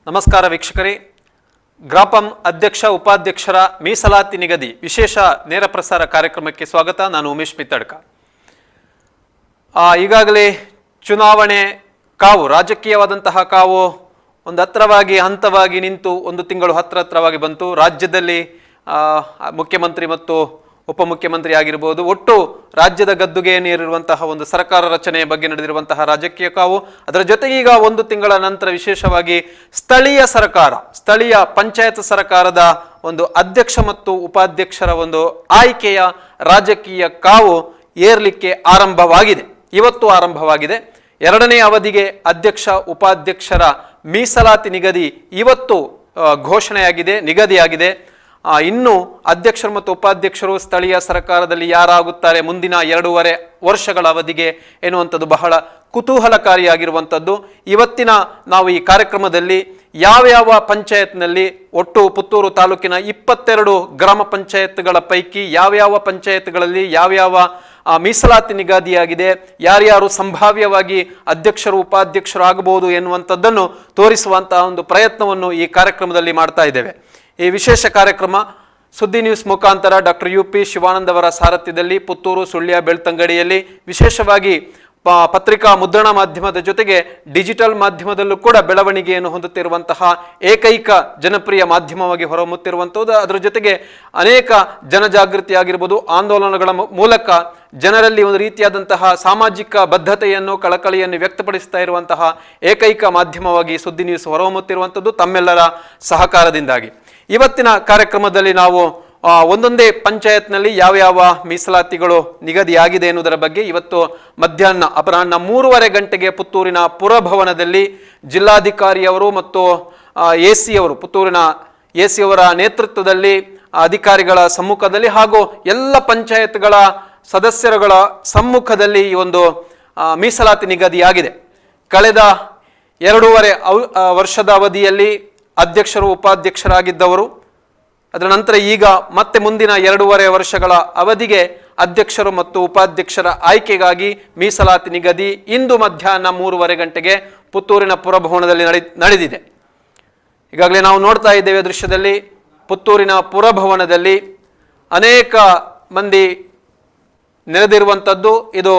ನಮಸ್ಕಾರ ವೀಕ್ಷಕರೇ. ಗ್ರಾಪಂ ಅಧ್ಯಕ್ಷ ಉಪಾಧ್ಯಕ್ಷರ ಮೀಸಲಾತಿ ನಿಗದಿ ವಿಶೇಷ ನೇರ ಪ್ರಸಾರ ಕಾರ್ಯಕ್ರಮಕ್ಕೆ ಸ್ವಾಗತ. ನಾನು ಉಮೇಶ್ ಮಿತ್ತಡ್ಕ. ಈಗಾಗಲೇ ಚುನಾವಣೆ ಕಾವು, ರಾಜಕೀಯವಾದಂತಹ ಕಾವು ಒಂದು ಹಂತವಾಗಿ ನಿಂತು ಒಂದು ತಿಂಗಳು ಹತ್ರವಾಗಿ ಬಂತು. ರಾಜ್ಯದಲ್ಲಿ ಮುಖ್ಯಮಂತ್ರಿ ಮತ್ತು ಉಪಮುಖ್ಯಮಂತ್ರಿ ಆಗಿರಬಹುದು, ಒಟ್ಟು ರಾಜ್ಯದ ಗದ್ದುಗೆ ನೀರಿರುವಂತಹ ಒಂದು ಸರ್ಕಾರ ರಚನೆಯ ಬಗ್ಗೆ ನಡೆದಿರುವಂತಹ ರಾಜಕೀಯ ಕಾವು. ಅದರ ಜೊತೆಗೆ ಈಗ ಒಂದು ತಿಂಗಳ ನಂತರ ವಿಶೇಷವಾಗಿ ಸ್ಥಳೀಯ ಪಂಚಾಯತ್ ಸರ್ಕಾರದ ಒಂದು ಅಧ್ಯಕ್ಷ ಮತ್ತು ಉಪಾಧ್ಯಕ್ಷರ ಒಂದು ಆಯ್ಕೆಯ ರಾಜಕೀಯ ಕಾವು ಏರ್ಲಿಕ್ಕೆ ಆರಂಭವಾಗಿದೆ. ಇವತ್ತು ಆರಂಭವಾಗಿದೆ. 2ನೇ ಅವಧಿಗೆ ಅಧ್ಯಕ್ಷ ಉಪಾಧ್ಯಕ್ಷರ ಮೀಸಲಾತಿ ನಿಗದಿ ಇವತ್ತು ನಿಗದಿಯಾಗಿದೆ. ಇನ್ನು ಅಧ್ಯಕ್ಷರು ಮತ್ತು ಉಪಾಧ್ಯಕ್ಷರು ಸ್ಥಳೀಯ ಸರ್ಕಾರದಲ್ಲಿ ಯಾರಾಗುತ್ತಾರೆ ಮುಂದಿನ 2.5 ವರ್ಷಗಳ ಅವಧಿಗೆ ಎನ್ನುವಂಥದ್ದು ಬಹಳ ಕುತೂಹಲಕಾರಿಯಾಗಿರುವಂಥದ್ದು. ಇವತ್ತಿನ ನಾವು ಈ ಕಾರ್ಯಕ್ರಮದಲ್ಲಿ ಯಾವ ಪಂಚಾಯತ್ನಲ್ಲಿ, ಒಟ್ಟು ಪುತ್ತೂರು ತಾಲೂಕಿನ 22 ಗ್ರಾಮ ಪಂಚಾಯತ್ಗಳ ಪೈಕಿ ಯಾವ ಪಂಚಾಯತ್ಗಳಲ್ಲಿ ಯಾವ ಮೀಸಲಾತಿ ನಿಗದಿಯಾಗಿದೆ, ಯಾರ್ಯಾರು ಸಂಭಾವ್ಯವಾಗಿ ಅಧ್ಯಕ್ಷರು ಉಪಾಧ್ಯಕ್ಷರು ಆಗಬಹುದು ಎನ್ನುವಂಥದ್ದನ್ನು ತೋರಿಸುವಂತಹ ಒಂದು ಪ್ರಯತ್ನವನ್ನು ಈ ಕಾರ್ಯಕ್ರಮದಲ್ಲಿ ಮಾಡ್ತಾ ಇದ್ದೇವೆ. ಈ ವಿಶೇಷ ಕಾರ್ಯಕ್ರಮ ಸುದ್ದಿ ನ್ಯೂಸ್ ಮುಖಾಂತರ ಡಾಕ್ಟರ್ UP ಶಿವಾನಂದ್ ಅವರ ಸಾರಥ್ಯದಲ್ಲಿ ಪುತ್ತೂರು, ಸುಳ್ಯ, ಬೆಳ್ತಂಗಡಿಯಲ್ಲಿ ವಿಶೇಷವಾಗಿ ಪತ್ರಿಕಾ ಮುದ್ರಣ ಮಾಧ್ಯಮದ ಜೊತೆಗೆ ಡಿಜಿಟಲ್ ಮಾಧ್ಯಮದಲ್ಲೂ ಕೂಡ ಬೆಳವಣಿಗೆಯನ್ನು ಹೊಂದುತ್ತಿರುವಂತಹ ಏಕೈಕ ಜನಪ್ರಿಯ ಮಾಧ್ಯಮವಾಗಿ ಹೊರಹೊಮ್ಮುತ್ತಿರುವಂಥದ್ದು. ಅದರ ಜೊತೆಗೆ ಅನೇಕ ಜನಜಾಗೃತಿ ಆಗಿರ್ಬೋದು, ಆಂದೋಲನಗಳ ಮೂಲಕ ಜನರಲ್ಲಿ ಒಂದು ರೀತಿಯಾದಂತಹ ಸಾಮಾಜಿಕ ಬದ್ಧತೆಯನ್ನು, ಕಳಕಳಿಯನ್ನು ವ್ಯಕ್ತಪಡಿಸ್ತಾ ಇರುವಂತಹ ಏಕೈಕ ಮಾಧ್ಯಮವಾಗಿ ಸುದ್ದಿ ನ್ಯೂಸ್ ಹೊರಹೊಮ್ಮುತ್ತಿರುವಂಥದ್ದು ತಮ್ಮೆಲ್ಲರ ಸಹಕಾರದಿಂದಾಗಿ. ಇವತ್ತಿನ ಕಾರ್ಯಕ್ರಮದಲ್ಲಿ ನಾವು ಒಂದೊಂದೇ ಪಂಚಾಯತ್ನಲ್ಲಿ ಯಾವ ಮೀಸಲಾತಿಗಳು ನಿಗದಿಯಾಗಿದೆ ಎನ್ನುವುದರ ಬಗ್ಗೆ ಇವತ್ತು ಅಪರಾಹ್ನ 3:30 ಗಂಟೆಗೆ ಪುತ್ತೂರಿನ ಪುರಭವನದಲ್ಲಿ ಜಿಲ್ಲಾಧಿಕಾರಿಯವರು ಮತ್ತು ಪುತ್ತೂರಿನ AC ಅವರ ನೇತೃತ್ವದಲ್ಲಿ ಅಧಿಕಾರಿಗಳ ಸಮ್ಮುಖದಲ್ಲಿ ಹಾಗೂ ಎಲ್ಲ ಪಂಚಾಯತ್ಗಳ ಸದಸ್ಯರುಗಳ ಸಮ್ಮುಖದಲ್ಲಿ ಈ ಒಂದು ಮೀಸಲಾತಿ ನಿಗದಿಯಾಗಿದೆ. ಕಳೆದ 2.5 ವರ್ಷದ ಅವಧಿಯಲ್ಲಿ ಅಧ್ಯಕ್ಷರು ಉಪಾಧ್ಯಕ್ಷರಾಗಿದ್ದವರು, ಅದರ ನಂತರ ಈಗ ಮತ್ತೆ ಮುಂದಿನ 2.5 ವರ್ಷಗಳ ಅವಧಿಗೆ ಅಧ್ಯಕ್ಷರು ಮತ್ತು ಉಪಾಧ್ಯಕ್ಷರ ಆಯ್ಕೆಗಾಗಿ ಮೀಸಲಾತಿ ನಿಗದಿ ಇಂದು ಮಧ್ಯಾಹ್ನ 3:30 ಗಂಟೆಗೆ ಪುತ್ತೂರಿನ ಪುರಭವನದಲ್ಲಿ ನಡೆದಿದೆ. ಈಗಾಗಲೇ ನಾವು ನೋಡ್ತಾ ಇದ್ದೇವೆ ದೃಶ್ಯದಲ್ಲಿ, ಪುತ್ತೂರಿನ ಪುರಭವನದಲ್ಲಿ ಅನೇಕ ಮಂದಿ ನೆರೆದಿರುವಂಥದ್ದು. ಇದು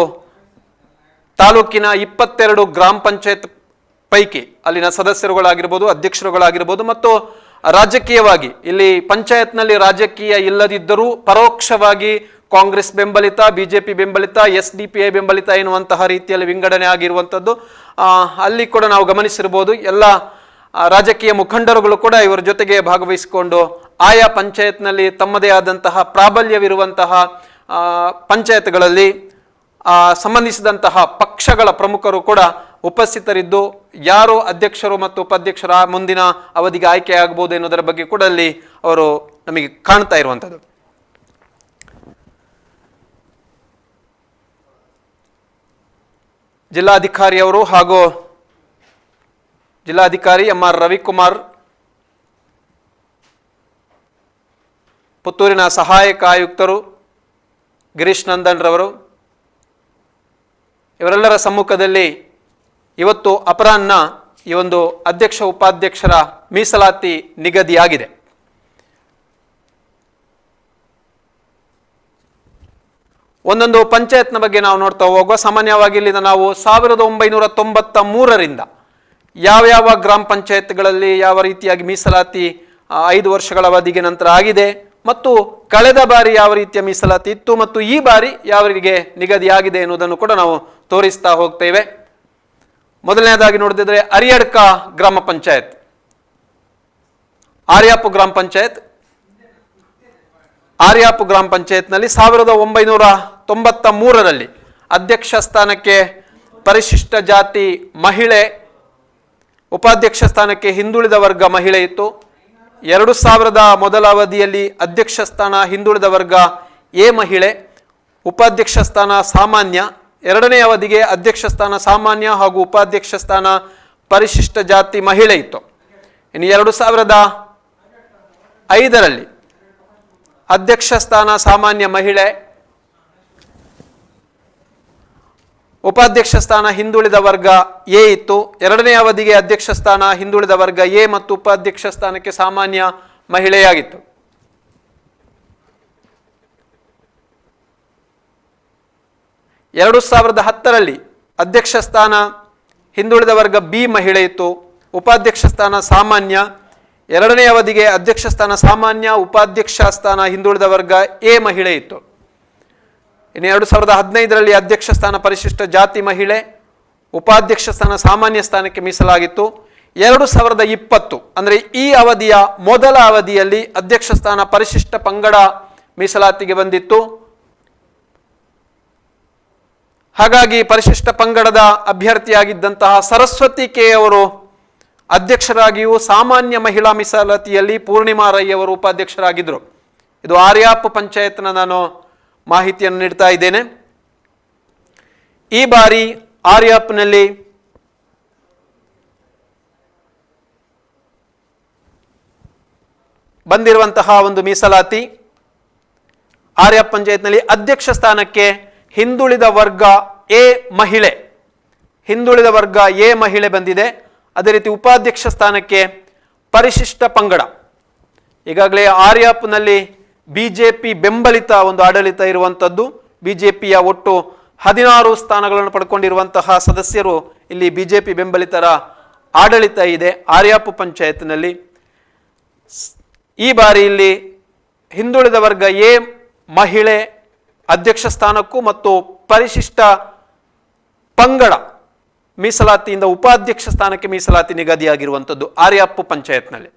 ತಾಲೂಕಿನ 22 ಗ್ರಾಮ ಪಂಚಾಯತ್ ಪೈಕಿ ಅಲ್ಲಿನ ಸದಸ್ಯರುಗಳಾಗಿರ್ಬೋದು, ಅಧ್ಯಕ್ಷರುಗಳಾಗಿರ್ಬೋದು ಮತ್ತು ರಾಜಕೀಯವಾಗಿ ಇಲ್ಲಿ ಪಂಚಾಯತ್ನಲ್ಲಿ ರಾಜಕೀಯ ಇಲ್ಲದಿದ್ದರೂ ಪರೋಕ್ಷವಾಗಿ ಕಾಂಗ್ರೆಸ್ ಬೆಂಬಲಿತ, BJP ಬೆಂಬಲಿತ, SDPI ಬೆಂಬಲಿತ ಎನ್ನುವಂತಹ ರೀತಿಯಲ್ಲಿ ವಿಂಗಡಣೆ ಆಗಿರುವಂಥದ್ದು ಅಲ್ಲಿ ಕೂಡ ನಾವು ಗಮನಿಸಿರ್ಬೋದು. ಎಲ್ಲ ರಾಜಕೀಯ ಮುಖಂಡರುಗಳು ಕೂಡ ಇವರ ಜೊತೆಗೆ ಭಾಗವಹಿಸಿಕೊಂಡು ಆಯಾ ಪಂಚಾಯತ್ನಲ್ಲಿ ತಮ್ಮದೇ ಆದಂತಹ ಪ್ರಾಬಲ್ಯವಿರುವಂತಹ ಪಂಚಾಯತ್ಗಳಲ್ಲಿ ಸಂಬಂಧಿಸಿದಂತಹ ಪಕ್ಷಗಳ ಪ್ರಮುಖರು ಕೂಡ ಉಪಸ್ಥಿತರಿದ್ದು ಯಾರು ಅಧ್ಯಕ್ಷರು ಮತ್ತು ಉಪಾಧ್ಯಕ್ಷರ ಮುಂದಿನ ಅವಧಿಗೆ ಆಯ್ಕೆ ಆಗಬಹುದು ಎನ್ನುವುದರ ಬಗ್ಗೆ ಕೂಡ ಅಲ್ಲಿ ಅವರು ನಮಗೆ ಕಾಣ್ತಾ ಇರುವಂಥದ್ದು. ಜಿಲ್ಲಾಧಿಕಾರಿಯವರು ಹಾಗೂ ಜಿಲ್ಲಾಧಿಕಾರಿ MR ರವಿಕುಮಾರ್, ಪುತ್ತೂರಿನ ಸಹಾಯಕ ಆಯುಕ್ತರು ಗಿರೀಶ್ ನಂದನ್ ರವರು, ಇವರೆಲ್ಲರ ಸಮ್ಮುಖದಲ್ಲಿ ಇವತ್ತು ಅಪರಾಹ್ನ ಈ ಒಂದು ಅಧ್ಯಕ್ಷ ಉಪಾಧ್ಯಕ್ಷರ ಮೀಸಲಾತಿ ನಿಗದಿಯಾಗಿದೆ. ಒಂದೊಂದು ಪಂಚಾಯತ್ನ ಬಗ್ಗೆ ನಾವು ನೋಡ್ತಾ ಹೋಗುವ, ಸಾಮಾನ್ಯವಾಗಿ ಇಲ್ಲಿಂದ ನಾವು 1993ರಿಂದ ಯಾವ ಗ್ರಾಮ ಪಂಚಾಯತ್ಗಳಲ್ಲಿ ಯಾವ ರೀತಿಯಾಗಿ ಮೀಸಲಾತಿ 5 ವರ್ಷಗಳ ಅವಧಿಗೆ ನಂತರ ಆಗಿದೆ ಮತ್ತು ಕಳೆದ ಬಾರಿ ಯಾವ ರೀತಿಯ ಮೀಸಲಾತಿ ಇತ್ತು ಮತ್ತು ಈ ಬಾರಿ ಯಾವರಿಗೆ ನಿಗದಿಯಾಗಿದೆ ಎನ್ನುವುದನ್ನು ಕೂಡ ನಾವು ತೋರಿಸ್ತಾ ಹೋಗ್ತೇವೆ. ಮೊದಲನೇದಾಗಿ ನೋಡಿದ್ರೆ ಅರಿಯಡ್ಕ ಗ್ರಾಮ ಪಂಚಾಯತ್, ಆರ್ಯಾಪು ಗ್ರಾಮ ಪಂಚಾಯತ್ನಲ್ಲಿ 1993ರಲ್ಲಿ ಅಧ್ಯಕ್ಷ ಸ್ಥಾನಕ್ಕೆ ಪರಿಶಿಷ್ಟ ಜಾತಿ ಮಹಿಳೆ, ಉಪಾಧ್ಯಕ್ಷ ಸ್ಥಾನಕ್ಕೆ ಹಿಂದುಳಿದ ವರ್ಗ ಮಹಿಳೆ ಇತ್ತು. 2000 ಮೊದಲ ಅವಧಿಯಲ್ಲಿ ಅಧ್ಯಕ್ಷ ಸ್ಥಾನ ಹಿಂದುಳಿದ ವರ್ಗ ಎ ಮಹಿಳೆ, ಉಪಾಧ್ಯಕ್ಷ ಸ್ಥಾನ ಸಾಮಾನ್ಯ. 2ನೇ ಅವಧಿಗೆ ಅಧ್ಯಕ್ಷ ಸ್ಥಾನ ಸಾಮಾನ್ಯ ಹಾಗೂ ಉಪಾಧ್ಯಕ್ಷ ಸ್ಥಾನ ಪರಿಶಿಷ್ಟ ಜಾತಿ ಮಹಿಳೆ ಇತ್ತು. ಇನ್ನು 2005ರಲ್ಲಿ ಅಧ್ಯಕ್ಷ ಸ್ಥಾನ ಸಾಮಾನ್ಯ ಮಹಿಳೆ, ಉಪಾಧ್ಯಕ್ಷ ಸ್ಥಾನ ಹಿಂದುಳಿದ ವರ್ಗ ಎ ಇತ್ತು. ಎರಡನೇ ಅವಧಿಗೆ ಅಧ್ಯಕ್ಷ ಸ್ಥಾನ ಹಿಂದುಳಿದ ವರ್ಗ ಎ ಮತ್ತು ಉಪಾಧ್ಯಕ್ಷ ಸ್ಥಾನಕ್ಕೆ ಸಾಮಾನ್ಯ ಮಹಿಳೆಯಾಗಿತ್ತು. ಎರಡು 2010ರಲ್ಲಿ ಅಧ್ಯಕ್ಷ ಸ್ಥಾನ ಹಿಂದುಳಿದ ವರ್ಗ ಬಿ ಮಹಿಳೆ ಇತ್ತು. ಉಪಾಧ್ಯಕ್ಷ ಸ್ಥಾನ ಸಾಮಾನ್ಯ. ಎರಡನೇ ಅವಧಿಗೆ ಅಧ್ಯಕ್ಷ ಸ್ಥಾನ ಸಾಮಾನ್ಯ, ಉಪಾಧ್ಯಕ್ಷ ಸ್ಥಾನ ಹಿಂದುಳಿದ ವರ್ಗ ಎ ಮಹಿಳೆ ಇತ್ತು. ಇನ್ನು 2015ರಲ್ಲಿ ಅಧ್ಯಕ್ಷ ಸ್ಥಾನ ಪರಿಶಿಷ್ಟ ಜಾತಿ ಮಹಿಳೆ, ಉಪಾಧ್ಯಕ್ಷ ಸ್ಥಾನ ಸಾಮಾನ್ಯ ಸ್ಥಾನಕ್ಕೆ ಮೀಸಲಾಗಿತ್ತು. 2020 ಅಂದರೆ ಈ ಅವಧಿಯ ಮೊದಲ ಅವಧಿಯಲ್ಲಿ ಅಧ್ಯಕ್ಷ ಸ್ಥಾನ ಪರಿಶಿಷ್ಟ ಪಂಗಡ ಮೀಸಲಾತಿಗೆ ಬಂದಿತ್ತು. ಹಾಗಾಗಿ ಪರಿಶಿಷ್ಟ ಪಂಗಡದ ಅಭ್ಯರ್ಥಿಯಾಗಿದ್ದಂತಹ ಸರಸ್ವತಿ ಕೆ ಅವರು ಅಧ್ಯಕ್ಷರಾಗಿಯೂ ಸಾಮಾನ್ಯ ಮಹಿಳಾ ಮೀಸಲಾತಿಯಲ್ಲಿ ಪೂರ್ಣಿಮಾ ರೈ ಅವರು ಉಪಾಧ್ಯಕ್ಷರಾಗಿದ್ದರು. ಇದು ಆರ್ಯಾಪ್ ಪಂಚಾಯತ್ನ ನಾನು ಮಾಹಿತಿಯನ್ನು ನೀಡ್ತಾ ಇದ್ದೇನೆ. ಈ ಬಾರಿ ಆರ್ಯಾಪ್ನಲ್ಲಿ ಬಂದಿರುವಂತಹ ಒಂದು ಮೀಸಲಾತಿ, ಆರ್ಯಾಪ್ ಪಂಚಾಯತ್ನಲ್ಲಿ ಅಧ್ಯಕ್ಷ ಸ್ಥಾನಕ್ಕೆ ಹಿಂದುಳಿದ ವರ್ಗ ಎ ಮಹಿಳೆ, ಹಿಂದುಳಿದ ವರ್ಗ ಎ ಮಹಿಳೆ ಬಂದಿದೆ. ಅದೇ ರೀತಿ ಉಪಾಧ್ಯಕ್ಷ ಸ್ಥಾನಕ್ಕೆ ಪರಿಶಿಷ್ಟ ಪಂಗಡ. ಈಗಾಗಲೇ ಆರ್ಯಾಪ್ನಲ್ಲಿ ಬಿಜೆಪಿ ಬೆಂಬಲಿತ ಒಂದು ಆಡಳಿತ ಇರುವಂಥದ್ದು. ಬಿಜೆಪಿಯ ಒಟ್ಟು 16 ಸ್ಥಾನಗಳನ್ನು ಪಡ್ಕೊಂಡಿರುವಂತಹ ಸದಸ್ಯರು ಇಲ್ಲಿ ಬಿಜೆಪಿ ಬೆಂಬಲಿತರ ಆಡಳಿತ ಇದೆ ಆರ್ಯಾಪ್ ಪಂಚಾಯತ್ನಲ್ಲಿ. ಈ ಬಾರಿ ಇಲ್ಲಿ ಹಿಂದುಳಿದ ವರ್ಗ ಎ ಮಹಿಳೆ ಅಧ್ಯಕ್ಷ ಸ್ಥಾನಕ್ಕೂ ಮತ್ತು ಪರಿಶಿಷ್ಟ ಪಂಗಡ ಮೀಸಲಾತಿಯಿಂದ ಉಪಾಧ್ಯಕ್ಷ ಸ್ಥಾನಕ್ಕೆ ಮೀಸಲಾತಿ ನಿಗದಿಯಾಗಿರುವಂಥದ್ದು ಆರ್ಯಾಪ್ ಪಂಚಾಯತ್ನಲ್ಲಿ.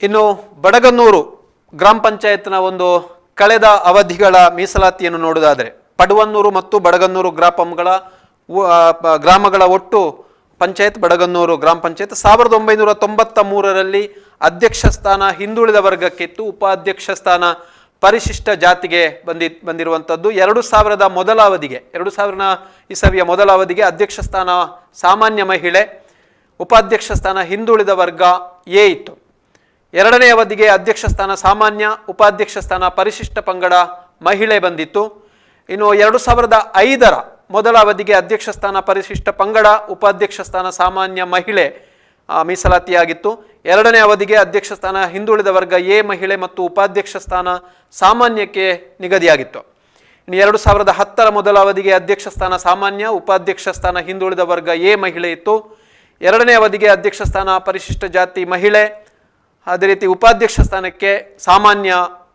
ಇನ್ನು ಬಡಗನ್ನೂರು ಗ್ರಾಮ ಪಂಚಾಯತ್ನ ಒಂದು ಕಳೆದ ಅವಧಿಗಳ ಮೀಸಲಾತಿಯನ್ನು ನೋಡುವುದಾದರೆ ಪಡುವನ್ನೂರು ಮತ್ತು ಬಡಗನ್ನೂರು ಗ್ರಾಮಗಳ ಒಟ್ಟು ಪಂಚಾಯತ್ ಬಡಗನ್ನೂರು ಗ್ರಾಮ ಪಂಚಾಯತ್ 1993ರಲ್ಲಿ ಅಧ್ಯಕ್ಷ ಸ್ಥಾನ ಹಿಂದುಳಿದ ವರ್ಗಕ್ಕಿತ್ತು, ಉಪಾಧ್ಯಕ್ಷ ಸ್ಥಾನ ಪರಿಶಿಷ್ಟ ಜಾತಿಗೆ ಬಂದಿರುವಂಥದ್ದು. 2000 ಮೊದಲ ಅವಧಿಗೆ 2000 ಇಸವಿಯ ಮೊದಲ ಅವಧಿಗೆ ಅಧ್ಯಕ್ಷ ಸ್ಥಾನ ಸಾಮಾನ್ಯ ಮಹಿಳೆ, ಉಪಾಧ್ಯಕ್ಷ ಸ್ಥಾನ ಹಿಂದುಳಿದ ವರ್ಗ ಎ ಇತ್ತು. ಎರಡನೇ ಅವಧಿಗೆ ಅಧ್ಯಕ್ಷ ಸ್ಥಾನ ಸಾಮಾನ್ಯ, ಉಪಾಧ್ಯಕ್ಷ ಸ್ಥಾನ ಪರಿಶಿಷ್ಟ ಪಂಗಡ ಮಹಿಳೆ ಬಂದಿತ್ತು. ಇನ್ನು 2005ರ ಮೊದಲ ಅವಧಿಗೆ ಅಧ್ಯಕ್ಷ ಸ್ಥಾನ ಪರಿಶಿಷ್ಟ ಪಂಗಡ, ಉಪಾಧ್ಯಕ್ಷ ಸ್ಥಾನ ಸಾಮಾನ್ಯ ಮಹಿಳೆ ಮೀಸಲಾತಿಯಾಗಿತ್ತು. ಎರಡನೇ ಅವಧಿಗೆ ಅಧ್ಯಕ್ಷ ಸ್ಥಾನ ಹಿಂದುಳಿದ ವರ್ಗ ಎ ಮಹಿಳೆ ಮತ್ತು ಉಪಾಧ್ಯಕ್ಷ ಸ್ಥಾನ ಸಾಮಾನ್ಯಕ್ಕೆ ನಿಗದಿಯಾಗಿತ್ತು. ಇನ್ನು 2010ರ ಮೊದಲ ಅವಧಿಗೆ ಅಧ್ಯಕ್ಷ ಸ್ಥಾನ ಸಾಮಾನ್ಯ, ಉಪಾಧ್ಯಕ್ಷ ಸ್ಥಾನ ಹಿಂದುಳಿದ ವರ್ಗ ಎ ಮಹಿಳೆ ಇತ್ತು. ಎರಡನೇ ಅವಧಿಗೆ ಅಧ್ಯಕ್ಷ ಸ್ಥಾನ ಪರಿಶಿಷ್ಟ ಜಾತಿ ಮಹಿಳೆ, ಅದೇ ರೀತಿ ಉಪಾಧ್ಯಕ್ಷ ಸ್ಥಾನಕ್ಕೆ ಸಾಮಾನ್ಯ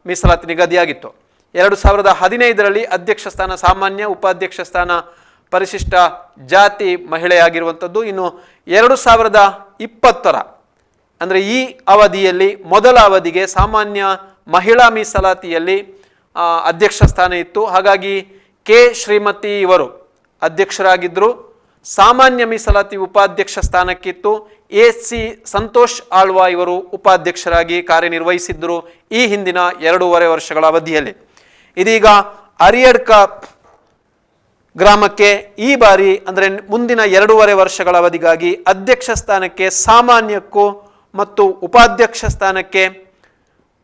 ಮೀಸಲಾತಿ ನಿಗದಿಯಾಗಿತ್ತು. 2015ರಲ್ಲಿ ಅಧ್ಯಕ್ಷ ಸ್ಥಾನ ಸಾಮಾನ್ಯ, ಉಪಾಧ್ಯಕ್ಷ ಸ್ಥಾನ ಪರಿಶಿಷ್ಟ ಜಾತಿ ಮಹಿಳೆಯಾಗಿರುವಂಥದ್ದು. ಇನ್ನು 2020ರ ಅಂದರೆ ಈ ಅವಧಿಯಲ್ಲಿ ಮೊದಲ ಅವಧಿಗೆ ಸಾಮಾನ್ಯ ಮಹಿಳಾ ಮೀಸಲಾತಿಯಲ್ಲಿ ಅಧ್ಯಕ್ಷ ಸ್ಥಾನ ಇತ್ತು. ಹಾಗಾಗಿ ಕೆ ಶ್ರೀಮತಿ ಇವರು ಅಧ್ಯಕ್ಷರಾಗಿದ್ದರು. ಸಾಮಾನ್ಯ ಮೀಸಲಾತಿ ಉಪಾಧ್ಯಕ್ಷ ಸ್ಥಾನಕ್ಕಿತ್ತು. ಎ.ಸಿ. ಸಂತೋಷ್ ಆಳ್ವಾ ಇವರು ಉಪಾಧ್ಯಕ್ಷರಾಗಿ ಕಾರ್ಯನಿರ್ವಹಿಸಿದ್ದರು ಈ ಹಿಂದಿನ 2.5 ವರ್ಷಗಳ ಅವಧಿಯಲ್ಲಿ. ಇದೀಗ ಅರಿಯಡ್ಕ ಗ್ರಾಮಕ್ಕೆ ಈ ಬಾರಿ ಅಂದರೆ ಮುಂದಿನ 2.5 ವರ್ಷಗಳ ಅವಧಿಗಾಗಿ ಅಧ್ಯಕ್ಷ ಸ್ಥಾನಕ್ಕೆ ಸಾಮಾನ್ಯಕ್ಕೂ ಮತ್ತು ಉಪಾಧ್ಯಕ್ಷ ಸ್ಥಾನಕ್ಕೆ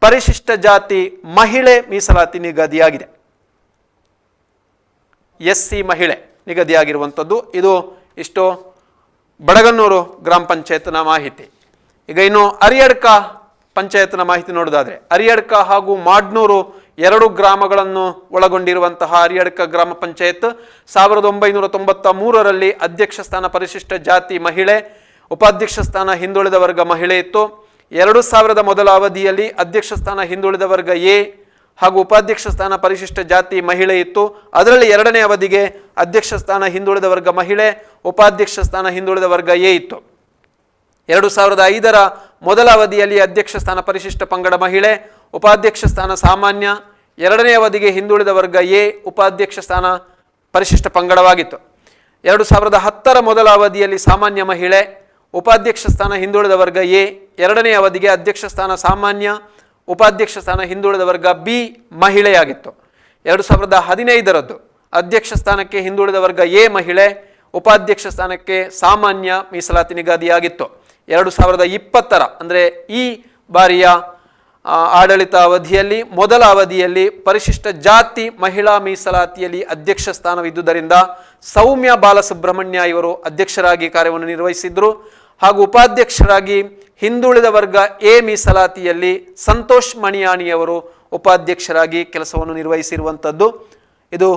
ಪರಿಶಿಷ್ಟ ಜಾತಿ ಮಹಿಳೆ ಮೀಸಲಾತಿ ನಿಗದಿಯಾಗಿದೆ. ಎಸ್.ಸಿ. ಮಹಿಳೆ ನಿಗದಿಯಾಗಿರುವಂಥದ್ದು. ಇದು ಇಷ್ಟು ಬಡಗನ್ನೂರು ಗ್ರಾಮ ಪಂಚಾಯತ್ನ ಮಾಹಿತಿ. ಈಗ ಇನ್ನು ಅರಿಯಡ್ಕ ಪಂಚಾಯತ್ನ ಮಾಹಿತಿ ನೋಡೋದಾದ್ರೆ, ಅರಿಯಡ್ಕ ಹಾಗೂ ಮಾಡ್ನೂರು 2 ಗ್ರಾಮಗಳನ್ನು ಒಳಗೊಂಡಿರುವಂತಹ ಅರಿಯಡ್ಕ ಗ್ರಾಮ ಪಂಚಾಯತ್ 1993ರಲ್ಲಿ ಅಧ್ಯಕ್ಷ ಸ್ಥಾನ ಪರಿಶಿಷ್ಟ ಜಾತಿ ಮಹಿಳೆ, ಉಪಾಧ್ಯಕ್ಷ ಸ್ಥಾನ ಹಿಂದುಳಿದ ವರ್ಗ ಮಹಿಳೆ ಇತ್ತು. 2000 ಮೊದಲ ಅವಧಿಯಲ್ಲಿ ಅಧ್ಯಕ್ಷ ಸ್ಥಾನ ಹಿಂದುಳಿದ ವರ್ಗ ಎ ಹಾಗೂ ಉಪಾಧ್ಯಕ್ಷ ಸ್ಥಾನ ಪರಿಶಿಷ್ಟ ಜಾತಿ ಮಹಿಳೆ ಇತ್ತು. ಅದರಲ್ಲಿ ಎರಡನೇ ಅವಧಿಗೆ ಅಧ್ಯಕ್ಷ ಸ್ಥಾನ ಹಿಂದುಳಿದ ವರ್ಗ ಮಹಿಳೆ, ಉಪಾಧ್ಯಕ್ಷ ಸ್ಥಾನ ಹಿಂದುಳಿದ ವರ್ಗ ಎ ಇತ್ತು. 2005ರ ಮೊದಲ ಅವಧಿಯಲ್ಲಿ ಅಧ್ಯಕ್ಷ ಸ್ಥಾನ ಪರಿಶಿಷ್ಟ ಪಂಗಡ ಮಹಿಳೆ, ಉಪಾಧ್ಯಕ್ಷ ಸ್ಥಾನ ಸಾಮಾನ್ಯ, ಎರಡನೇ ಅವಧಿಗೆ ಹಿಂದುಳಿದ ವರ್ಗ ಎ, ಉಪಾಧ್ಯಕ್ಷ ಸ್ಥಾನ ಪರಿಶಿಷ್ಟ ಪಂಗಡವಾಗಿತ್ತು. 2010ರ ಮೊದಲ ಅವಧಿಯಲ್ಲಿ ಸಾಮಾನ್ಯ ಮಹಿಳೆ, ಉಪಾಧ್ಯಕ್ಷ ಸ್ಥಾನ ಹಿಂದುಳಿದ ವರ್ಗ ಎ, ಎರಡನೇ ಅವಧಿಗೆ ಅಧ್ಯಕ್ಷ ಸ್ಥಾನ ಸಾಮಾನ್ಯ, ಉಪಾಧ್ಯಕ್ಷ ಸ್ಥಾನ ಹಿಂದುಳಿದ ವರ್ಗ ಬಿ ಮಹಿಳೆಯಾಗಿತ್ತು. 2015ರದ್ದು ಅಧ್ಯಕ್ಷ ಸ್ಥಾನಕ್ಕೆ ಹಿಂದುಳಿದ ವರ್ಗ ಎ ಮಹಿಳೆ, ಉಪಾಧ್ಯಕ್ಷ ಸ್ಥಾನಕ್ಕೆ ಸಾಮಾನ್ಯ ಮೀಸಲಾತಿ ನಿಗದಿಯಾಗಿತ್ತು. 2020ರ ಅಂದರೆ ಈ ಬಾರಿಯ ಆಡಳಿತ ಅವಧಿಯಲ್ಲಿ ಮೊದಲ ಅವಧಿಯಲ್ಲಿ ಪರಿಶಿಷ್ಟ ಜಾತಿ ಮಹಿಳಾ ಮೀಸಲಾತಿಯಲ್ಲಿ ಅಧ್ಯಕ್ಷ ಸ್ಥಾನವಿದ್ದುದರಿಂದ ಸೌಮ್ಯ ಬಾಲಸುಬ್ರಹ್ಮಣ್ಯ ಇವರು ಅಧ್ಯಕ್ಷರಾಗಿ ಕಾರ್ಯವನ್ನು ನಿರ್ವಹಿಸಿದ್ರು. ಹಾಗೂ ಉಪಾಧ್ಯಕ್ಷರಾಗಿ ಹಿಂದುಳಿದ ವರ್ಗ ಎ ಮೀಸಲಾತಿಯಲ್ಲಿ ಸಂತೋಷ್ ಮಣಿಯಾಣಿಯವರು ಉಪಾಧ್ಯಕ್ಷರಾಗಿ ಕೆಲಸವನ್ನು ನಿರ್ವಹಿಸಿರುವಂಥದ್ದು. ಇದು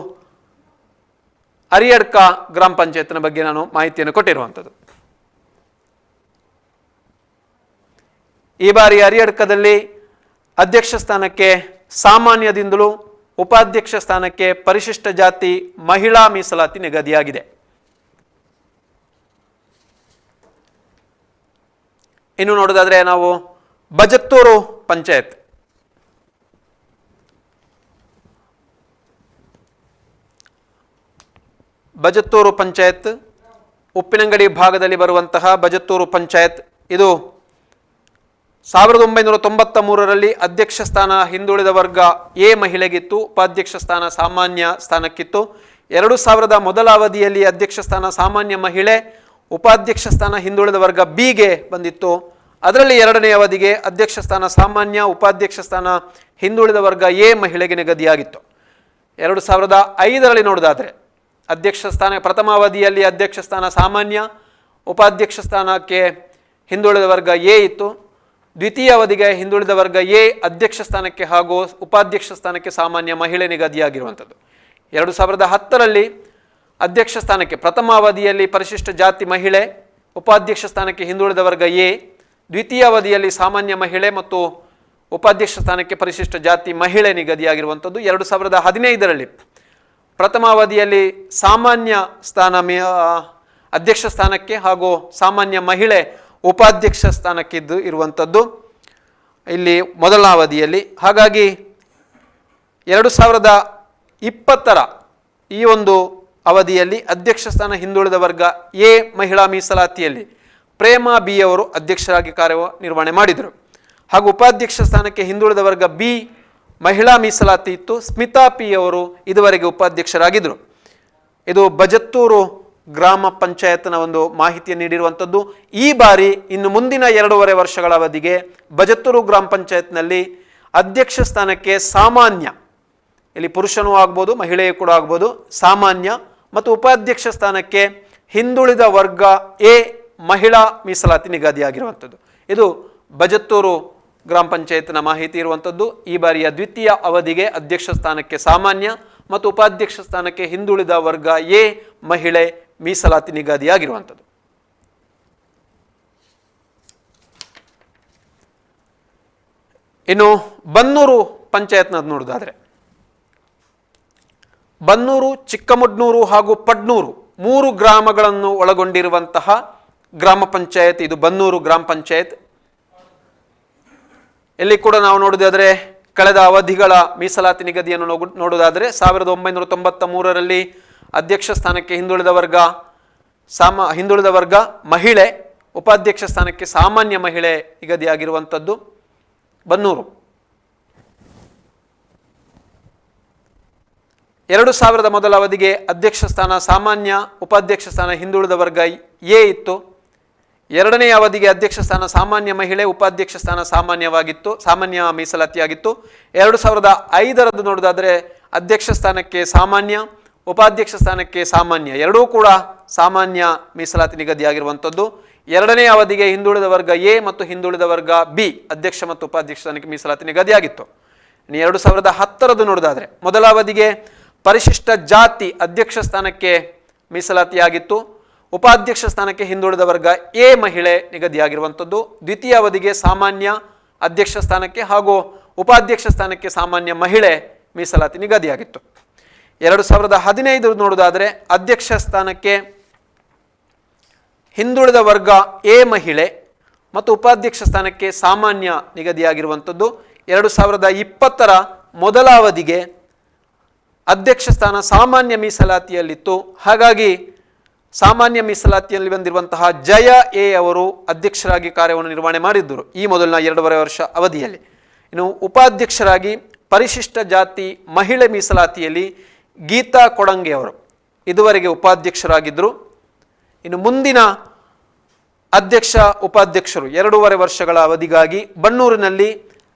ಅರಿಯಡ್ಕ ಗ್ರಾಮ ಪಂಚಾಯತ್ನ ಬಗ್ಗೆ ನಾನು ಮಾಹಿತಿಯನ್ನು ಕೊಟ್ಟಿರುವಂಥದ್ದು. ಈ ಬಾರಿ ಅರಿಯಡ್ಕದಲ್ಲಿ ಅಧ್ಯಕ್ಷ ಸ್ಥಾನಕ್ಕೆ ಸಾಮಾನ್ಯದಿಂದಲೂ ಉಪಾಧ್ಯಕ್ಷ ಸ್ಥಾನಕ್ಕೆ ಪರಿಶಿಷ್ಟ ಜಾತಿ ಮಹಿಳಾ ಮೀಸಲಾತಿ ನಿಗದಿಯಾಗಿದೆ. ಇನ್ನು ನೋಡೋದಾದ್ರೆ ನಾವು ಬಜತ್ತೂರು ಪಂಚಾಯತ್, ಬಜತ್ತೂರು ಪಂಚಾಯತ್ ಉಪ್ಪಿನಂಗಡಿ ಭಾಗದಲ್ಲಿ ಬರುವಂತಹ ಬಜತ್ತೂರು ಪಂಚಾಯತ್, ಇದು 1993ರಲ್ಲಿ ಅಧ್ಯಕ್ಷ ಸ್ಥಾನ ಹಿಂದುಳಿದ ವರ್ಗ ಎ ಮಹಿಳೆಗಿತ್ತು, ಉಪಾಧ್ಯಕ್ಷ ಸ್ಥಾನ ಸಾಮಾನ್ಯ ಸ್ಥಾನಕ್ಕಿತ್ತು. 2000ದ ಮೊದಲ ಅವಧಿಯಲ್ಲಿ ಅಧ್ಯಕ್ಷ ಸ್ಥಾನ ಸಾಮಾನ್ಯ ಮಹಿಳೆ, ಉಪಾಧ್ಯಕ್ಷ ಸ್ಥಾನ ಹಿಂದುಳಿದ ವರ್ಗ ಬಿಗೆ ಬಂದಿತ್ತು. ಅದರಲ್ಲಿ ಎರಡನೇ ಅವಧಿಗೆ ಅಧ್ಯಕ್ಷ ಸ್ಥಾನ ಸಾಮಾನ್ಯ, ಉಪಾಧ್ಯಕ್ಷ ಸ್ಥಾನ ಹಿಂದುಳಿದ ವರ್ಗ ಎ ಮಹಿಳೆಗೆ ನಿಗದಿಯಾಗಿತ್ತು. 2005ರಲ್ಲಿ ನೋಡೋದಾದರೆ ಅಧ್ಯಕ್ಷ ಸ್ಥಾನ ಪ್ರಥಮ ಅವಧಿಯಲ್ಲಿ ಅಧ್ಯಕ್ಷ ಸ್ಥಾನ ಸಾಮಾನ್ಯ, ಉಪಾಧ್ಯಕ್ಷ ಸ್ಥಾನಕ್ಕೆ ಹಿಂದುಳಿದ ವರ್ಗ ಎ ಇತ್ತು. ದ್ವಿತೀಯ ಅವಧಿಗೆ ಹಿಂದುಳಿದ ವರ್ಗ ಎ ಅಧ್ಯಕ್ಷ ಸ್ಥಾನಕ್ಕೆ ಹಾಗೂ ಉಪಾಧ್ಯಕ್ಷ ಸ್ಥಾನಕ್ಕೆ ಸಾಮಾನ್ಯ ಮಹಿಳೆ ನಿಗದಿಯಾಗಿರುವಂಥದ್ದು. 2010ರಲ್ಲಿ ಅಧ್ಯಕ್ಷ ಸ್ಥಾನಕ್ಕೆ ಪ್ರಥಮ ಅವಧಿಯಲ್ಲಿ ಪರಿಶಿಷ್ಟ ಜಾತಿ ಮಹಿಳೆ, ಉಪಾಧ್ಯಕ್ಷ ಸ್ಥಾನಕ್ಕೆ ಹಿಂದುಳಿದ ವರ್ಗ ಎ, ದ್ವಿತೀಯ ಅವಧಿಯಲ್ಲಿ ಸಾಮಾನ್ಯ ಮಹಿಳೆ ಮತ್ತು ಉಪಾಧ್ಯಕ್ಷ ಸ್ಥಾನಕ್ಕೆ ಪರಿಶಿಷ್ಟ ಜಾತಿ ಮಹಿಳೆ ನಿಗದಿಯಾಗಿರುವಂಥದ್ದು. 2015ರಲ್ಲಿ ಪ್ರಥಮ ಅವಧಿಯಲ್ಲಿ ಸಾಮಾನ್ಯ ಸ್ಥಾನ ಅಧ್ಯಕ್ಷ ಸ್ಥಾನಕ್ಕೆ ಹಾಗೂ ಸಾಮಾನ್ಯ ಮಹಿಳೆ ಉಪಾಧ್ಯಕ್ಷ ಸ್ಥಾನಕ್ಕಿದ್ದು ಇರುವಂಥದ್ದು. ಇಲ್ಲಿ ಮೊದಲ ಅವಧಿಯಲ್ಲಿ. ಹಾಗಾಗಿ 2020 ಈ ಒಂದು ಅವಧಿಯಲ್ಲಿ ಅಧ್ಯಕ್ಷ ಸ್ಥಾನ ಹಿಂದುಳಿದ ವರ್ಗ ಎ ಮಹಿಳಾ ಮೀಸಲಾತಿಯಲ್ಲಿ ಪ್ರೇಮಾ ಬಿ ಅವರು ಅಧ್ಯಕ್ಷರಾಗಿ ಕಾರ್ಯನಿರ್ವಹಣೆ ಮಾಡಿದರು. ಹಾಗೂ ಉಪಾಧ್ಯಕ್ಷ ಸ್ಥಾನಕ್ಕೆ ಹಿಂದುಳಿದ ವರ್ಗ ಬಿ ಮಹಿಳಾ ಮೀಸಲಾತಿ ಇತ್ತು. ಸ್ಮಿತಾ ಪಿ ಅವರು ಇದುವರೆಗೆ ಉಪಾಧ್ಯಕ್ಷರಾಗಿದ್ದರು. ಇದು ಬಜತ್ತೂರು ಗ್ರಾಮ ಪಂಚಾಯತ್ನ ಒಂದು ಮಾಹಿತಿಯನ್ನು ನೀಡಿರುವಂಥದ್ದು. ಈ ಬಾರಿ ಇನ್ನು ಮುಂದಿನ 2.5 ವರ್ಷಗಳ ಅವಧಿಗೆ ಬಜತ್ತೂರು ಗ್ರಾಮ ಪಂಚಾಯತ್ನಲ್ಲಿ ಅಧ್ಯಕ್ಷ ಸ್ಥಾನಕ್ಕೆ ಸಾಮಾನ್ಯ, ಇಲ್ಲಿ ಪುರುಷನೂ ಆಗ್ಬೋದು ಮಹಿಳೆಯೂ ಕೂಡ ಆಗ್ಬೋದು, ಸಾಮಾನ್ಯ ಮತ್ತು ಉಪಾಧ್ಯಕ್ಷ ಸ್ಥಾನಕ್ಕೆ ಹಿಂದುಳಿದ ವರ್ಗ ಎ ಮಹಿಳಾ ಮೀಸಲಾತಿ ನಿಗದಿಯಾಗಿರುವಂಥದ್ದು. ಇದು ಬಜತ್ತೂರು ಗ್ರಾಮ ಪಂಚಾಯತ್ನ ಮಾಹಿತಿ ಇರುವಂಥದ್ದು. ಈ ಬಾರಿಯ ದ್ವಿತೀಯ ಅವಧಿಗೆ ಅಧ್ಯಕ್ಷ ಸ್ಥಾನಕ್ಕೆ ಸಾಮಾನ್ಯ ಮತ್ತು ಉಪಾಧ್ಯಕ್ಷ ಸ್ಥಾನಕ್ಕೆ ಹಿಂದುಳಿದ ವರ್ಗ ಎ ಮಹಿಳೆ ಮೀಸಲಾತಿ ನಿಗದಿಯಾಗಿರುವಂಥದ್ದು. ಇನ್ನು ಬನ್ನೂರು ಪಂಚಾಯತ್ನ ನೋಡೋದಾದ್ರೆ, ಬನ್ನೂರು, ಚಿಕ್ಕಮಡ್ನೂರು ಹಾಗೂ ಪಡ್ನೂರು 3 ಗ್ರಾಮಗಳನ್ನು ಒಳಗೊಂಡಿರುವಂತಹ ಗ್ರಾಮ ಪಂಚಾಯತ್ ಇದು ಬನ್ನೂರು ಗ್ರಾಮ ಪಂಚಾಯತ್. ಇಲ್ಲಿ ಕೂಡ ನಾವು ನೋಡೋದಾದ್ರೆ ಕಳೆದ ಅವಧಿಗಳ ಮೀಸಲಾತಿ ನಿಗದಿಯನ್ನು ನೋಡುವುದಾದರೆ 1993ರಲ್ಲಿ ಅಧ್ಯಕ್ಷ ಸ್ಥಾನಕ್ಕೆ ಹಿಂದುಳಿದ ವರ್ಗ ಮಹಿಳೆ, ಉಪಾಧ್ಯಕ್ಷ ಸ್ಥಾನಕ್ಕೆ ಸಾಮಾನ್ಯ ಮಹಿಳೆ ನಿಗದಿಯಾಗಿರುವಂಥದ್ದು ಬನ್ನೂರು. 2000 ಮೊದಲ ಅವಧಿಗೆ ಅಧ್ಯಕ್ಷ ಸ್ಥಾನ ಸಾಮಾನ್ಯ, ಉಪಾಧ್ಯಕ್ಷ ಸ್ಥಾನ ಹಿಂದುಳಿದ ವರ್ಗ ಎ ಇತ್ತು. 2ನೇ ಅವಧಿಗೆ ಅಧ್ಯಕ್ಷ ಸ್ಥಾನ ಸಾಮಾನ್ಯ ಮಹಿಳೆ, ಉಪಾಧ್ಯಕ್ಷ ಸ್ಥಾನ ಸಾಮಾನ್ಯ ಮೀಸಲಾತಿಯಾಗಿತ್ತು. 2005 ನೋಡೋದಾದರೆ ಅಧ್ಯಕ್ಷ ಸ್ಥಾನಕ್ಕೆ ಸಾಮಾನ್ಯ, ಉಪಾಧ್ಯಕ್ಷ ಸ್ಥಾನಕ್ಕೆ ಸಾಮಾನ್ಯ, ಎರಡೂ ಕೂಡ ಸಾಮಾನ್ಯ ಮೀಸಲಾತಿ ನಿಗದಿಯಾಗಿರುವಂಥದ್ದು. 2ನೇ ಅವಧಿಗೆ ಹಿಂದುಳಿದ ವರ್ಗ ಎ ಮತ್ತು ಹಿಂದುಳಿದ ವರ್ಗ ಬಿ ಅಧ್ಯಕ್ಷ ಮತ್ತು ಉಪಾಧ್ಯಕ್ಷ ಸ್ಥಾನಕ್ಕೆ ಮೀಸಲಾತಿ ನಿಗದಿಯಾಗಿತ್ತು. 2010 ನೋಡೋದಾದರೆ ಮೊದಲ ಅವಧಿಗೆ ಪರಿಶಿಷ್ಟ ಜಾತಿ ಅಧ್ಯಕ್ಷ ಸ್ಥಾನಕ್ಕೆ ಮೀಸಲಾತಿಯಾಗಿತ್ತು. ಉಪಾಧ್ಯಕ್ಷ ಸ್ಥಾನಕ್ಕೆ ಹಿಂದುಳಿದ ವರ್ಗ ಎ ಮಹಿಳೆ ನಿಗದಿಯಾಗಿರುವಂಥದ್ದು. ದ್ವಿತೀಯ ಅವಧಿಗೆ ಸಾಮಾನ್ಯ ಅಧ್ಯಕ್ಷ ಸ್ಥಾನಕ್ಕೆ ಹಾಗೂ ಉಪಾಧ್ಯಕ್ಷ ಸ್ಥಾನಕ್ಕೆ ಸಾಮಾನ್ಯ ಮಹಿಳೆ ಮೀಸಲಾತಿ ನಿಗದಿಯಾಗಿತ್ತು. 2015 ನೋಡುವುದಾದರೆ ಅಧ್ಯಕ್ಷ ಸ್ಥಾನಕ್ಕೆ ಹಿಂದುಳಿದ ವರ್ಗ ಎ ಮಹಿಳೆ ಮತ್ತು ಉಪಾಧ್ಯಕ್ಷ ಸ್ಥಾನಕ್ಕೆ ಸಾಮಾನ್ಯ ನಿಗದಿಯಾಗಿರುವಂಥದ್ದು. 2020 ಮೊದಲ ಅವಧಿಗೆ ಅಧ್ಯಕ್ಷ ಸ್ಥಾನ ಸಾಮಾನ್ಯ ಮೀಸಲಾತಿಯಲ್ಲಿತ್ತು. ಹಾಗಾಗಿ ಸಾಮಾನ್ಯ ಮೀಸಲಾತಿಯಲ್ಲಿ ಬಂದಿರುವಂತಹ ಜಯ ಎ ಅವರು ಅಧ್ಯಕ್ಷರಾಗಿ ಕಾರ್ಯವನ್ನು ನಿರ್ವಹಣೆ ಮಾಡಿದ್ದರು ಈ ಮೊದಲಿನ 2.5 ವರ್ಷ ಅವಧಿಯಲ್ಲಿ. ಇನ್ನು ಉಪಾಧ್ಯಕ್ಷರಾಗಿ ಪರಿಶಿಷ್ಟ ಜಾತಿ ಮಹಿಳೆ ಮೀಸಲಾತಿಯಲ್ಲಿ ಗೀತಾ ಕೊಡಂಗೆ ಅವರು ಇದುವರೆಗೆ ಉಪಾಧ್ಯಕ್ಷರಾಗಿದ್ದರು. ಇನ್ನು ಮುಂದಿನ ಅಧ್ಯಕ್ಷ ಉಪಾಧ್ಯಕ್ಷರು 2.5 ವರ್ಷಗಳ ಅವಧಿಗಾಗಿ ಬನ್ನೂರಿನಲ್ಲಿ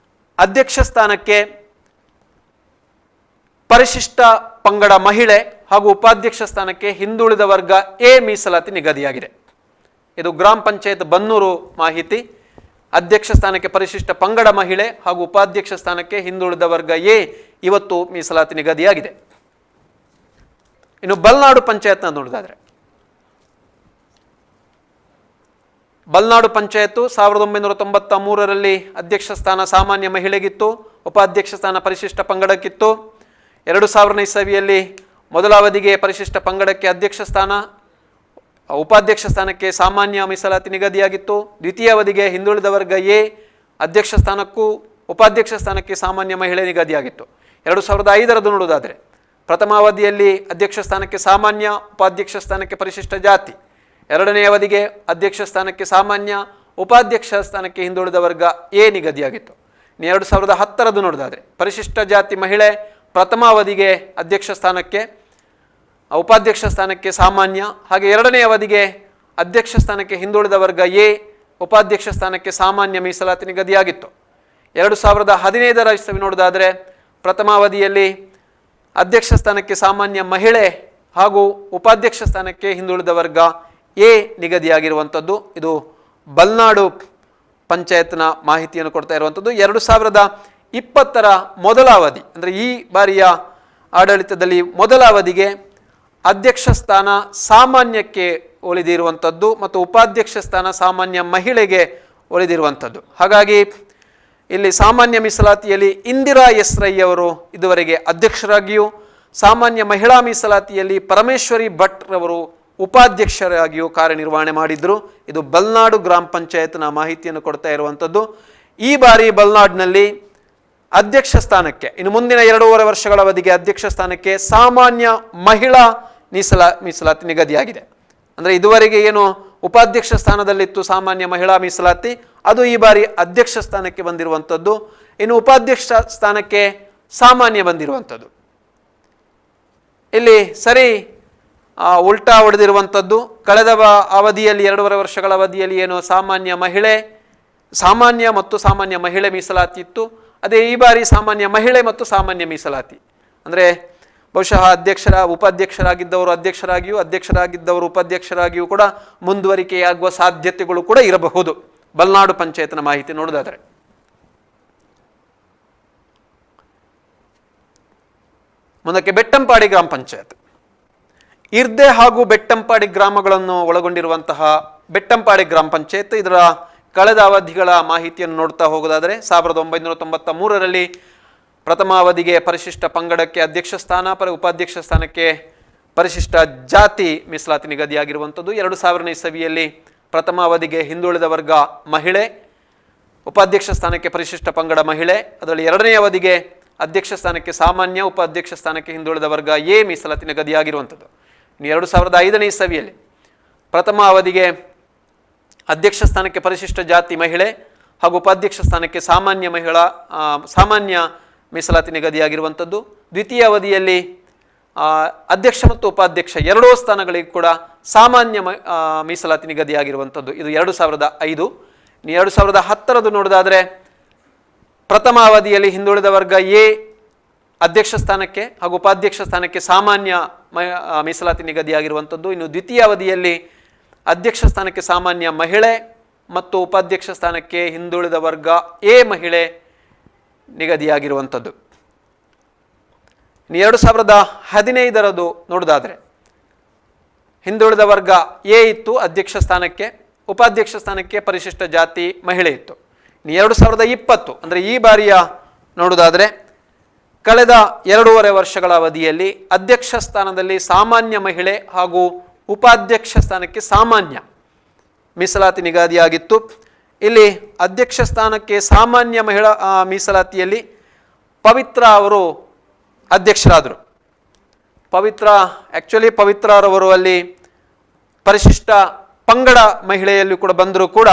ಅಧ್ಯಕ್ಷ ಸ್ಥಾನಕ್ಕೆ ಪರಿಶಿಷ್ಟ ಪಂಗಡ ಮಹಿಳೆ ಹಾಗೂ ಉಪಾಧ್ಯಕ್ಷ ಸ್ಥಾನಕ್ಕೆ ಹಿಂದುಳಿದ ವರ್ಗ ಎ ಮೀಸಲಾತಿ ನಿಗದಿಯಾಗಿದೆ. ಇದು ಗ್ರಾಮ ಪಂಚಾಯತ್ ಬನ್ನೂರು ಮಾಹಿತಿ. ಅಧ್ಯಕ್ಷ ಸ್ಥಾನಕ್ಕೆ ಪರಿಶಿಷ್ಟ ಪಂಗಡ ಮಹಿಳೆ ಹಾಗೂ ಉಪಾಧ್ಯಕ್ಷ ಸ್ಥಾನಕ್ಕೆ ಹಿಂದುಳಿದ ವರ್ಗ ಎ ಇವತ್ತು ಮೀಸಲಾತಿ ನಿಗದಿಯಾಗಿದೆ. ಇನ್ನು ಬಲ್ನಾಡು ಪಂಚಾಯತ್ನ ನೋಡೋದಾದ್ರೆ, ಬಲ್ನಾಡು ಪಂಚಾಯತ್ 1993ರಲ್ಲಿ ಅಧ್ಯಕ್ಷ ಸ್ಥಾನ ಸಾಮಾನ್ಯ ಮಹಿಳೆಗಿತ್ತು, ಉಪಾಧ್ಯಕ್ಷ ಸ್ಥಾನ ಪರಿಶಿಷ್ಟ ಪಂಗಡಕ್ಕಿತ್ತು. 2000 ಇಸವಿಯಲ್ಲಿ ಮೊದಲ ಅವಧಿಗೆ ಪರಿಶಿಷ್ಟ ಪಂಗಡಕ್ಕೆ ಅಧ್ಯಕ್ಷ ಸ್ಥಾನ, ಉಪಾಧ್ಯಕ್ಷ ಸ್ಥಾನಕ್ಕೆ ಸಾಮಾನ್ಯ ಮೀಸಲಾತಿ ನಿಗದಿಯಾಗಿತ್ತು. ದ್ವಿತೀಯ ಅವಧಿಗೆ ಹಿಂದುಳಿದ ವರ್ಗ ಎ ಅಧ್ಯಕ್ಷ ಸ್ಥಾನಕ್ಕೂ ಉಪಾಧ್ಯಕ್ಷ ಸ್ಥಾನಕ್ಕೆ ಸಾಮಾನ್ಯ ಮಹಿಳೆ ನಿಗದಿಯಾಗಿತ್ತು. 2005 ನೋಡುವುದಾದರೆ ಪ್ರಥಮ ಅವಧಿಯಲ್ಲಿ ಅಧ್ಯಕ್ಷ ಸ್ಥಾನಕ್ಕೆ ಸಾಮಾನ್ಯ, ಉಪಾಧ್ಯಕ್ಷ ಸ್ಥಾನಕ್ಕೆ ಪರಿಶಿಷ್ಟ ಜಾತಿ. 2ನೇ ಅವಧಿಗೆ ಅಧ್ಯಕ್ಷ ಸ್ಥಾನಕ್ಕೆ ಸಾಮಾನ್ಯ, ಉಪಾಧ್ಯಕ್ಷ ಸ್ಥಾನಕ್ಕೆ ಹಿಂದುಳಿದ ವರ್ಗ ಎ ನಿಗದಿಯಾಗಿತ್ತು. 2010 ನೋಡುವುದಾದರೆ ಪರಿಶಿಷ್ಟ ಜಾತಿ ಮಹಿಳೆ ಪ್ರಥಮ ಅವಧಿಗೆ ಅಧ್ಯಕ್ಷ ಸ್ಥಾನಕ್ಕೆ, ಉಪಾಧ್ಯಕ್ಷ ಸ್ಥಾನಕ್ಕೆ ಸಾಮಾನ್ಯ, ಹಾಗೆ 2ನೇ ಅವಧಿಗೆ ಅಧ್ಯಕ್ಷ ಸ್ಥಾನಕ್ಕೆ ಹಿಂದುಳಿದ ವರ್ಗ ಎ, ಉಪಾಧ್ಯಕ್ಷ ಸ್ಥಾನಕ್ಕೆ ಸಾಮಾನ್ಯ ಮೀಸಲಾತಿ ನಿಗದಿಯಾಗಿತ್ತು. 2015 ಇಸವಿ ನೋಡುವುದಾದರೆ ಪ್ರಥಮ ಅವಧಿಯಲ್ಲಿ ಅಧ್ಯಕ್ಷ ಸ್ಥಾನಕ್ಕೆ ಸಾಮಾನ್ಯ ಮಹಿಳೆ ಹಾಗೂ ಉಪಾಧ್ಯಕ್ಷ ಸ್ಥಾನಕ್ಕೆ ಹಿಂದುಳಿದ ವರ್ಗ ಎ ನಿಗದಿಯಾಗಿರುವಂಥದ್ದು. ಇದು ಬಲ್ನಾಡು ಪಂಚಾಯತ್ನ ಮಾಹಿತಿಯನ್ನು ಕೊಡ್ತಾ ಇರುವಂಥದ್ದು. 2020 ಮೊದಲ ಅವಧಿ ಅಂದರೆ ಈ ಬಾರಿಯ ಆಡಳಿತದಲ್ಲಿ ಮೊದಲ ಅವಧಿಗೆ ಅಧ್ಯಕ್ಷ ಸ್ಥಾನ ಸಾಮಾನ್ಯಕ್ಕೆ ಒಲಿದಿರುವಂಥದ್ದು ಮತ್ತು ಉಪಾಧ್ಯಕ್ಷ ಸ್ಥಾನ ಸಾಮಾನ್ಯ ಮಹಿಳೆಗೆ ಒಲಿದಿರುವಂಥದ್ದು. ಹಾಗಾಗಿ ಇಲ್ಲಿ ಸಾಮಾನ್ಯ ಮೀಸಲಾತಿಯಲ್ಲಿ ಇಂದಿರಾ ಎಸ್ ರೈ ಅವರು ಇದುವರೆಗೆ ಅಧ್ಯಕ್ಷರಾಗಿಯೂ, ಸಾಮಾನ್ಯ ಮಹಿಳಾ ಮೀಸಲಾತಿಯಲ್ಲಿ ಪರಮೇಶ್ವರಿ ಭಟ್ ರವರು ಉಪಾಧ್ಯಕ್ಷರಾಗಿಯೂ ಕಾರ್ಯನಿರ್ವಹಣೆ ಮಾಡಿದ್ರು. ಇದು ಬಲ್ನಾಡು ಗ್ರಾಮ ಪಂಚಾಯತ್ನ ಮಾಹಿತಿಯನ್ನು ಕೊಡ್ತಾ ಇರುವಂಥದ್ದು. ಈ ಬಾರಿ ಬಲ್ನಾಡ್ನಲ್ಲಿ ಅಧ್ಯಕ್ಷ ಸ್ಥಾನಕ್ಕೆ, ಇನ್ನು ಮುಂದಿನ 2.5 ವರ್ಷಗಳ ಅವಧಿಗೆ ಅಧ್ಯಕ್ಷ ಸ್ಥಾನಕ್ಕೆ ಸಾಮಾನ್ಯ ಮಹಿಳಾ ಮೀಸಲಾತಿ ನಿಗದಿಯಾಗಿದೆ. ಅಂದರೆ ಇದುವರೆಗೆ ಏನು ಉಪಾಧ್ಯಕ್ಷ ಸ್ಥಾನದಲ್ಲಿತ್ತು ಸಾಮಾನ್ಯ ಮಹಿಳಾ ಮೀಸಲಾತಿ, ಅದು ಈ ಬಾರಿ ಅಧ್ಯಕ್ಷ ಸ್ಥಾನಕ್ಕೆ ಬಂದಿರುವಂಥದ್ದು. ಇನ್ನು ಉಪಾಧ್ಯಕ್ಷ ಸ್ಥಾನಕ್ಕೆ ಸಾಮಾನ್ಯ ಬಂದಿರುವಂಥದ್ದು. ಇಲ್ಲಿ ಸರಿ ಉಲ್ಟಾ ಹೊಡೆದಿರುವಂಥದ್ದು. ಕಳೆದ ಅವಧಿಯಲ್ಲಿ 2.5 ವರ್ಷಗಳ ಅವಧಿಯಲ್ಲಿ ಏನು ಸಾಮಾನ್ಯ ಮತ್ತು ಸಾಮಾನ್ಯ ಮಹಿಳೆ ಮೀಸಲಾತಿ ಇತ್ತು, ಅದೇ ಈ ಬಾರಿ ಸಾಮಾನ್ಯ ಮಹಿಳೆ ಮತ್ತು ಸಾಮಾನ್ಯ ಮೀಸಲಾತಿ. ಅಂದರೆ ಬಹುಶಃ ಉಪಾಧ್ಯಕ್ಷರಾಗಿದ್ದವರು ಅಧ್ಯಕ್ಷರಾಗಿಯೂ, ಅಧ್ಯಕ್ಷರಾಗಿದ್ದವರು ಉಪಾಧ್ಯಕ್ಷರಾಗಿಯೂ ಕೂಡ ಮುಂದುವರಿಕೆಯಾಗುವ ಸಾಧ್ಯತೆಗಳು ಕೂಡ ಇರಬಹುದು. ಬಲ್ನಾಡು ಪಂಚಾಯತ್ನ ಮಾಹಿತಿ ನೋಡೋದಾದರೆ, ಮುಂದಕ್ಕೆ ಬೆಟ್ಟಂಪಾಡಿ ಗ್ರಾಮ ಪಂಚಾಯತ್. ಇರ್ದೆ ಹಾಗೂ ಬೆಟ್ಟಂಪಾಡಿ ಗ್ರಾಮಗಳನ್ನು ಒಳಗೊಂಡಿರುವಂತಹ ಬೆಟ್ಟಂಪಾಡಿ ಗ್ರಾಮ ಪಂಚಾಯತ್, ಇದರ ಕಳೆದ ಅವಧಿಗಳ ಮಾಹಿತಿಯನ್ನು ನೋಡ್ತಾ ಹೋಗೋದಾದರೆ 1993ರಲ್ಲಿ ಪ್ರಥಮ ಅವಧಿಗೆ ಪರಿಶಿಷ್ಟ ಪಂಗಡಕ್ಕೆ ಅಧ್ಯಕ್ಷ ಸ್ಥಾನ, ಉಪಾಧ್ಯಕ್ಷ ಸ್ಥಾನಕ್ಕೆ ಪರಿಶಿಷ್ಟ ಜಾತಿ ಮೀಸಲಾತಿ ನಿಗದಿಯಾಗಿರುವಂಥದ್ದು. 2000ನೇ ಇಸವಿಯಲ್ಲಿ ಪ್ರಥಮ ಅವಧಿಗೆ ಹಿಂದುಳಿದ ವರ್ಗ ಮಹಿಳೆ, ಉಪಾಧ್ಯಕ್ಷ ಸ್ಥಾನಕ್ಕೆ ಪರಿಶಿಷ್ಟ ಪಂಗಡ ಮಹಿಳೆ, ಅದರಲ್ಲಿ 2ನೇ ಅವಧಿಗೆ ಅಧ್ಯಕ್ಷ ಸ್ಥಾನಕ್ಕೆ ಸಾಮಾನ್ಯ, ಉಪಾಧ್ಯಕ್ಷ ಸ್ಥಾನಕ್ಕೆ ಹಿಂದುಳಿದ ವರ್ಗ ಎ ಮೀಸಲಾತಿ ನಿಗದಿಯಾಗಿರುವಂಥದ್ದು. ಇನ್ನು 2005ನೇ ಇಸವಿಯಲ್ಲಿ ಪ್ರಥಮ ಅವಧಿಗೆ ಅಧ್ಯಕ್ಷ ಸ್ಥಾನಕ್ಕೆ ಪರಿಶಿಷ್ಟ ಜಾತಿ ಮಹಿಳೆ ಹಾಗೂ ಉಪಾಧ್ಯಕ್ಷ ಸ್ಥಾನಕ್ಕೆ ಸಾಮಾನ್ಯ ಮೀಸಲಾತಿ ನಿಗದಿಯಾಗಿರುವಂಥದ್ದು. ದ್ವಿತೀಯ ಅವಧಿಯಲ್ಲಿ ಅಧ್ಯಕ್ಷ ಮತ್ತು ಉಪಾಧ್ಯಕ್ಷ ಎರಡೂ ಸ್ಥಾನಗಳಿಗೆ ಕೂಡ ಸಾಮಾನ್ಯ ಮೀಸಲಾತಿ ನಿಗದಿಯಾಗಿರುವಂಥದ್ದು. ಇದು 2005. ಇನ್ನು 2010ರದು ನೋಡೋದಾದರೆ ಪ್ರಥಮ ಅವಧಿಯಲ್ಲಿ ಹಿಂದುಳಿದ ವರ್ಗ ಎ ಅಧ್ಯಕ್ಷ ಸ್ಥಾನಕ್ಕೆ ಹಾಗೂ ಉಪಾಧ್ಯಕ್ಷ ಸ್ಥಾನಕ್ಕೆ ಸಾಮಾನ್ಯ ಮೀಸಲಾತಿ ನಿಗದಿಯಾಗಿರುವಂಥದ್ದು. ಇನ್ನು ದ್ವಿತೀಯ ಅವಧಿಯಲ್ಲಿ ಅಧ್ಯಕ್ಷ ಸ್ಥಾನಕ್ಕೆ ಸಾಮಾನ್ಯ ಮಹಿಳೆ ಮತ್ತು ಉಪಾಧ್ಯಕ್ಷ ಸ್ಥಾನಕ್ಕೆ ಹಿಂದುಳಿದ ವರ್ಗ ಎ ಮಹಿಳೆ ನಿಗದಿಯಾಗಿರುವಂಥದ್ದು. ಇನ್ನು 2015ರದು ನೋಡೋದಾದರೆ ಹಿಂದುಳಿದ ವರ್ಗ ಎ ಇತ್ತು ಅಧ್ಯಕ್ಷ ಸ್ಥಾನಕ್ಕೆ, ಉಪಾಧ್ಯಕ್ಷ ಸ್ಥಾನಕ್ಕೆ ಪರಿಶಿಷ್ಟ ಜಾತಿ ಮಹಿಳೆ ಇತ್ತು. ಇನ್ನು 2020 ಅಂದರೆ ಈ ಬಾರಿಯ ನೋಡೋದಾದರೆ ಕಳೆದ 2.5 ವರ್ಷಗಳ ಅವಧಿಯಲ್ಲಿ ಅಧ್ಯಕ್ಷ ಸ್ಥಾನದಲ್ಲಿ ಸಾಮಾನ್ಯ ಮಹಿಳೆ ಹಾಗೂ ಉಪಾಧ್ಯಕ್ಷ ಸ್ಥಾನಕ್ಕೆ ಸಾಮಾನ್ಯ ಮೀಸಲಾತಿ ನಿಗದಿಯಾಗಿತ್ತು. ಇಲ್ಲಿ ಅಧ್ಯಕ್ಷ ಸ್ಥಾನಕ್ಕೆ ಸಾಮಾನ್ಯ ಮಹಿಳಾ ಮೀಸಲಾತಿಯಲ್ಲಿ ಪವಿತ್ರ ಅವರು ಅಧ್ಯಕ್ಷರಾದರು. ಪವಿತ್ರರವರು ಅಲ್ಲಿ ಪರಿಶಿಷ್ಟ ಪಂಗಡ ಮಹಿಳೆಯಲ್ಲಿ ಕೂಡ ಬಂದರೂ ಕೂಡ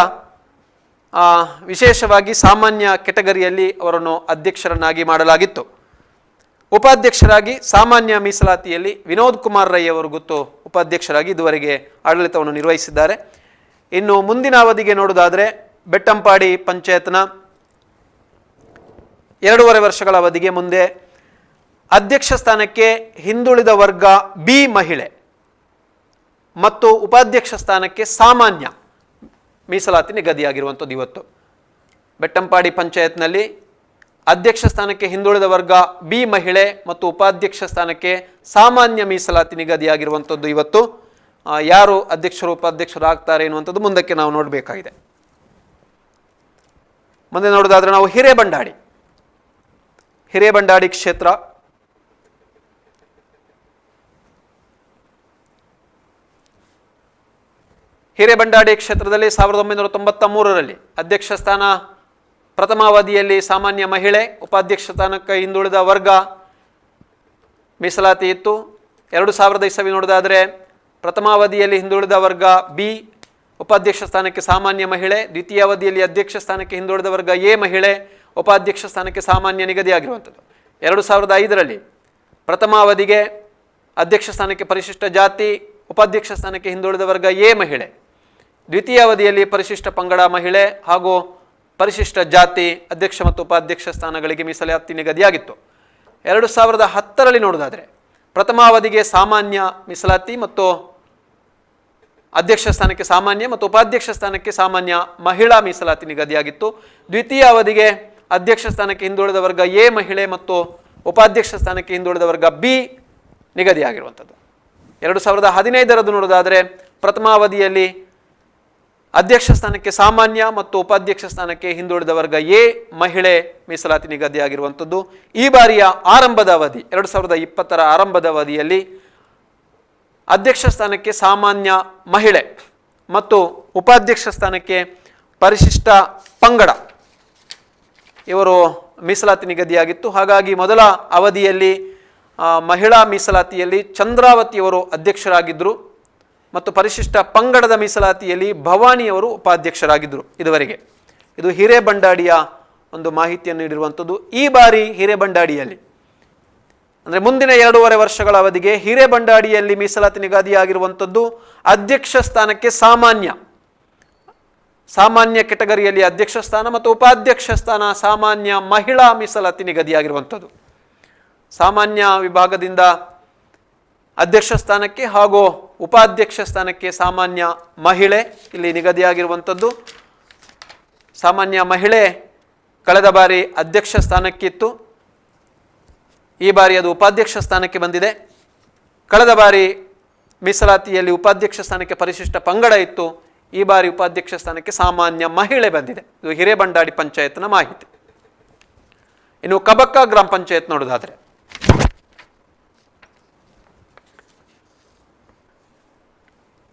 ವಿಶೇಷವಾಗಿ ಸಾಮಾನ್ಯ ಕೆಟಗರಿಯಲ್ಲಿ ಅವರನ್ನು ಅಧ್ಯಕ್ಷರನ್ನಾಗಿ ಮಾಡಲಾಗಿತ್ತು. ಉಪಾಧ್ಯಕ್ಷರಾಗಿ ಸಾಮಾನ್ಯ ಮೀಸಲಾತಿಯಲ್ಲಿ ವಿನೋದ್ ಕುಮಾರ್ ರೈ ಅವರು ಉಪಾಧ್ಯಕ್ಷರಾಗಿ ಇದುವರೆಗೆ ಆಡಳಿತವನ್ನು ನಿರ್ವಹಿಸಿದ್ದಾರೆ. ಇನ್ನು ಮುಂದಿನ ಅವಧಿಗೆ ನೋಡೋದಾದರೆ ಬೆಟ್ಟಂಪಾಡಿ ಪಂಚಾಯತ್ನ 2.5 ವರ್ಷಗಳ ಅವಧಿಗೆ ಮುಂದೆ ಅಧ್ಯಕ್ಷ ಸ್ಥಾನಕ್ಕೆ ಹಿಂದುಳಿದ ವರ್ಗ ಬಿ ಮಹಿಳೆ ಮತ್ತು ಉಪಾಧ್ಯಕ್ಷ ಸ್ಥಾನಕ್ಕೆ ಸಾಮಾನ್ಯ ಮೀಸಲಾತಿ ನಿಗದಿಯಾಗಿರುವಂಥದ್ದು. ಇವತ್ತು ಬೆಟ್ಟಂಪಾಡಿ ಪಂಚಾಯತ್ನಲ್ಲಿ ಅಧ್ಯಕ್ಷ ಸ್ಥಾನಕ್ಕೆ ಹಿಂದುಳಿದ ವರ್ಗ ಬಿ ಮಹಿಳೆ ಮತ್ತು ಉಪಾಧ್ಯಕ್ಷ ಸ್ಥಾನಕ್ಕೆ ಸಾಮಾನ್ಯ ಮೀಸಲಾತಿ ನಿಗದಿಯಾಗಿರುವಂಥದ್ದು. ಇವತ್ತು ಯಾರು ಅಧ್ಯಕ್ಷರು ಉಪಾಧ್ಯಕ್ಷರು ಆಗ್ತಾರೆ ಎನ್ನುವಂಥದ್ದು ಮುಂದಕ್ಕೆ ನಾವು ನೋಡಬೇಕಾಗಿದೆ. ಮುಂದೆ ನೋಡೋದಾದ್ರೆ ನಾವು ಹಿರೇಬಂಡಾಡಿ ಕ್ಷೇತ್ರ. ಹಿರೇಬಂಡಾಡಿ ಕ್ಷೇತ್ರದಲ್ಲಿ 1993ರಲ್ಲಿ ಅಧ್ಯಕ್ಷ ಸ್ಥಾನ ಪ್ರಥಮ ಅವಧಿಯಲ್ಲಿ ಸಾಮಾನ್ಯ ಮಹಿಳೆ, ಉಪಾಧ್ಯಕ್ಷ ಸ್ಥಾನಕ್ಕೆ ಹಿಂದುಳಿದ ವರ್ಗ ಮೀಸಲಾತಿ ಇತ್ತು. 2000 ಇಸವಿ ನೋಡೋದಾದರೆ ಪ್ರಥಮ ಅವಧಿಯಲ್ಲಿ ಹಿಂದುಳಿದ ವರ್ಗ ಬಿ, ಉಪಾಧ್ಯಕ್ಷ ಸ್ಥಾನಕ್ಕೆ ಸಾಮಾನ್ಯ ಮಹಿಳೆ, ದ್ವಿತೀಯ ಅವಧಿಯಲ್ಲಿ ಅಧ್ಯಕ್ಷ ಸ್ಥಾನಕ್ಕೆ ಹಿಂದುಳಿದ ವರ್ಗ ಎ ಮಹಿಳೆ, ಉಪಾಧ್ಯಕ್ಷ ಸ್ಥಾನಕ್ಕೆ ಸಾಮಾನ್ಯ ನಿಗದಿಯಾಗಿರುವಂಥದ್ದು. 2005ರಲ್ಲಿ ಪ್ರಥಮ ಅವಧಿಗೆ ಅಧ್ಯಕ್ಷ ಸ್ಥಾನಕ್ಕೆ ಪರಿಶಿಷ್ಟ ಜಾತಿ, ಉಪಾಧ್ಯಕ್ಷ ಸ್ಥಾನಕ್ಕೆ ಹಿಂದುಳಿದ ವರ್ಗ ಎ ಮಹಿಳೆ, ದ್ವಿತೀಯ ಅವಧಿಯಲ್ಲಿ ಪರಿಶಿಷ್ಟ ಪಂಗಡ ಮಹಿಳೆ ಹಾಗೂ ಪರಿಶಿಷ್ಟ ಜಾತಿ ಅಧ್ಯಕ್ಷ ಮತ್ತು ಉಪಾಧ್ಯಕ್ಷ ಸ್ಥಾನಗಳಿಗೆ ಮೀಸಲಾತಿ ನಿಗದಿಯಾಗಿತ್ತು. 2010ರಲ್ಲಿ ನೋಡೋದಾದರೆ ಪ್ರಥಮ ಅವಧಿಗೆ ಸಾಮಾನ್ಯ ಮೀಸಲಾತಿ ಮತ್ತು ಅಧ್ಯಕ್ಷ ಸ್ಥಾನಕ್ಕೆ ಸಾಮಾನ್ಯ ಮತ್ತು ಉಪಾಧ್ಯಕ್ಷ ಸ್ಥಾನಕ್ಕೆ ಸಾಮಾನ್ಯ ಮಹಿಳಾ ಮೀಸಲಾತಿ ನಿಗದಿಯಾಗಿತ್ತು. ದ್ವಿತೀಯ ಅವಧಿಗೆ ಅಧ್ಯಕ್ಷ ಸ್ಥಾನಕ್ಕೆ ಹಿಂದುಳಿದ ವರ್ಗ ಎ ಮಹಿಳೆ ಮತ್ತು ಉಪಾಧ್ಯಕ್ಷ ಸ್ಥಾನಕ್ಕೆ ಹಿಂದುಳಿದ ವರ್ಗ ಬಿ ನಿಗದಿಯಾಗಿರುವಂಥದ್ದು. 2015ರದು ನೋಡೋದಾದರೆ ಪ್ರಥಮ ಅವಧಿಯಲ್ಲಿ ಅಧ್ಯಕ್ಷ ಸ್ಥಾನಕ್ಕೆ ಸಾಮಾನ್ಯ ಮತ್ತು ಉಪಾಧ್ಯಕ್ಷ ಸ್ಥಾನಕ್ಕೆ ಹಿಂದುಳಿದ ವರ್ಗ ಎ ಮಹಿಳೆ ಮೀಸಲಾತಿ ನಿಗದಿಯಾಗಿರುವಂಥದ್ದು. ಈ ಬಾರಿಯ ಆರಂಭದ ಅವಧಿ 2020ರ ಆರಂಭದ ಅವಧಿಯಲ್ಲಿ ಅಧ್ಯಕ್ಷ ಸ್ಥಾನಕ್ಕೆ ಸಾಮಾನ್ಯ ಮಹಿಳೆ ಮತ್ತು ಉಪಾಧ್ಯಕ್ಷ ಸ್ಥಾನಕ್ಕೆ ಪರಿಶಿಷ್ಟ ಪಂಗಡ ಇವರು ಮೀಸಲಾತಿ ನಿಗದಿಯಾಗಿತ್ತು. ಹಾಗಾಗಿ ಮೊದಲ ಅವಧಿಯಲ್ಲಿ ಮಹಿಳಾ ಮೀಸಲಾತಿಯಲ್ಲಿ ಚಂದ್ರಾವತಿಯವರು ಅಧ್ಯಕ್ಷರಾಗಿದ್ದರು ಮತ್ತು ಪರಿಶಿಷ್ಟ ಪಂಗಡದ ಮೀಸಲಾತಿಯಲ್ಲಿ ಭವಾನಿಯವರು ಉಪಾಧ್ಯಕ್ಷರಾಗಿದ್ದರು ಇದುವರೆಗೆ. ಇದು ಹಿರೇಬಂಡಾಡಿಯ ಒಂದು ಮಾಹಿತಿಯನ್ನು ನೀಡಿರುವಂಥದ್ದು. ಈ ಬಾರಿ ಹಿರೇಬಂಡಾಡಿಯಲ್ಲಿ ಅಂದರೆ ಮುಂದಿನ 2.5 ವರ್ಷಗಳ ಅವಧಿಗೆ ಹಿರೇಬಂಡಾಡಿಯಲ್ಲಿ ಮೀಸಲಾತಿ ನಿಗದಿಯಾಗಿರುವಂಥದ್ದು ಅಧ್ಯಕ್ಷ ಸ್ಥಾನಕ್ಕೆ ಸಾಮಾನ್ಯ ಕೆಟಗರಿಯಲ್ಲಿ ಅಧ್ಯಕ್ಷ ಸ್ಥಾನ ಮತ್ತು ಉಪಾಧ್ಯಕ್ಷ ಸ್ಥಾನ ಸಾಮಾನ್ಯ ಮಹಿಳಾ ಮೀಸಲಾತಿ ನಿಗದಿಯಾಗಿರುವಂಥದ್ದು. ಸಾಮಾನ್ಯ ವಿಭಾಗದಿಂದ ಅಧ್ಯಕ್ಷ ಸ್ಥಾನಕ್ಕೆ ಹಾಗೂ ಉಪಾಧ್ಯಕ್ಷ ಸ್ಥಾನಕ್ಕೆ ಸಾಮಾನ್ಯ ಮಹಿಳೆ ಇಲ್ಲಿ ನಿಗದಿಯಾಗಿರುವಂಥದ್ದು. ಸಾಮಾನ್ಯ ಮಹಿಳೆ ಕಳೆದ ಬಾರಿ ಅಧ್ಯಕ್ಷ ಸ್ಥಾನಕ್ಕಿತ್ತು, ಈ ಬಾರಿ ಅದು ಉಪಾಧ್ಯಕ್ಷ ಸ್ಥಾನಕ್ಕೆ ಬಂದಿದೆ. ಕಳೆದ ಬಾರಿ ಮೀಸಲಾತಿಯಲ್ಲಿ ಉಪಾಧ್ಯಕ್ಷ ಸ್ಥಾನಕ್ಕೆ ಪರಿಶಿಷ್ಟ ಪಂಗಡ ಇತ್ತು, ಈ ಬಾರಿ ಉಪಾಧ್ಯಕ್ಷ ಸ್ಥಾನಕ್ಕೆ ಸಾಮಾನ್ಯ ಮಹಿಳೆ ಬಂದಿದೆ. ಇದು ಹಿರೇಬಂಡಾಡಿ ಪಂಚಾಯತ್ನ ಮಾಹಿತಿ. ಇನ್ನು ಕಬಕ್ಕ ಗ್ರಾಮ ಪಂಚಾಯತ್ ನೋಡೋದಾದ್ರೆ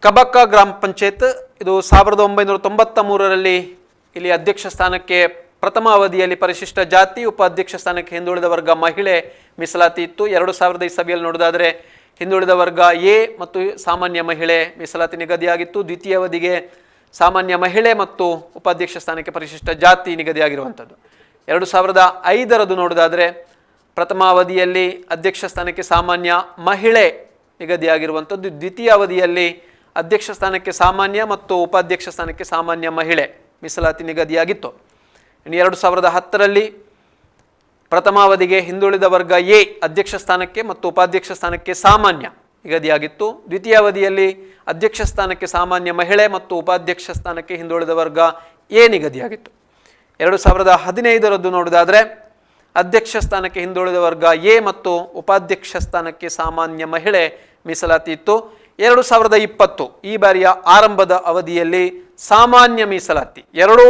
ಕಬಕ್ಕ ಗ್ರಾಮ ಪಂಚಾಯತ್ ಇದು 1993ರಲ್ಲಿ ಇಲ್ಲಿ ಅಧ್ಯಕ್ಷ ಸ್ಥಾನಕ್ಕೆ ಪ್ರಥಮ ಅವಧಿಯಲ್ಲಿ ಪರಿಶಿಷ್ಟ ಜಾತಿ, ಉಪಾಧ್ಯಕ್ಷ ಸ್ಥಾನಕ್ಕೆ ಹಿಂದುಳಿದ ವರ್ಗ ಮಹಿಳೆ ಮೀಸಲಾತಿ ಇತ್ತು. 2000 ಇಸವಿಯಲ್ಲಿ ನೋಡೋದಾದರೆ ಹಿಂದುಳಿದ ವರ್ಗ ಎ ಮತ್ತು ಸಾಮಾನ್ಯ ಮಹಿಳೆ ಮೀಸಲಾತಿ ನಿಗದಿಯಾಗಿತ್ತು. ದ್ವಿತೀಯ ಅವಧಿಗೆ ಸಾಮಾನ್ಯ ಮಹಿಳೆ ಮತ್ತು ಉಪಾಧ್ಯಕ್ಷ ಸ್ಥಾನಕ್ಕೆ ಪರಿಶಿಷ್ಟ ಜಾತಿ ನಿಗದಿಯಾಗಿರುವಂಥದ್ದು. 2005 ನೋಡೋದಾದರೆ ಪ್ರಥಮ ಅವಧಿಯಲ್ಲಿ ಅಧ್ಯಕ್ಷ ಸ್ಥಾನಕ್ಕೆ ಸಾಮಾನ್ಯ ಮಹಿಳೆ ನಿಗದಿಯಾಗಿರುವಂಥದ್ದು. ದ್ವಿತೀಯ ಅವಧಿಯಲ್ಲಿ ಅಧ್ಯಕ್ಷ ಸ್ಥಾನಕ್ಕೆ ಸಾಮಾನ್ಯ ಮತ್ತು ಉಪಾಧ್ಯಕ್ಷ ಸ್ಥಾನಕ್ಕೆ ಸಾಮಾನ್ಯ ಮಹಿಳೆ ಮೀಸಲಾತಿ ನಿಗದಿಯಾಗಿತ್ತು. ಇನ್ನು 2010ರಲ್ಲಿ ಪ್ರಥಮ ಅವಧಿಗೆ ಹಿಂದುಳಿದ ವರ್ಗ ಎ ಅಧ್ಯಕ್ಷ ಸ್ಥಾನಕ್ಕೆ ಮತ್ತು ಉಪಾಧ್ಯಕ್ಷ ಸ್ಥಾನಕ್ಕೆ ಸಾಮಾನ್ಯ ನಿಗದಿಯಾಗಿತ್ತು. ದ್ವಿತೀಯ ಅವಧಿಯಲ್ಲಿ ಅಧ್ಯಕ್ಷ ಸ್ಥಾನಕ್ಕೆ ಸಾಮಾನ್ಯ ಮಹಿಳೆ ಮತ್ತು ಉಪಾಧ್ಯಕ್ಷ ಸ್ಥಾನಕ್ಕೆ ಹಿಂದುಳಿದ ವರ್ಗ ಎ ನಿಗದಿಯಾಗಿತ್ತು. 2015 ನೋಡೋದಾದರೆ ಅಧ್ಯಕ್ಷ ಸ್ಥಾನಕ್ಕೆ ಹಿಂದುಳಿದ ವರ್ಗ ಎ ಮತ್ತು ಉಪಾಧ್ಯಕ್ಷ ಸ್ಥಾನಕ್ಕೆ ಸಾಮಾನ್ಯ ಮಹಿಳೆ ಮೀಸಲಾತಿ ಇತ್ತು. 2020 ಈ ಬಾರಿಯ ಆರಂಭದ ಅವಧಿಯಲ್ಲಿ ಸಾಮಾನ್ಯ ಮೀಸಲಾತಿ ಎರಡೂ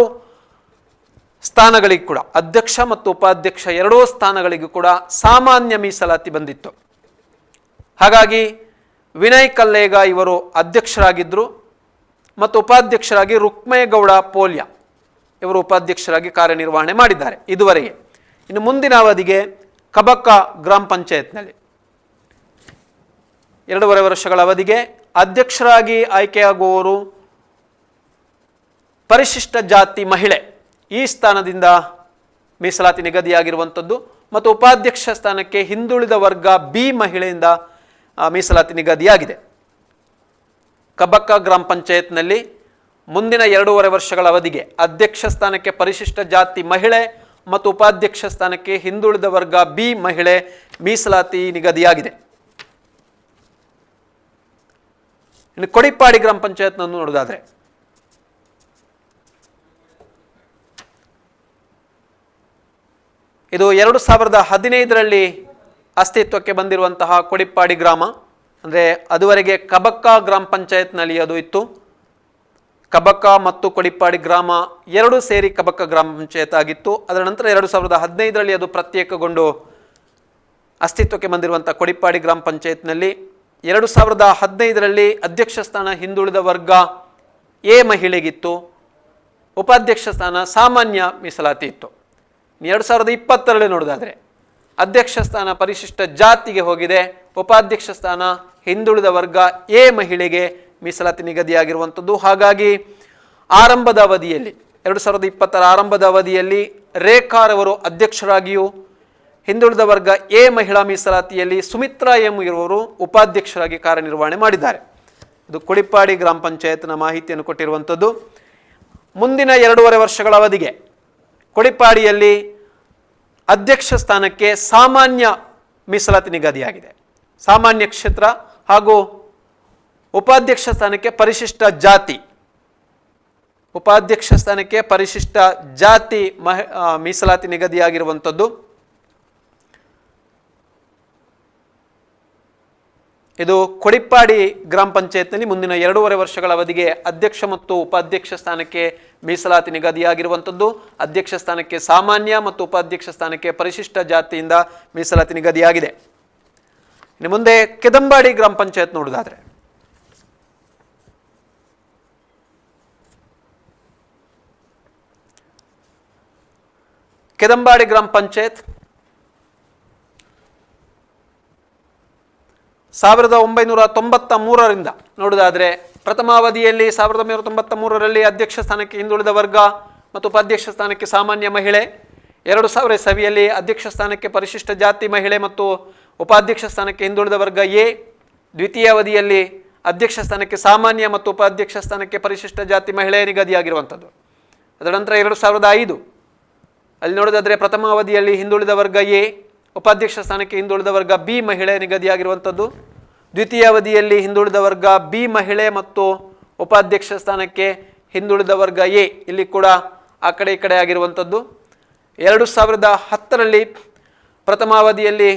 ಸ್ಥಾನಗಳಿಗೂ ಕೂಡ ಅಧ್ಯಕ್ಷ ಮತ್ತು ಉಪಾಧ್ಯಕ್ಷ ಎರಡೂ ಸ್ಥಾನಗಳಿಗೂ ಕೂಡ ಸಾಮಾನ್ಯ ಮೀಸಲಾತಿ ಬಂದಿತ್ತು. ಹಾಗಾಗಿ ವಿನಯ್ ಕಲ್ಲೇಗ ಇವರು ಅಧ್ಯಕ್ಷರಾಗಿದ್ದರು ಮತ್ತು ಉಪಾಧ್ಯಕ್ಷರಾಗಿ ರುಕ್ಮೇಗೌಡ ಪೋಲ್ಯ ಇವರು ಉಪಾಧ್ಯಕ್ಷರಾಗಿ ಕಾರ್ಯನಿರ್ವಹಣೆ ಮಾಡಿದ್ದಾರೆ ಇದುವರೆಗೆ. ಇನ್ನು ಮುಂದಿನ ಅವಧಿಗೆ ಕಬಕ್ಕ ಗ್ರಾಮ ಪಂಚಾಯತ್ನಲ್ಲಿ 2.5 ವರ್ಷಗಳ ಅವಧಿಗೆ ಅಧ್ಯಕ್ಷರಾಗಿ ಆಯ್ಕೆಯಾಗುವವರು ಪರಿಶಿಷ್ಟ ಜಾತಿ ಮಹಿಳೆ ಈ ಸ್ಥಾನದಿಂದ ಮೀಸಲಾತಿ ನಿಗದಿಯಾಗಿರುವಂಥದ್ದು ಮತ್ತು ಉಪಾಧ್ಯಕ್ಷ ಸ್ಥಾನಕ್ಕೆ ಹಿಂದುಳಿದ ವರ್ಗ ಬಿ ಮಹಿಳೆಯಿಂದ ಮೀಸಲಾತಿ ನಿಗದಿಯಾಗಿದೆ. ಕಬಕ್ಕ ಗ್ರಾಮ ಪಂಚಾಯತ್ನಲ್ಲಿ ಮುಂದಿನ 2.5 ವರ್ಷಗಳ ಅವಧಿಗೆ ಅಧ್ಯಕ್ಷ ಸ್ಥಾನಕ್ಕೆ ಪರಿಶಿಷ್ಟ ಜಾತಿ ಮಹಿಳೆ ಮತ್ತು ಉಪಾಧ್ಯಕ್ಷ ಸ್ಥಾನಕ್ಕೆ ಹಿಂದುಳಿದ ವರ್ಗ ಬಿ ಮಹಿಳೆ ಮೀಸಲಾತಿ ನಿಗದಿಯಾಗಿದೆ. ಇನ್ನು ಕೊಡಿಪಾಡಿ ಗ್ರಾಮ ಪಂಚಾಯತ್ನನ್ನು ನೋಡೋದಾದ್ರೆ ಇದು 2015ರಲ್ಲಿ ಅಸ್ತಿತ್ವಕ್ಕೆ ಬಂದಿರುವಂತಹ ಕೊಡಿಪಾಡಿ ಗ್ರಾಮ. ಅಂದರೆ ಅದುವರೆಗೆ ಕಬಕ್ಕ ಗ್ರಾಮ ಪಂಚಾಯತ್ನಲ್ಲಿ ಅದು ಇತ್ತು. ಕಬಕ್ಕ ಮತ್ತು ಕೊಡಿಪಾಡಿ ಗ್ರಾಮ ಎರಡೂ ಸೇರಿ ಕಬಕ್ಕ ಗ್ರಾಮ ಪಂಚಾಯತ್ ಆಗಿತ್ತು. ಅದರ ನಂತರ 2015ರಲ್ಲಿ ಅದು ಪ್ರತ್ಯೇಕಗೊಂಡು ಅಸ್ತಿತ್ವಕ್ಕೆ ಬಂದಿರುವಂಥ ಕೊಡಿಪಾಡಿ ಗ್ರಾಮ ಪಂಚಾಯತ್ನಲ್ಲಿ 2015ರಲ್ಲಿ ಅಧ್ಯಕ್ಷ ಸ್ಥಾನ ಹಿಂದುಳಿದ ವರ್ಗ ಎ ಮಹಿಳೆಗಿತ್ತು, ಉಪಾಧ್ಯಕ್ಷ ಸ್ಥಾನ ಸಾಮಾನ್ಯ ಮೀಸಲಾತಿ ಇತ್ತು. 2020ರಲ್ಲಿ ನೋಡೋದಾದರೆ ಅಧ್ಯಕ್ಷ ಸ್ಥಾನ ಪರಿಶಿಷ್ಟ ಜಾತಿಗೆ ಹೋಗಿದೆ, ಉಪಾಧ್ಯಕ್ಷ ಸ್ಥಾನ ಹಿಂದುಳಿದ ವರ್ಗ ಎ ಮಹಿಳೆಗೆ ಮೀಸಲಾತಿ ನಿಗದಿಯಾಗಿರುವಂಥದ್ದು. ಹಾಗಾಗಿ ಆರಂಭದ ಅವಧಿಯಲ್ಲಿ 2020ರ ಆರಂಭದ ಅವಧಿಯಲ್ಲಿ ರೇಖಾರವರು ಅಧ್ಯಕ್ಷರಾಗಿಯೂ ಹಿಂದುಳಿದ ವರ್ಗ ಎ ಮಹಿಳಾ ಮೀಸಲಾತಿಯಲ್ಲಿ ಸುಮಿತ್ರಾ ಎಂ ಇರುವವರು ಉಪಾಧ್ಯಕ್ಷರಾಗಿ ಕಾರ್ಯನಿರ್ವಹಣೆ ಮಾಡಿದ್ದಾರೆ. ಇದು ಕೊಡಿಪಾಡಿ ಗ್ರಾಮ ಪಂಚಾಯತ್ನ ಮಾಹಿತಿಯನ್ನು ಕೊಟ್ಟಿರುವಂಥದ್ದು. ಮುಂದಿನ 2.5 ವರ್ಷಗಳ ಅವಧಿಗೆ ಕೊಡಿಪಾಡಿಯಲ್ಲಿ ಅಧ್ಯಕ್ಷ ಸ್ಥಾನಕ್ಕೆ ಸಾಮಾನ್ಯ ಮೀಸಲಾತಿ ನಿಗದಿಯಾಗಿದೆ, ಸಾಮಾನ್ಯ ಕ್ಷೇತ್ರ, ಹಾಗೂ ಉಪಾಧ್ಯಕ್ಷ ಸ್ಥಾನಕ್ಕೆ ಪರಿಶಿಷ್ಟ ಜಾತಿ, ಉಪಾಧ್ಯಕ್ಷ ಸ್ಥಾನಕ್ಕೆ ಪರಿಶಿಷ್ಟ ಜಾತಿ ಮೀಸಲಾತಿ ನಿಗದಿಯಾಗಿರುವಂಥದ್ದು. ಇದು ಕೊಡಿಪಾಡಿ ಗ್ರಾಮ ಪಂಚಾಯತ್ನಲ್ಲಿ ಮುಂದಿನ 2.5 ವರ್ಷಗಳ ಅವಧಿಗೆ ಅಧ್ಯಕ್ಷ ಮತ್ತು ಉಪಾಧ್ಯಕ್ಷ ಸ್ಥಾನಕ್ಕೆ ಮೀಸಲಾತಿ ನಿಗದಿಯಾಗಿರುವಂಥದ್ದು. ಅಧ್ಯಕ್ಷ ಸ್ಥಾನಕ್ಕೆ ಸಾಮಾನ್ಯ ಮತ್ತು ಉಪಾಧ್ಯಕ್ಷ ಸ್ಥಾನಕ್ಕೆ ಪರಿಶಿಷ್ಟ ಜಾತಿಯಿಂದ ಮೀಸಲಾತಿ ನಿಗದಿಯಾಗಿದೆ. ಇನ್ನು ಮುಂದೆ ಕೆದಂಬಾಡಿ ಗ್ರಾಮ ಪಂಚಾಯತ್ ನೋಡೋದಾದ್ರೆ ಕೆದಂಬಾಡಿ ಗ್ರಾಮ ಪಂಚಾಯತ್ 1993ರಿಂದ ನೋಡುವುದಾದರೆ ಪ್ರಥಮಾವಧಿಯಲ್ಲಿ 1993ರಲ್ಲಿ ಅಧ್ಯಕ್ಷ ಸ್ಥಾನಕ್ಕೆ ಹಿಂದುಳಿದ ವರ್ಗ ಮತ್ತು ಉಪಾಧ್ಯಕ್ಷ ಸ್ಥಾನಕ್ಕೆ ಸಾಮಾನ್ಯ ಮಹಿಳೆ, 2000 ಇಸವಿಯಲ್ಲಿ ಅಧ್ಯಕ್ಷ ಸ್ಥಾನಕ್ಕೆ ಪರಿಶಿಷ್ಟ ಜಾತಿ ಮಹಿಳೆ ಮತ್ತು ಉಪಾಧ್ಯಕ್ಷ ಸ್ಥಾನಕ್ಕೆ ಹಿಂದುಳಿದ ವರ್ಗ ಎ, ದ್ವಿತೀಯ ಅವಧಿಯಲ್ಲಿ ಅಧ್ಯಕ್ಷ ಸ್ಥಾನಕ್ಕೆ ಸಾಮಾನ್ಯ ಮತ್ತು ಉಪಾಧ್ಯಕ್ಷ ಸ್ಥಾನಕ್ಕೆ ಪರಿಶಿಷ್ಟ ಜಾತಿ ಮಹಿಳೆ ನಿಗದಿಯಾಗಿರುವಂಥದ್ದು. ಅದರ ನಂತರ 2005 ಅಲ್ಲಿ ನೋಡೋದಾದರೆ ಪ್ರಥಮ ಅವಧಿಯಲ್ಲಿ ಹಿಂದುಳಿದ ವರ್ಗ ಎ, ಉಪಾಧ್ಯಕ್ಷ ಸ್ಥಾನಕ್ಕೆ ಹಿಂದುಳಿದ ವರ್ಗ ಬಿ ಮಹಿಳೆ ನಿಗದಿಯಾಗಿರುವಂಥದ್ದು. ದ್ವಿತೀಯ ಅವಧಿಯಲ್ಲಿ ಹಿಂದುಳಿದ ವರ್ಗ ಬಿ ಮಹಿಳೆ ಮತ್ತು ಉಪಾಧ್ಯಕ್ಷ ಸ್ಥಾನಕ್ಕೆ ಹಿಂದುಳಿದ ವರ್ಗ ಎ, ಇಲ್ಲಿ ಕೂಡ ಆ ಕಡೆ ಈ ಕಡೆ ಆಗಿರುವಂಥದ್ದು. 2010ರಲ್ಲಿ ಪ್ರಥಮ ಅವಧಿಯಲ್ಲಿ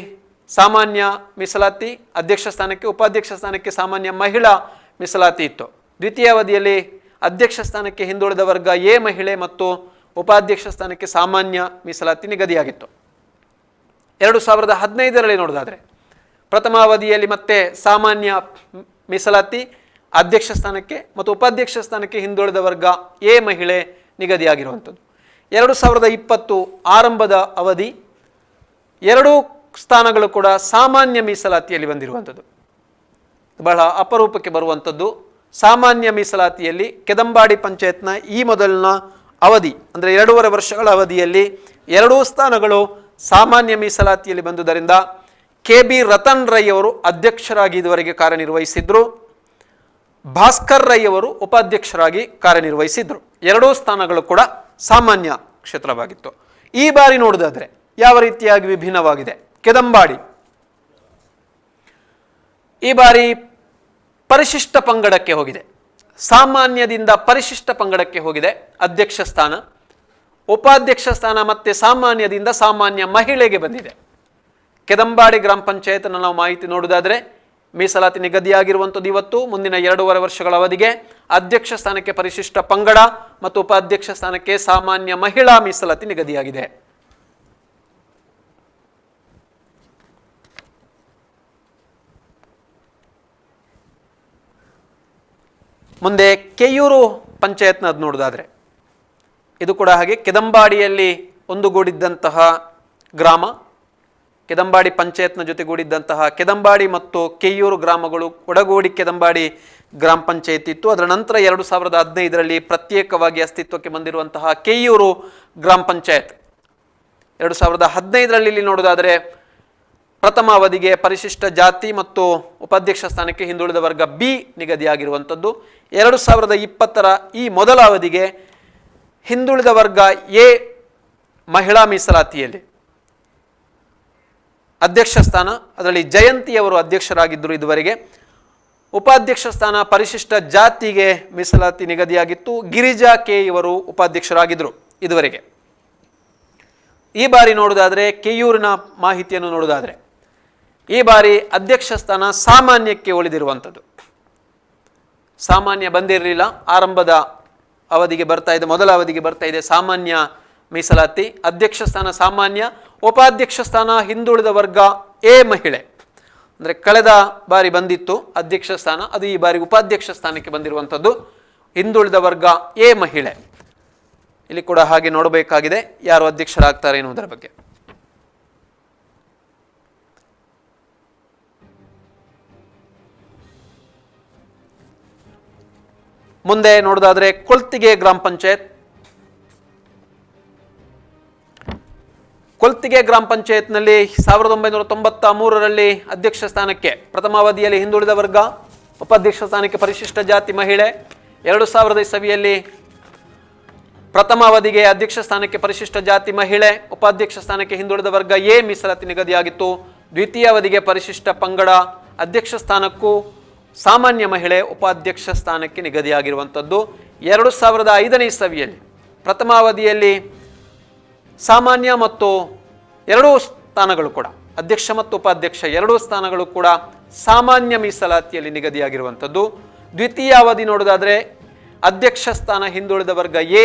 ಸಾಮಾನ್ಯ ಮೀಸಲಾತಿ, ಅಧ್ಯಕ್ಷ ಸ್ಥಾನಕ್ಕೆ ಉಪಾಧ್ಯಕ್ಷ ಸ್ಥಾನಕ್ಕೆ ಸಾಮಾನ್ಯ ಮಹಿಳಾ ಮೀಸಲಾತಿ ಇತ್ತು. ದ್ವಿತೀಯ ಅವಧಿಯಲ್ಲಿ ಅಧ್ಯಕ್ಷ ಸ್ಥಾನಕ್ಕೆ ಹಿಂದುಳಿದ ವರ್ಗ ಎ ಮಹಿಳೆ ಮತ್ತು ಉಪಾಧ್ಯಕ್ಷ ಸ್ಥಾನಕ್ಕೆ ಸಾಮಾನ್ಯ ಮೀಸಲಾತಿ ನಿಗದಿಯಾಗಿತ್ತು. 2015ರಲ್ಲಿ ನೋಡೋದಾದರೆ ಪ್ರಥಮ ಅವಧಿಯಲ್ಲಿ ಮತ್ತೆ ಸಾಮಾನ್ಯ ಮೀಸಲಾತಿ, ಅಧ್ಯಕ್ಷ ಸ್ಥಾನಕ್ಕೆ ಮತ್ತು ಉಪಾಧ್ಯಕ್ಷ ಸ್ಥಾನಕ್ಕೆ ಹಿಂದುಳಿದ ವರ್ಗ ಎ ಮಹಿಳೆ ನಿಗದಿಯಾಗಿರುವಂಥದ್ದು. 2020 ಆರಂಭದ ಅವಧಿ ಎರಡೂ ಸ್ಥಾನಗಳು ಕೂಡ ಸಾಮಾನ್ಯ ಮೀಸಲಾತಿಯಲ್ಲಿ ಬಂದಿರುವಂಥದ್ದು. ಬಹಳ ಅಪರೂಪಕ್ಕೆ ಬರುವಂಥದ್ದು. ಸಾಮಾನ್ಯ ಮೀಸಲಾತಿಯಲ್ಲಿ ಕೆದಂಬಾಡಿ ಪಂಚಾಯತ್ನ ಈ ಮೊದಲಿನ ಅವಧಿ ಅಂದರೆ 2.5 ವರ್ಷಗಳ ಅವಧಿಯಲ್ಲಿ ಎರಡೂ ಸ್ಥಾನಗಳು ಸಾಮಾನ್ಯ ಮೀಸಲಾತಿಯಲ್ಲಿ ಬಂದುದರಿಂದ KB ರತನ್ ರೈ ಅವರು ಅಧ್ಯಕ್ಷರಾಗಿ ಇದುವರೆಗೆ ಕಾರ್ಯನಿರ್ವಹಿಸಿದ್ರು, ಭಾಸ್ಕರ್ ರೈ ಅವರು ಉಪಾಧ್ಯಕ್ಷರಾಗಿ ಕಾರ್ಯನಿರ್ವಹಿಸಿದ್ರು. ಎರಡೂ ಸ್ಥಾನಗಳು ಕೂಡ ಸಾಮಾನ್ಯ ಕ್ಷೇತ್ರವಾಗಿತ್ತು. ಈ ಬಾರಿ ನೋಡುವುದಾದರೆ ಯಾವ ರೀತಿಯಾಗಿ ವಿಭಿನ್ನವಾಗಿದೆ? ಕೆದಂಬಾಡಿ ಈ ಬಾರಿ ಪರಿಶಿಷ್ಟ ಪಂಗಡಕ್ಕೆ ಹೋಗಿದೆ, ಸಾಮಾನ್ಯದಿಂದ ಪರಿಶಿಷ್ಟ ಪಂಗಡಕ್ಕೆ ಹೋಗಿದೆ ಅಧ್ಯಕ್ಷ ಸ್ಥಾನ. ಉಪಾಧ್ಯಕ್ಷ ಸ್ಥಾನ ಮತ್ತೆ ಸಾಮಾನ್ಯದಿಂದ ಸಾಮಾನ್ಯ ಮಹಿಳೆಗೆ ಬಂದಿದೆ. ಕೆದಂಬಾಡಿ ಗ್ರಾಮ ಪಂಚಾಯತ್ನ ನಾವು ಮಾಹಿತಿ ನೋಡುವುದಾದರೆ ಮೀಸಲಾತಿ ನಿಗದಿಯಾಗಿರುವಂಥದ್ದು ಇವತ್ತು. ಮುಂದಿನ 2.5 ವರ್ಷಗಳ ಅವಧಿಗೆ ಅಧ್ಯಕ್ಷ ಸ್ಥಾನಕ್ಕೆ ಪರಿಶಿಷ್ಟ ಪಂಗಡ ಮತ್ತು ಉಪಾಧ್ಯಕ್ಷ ಸ್ಥಾನಕ್ಕೆ ಸಾಮಾನ್ಯ ಮಹಿಳಾ ಮೀಸಲಾತಿ ನಿಗದಿಯಾಗಿದೆ. ಮುಂದೆ ಕೆಯೂರು ಪಂಚಾಯತ್ನದ್ದು ನೋಡುವುದಾದರೆ ಇದು ಕೂಡ ಹಾಗೆ ಕೆದಂಬಾಡಿಯಲ್ಲಿ ಒಂದುಗೂಡಿದ್ದಂತಹ ಗ್ರಾಮ, ಕೆದಂಬಾಡಿ ಪಂಚಾಯತ್ನ ಜೊತೆಗೂಡಿದ್ದಂತಹ ಕೆದಂಬಾಡಿ ಮತ್ತು ಕೆಯೂರು ಗ್ರಾಮಗಳು ಒಡಗೂಡಿ ಕೆದಂಬಾಡಿ ಗ್ರಾಮ ಪಂಚಾಯತ್ ಇತ್ತು. ಅದರ ನಂತರ 2015ರಲ್ಲಿ ಪ್ರತ್ಯೇಕವಾಗಿ ಅಸ್ತಿತ್ವಕ್ಕೆ ಬಂದಿರುವಂತಹ ಕೆಯೂರು ಗ್ರಾಮ ಪಂಚಾಯತ್. 2015ರಲ್ಲಿ ಇಲ್ಲಿ ನೋಡುವುದಾದರೆ ಪ್ರಥಮ ಅವಧಿಗೆ ಪರಿಶಿಷ್ಟ ಜಾತಿ ಮತ್ತು ಉಪಾಧ್ಯಕ್ಷ ಸ್ಥಾನಕ್ಕೆ ಹಿಂದುಳಿದ ವರ್ಗ ಬಿ ನಿಗದಿಯಾಗಿರುವಂಥದ್ದು. 2020ರ ಈ ಮೊದಲ ಅವಧಿಗೆ ಹಿಂದುಳಿದ ವರ್ಗ ಎ ಮಹಿಳಾ ಮೀಸಲಾತಿಯಲ್ಲಿ ಅಧ್ಯಕ್ಷ ಸ್ಥಾನ, ಅದರಲ್ಲಿ ಜಯಂತಿಯವರು ಅಧ್ಯಕ್ಷರಾಗಿದ್ದರು ಇದುವರೆಗೆ. ಉಪಾಧ್ಯಕ್ಷ ಸ್ಥಾನ ಪರಿಶಿಷ್ಟ ಜಾತಿಗೆ ಮೀಸಲಾತಿ ನಿಗದಿಯಾಗಿತ್ತು. ಗಿರಿಜಾ ಕೆ ಇವರು ಉಪಾಧ್ಯಕ್ಷರಾಗಿದ್ದರು ಇದುವರೆಗೆ. ಈ ಬಾರಿ ನೋಡುವುದಾದರೆ ಕೆಯೂರಿನ ಮಾಹಿತಿಯನ್ನು ನೋಡುವುದಾದರೆ ಈ ಬಾರಿ ಅಧ್ಯಕ್ಷ ಸ್ಥಾನ ಸಾಮಾನ್ಯಕ್ಕೆ ಉಳಿದಿರುವಂಥದ್ದು. ಸಾಮಾನ್ಯ ಬಂದಿರಲಿಲ್ಲ, ಆರಂಭದ ಅವಧಿಗೆ ಬರ್ತಾ ಇದೆ, ಮೊದಲ ಅವಧಿಗೆ ಬರ್ತಾ ಇದೆ ಸಾಮಾನ್ಯ ಮೀಸಲಾತಿ. ಅಧ್ಯಕ್ಷ ಸ್ಥಾನ ಸಾಮಾನ್ಯ, ಉಪಾಧ್ಯಕ್ಷ ಸ್ಥಾನ ಹಿಂದುಳಿದ ವರ್ಗ ಎ ಮಹಿಳೆ. ಅಂದರೆ ಕಳೆದ ಬಾರಿ ಬಂದಿತ್ತು ಅಧ್ಯಕ್ಷ ಸ್ಥಾನ, ಅದು ಈ ಬಾರಿ ಉಪಾಧ್ಯಕ್ಷ ಸ್ಥಾನಕ್ಕೆ ಬಂದಿರುವಂಥದ್ದು ಹಿಂದುಳಿದ ವರ್ಗ ಎ ಮಹಿಳೆ. ಇಲ್ಲಿ ಕೂಡ ಹಾಗೆ ನೋಡಬೇಕಾಗಿದೆ ಯಾರು ಅಧ್ಯಕ್ಷರಾಗ್ತಾರೆ ಎನ್ನುವುದರ ಬಗ್ಗೆ. ಮುಂದೆ ನೋಡೋದಾದ್ರೆ ಕೊಲ್ತಿಗೆ ಗ್ರಾಮ ಪಂಚಾಯತ್. ಕೊಲ್ತಿಗೆ ಗ್ರಾಮ ಪಂಚಾಯತ್ನಲ್ಲಿ 1993ರಲ್ಲಿ ಅಧ್ಯಕ್ಷ ಸ್ಥಾನಕ್ಕೆ ಪ್ರಥಮ ಅವಧಿಯಲ್ಲಿ ಹಿಂದುಳಿದ ವರ್ಗ, ಉಪಾಧ್ಯಕ್ಷ ಸ್ಥಾನಕ್ಕೆ ಪರಿಶಿಷ್ಟ ಜಾತಿ ಮಹಿಳೆ. 2000 ಇಸವಿಯಲ್ಲಿ ಪ್ರಥಮ ಅವಧಿಗೆ ಅಧ್ಯಕ್ಷ ಸ್ಥಾನಕ್ಕೆ ಪರಿಶಿಷ್ಟ ಜಾತಿ ಮಹಿಳೆ, ಉಪಾಧ್ಯಕ್ಷ ಸ್ಥಾನಕ್ಕೆ ಹಿಂದುಳಿದ ವರ್ಗ ಎ ಮೀಸಲಾತಿ ನಿಗದಿಯಾಗಿತ್ತು. ದ್ವಿತೀಯ ಅವಧಿಗೆ ಪರಿಶಿಷ್ಟ ಪಂಗಡ, ಅಧ್ಯಕ್ಷ ಸ್ಥಾನಕ್ಕೂ ಸಾಮಾನ್ಯ ಮಹಿಳೆ, ಉಪಾಧ್ಯಕ್ಷ ಸ್ಥಾನಕ್ಕೆ ನಿಗದಿಯಾಗಿರುವಂಥದ್ದು. 2005ನೇ ಇಸವಿಯಲ್ಲಿ ಪ್ರಥಮ ಅವಧಿಯಲ್ಲಿ ಸಾಮಾನ್ಯ ಮತ್ತು ಎರಡೂ ಸ್ಥಾನಗಳು ಕೂಡ ಅಧ್ಯಕ್ಷ ಮತ್ತು ಉಪಾಧ್ಯಕ್ಷ ಎರಡೂ ಸ್ಥಾನಗಳು ಕೂಡ ಸಾಮಾನ್ಯ ಮೀಸಲಾತಿಯಲ್ಲಿ ನಿಗದಿಯಾಗಿರುವಂಥದ್ದು. ದ್ವಿತೀಯ ಅವಧಿ ನೋಡೋದಾದರೆ ಅಧ್ಯಕ್ಷ ಸ್ಥಾನ ಹಿಂದುಳಿದ ವರ್ಗ ಎ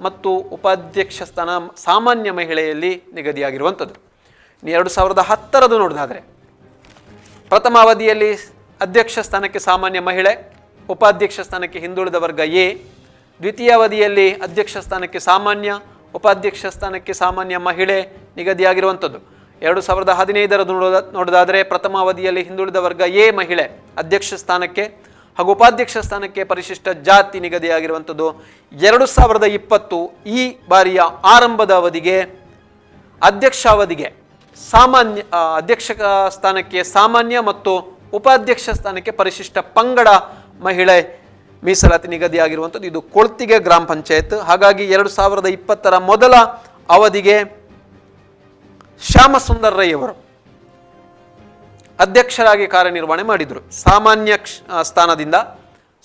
ಮತ್ತು ಉಪಾಧ್ಯಕ್ಷ ಸ್ಥಾನ ಸಾಮಾನ್ಯ ಮಹಿಳೆಯಲ್ಲಿ ನಿಗದಿಯಾಗಿರುವಂಥದ್ದು. 2010ರದು ನೋಡೋದಾದರೆ ಪ್ರಥಮ ಅವಧಿಯಲ್ಲಿ ಅಧ್ಯಕ್ಷ ಸ್ಥಾನಕ್ಕೆ ಸಾಮಾನ್ಯ ಮಹಿಳೆ, ಉಪಾಧ್ಯಕ್ಷ ಸ್ಥಾನಕ್ಕೆ ಹಿಂದುಳಿದ ವರ್ಗ ಎ. ದ್ವಿತೀಯ ಅವಧಿಯಲ್ಲಿ ಅಧ್ಯಕ್ಷ ಸ್ಥಾನಕ್ಕೆ ಸಾಮಾನ್ಯ, ಉಪಾಧ್ಯಕ್ಷ ಸ್ಥಾನಕ್ಕೆ ಸಾಮಾನ್ಯ ಮಹಿಳೆ ನಿಗದಿಯಾಗಿರುವಂಥದ್ದು. 2015 ನೋಡೋದಾದರೆ ಪ್ರಥಮ ಅವಧಿಯಲ್ಲಿ ಹಿಂದುಳಿದ ವರ್ಗ ಎ ಮಹಿಳೆ ಅಧ್ಯಕ್ಷ ಸ್ಥಾನಕ್ಕೆ ಹಾಗೂ ಉಪಾಧ್ಯಕ್ಷ ಸ್ಥಾನಕ್ಕೆ ಪರಿಶಿಷ್ಟ ಜಾತಿ ನಿಗದಿಯಾಗಿರುವಂಥದ್ದು. 2020 ಈ ಬಾರಿಯ ಆರಂಭದ ಅವಧಿಗೆ ಅಧ್ಯಕ್ಷ ಸ್ಥಾನಕ್ಕೆ ಸಾಮಾನ್ಯ ಮತ್ತು ಉಪಾಧ್ಯಕ್ಷ ಸ್ಥಾನಕ್ಕೆ ಪರಿಶಿಷ್ಟ ಪಂಗಡ ಮಹಿಳೆ ಮೀಸಲಾತಿ ನಿಗದಿಯಾಗಿರುವಂಥದ್ದು. ಇದು ಕೊಳ್ತಿಗೆ ಗ್ರಾಮ ಪಂಚಾಯತ್. ಹಾಗಾಗಿ 2020 ಮೊದಲ ಅವಧಿಗೆ ಶ್ಯಾಮಸುಂದರ್ ರೈ ಅವರು ಅಧ್ಯಕ್ಷರಾಗಿ ಕಾರ್ಯನಿರ್ವಹಣೆ ಮಾಡಿದರು. ಸ್ಥಾನದಿಂದ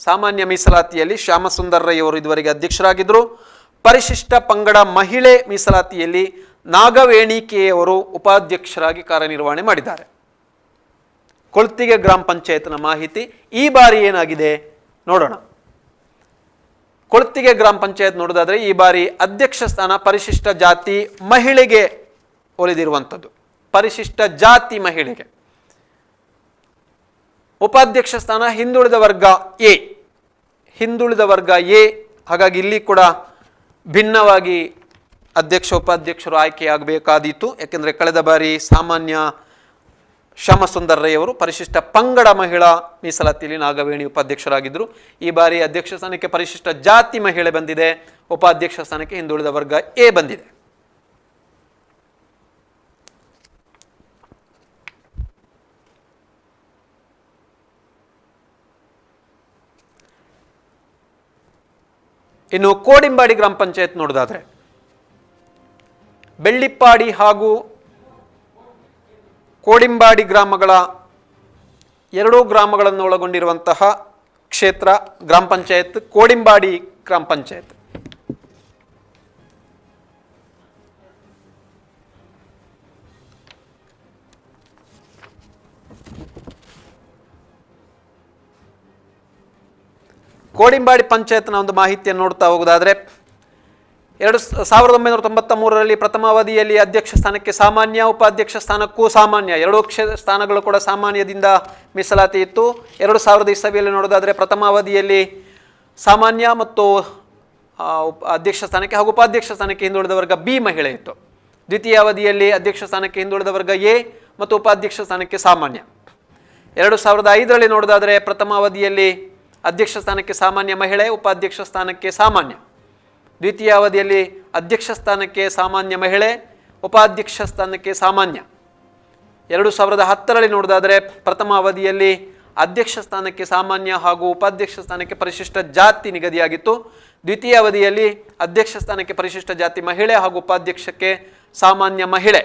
ಸಾಮಾನ್ಯ ಮೀಸಲಾತಿಯಲ್ಲಿ ಶ್ಯಾಮಸುಂದರ್ ರೈ ಅವರು ಇದುವರೆಗೆ ಅಧ್ಯಕ್ಷರಾಗಿದ್ದರು. ಪರಿಶಿಷ್ಟ ಪಂಗಡ ಮಹಿಳೆ ಮೀಸಲಾತಿಯಲ್ಲಿ ನಾಗವೇಣಿಕೆಯವರು ಉಪಾಧ್ಯಕ್ಷರಾಗಿ ಕಾರ್ಯನಿರ್ವಹಣೆ ಮಾಡಿದ್ದಾರೆ. ಕೊಳ್ತಿಗೆ ಗ್ರಾಮ ಪಂಚಾಯತ್ನ ಮಾಹಿತಿ ಈ ಬಾರಿ ಏನಾಗಿದೆ ನೋಡೋಣ. ಕೊಳ್ತಿಗೆ ಗ್ರಾಮ ಪಂಚಾಯತ್ ನೋಡೋದಾದ್ರೆ ಈ ಬಾರಿ ಅಧ್ಯಕ್ಷ ಸ್ಥಾನ ಪರಿಶಿಷ್ಟ ಜಾತಿ ಮಹಿಳೆಗೆ ಒಲಿದಿರುವಂಥದ್ದು, ಪರಿಶಿಷ್ಟ ಜಾತಿ ಮಹಿಳೆಗೆ. ಉಪಾಧ್ಯಕ್ಷ ಸ್ಥಾನ ಹಿಂದುಳಿದ ವರ್ಗ ಎ. ಹಾಗಾಗಿ ಇಲ್ಲಿ ಕೂಡ ಭಿನ್ನವಾಗಿ ಅಧ್ಯಕ್ಷ ಉಪಾಧ್ಯಕ್ಷರು ಆಯ್ಕೆಯಾಗಬೇಕಾದೀತು. ಯಾಕೆಂದರೆ ಕಳೆದ ಬಾರಿ ಸಾಮಾನ್ಯ ಶ್ಯಾಮಸುಂದರ್ ರೈ ಅವರು ಪರಿಶಿಷ್ಟ ಪಂಗಡ ಮಹಿಳಾ ಮೀಸಲಾತಿಯಲ್ಲಿ ನಾಗವೇಣಿ ಉಪಾಧ್ಯಕ್ಷರಾಗಿದ್ದರು. ಈ ಬಾರಿ ಅಧ್ಯಕ್ಷ ಸ್ಥಾನಕ್ಕೆ ಪರಿಶಿಷ್ಟ ಜಾತಿ ಮಹಿಳೆ ಬಂದಿದೆ, ಉಪಾಧ್ಯಕ್ಷ ಸ್ಥಾನಕ್ಕೆ ಹಿಂದುಳಿದ ವರ್ಗ ಎ ಬಂದಿದೆ. ಇನ್ನು ಕೋಡಿಂಬಾಡಿ ಗ್ರಾಮ ಪಂಚಾಯತ್ ನೋಡೋದಾದ್ರೆ ಬೆಳ್ಳಿಪ್ಪಾಡಿ ಹಾಗೂ ಕೋಡಿಂಬಾಡಿ ಗ್ರಾಮಗಳ ಎರಡೂ ಗ್ರಾಮಗಳನ್ನು ಒಳಗೊಂಡಿರುವಂತಹ ಕ್ಷೇತ್ರ ಗ್ರಾಮ ಪಂಚಾಯತ್ ಕೋಡಿಂಬಾಡಿ ಗ್ರಾಮ ಪಂಚಾಯತ್. ಕೋಡಿಂಬಾಡಿ ಪಂಚಾಯತ್ನ ಒಂದು ಮಾಹಿತಿಯನ್ನು ನೋಡ್ತಾ ಹೋಗೋದಾದ್ರೆ 1993ರಲ್ಲಿ ಪ್ರಥಮ ಅವಧಿಯಲ್ಲಿ ಅಧ್ಯಕ್ಷ ಸ್ಥಾನಕ್ಕೆ ಸಾಮಾನ್ಯ, ಉಪಾಧ್ಯಕ್ಷ ಸ್ಥಾನಕ್ಕೂ ಸಾಮಾನ್ಯ, ಎರಡೂ ಸ್ಥಾನಗಳು ಕೂಡ ಸಾಮಾನ್ಯದಿಂದ ಮೀಸಲಾತಿ ಇತ್ತು. 2000 ನೋಡೋದಾದರೆ ಪ್ರಥಮ ಅವಧಿಯಲ್ಲಿ ಸಾಮಾನ್ಯ ಮತ್ತು ಅಧ್ಯಕ್ಷ ಸ್ಥಾನಕ್ಕೆ ಹಾಗೂ ಉಪಾಧ್ಯಕ್ಷ ಸ್ಥಾನಕ್ಕೆ ಹಿಂದುಳಿದ ವರ್ಗ ಬಿ ಮಹಿಳೆ ಇತ್ತು. ದ್ವಿತೀಯ ಅವಧಿಯಲ್ಲಿ ಅಧ್ಯಕ್ಷ ಸ್ಥಾನಕ್ಕೆ ಹಿಂದುಳಿದ ವರ್ಗ ಎ ಮತ್ತು ಉಪಾಧ್ಯಕ್ಷ ಸ್ಥಾನಕ್ಕೆ ಸಾಮಾನ್ಯ. 2005ರಲ್ಲಿ ನೋಡೋದಾದರೆ ಪ್ರಥಮ ಅವಧಿಯಲ್ಲಿ ಅಧ್ಯಕ್ಷ ಸ್ಥಾನಕ್ಕೆ ಸಾಮಾನ್ಯ ಮಹಿಳೆ, ಉಪಾಧ್ಯಕ್ಷ ಸ್ಥಾನಕ್ಕೆ ಸಾಮಾನ್ಯ. ದ್ವಿತೀಯ ಅವಧಿಯಲ್ಲಿ ಅಧ್ಯಕ್ಷ ಸ್ಥಾನಕ್ಕೆ ಸಾಮಾನ್ಯ ಮಹಿಳೆ, ಉಪಾಧ್ಯಕ್ಷ ಸ್ಥಾನಕ್ಕೆ ಸಾಮಾನ್ಯ. 2010ರಲ್ಲಿ ನೋಡೋದಾದರೆ ಪ್ರಥಮ ಅವಧಿಯಲ್ಲಿ ಅಧ್ಯಕ್ಷ ಸ್ಥಾನಕ್ಕೆ ಸಾಮಾನ್ಯ ಹಾಗೂ ಉಪಾಧ್ಯಕ್ಷ ಸ್ಥಾನಕ್ಕೆ ಪರಿಶಿಷ್ಟ ಜಾತಿ ನಿಗದಿಯಾಗಿತ್ತು. ದ್ವಿತೀಯ ಅವಧಿಯಲ್ಲಿ ಅಧ್ಯಕ್ಷ ಸ್ಥಾನಕ್ಕೆ ಪರಿಶಿಷ್ಟ ಜಾತಿ ಮಹಿಳೆ ಹಾಗೂ ಉಪಾಧ್ಯಕ್ಷಕ್ಕೆ ಸಾಮಾನ್ಯ ಮಹಿಳೆ.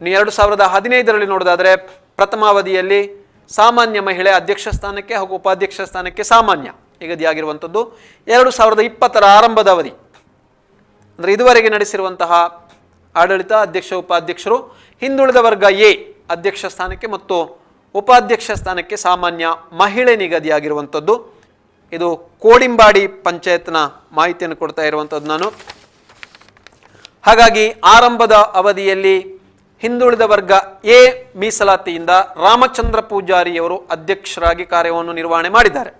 2015ರಲ್ಲಿ ನೋಡೋದಾದರೆ ಪ್ರಥಮ ಅವಧಿಯಲ್ಲಿ ಸಾಮಾನ್ಯ ಮಹಿಳೆ ಅಧ್ಯಕ್ಷ ಸ್ಥಾನಕ್ಕೆ ಹಾಗೂ ಉಪಾಧ್ಯಕ್ಷ ಸ್ಥಾನಕ್ಕೆ ಸಾಮಾನ್ಯ ನಿಗದಿಯಾಗಿರುವಂಥದ್ದು. 2020ರ ಆರಂಭದ ಅವಧಿ ಅಂದರೆ ಇದುವರೆಗೆ ನಡೆಸಿರುವಂತಹ ಆಡಳಿತ ಅಧ್ಯಕ್ಷ ಉಪಾಧ್ಯಕ್ಷರು ಹಿಂದುಳಿದ ವರ್ಗ ಎ ಅಧ್ಯಕ್ಷ ಸ್ಥಾನಕ್ಕೆ ಮತ್ತು ಉಪಾಧ್ಯಕ್ಷ ಸ್ಥಾನಕ್ಕೆ ಸಾಮಾನ್ಯ ಮಹಿಳೆ ನಿಗದಿಯಾಗಿರುವಂಥದ್ದು. ಇದು ಕೋಡಿಂಬಾಡಿ ಪಂಚಾಯತ್ನ ಮಾಹಿತಿಯನ್ನು ಕೊಡ್ತಾ ಇರುವಂಥದ್ದು ನಾನು. ಹಾಗಾಗಿ ಆರಂಭದ ಅವಧಿಯಲ್ಲಿ ಹಿಂದುಳಿದ ವರ್ಗ ಎ ಮೀಸಲಾತಿಯಿಂದ ರಾಮಚಂದ್ರ ಪೂಜಾರಿಯವರು ಅಧ್ಯಕ್ಷರಾಗಿ ಕಾರ್ಯವನ್ನು ನಿರ್ವಹಣೆ ಮಾಡಿದ್ದಾರೆ.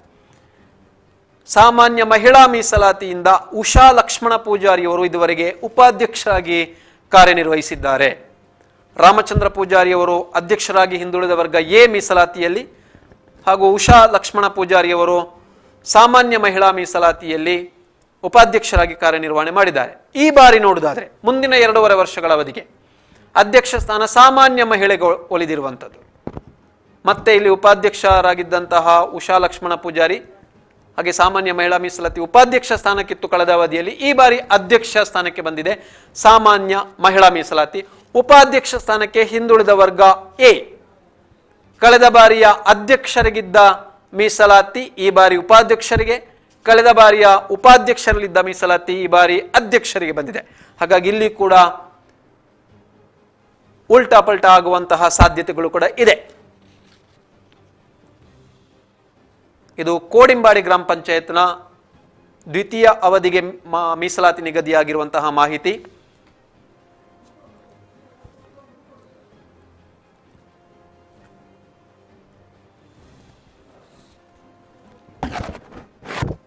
ಸಾಮಾನ್ಯ ಮಹಿಳಾ ಮೀಸಲಾತಿಯಿಂದ ಉಷಾ ಲಕ್ಷ್ಮಣ ಪೂಜಾರಿಯವರು ಇದುವರೆಗೆ ಉಪಾಧ್ಯಕ್ಷರಾಗಿ ಕಾರ್ಯನಿರ್ವಹಿಸಿದ್ದಾರೆ. ರಾಮಚಂದ್ರ ಪೂಜಾರಿಯವರು ಅಧ್ಯಕ್ಷರಾಗಿ ಹಿಂದುಳಿದ ವರ್ಗ ಎ ಮೀಸಲಾತಿಯಲ್ಲಿ ಹಾಗೂ ಉಷಾ ಲಕ್ಷ್ಮಣ ಪೂಜಾರಿಯವರು ಸಾಮಾನ್ಯ ಮಹಿಳಾ ಮೀಸಲಾತಿಯಲ್ಲಿ ಉಪಾಧ್ಯಕ್ಷರಾಗಿ ಕಾರ್ಯನಿರ್ವಹಣೆ ಮಾಡಿದ್ದಾರೆ. ಈ ಬಾರಿ ನೋಡುವುದಾದರೆ ಮುಂದಿನ 2.5 ವರ್ಷಗಳ ಅವಧಿಗೆ ಅಧ್ಯಕ್ಷ ಸ್ಥಾನ ಸಾಮಾನ್ಯ ಮಹಿಳೆಗೆ ಒಲಿದಿರುವಂಥದ್ದು. ಮತ್ತೆ ಇಲ್ಲಿ ಉಪಾಧ್ಯಕ್ಷರಾಗಿದ್ದಂತಹ ಉಷಾ ಲಕ್ಷ್ಮಣ ಪೂಜಾರಿ ಹಾಗೆ ಸಾಮಾನ್ಯ ಮಹಿಳಾ ಮೀಸಲಾತಿ ಉಪಾಧ್ಯಕ್ಷ ಸ್ಥಾನಕ್ಕಿತ್ತು ಕಳೆದ ಅವಧಿಯಲ್ಲಿ. ಈ ಬಾರಿ ಅಧ್ಯಕ್ಷ ಸ್ಥಾನಕ್ಕೆ ಬಂದಿದೆ ಸಾಮಾನ್ಯ ಮಹಿಳಾ ಮೀಸಲಾತಿ. ಉಪಾಧ್ಯಕ್ಷ ಸ್ಥಾನಕ್ಕೆ ಹಿಂದುಳಿದ ವರ್ಗ ಎ. ಕಳೆದ ಬಾರಿಯ ಅಧ್ಯಕ್ಷರಿಗಿದ್ದ ಮೀಸಲಾತಿ ಈ ಬಾರಿ ಉಪಾಧ್ಯಕ್ಷರಿಗೆ, ಕಳೆದ ಬಾರಿಯ ಉಪಾಧ್ಯಕ್ಷರಲ್ಲಿದ್ದ ಮೀಸಲಾತಿ ಈ ಬಾರಿ ಅಧ್ಯಕ್ಷರಿಗೆ ಬಂದಿದೆ. ಹಾಗಾಗಿ ಇಲ್ಲಿ ಕೂಡ ಉಲ್ಟಾ ಪಲ್ಟಾ ಆಗುವಂತಹ ಸಾಧ್ಯತೆಗಳು ಕೂಡ ಇದೆ. ಇದು ಕೋಡಿಂಬಾಡಿ ಗ್ರಾಮ ಪಂಚಾಯತ್ನ ದ್ವಿತೀಯ ಅವಧಿಗೆ ಮೀಸಲಾತಿ ನಿಗದಿಯಾಗಿರುವಂತಹ ಮಾಹಿತಿ.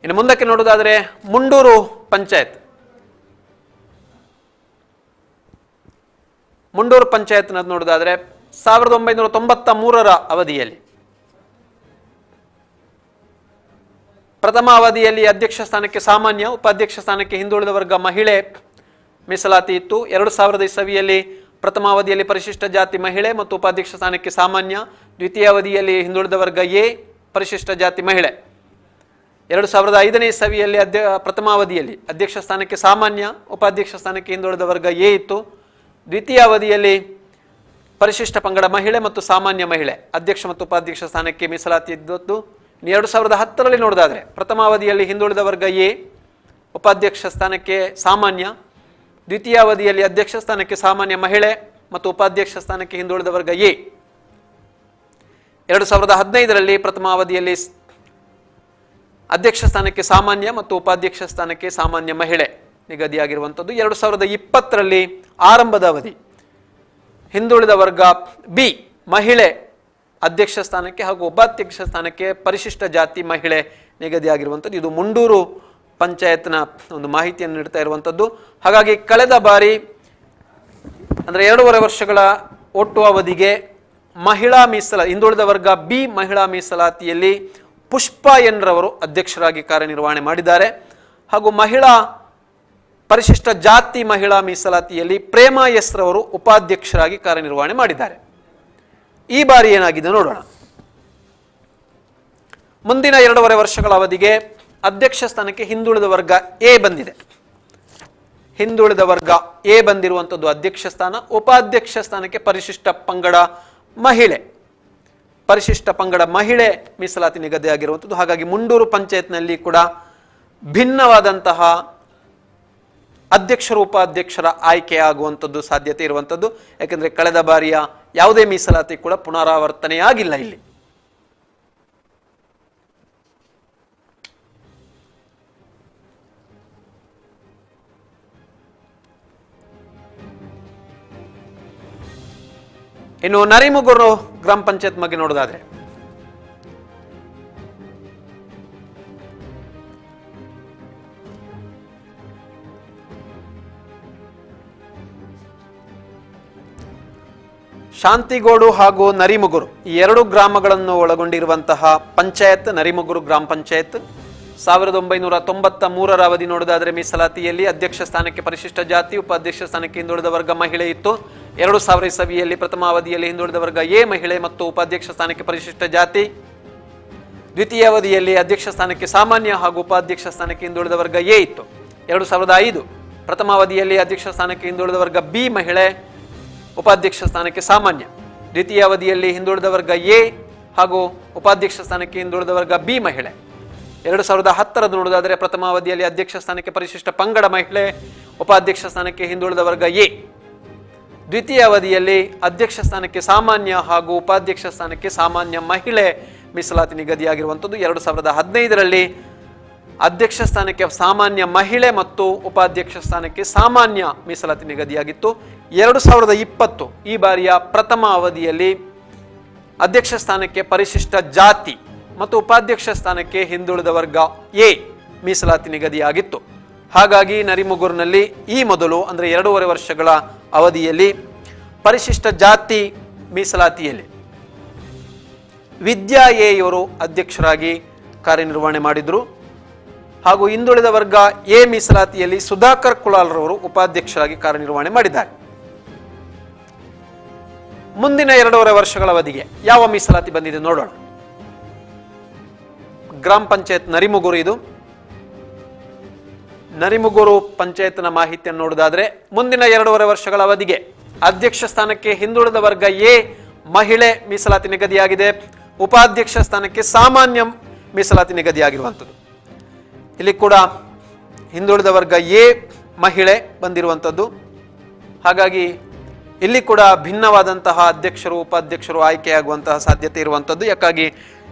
ಇನ್ನು ಮುಂದಕ್ಕೆ ನೋಡುವುದಾದರೆ ಮುಂಡೂರು ಪಂಚಾಯತ್ ಮುಂಡೂರು ಪಂಚಾಯತ್ನ ನೋಡೋದಾದ್ರೆ 1993ರ ಅವಧಿಯಲ್ಲಿ ಪ್ರಥಮ ಅವಧಿಯಲ್ಲಿ ಅಧ್ಯಕ್ಷ ಸ್ಥಾನಕ್ಕೆ ಸಾಮಾನ್ಯ, ಉಪಾಧ್ಯಕ್ಷ ಸ್ಥಾನಕ್ಕೆ ಹಿಂದುಳಿದ ವರ್ಗ ಮಹಿಳೆ ಮೀಸಲಾತಿ ಇತ್ತು. 2000 ಇಸವಿಯಲ್ಲಿ ಪ್ರಥಮ ಅವಧಿಯಲ್ಲಿ ಪರಿಶಿಷ್ಟ ಜಾತಿ ಮಹಿಳೆ ಮತ್ತು ಉಪಾಧ್ಯಕ್ಷ ಸ್ಥಾನಕ್ಕೆ ಸಾಮಾನ್ಯ, ದ್ವಿತೀಯ ಅವಧಿಯಲ್ಲಿ ಹಿಂದುಳಿದ ವರ್ಗ ಎ ಪರಿಶಿಷ್ಟ ಜಾತಿ ಮಹಿಳೆ. 2005ನೇ ಇಸವಿಯಲ್ಲಿ ಪ್ರಥಮ ಅವಧಿಯಲ್ಲಿ ಅಧ್ಯಕ್ಷ ಸ್ಥಾನಕ್ಕೆ ಸಾಮಾನ್ಯ, ಉಪಾಧ್ಯಕ್ಷ ಸ್ಥಾನಕ್ಕೆ ಹಿಂದುಳಿದ ವರ್ಗ ಎ ಇತ್ತು. ದ್ವಿತೀಯ ಅವಧಿಯಲ್ಲಿ ಪರಿಶಿಷ್ಟ ಪಂಗಡ ಮಹಿಳೆ ಮತ್ತು ಸಾಮಾನ್ಯ ಮಹಿಳೆ ಅಧ್ಯಕ್ಷ ಮತ್ತು ಉಪಾಧ್ಯಕ್ಷ ಸ್ಥಾನಕ್ಕೆ ಮೀಸಲಾತಿ ಇದ್ದದ್ದು. 2010ರಲ್ಲಿ ನೋಡೋದಾದ್ರೆ ಪ್ರಥಮ ಅವಧಿಯಲ್ಲಿ ಹಿಂದುಳಿದ ವರ್ಗ ಎ ಉಪಾಧ್ಯಕ್ಷ ಸ್ಥಾನಕ್ಕೆ ಸಾಮಾನ್ಯ, ದ್ವಿತೀಯ ಅವಧಿಯಲ್ಲಿ ಅಧ್ಯಕ್ಷ ಸ್ಥಾನಕ್ಕೆ ಸಾಮಾನ್ಯ ಮಹಿಳೆ ಮತ್ತು ಉಪಾಧ್ಯಕ್ಷ ಸ್ಥಾನಕ್ಕೆ ಹಿಂದುಳಿದ ವರ್ಗ ಎ. 2015ರಲ್ಲಿ ಪ್ರಥಮ ಅವಧಿಯಲ್ಲಿ ಅಧ್ಯಕ್ಷ ಸ್ಥಾನಕ್ಕೆ ಸಾಮಾನ್ಯ ಮತ್ತು ಉಪಾಧ್ಯಕ್ಷ ಸ್ಥಾನಕ್ಕೆ ಸಾಮಾನ್ಯ ಮಹಿಳೆ ನಿಗದಿಯಾಗಿರುವಂಥದ್ದು. 2020ರಲ್ಲಿ ಆರಂಭದ ಅವಧಿ ಹಿಂದುಳಿದ ವರ್ಗ ಬಿ ಮಹಿಳೆ ಅಧ್ಯಕ್ಷ ಸ್ಥಾನಕ್ಕೆ ಹಾಗೂ ಉಪಾಧ್ಯಕ್ಷ ಸ್ಥಾನಕ್ಕೆ ಪರಿಶಿಷ್ಟ ಜಾತಿ ಮಹಿಳೆ ನಿಗದಿಯಾಗಿರುವಂಥದ್ದು. ಇದು ಮುಂಡೂರು ಪಂಚಾಯತ್ನ ಒಂದು ಮಾಹಿತಿಯನ್ನು ನೀಡ್ತಾ ಇರುವಂಥದ್ದು. ಹಾಗಾಗಿ ಕಳೆದ ಬಾರಿ ಅಂದರೆ 2.5 ವರ್ಷಗಳ ಒಟ್ಟು ಅವಧಿಗೆ ಮಹಿಳಾ ಹಿಂದುಳಿದ ವರ್ಗ ಬಿ ಮಹಿಳಾ ಮೀಸಲಾತಿಯಲ್ಲಿ ಪುಷ್ಪಾ ಎನ್ ರವರು ಅಧ್ಯಕ್ಷರಾಗಿ ಕಾರ್ಯನಿರ್ವಹಣೆ ಮಾಡಿದ್ದಾರೆ. ಹಾಗೂ ಮಹಿಳಾ ಪರಿಶಿಷ್ಟ ಜಾತಿ ಮಹಿಳಾ ಮೀಸಲಾತಿಯಲ್ಲಿ ಪ್ರೇಮಾ ಎಸ್ ರವರು ಉಪಾಧ್ಯಕ್ಷರಾಗಿ ಕಾರ್ಯನಿರ್ವಹಣೆ ಮಾಡಿದ್ದಾರೆ. ಈ ಬಾರಿ ಏನಾಗಿದೆ ನೋಡೋಣ. ಮುಂದಿನ 2.5 ವರ್ಷಗಳ ಅವಧಿಗೆ ಅಧ್ಯಕ್ಷ ಸ್ಥಾನಕ್ಕೆ ಹಿಂದುಳಿದ ವರ್ಗ ಎ ಬಂದಿದೆ. ಹಿಂದುಳಿದ ವರ್ಗ ಎ ಬಂದಿರುವಂಥದ್ದು ಅಧ್ಯಕ್ಷ ಸ್ಥಾನ. ಉಪಾಧ್ಯಕ್ಷ ಸ್ಥಾನಕ್ಕೆ ಪರಿಶಿಷ್ಟ ಪಂಗಡ ಮಹಿಳೆ ಮೀಸಲಾತಿ ನಿಗದಿಯಾಗಿರುವಂಥದ್ದು. ಹಾಗಾಗಿ ಮುಂಡೂರು ಪಂಚಾಯತ್ನಲ್ಲಿ ಕೂಡ ಭಿನ್ನವಾದಂತಹ ಅಧ್ಯಕ್ಷರು ಉಪಾಧ್ಯಕ್ಷರ ಆಯ್ಕೆ ಆಗುವಂಥದ್ದು ಸಾಧ್ಯತೆ ಇರುವಂಥದ್ದು. ಯಾಕೆಂದರೆ ಕಳೆದ ಬಾರಿಯ ಯಾವುದೇ ಮೀಸಲಾತಿ ಕೂಡ ಪುನರಾವರ್ತನೆಯಾಗಿಲ್ಲ ಇಲ್ಲಿ. ಇನ್ನು ನರಿಮುಗೂರು ಗ್ರಾಮ ಪಂಚಾಯತ್ ಬಗ್ಗೆ ನೋಡೋದಾದ್ರೆ ಶಾಂತಿಗೋಡು ಹಾಗೂ ನರಿಮುಗೂರು ಈ 2 ಗ್ರಾಮಗಳನ್ನು ಒಳಗೊಂಡಿರುವಂತಹ ಪಂಚಾಯತ್ ನರಿಮುಗೂರು ಗ್ರಾಮ ಪಂಚಾಯತ್. 1993ರ ಅವಧಿ ನೋಡೋದಾದ್ರೆ ಮೀಸಲಾತಿಯಲ್ಲಿ ಅಧ್ಯಕ್ಷ ಸ್ಥಾನಕ್ಕೆ ಪರಿಶಿಷ್ಟ ಜಾತಿ, ಉಪಾಧ್ಯಕ್ಷ ಸ್ಥಾನಕ್ಕೆ ಹಿಂದುಳಿದ ವರ್ಗ ಮಹಿಳೆ ಇತ್ತು. 2000 ಇಸವಿಯಲ್ಲಿ ಪ್ರಥಮ ಅವಧಿಯಲ್ಲಿ ಹಿಂದುಳಿದ ವರ್ಗ ಎ ಮಹಿಳೆ ಮತ್ತು ಉಪಾಧ್ಯಕ್ಷ ಸ್ಥಾನಕ್ಕೆ ಪರಿಶಿಷ್ಟ ಜಾತಿ, ದ್ವಿತೀಯ ಅವಧಿಯಲ್ಲಿ ಅಧ್ಯಕ್ಷ ಸ್ಥಾನಕ್ಕೆ ಸಾಮಾನ್ಯ ಹಾಗೂ ಉಪಾಧ್ಯಕ್ಷ ಸ್ಥಾನಕ್ಕೆ ಹಿಂದುಳಿದ ವರ್ಗ ಎ ಇತ್ತು. 2005 ಪ್ರಥಮ ಅವಧಿಯಲ್ಲಿ ಅಧ್ಯಕ್ಷ ಸ್ಥಾನಕ್ಕೆ ಹಿಂದುಳಿದ ವರ್ಗ ಬಿ ಮಹಿಳೆ, ಉಪಾಧ್ಯಕ್ಷ ಸ್ಥಾನಕ್ಕೆ ಸಾಮಾನ್ಯ, ದ್ವಿತೀಯ ಅವಧಿಯಲ್ಲಿ ಹಿಂದುಳಿದ ವರ್ಗ ಎ ಹಾಗೂ ಉಪಾಧ್ಯಕ್ಷ ಸ್ಥಾನಕ್ಕೆ ಹಿಂದುಳಿದ ವರ್ಗ ಬಿ ಮಹಿಳೆ. 2010 ನೋಡೋದಾದರೆ ಪ್ರಥಮ ಅವಧಿಯಲ್ಲಿ ಅಧ್ಯಕ್ಷ ಸ್ಥಾನಕ್ಕೆ ಪರಿಶಿಷ್ಟ ಪಂಗಡ ಮಹಿಳೆ, ಉಪಾಧ್ಯಕ್ಷ ಸ್ಥಾನಕ್ಕೆ ಹಿಂದುಳಿದ ವರ್ಗ ಎ, ದ್ವಿತೀಯ ಅವಧಿಯಲ್ಲಿ ಅಧ್ಯಕ್ಷ ಸ್ಥಾನಕ್ಕೆ ಸಾಮಾನ್ಯ ಹಾಗೂ ಉಪಾಧ್ಯಕ್ಷ ಸ್ಥಾನಕ್ಕೆ ಸಾಮಾನ್ಯ ಮಹಿಳೆ ಮೀಸಲಾತಿ ನಿಗದಿಯಾಗಿರುವಂಥದ್ದು. 2015ರಲ್ಲಿ ಅಧ್ಯಕ್ಷ ಸ್ಥಾನಕ್ಕೆ ಸಾಮಾನ್ಯ ಮಹಿಳೆ ಮತ್ತು ಉಪಾಧ್ಯಕ್ಷ ಸ್ಥಾನಕ್ಕೆ ಸಾಮಾನ್ಯ ಮೀಸಲಾತಿ ನಿಗದಿಯಾಗಿತ್ತು. 2020 ಈ ಬಾರಿಯ ಪ್ರಥಮ ಅವಧಿಯಲ್ಲಿ ಅಧ್ಯಕ್ಷ ಸ್ಥಾನಕ್ಕೆ ಪರಿಶಿಷ್ಟ ಜಾತಿ ಮತ್ತು ಉಪಾಧ್ಯಕ್ಷ ಸ್ಥಾನಕ್ಕೆ ಹಿಂದುಳಿದ ವರ್ಗ ಎ ಮೀಸಲಾತಿ ನಿಗದಿಯಾಗಿತ್ತು. ಹಾಗಾಗಿ ನರಿಮುಗೂರಿನಲ್ಲಿ ಈ ಮೊದಲು ಅಂದರೆ 2.5 ವರ್ಷಗಳ ಅವಧಿಯಲ್ಲಿ ಪರಿಶಿಷ್ಟ ಜಾತಿ ಮೀಸಲಾತಿಯಲ್ಲಿ ವಿದ್ಯಾ ಎ ಇವರು ಅಧ್ಯಕ್ಷರಾಗಿ ಕಾರ್ಯನಿರ್ವಹಣೆ ಮಾಡಿದರು. ಹಾಗೂ ಹಿಂದುಳಿದ ವರ್ಗ ಎ ಮೀಸಲಾತಿಯಲ್ಲಿ ಸುಧಾಕರ್ ಕುಲಾಲ್ರವರು ಉಪಾಧ್ಯಕ್ಷರಾಗಿ ಕಾರ್ಯನಿರ್ವಹಣೆ ಮಾಡಿದ್ದಾರೆ. ಮುಂದಿನ 2.5 ವರ್ಷಗಳ ಅವಧಿಗೆ ಯಾವ ಮೀಸಲಾತಿ ಬಂದಿದೆ ನೋಡೋಣ. ಗ್ರಾಮ ಪಂಚಾಯತ್ ನರಿಮುಗೂರು, ಇದು ನರಿಮುಗೂರು ಪಂಚಾಯತ್ನ ಮಾಹಿತಿಯನ್ನು ನೋಡೋದಾದ್ರೆ ಮುಂದಿನ 2.5 ವರ್ಷಗಳ ಅವಧಿಗೆ ಅಧ್ಯಕ್ಷ ಸ್ಥಾನಕ್ಕೆ ಹಿಂದುಳಿದ ವರ್ಗ ಎ ಮಹಿಳೆ ಮೀಸಲಾತಿ ನಿಗದಿಯಾಗಿದೆ. ಉಪಾಧ್ಯಕ್ಷ ಸ್ಥಾನಕ್ಕೆ ಸಾಮಾನ್ಯ ಮೀಸಲಾತಿ ನಿಗದಿಯಾಗಿರುವಂಥದ್ದು. ಇಲ್ಲಿ ಕೂಡ ಹಿಂದುಳಿದ ವರ್ಗ ಎ ಮಹಿಳೆ ಬಂದಿರುವಂಥದ್ದು. ಹಾಗಾಗಿ ಇಲ್ಲಿ ಕೂಡ ಭಿನ್ನವಾದಂತಹ ಅಧ್ಯಕ್ಷರು ಉಪಾಧ್ಯಕ್ಷರು ಆಯ್ಕೆಯಾಗುವಂತಹ ಸಾಧ್ಯತೆ ಇರುವಂಥದ್ದು. ಯಾಕಾಗಿ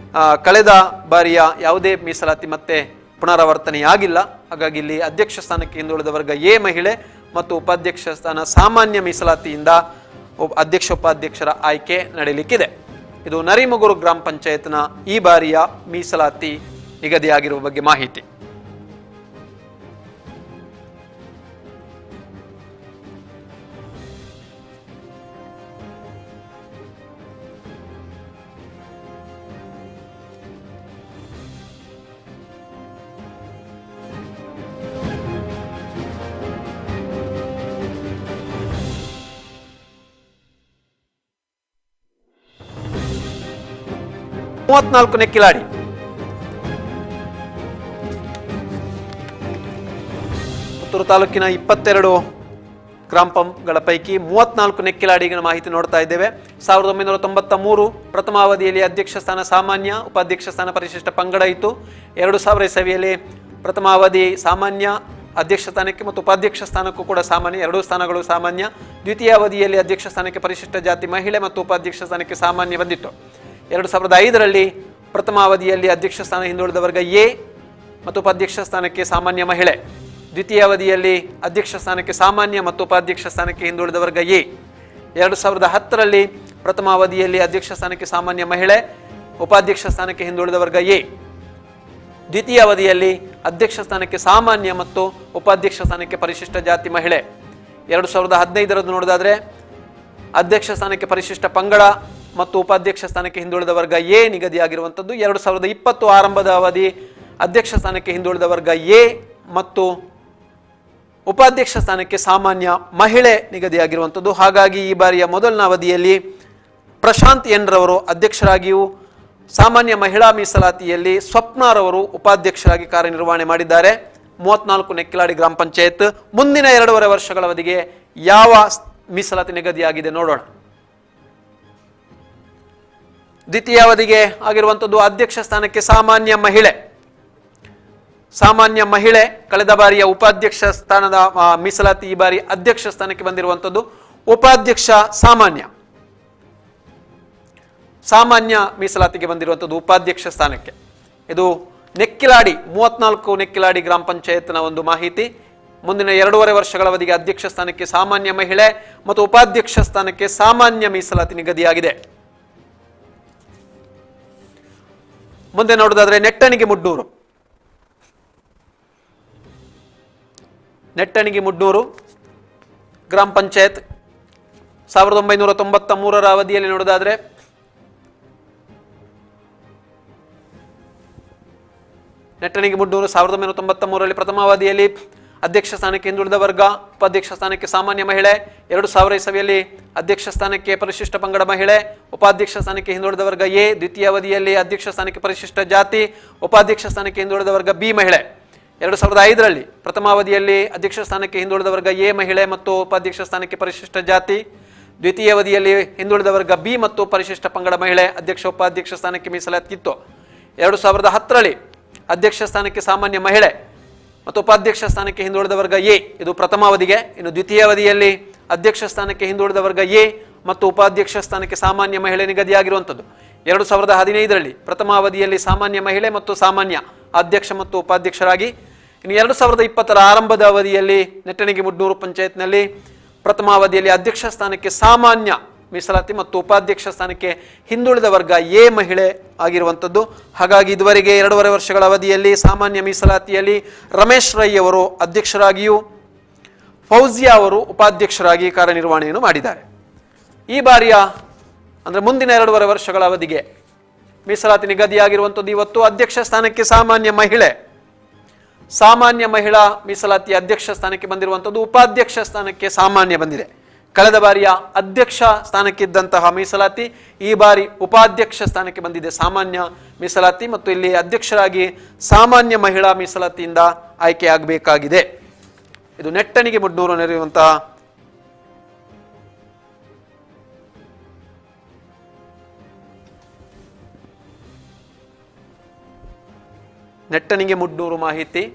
ಕಳೆದ ಬಾರಿಯ ಯಾವುದೇ ಮೀಸಲಾತಿ ಮತ್ತೆ ಪುನರಾವರ್ತನೆಯಾಗಿಲ್ಲ. ಹಾಗಾಗಿ ಇಲ್ಲಿ ಅಧ್ಯಕ್ಷ ಸ್ಥಾನಕ್ಕೆ ಹಿಂದುಳಿದ ವರ್ಗ ಎ ಮಹಿಳೆ ಮತ್ತು ಉಪಾಧ್ಯಕ್ಷ ಸ್ಥಾನ ಸಾಮಾನ್ಯ ಮೀಸಲಾತಿಯಿಂದ ಅಧ್ಯಕ್ಷ ಉಪಾಧ್ಯಕ್ಷರ ಆಯ್ಕೆ ನಡೆಯಲಿಕ್ಕಿದೆ. ಇದು ನರಿಮುಗೂರು ಗ್ರಾಮ ಪಂಚಾಯತ್ನ ಈ ಬಾರಿಯ ಮೀಸಲಾತಿ ನಿಗದಿಯಾಗಿರುವ ಬಗ್ಗೆ ಮಾಹಿತಿ. 34ನೇ ಕಿಲಾಡಿ. ಪುತ್ತೂರು ತಾಲೂಕಿನ 22 ಗ್ರಾಮ ಪಂಗಳ ಪೈಕಿ 34 ನೆಕ್ಕಿಲಾಡಿಗಳ ಮಾಹಿತಿ ನೋಡ್ತಾ ಇದ್ದೇವೆ. 1993 ಪ್ರಥಮ ಅವಧಿಯಲ್ಲಿ ಅಧ್ಯಕ್ಷ ಸ್ಥಾನ ಸಾಮಾನ್ಯ, ಉಪಾಧ್ಯಕ್ಷ ಸ್ಥಾನ ಪರಿಶಿಷ್ಟ ಪಂಗಡ ಇತ್ತು. 2000 ಇಸವಿಯಲ್ಲಿ ಪ್ರಥಮ ಅವಧಿ ಸಾಮಾನ್ಯ, ಅಧ್ಯಕ್ಷ ಸ್ಥಾನಕ್ಕೆ ಮತ್ತು ಉಪಾಧ್ಯಕ್ಷ ಸ್ಥಾನಕ್ಕೂ ಕೂಡ ಸಾಮಾನ್ಯ, ಎರಡೂ ಸ್ಥಾನಗಳು ಸಾಮಾನ್ಯ. ದ್ವಿತೀಯ ಅವಧಿಯಲ್ಲಿ ಅಧ್ಯಕ್ಷ ಸ್ಥಾನಕ್ಕೆ ಪರಿಶಿಷ್ಟ ಜಾತಿ ಮಹಿಳೆ ಮತ್ತು ಉಪಾಧ್ಯಕ್ಷ ಸ್ಥಾನಕ್ಕೆ ಸಾಮಾನ್ಯ ಬಂದಿತ್ತು. 2005ರಲ್ಲಿ ಪ್ರಥಮ ಅವಧಿಯಲ್ಲಿ ಅಧ್ಯಕ್ಷ ಸ್ಥಾನ ಹಿಂದುಳಿದ ವರ್ಗ ಎ ಮತ್ತು ಉಪಾಧ್ಯಕ್ಷ ಸ್ಥಾನಕ್ಕೆ ಸಾಮಾನ್ಯ ಮಹಿಳೆ. ದ್ವಿತೀಯ ಅವಧಿಯಲ್ಲಿ ಅಧ್ಯಕ್ಷ ಸ್ಥಾನಕ್ಕೆ ಸಾಮಾನ್ಯ ಮತ್ತು ಉಪಾಧ್ಯಕ್ಷ ಸ್ಥಾನಕ್ಕೆ ಹಿಂದುಳಿದ ವರ್ಗ ಎ. 2010ರಲ್ಲಿ ಪ್ರಥಮ ಅವಧಿಯಲ್ಲಿ ಅಧ್ಯಕ್ಷ ಸ್ಥಾನಕ್ಕೆ ಸಾಮಾನ್ಯ ಮಹಿಳೆ, ಉಪಾಧ್ಯಕ್ಷ ಸ್ಥಾನಕ್ಕೆ ಹಿಂದುಳಿದ ವರ್ಗ ಎ. ದ್ವಿತೀಯ ಅವಧಿಯಲ್ಲಿ ಅಧ್ಯಕ್ಷ ಸ್ಥಾನಕ್ಕೆ ಸಾಮಾನ್ಯ ಮತ್ತು ಉಪಾಧ್ಯಕ್ಷ ಸ್ಥಾನಕ್ಕೆ ಪರಿಶಿಷ್ಟ ಜಾತಿ ಮಹಿಳೆ. 2015 ನೋಡೋದಾದ್ರೆ ಅಧ್ಯಕ್ಷ ಸ್ಥಾನಕ್ಕೆ ಪರಿಶಿಷ್ಟ ಪಂಗಡ ಮತ್ತು ಉಪಾಧ್ಯಕ್ಷ ಸ್ಥಾನಕ್ಕೆ ಹಿಂದುಳಿದ ವರ್ಗ ಎ ನಿಗದಿಯಾಗಿರುವಂಥದ್ದು. 2020 ಆರಂಭದ ಅವಧಿ ಅಧ್ಯಕ್ಷ ಸ್ಥಾನಕ್ಕೆ ಹಿಂದುಳಿದ ವರ್ಗ ಎ ಮತ್ತು ಉಪಾಧ್ಯಕ್ಷ ಸ್ಥಾನಕ್ಕೆ ಸಾಮಾನ್ಯ ಮಹಿಳೆ ನಿಗದಿಯಾಗಿರುವಂಥದ್ದು. ಹಾಗಾಗಿ ಈ ಬಾರಿಯ ಮೊದಲನ ಅವಧಿಯಲ್ಲಿ ಪ್ರಶಾಂತ್ ಎನ್ ರವರು ಅಧ್ಯಕ್ಷರಾಗಿಯೂ ಸಾಮಾನ್ಯ ಮಹಿಳಾ ಮೀಸಲಾತಿಯಲ್ಲಿ ಸ್ವಪ್ನಾರವರು ಉಪಾಧ್ಯಕ್ಷರಾಗಿ ಕಾರ್ಯನಿರ್ವಹಣೆ ಮಾಡಿದ್ದಾರೆ. 34 ನೆಕ್ಕಿಲಾಡಿ ಗ್ರಾಮ ಪಂಚಾಯತ್. ಮುಂದಿನ 2.5 ವರ್ಷಗಳ ಅವಧಿಗೆ ಯಾವ ಮೀಸಲಾತಿ ನಿಗದಿಯಾಗಿದೆ ನೋಡೋಣ. ದ್ವಿತೀಯ ಅವಧಿಗೆ ಆಗಿರುವಂಥದ್ದು ಅಧ್ಯಕ್ಷ ಸ್ಥಾನಕ್ಕೆ ಸಾಮಾನ್ಯ ಮಹಿಳೆ. ಸಾಮಾನ್ಯ ಮಹಿಳೆ ಕಳೆದ ಬಾರಿಯ ಉಪಾಧ್ಯಕ್ಷ ಸ್ಥಾನದ ಮೀಸಲಾತಿ ಈ ಬಾರಿ ಅಧ್ಯಕ್ಷ ಸ್ಥಾನಕ್ಕೆ ಬಂದಿರುವಂಥದ್ದು. ಉಪಾಧ್ಯಕ್ಷ ಸಾಮಾನ್ಯ ಮೀಸಲಾತಿಗೆ ಬಂದಿರುವಂಥದ್ದು ಉಪಾಧ್ಯಕ್ಷ ಸ್ಥಾನಕ್ಕೆ. ಇದು ನೆಕ್ಕಿಲಾಡಿ 34 ನೆಕ್ಕಿಲಾಡಿ ಗ್ರಾಮ ಪಂಚಾಯತ್ನ ಒಂದು ಮಾಹಿತಿ. ಮುಂದಿನ 2.5 ವರ್ಷಗಳ ಅವಧಿಗೆ ಅಧ್ಯಕ್ಷ ಸ್ಥಾನಕ್ಕೆ ಸಾಮಾನ್ಯ ಮಹಿಳೆ ಮತ್ತು ಉಪಾಧ್ಯಕ್ಷ ಸ್ಥಾನಕ್ಕೆ ಸಾಮಾನ್ಯ ಮೀಸಲಾತಿ ನಿಗದಿಯಾಗಿದೆ. ಮುಂದೆ ನೋಡೋದಾದ್ರೆ ನೆಟ್ಟಣಿಗೆ ಮುಡ್ನೂರು ಗ್ರಾಮ ಪಂಚಾಯತ್ 1993ರ ಅವಧಿಯಲ್ಲಿ ನೋಡೋದಾದ್ರೆ ನೆಟ್ಟಣಿಗೆ ಮುಡ್ನೂರು 1993ರಲ್ಲಿ ಪ್ರಥಮ ಅವಧಿಯಲ್ಲಿ ಅಧ್ಯಕ್ಷ ಸ್ಥಾನಕ್ಕೆ ಹಿಂದುಳಿದ ವರ್ಗ, ಉಪಾಧ್ಯಕ್ಷ ಸ್ಥಾನಕ್ಕೆ ಸಾಮಾನ್ಯ ಮಹಿಳೆ. 2000 ಇಸವಿಯಲ್ಲಿ ಅಧ್ಯಕ್ಷ ಸ್ಥಾನಕ್ಕೆ ಪರಿಶಿಷ್ಟ ಪಂಗಡ ಮಹಿಳೆ, ಉಪಾಧ್ಯಕ್ಷ ಸ್ಥಾನಕ್ಕೆ ಹಿಂದುಳಿದ ವರ್ಗ ಎ. ದ್ವಿತೀಯ ಅವಧಿಯಲ್ಲಿ ಅಧ್ಯಕ್ಷ ಸ್ಥಾನಕ್ಕೆ ಪರಿಶಿಷ್ಟ ಜಾತಿ, ಉಪಾಧ್ಯಕ್ಷ ಸ್ಥಾನಕ್ಕೆ ಹಿಂದುಳಿದ ವರ್ಗ ಬಿ ಮಹಿಳೆ. 2005ರಲ್ಲಿ ಪ್ರಥಮ ಅವಧಿಯಲ್ಲಿ ಅಧ್ಯಕ್ಷ ಸ್ಥಾನಕ್ಕೆ ಹಿಂದುಳಿದ ವರ್ಗ ಎ ಮಹಿಳೆ ಮತ್ತು ಉಪಾಧ್ಯಕ್ಷ ಸ್ಥಾನಕ್ಕೆ ಪರಿಶಿಷ್ಟ ಜಾತಿ. ದ್ವಿತೀಯ ಅವಧಿಯಲ್ಲಿ ಹಿಂದುಳಿದ ವರ್ಗ ಬಿ ಮತ್ತು ಪರಿಶಿಷ್ಟ ಪಂಗಡ ಮಹಿಳೆ ಅಧ್ಯಕ್ಷ ಉಪಾಧ್ಯಕ್ಷ ಸ್ಥಾನಕ್ಕೆ ಮೀಸಲಾತಿತ್ತು. 2010ರಲ್ಲಿ ಅಧ್ಯಕ್ಷ ಸ್ಥಾನಕ್ಕೆ ಸಾಮಾನ್ಯ ಮಹಿಳೆ ಮತ್ತು ಉಪಾಧ್ಯಕ್ಷ ಸ್ಥಾನಕ್ಕೆ ಹಿಂದುಳಿದ ವರ್ಗ ಎ. ಇದು ಪ್ರಥಮ ಅವಧಿಗೆ. ಇನ್ನು ದ್ವಿತೀಯ ಅವಧಿಯಲ್ಲಿ ಅಧ್ಯಕ್ಷ ಸ್ಥಾನಕ್ಕೆ ಹಿಂದುಳಿದ ವರ್ಗ ಎ ಮತ್ತು ಉಪಾಧ್ಯಕ್ಷ ಸ್ಥಾನಕ್ಕೆ ಸಾಮಾನ್ಯ ಮಹಿಳೆ ನಿಗದಿಯಾಗಿರುವಂಥದ್ದು. 2015ರಲ್ಲಿ ಪ್ರಥಮ ಅವಧಿಯಲ್ಲಿ ಸಾಮಾನ್ಯ ಮಹಿಳೆ ಮತ್ತು ಸಾಮಾನ್ಯ ಅಧ್ಯಕ್ಷ ಮತ್ತು ಉಪಾಧ್ಯಕ್ಷರಾಗಿ. ಇನ್ನು 2020ರ ಆರಂಭದ ಅವಧಿಯಲ್ಲಿ ನೆಟ್ಟಣಿಗೆ ಮುಡ್ನೂರು ಪಂಚಾಯತ್ನಲ್ಲಿ ಪ್ರಥಮ ಅವಧಿಯಲ್ಲಿ ಅಧ್ಯಕ್ಷ ಸ್ಥಾನಕ್ಕೆ ಸಾಮಾನ್ಯ ಮೀಸಲಾತಿ ಮತ್ತು ಉಪಾಧ್ಯಕ್ಷ ಸ್ಥಾನಕ್ಕೆ ಹಿಂದುಳಿದ ವರ್ಗ ಎ ಮಹಿಳೆ ಆಗಿರುವಂಥದ್ದು. ಹಾಗಾಗಿ ಇದುವರೆಗೆ 2.5 ವರ್ಷಗಳ ಅವಧಿಯಲ್ಲಿ ಸಾಮಾನ್ಯ ಮೀಸಲಾತಿಯಲ್ಲಿ ರಮೇಶ್ ರೈ ಅವರು ಅಧ್ಯಕ್ಷರಾಗಿಯೂ ಫೌಜಿಯಾ ಅವರು ಉಪಾಧ್ಯಕ್ಷರಾಗಿ ಕಾರ್ಯನಿರ್ವಹಣೆಯನ್ನು ಮಾಡಿದ್ದಾರೆ. ಈ ಬಾರಿಯ ಅಂದರೆ ಮುಂದಿನ 2.5 ವರ್ಷಗಳ ಅವಧಿಗೆ ಮೀಸಲಾತಿ ನಿಗದಿಯಾಗಿರುವಂಥದ್ದು ಇವತ್ತು ಅಧ್ಯಕ್ಷ ಸ್ಥಾನಕ್ಕೆ ಸಾಮಾನ್ಯ ಮಹಿಳಾ ಮೀಸಲಾತಿ ಅಧ್ಯಕ್ಷ ಸ್ಥಾನಕ್ಕೆ ಬಂದಿರುವಂಥದ್ದು. ಉಪಾಧ್ಯಕ್ಷ ಸ್ಥಾನಕ್ಕೆ ಸಾಮಾನ್ಯ ಬಂದಿದೆ. ಕಳೆದ ಬಾರಿಯ ಅಧ್ಯಕ್ಷ ಸ್ಥಾನಕ್ಕಿದ್ದಂತಹ ಮೀಸಲಾತಿ ಈ ಬಾರಿ ಉಪಾಧ್ಯಕ್ಷ ಸ್ಥಾನಕ್ಕೆ ಬಂದಿದೆ ಸಾಮಾನ್ಯ ಮೀಸಲಾತಿ, ಮತ್ತು ಇಲ್ಲಿ ಅಧ್ಯಕ್ಷರಾಗಿ ಸಾಮಾನ್ಯ ಮಹಿಳಾ ಮೀಸಲಾತಿಯಿಂದ ಆಯ್ಕೆಯಾಗಬೇಕಾಗಿದೆ. ಇದು ನೆಟ್ಟಣಿಗೆ ಮುಡ್ನೂರು ನೆರೆಯುವಂತಹ ನೆಟ್ಟಣಿಗೆ ಮುಡ್ನೂರು ಮಾಹಿತಿ.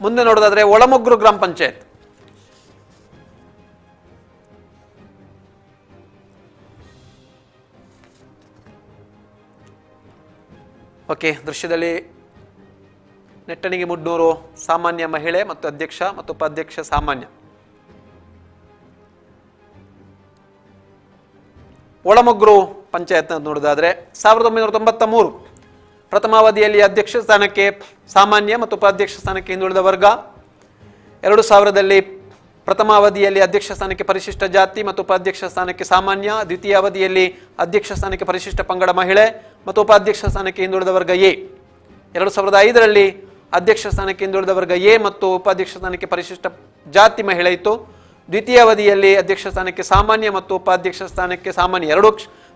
ಮುಂದೆ ನೋಡೋದಾದ್ರೆ ಒಳಮೊಗ್ರು ಗ್ರಾಮ ಪಂಚಾಯತ್. ಓಕೆ, ದೃಶ್ಯದಲ್ಲಿ ನೆಟ್ಟಣಿಗೆ ಮುಡ್ನೂರು ಸಾಮಾನ್ಯ ಮಹಿಳೆ ಮತ್ತು ಅಧ್ಯಕ್ಷ ಮತ್ತು ಉಪಾಧ್ಯಕ್ಷ ಸಾಮಾನ್ಯ. ಒಳಮೊಗ್ರು ಪಂಚಾಯತ್ ನೋಡೋದಾದ್ರೆ 1993 ಪ್ರಥಮ ಅವಧಿಯಲ್ಲಿ ಅಧ್ಯಕ್ಷ ಸ್ಥಾನಕ್ಕೆ ಸಾಮಾನ್ಯ ಮತ್ತು ಉಪಾಧ್ಯಕ್ಷ ಸ್ಥಾನಕ್ಕೆ ಹಿಂದುಳಿದ ವರ್ಗ. 2000ರಲ್ಲಿ ಪ್ರಥಮ ಅವಧಿಯಲ್ಲಿ ಅಧ್ಯಕ್ಷ ಸ್ಥಾನಕ್ಕೆ ಪರಿಶಿಷ್ಟ ಜಾತಿ ಮತ್ತು ಉಪಾಧ್ಯಕ್ಷ ಸ್ಥಾನಕ್ಕೆ ಸಾಮಾನ್ಯ. ದ್ವಿತೀಯ ಅವಧಿಯಲ್ಲಿ ಅಧ್ಯಕ್ಷ ಸ್ಥಾನಕ್ಕೆ ಪರಿಶಿಷ್ಟ ಪಂಗಡ ಮಹಿಳೆ ಮತ್ತು ಉಪಾಧ್ಯಕ್ಷ ಸ್ಥಾನಕ್ಕೆ ಹಿಂದುಳಿದ ವರ್ಗ ಎ. 2005ರಲ್ಲಿ ಅಧ್ಯಕ್ಷ ಸ್ಥಾನಕ್ಕೆ ಹಿಂದುಳಿದ ವರ್ಗ ಎ ಮತ್ತು ಉಪಾಧ್ಯಕ್ಷ ಸ್ಥಾನಕ್ಕೆ ಪರಿಶಿಷ್ಟ ಜಾತಿ ಮಹಿಳೆ ಇತ್ತು. ದ್ವಿತೀಯ ಅವಧಿಯಲ್ಲಿ ಅಧ್ಯಕ್ಷ ಸ್ಥಾನಕ್ಕೆ ಸಾಮಾನ್ಯ ಮತ್ತು ಉಪಾಧ್ಯಕ್ಷ ಸ್ಥಾನಕ್ಕೆ ಸಾಮಾನ್ಯ ಎರಡೂ